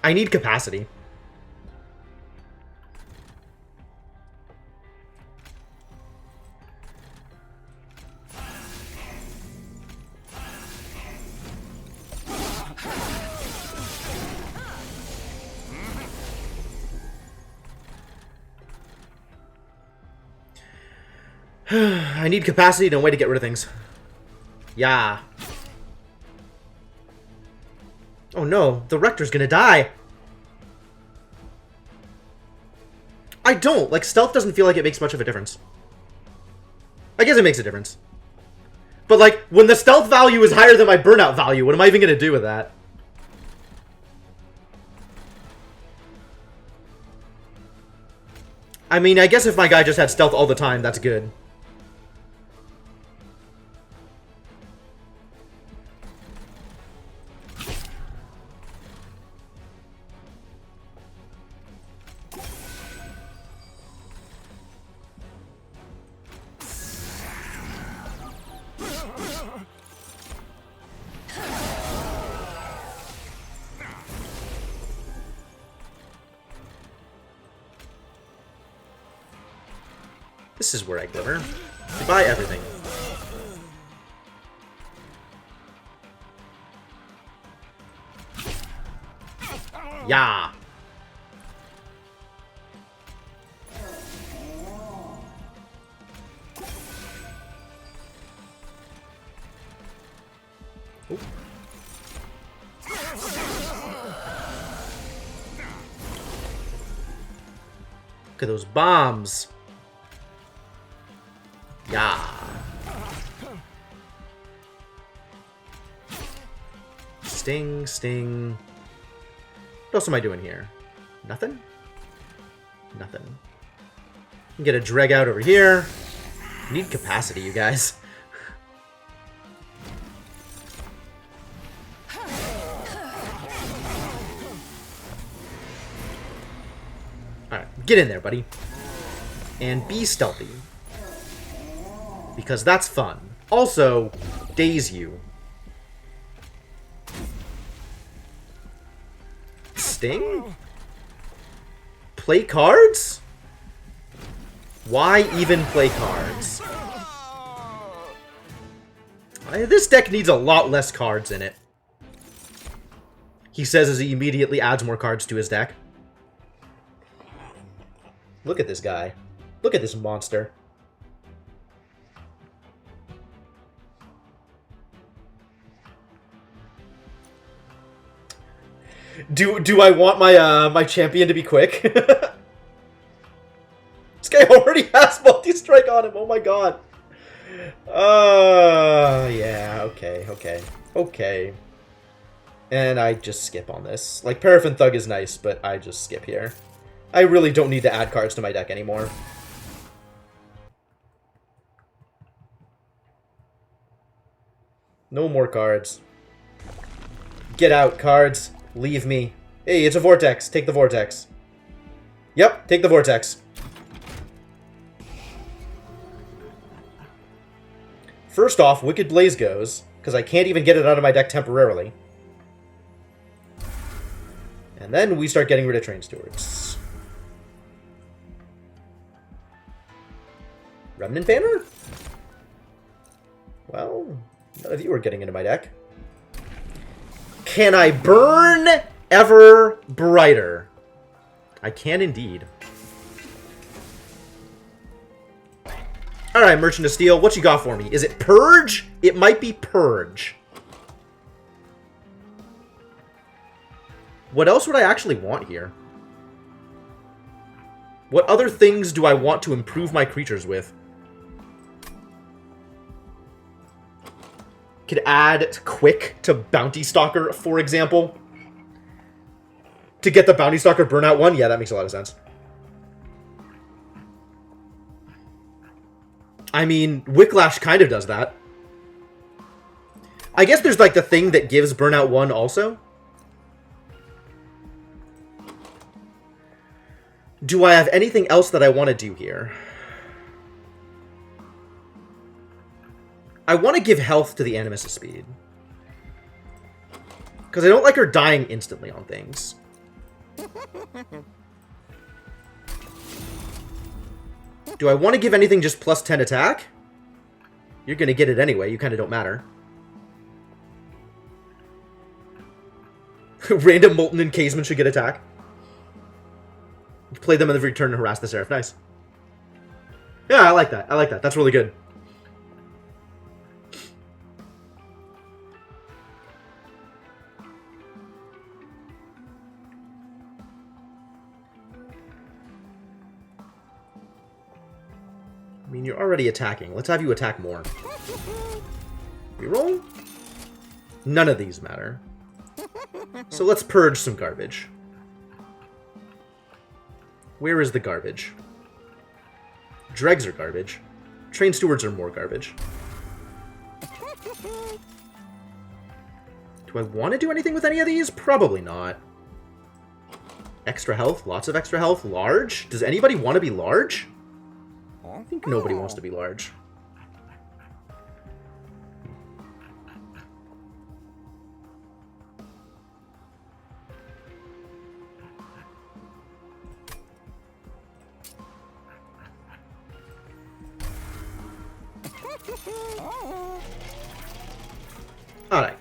I need capacity. I need capacity, no way to get rid of things. Yeah. Oh no, the Rector's gonna die. I don't. Like, stealth doesn't feel like it makes much of a difference. I guess it makes a difference. But, like, when the stealth value is higher than my burnout value, what am I even gonna do with that? I mean, I guess if my guy just had stealth all the time, that's good. This is where I glimmer. Goodbye, everything. Yeah. Oop. Look at those bombs. Yeah. Sting, sting. What else am I doing here? Nothing? Nothing. Get a drag out over here. Need capacity, you guys. Alright, get in there, buddy. And be stealthy. Because that's fun. Also, daze you. Sting? Play cards? Why even play cards? This deck needs a lot less cards in it. He says as he immediately adds more cards to his deck. Look at this guy. Look at this monster. Do I want my my champion to be quick? This guy already has multi-strike on him. Oh my god. Yeah, okay. And I just skip on this. Like, Paraffin Thug is nice, but I just skip here. I really don't need to add cards to my deck anymore. No more cards. Get out, cards. Leave me. Hey, it's a Vortex. Take the Vortex. Yep, take the Vortex. First off, Wicked Blaze goes, because I can't even get it out of my deck temporarily. And then we start getting rid of Train Stewards. Remnant Banner? Well, none of you are getting into my deck. Can I burn ever brighter? I can indeed. Alright, Merchant of Steel, what you got for me? Is it Purge? It might be Purge. What else would I actually want here? What other things do I want to improve my creatures with? Could add Quick to Bounty Stalker, for example. To get the Bounty Stalker Burnout one? Yeah, that makes a lot of sense. I mean, Wicklash kind of does that. I guess there's like the thing that gives Burnout 1 also. Do I have anything else that I want to do here? I want to give health to the Animus of Speed. Because I don't like her dying instantly on things. Do I want to give anything just plus 10 attack? You're going to get it anyway. You kind of don't matter. Random Molten Encasement should get attack. Play them on every turn and harass the Seraph. Nice. Yeah, I like that. I like that. That's really good. I mean, you're already attacking. Let's have you attack more. Reroll? None of these matter. So let's purge some garbage. Where is the garbage? Dregs are garbage. Train Stewards are more garbage. Do I want to do anything with any of these? Probably not. Extra health? Lots of extra health? Large? Does anybody want to be large? I think nobody wants to be large. Alright.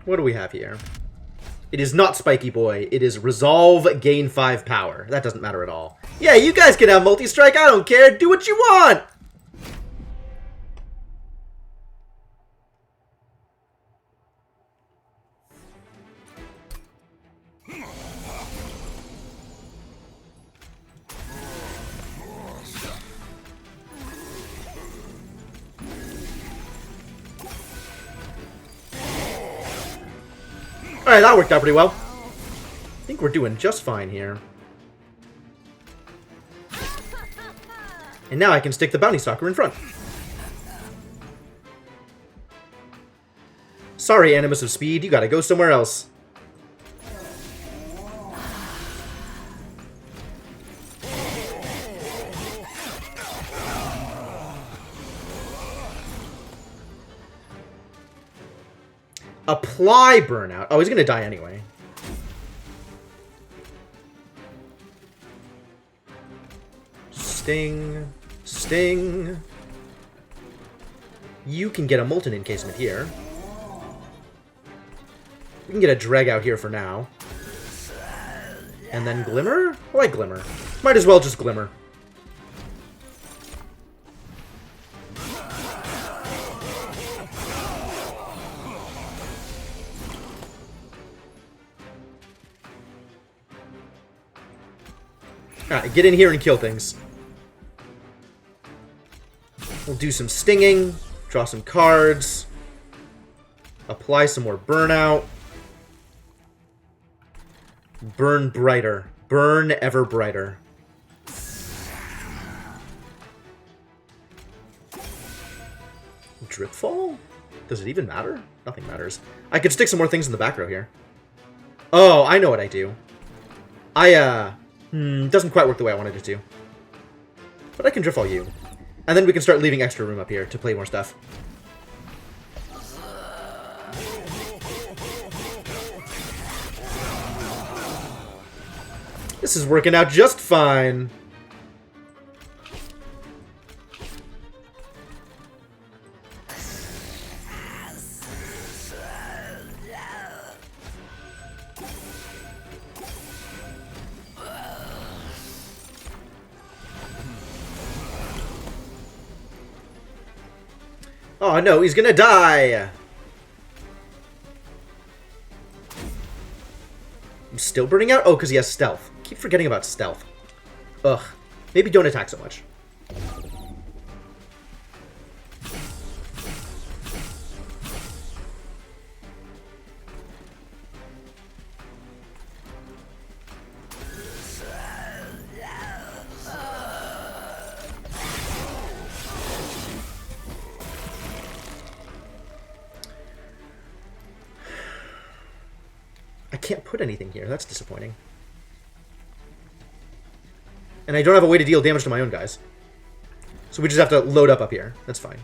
What do we have here? It is not Spiky Boy. It is Resolve, gain 5 power. That doesn't matter at all. Yeah, you guys can have multi-strike. I don't care. Do what you want. Alright, that worked out pretty well. I think we're doing just fine here. And now I can stick the Bounty Stalker in front. Sorry, Animus of Speed, you gotta go somewhere else. Apply Burnout. Oh, he's gonna die anyway. Sting. Sting. You can get a Molten Encasement here. We can get a Dreg out here for now. And then Glimmer? I like Glimmer. Might as well just Glimmer. Alright, get in here and kill things. We'll do some stinging, draw some cards, apply some more burnout. Burn brighter. Burn ever brighter. Dripfall? Does it even matter? Nothing matters. I could stick some more things in the back row here. Oh, I know what I do. Doesn't quite work the way I wanted it to. But I can Dripfall you. And then we can start leaving extra room up here to play more stuff. This is working out just fine. Oh no, he's gonna die! I'm still burning out? Oh, because he has stealth. Keep forgetting about stealth. Ugh. Maybe don't attack so much. I can't put anything here. That's disappointing. And I don't have a way to deal damage to my own guys. So we just have to load up here. That's fine.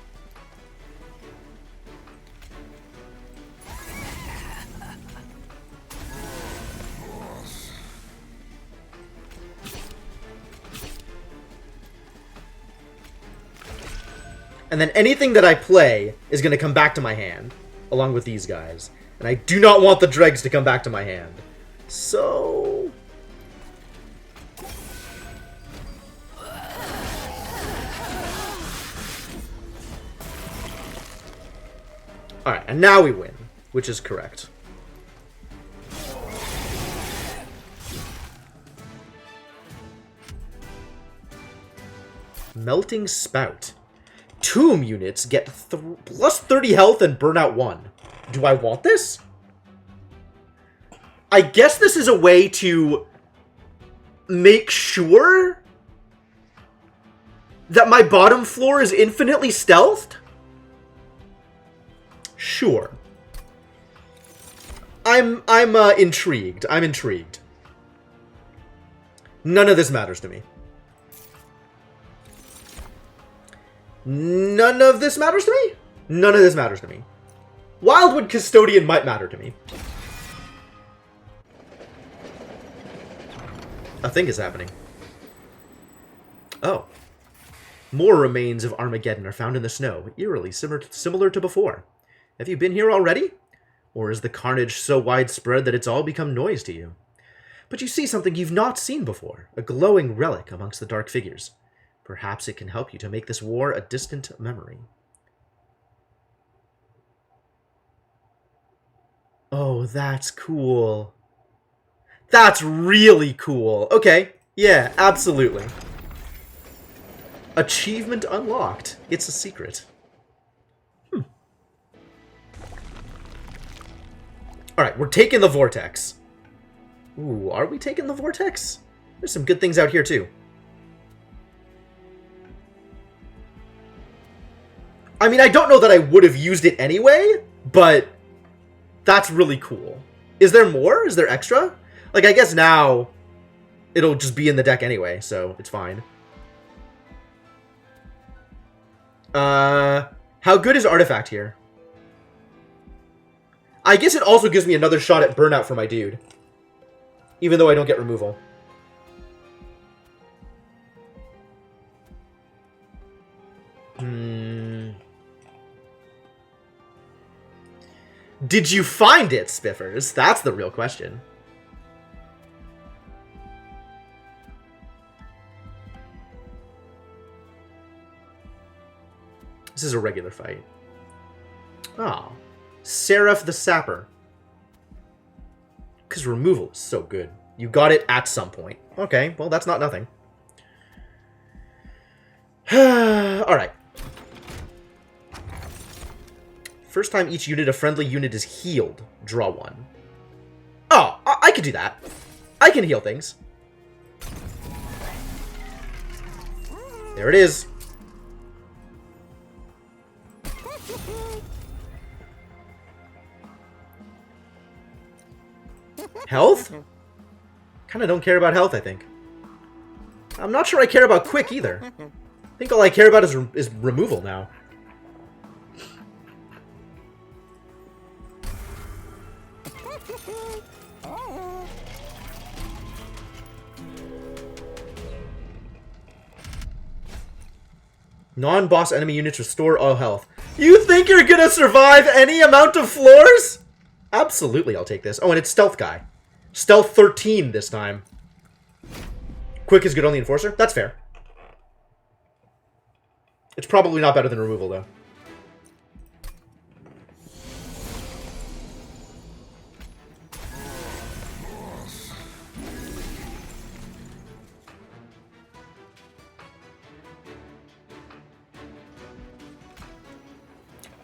And then anything that I play is going to come back to my hand, along with these guys. And I do not want the dregs to come back to my hand. So... Alright, and now we win, which is correct. Melting Spout. Tomb units get plus 30 health and burnout 1. Do I want this? I guess this is a way to make sure that my bottom floor is infinitely stealthed? Sure. I'm intrigued. I'm intrigued. None of this matters to me. None of this matters to me? None of this matters to me. Wildwood Custodian might matter to me. A thing is happening. Oh. More remains of Armageddon are found in the snow, eerily similar to before. Have you been here already? Or is the carnage so widespread that it's all become noise to you? But you see something you've not seen before, a glowing relic amongst the dark figures. Perhaps it can help you to make this war a distant memory. Oh, that's cool. That's really cool. Okay, yeah, absolutely. Achievement unlocked. It's a secret. Alright, we're taking the Vortex. Ooh, are we taking the Vortex? There's some good things out here, too. I mean, I don't know that I would have used it anyway, but that's really cool. Is there more? Is there extra? Like, I guess now it'll just be in the deck anyway, so it's fine. How good is Artifact here? I guess it also gives me another shot at Burnout for my dude. Even though I don't get removal. Did you find it, Spiffers? That's the real question. This is a regular fight. Oh. Seraph the Sapper. Because removal is so good. You got it at some point. Okay, well, that's not nothing. Alright. First time each unit, a friendly unit is healed. Draw one. Oh, I could do that. I can heal things. There it is. Health? Kinda don't care about health, I think. I'm not sure I care about quick either. I think all I care about is removal now. Non-boss enemy units restore all health. You think you're gonna survive any amount of floors? Absolutely, I'll take this. Oh, and it's Stealth Guy. Stealth 13 this time. Quick is good on the Enforcer? That's fair. It's probably not better than removal, though.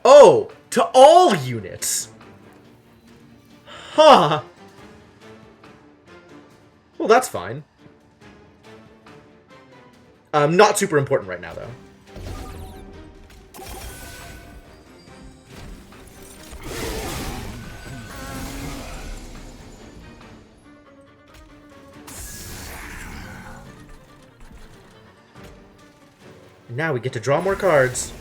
Oh! To all units! Huh. Well, that's fine. Not super important right now, though. And now we get to draw more cards.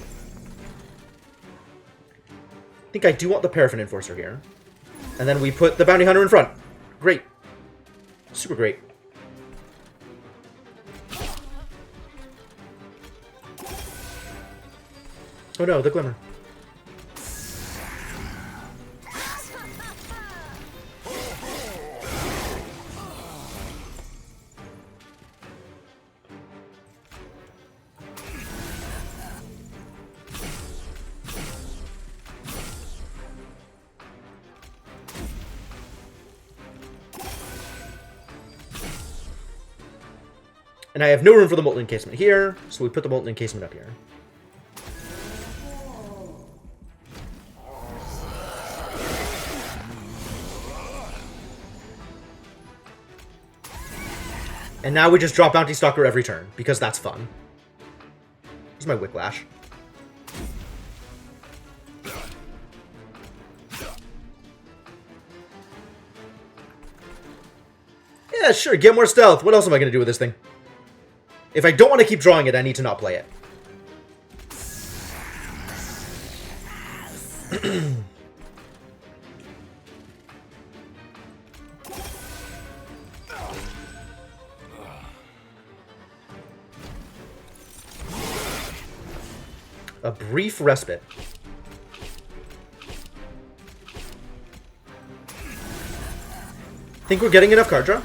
I think I do want the Paraffin Enforcer here. And then we put the Bounty Hunter in front. Great. Super great. Oh no, the Glimmer. And I have no room for the Molten Encasement here, so we put the Molten Encasement up here. And now we just drop Bounty Stalker every turn, because that's fun. Where's my Whiplash? Yeah, sure, get more stealth. What else am I going to do with this thing? If I don't want to keep drawing it, I need to not play it. A brief respite. Think we're getting enough card draw?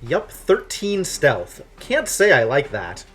Yup, 13 stealth. Can't say I like that.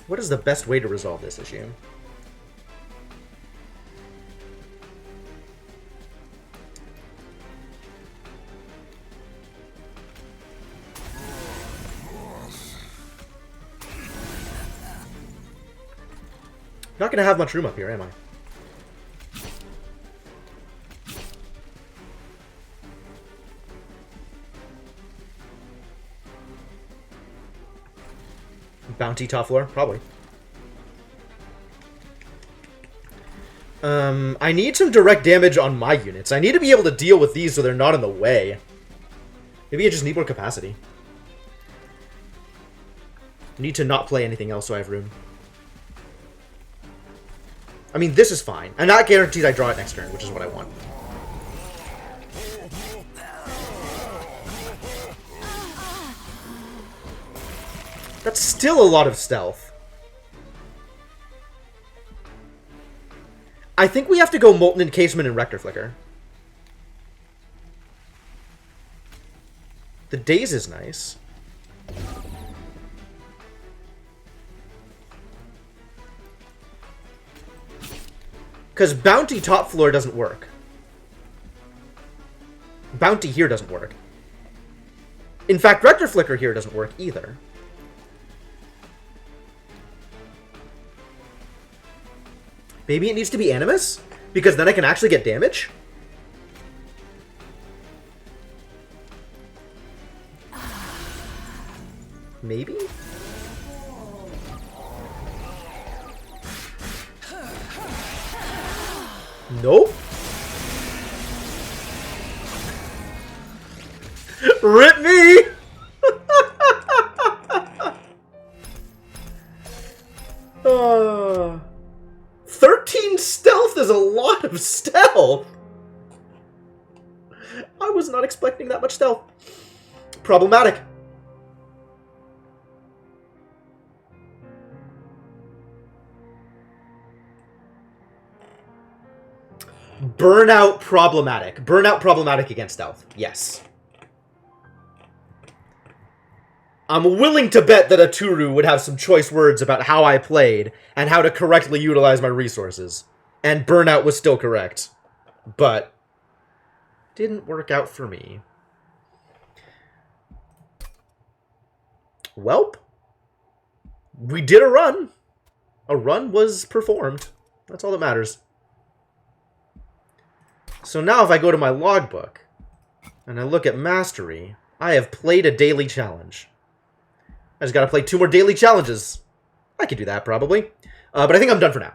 What is the best way to resolve this issue? Not gonna have much room up here, am I? Bounty top floor? Probably. I need some direct damage on my units. I need to be able to deal with these so they're not in the way. Maybe I just need more capacity. Need to not play anything else so I have room. I mean, this is fine. And that guarantees I draw it next turn, which is what I want. That's still a lot of stealth. I think we have to go Molten Encasement and Rector Flicker. The Daze is nice. Because Bounty top floor doesn't work. Bounty here doesn't work. In fact, Rector Flicker here doesn't work either. Maybe it needs to be Animus? Because then I can actually get damage? Maybe? Nope. Rip me! 13 stealth is a lot of stealth! I was not expecting that much stealth. Problematic. Burnout problematic. Burnout problematic against stealth. Yes. I'm willing to bet that Aturu would have some choice words about how I played and how to correctly utilize my resources. And Burnout was still correct. But didn't work out for me. Welp. We did a run. A run was performed. That's all that matters. So now if I go to my logbook and I look at Mastery, I have played a daily challenge. I just gotta play 2 more daily challenges. I could do that probably. But I think I'm done for now.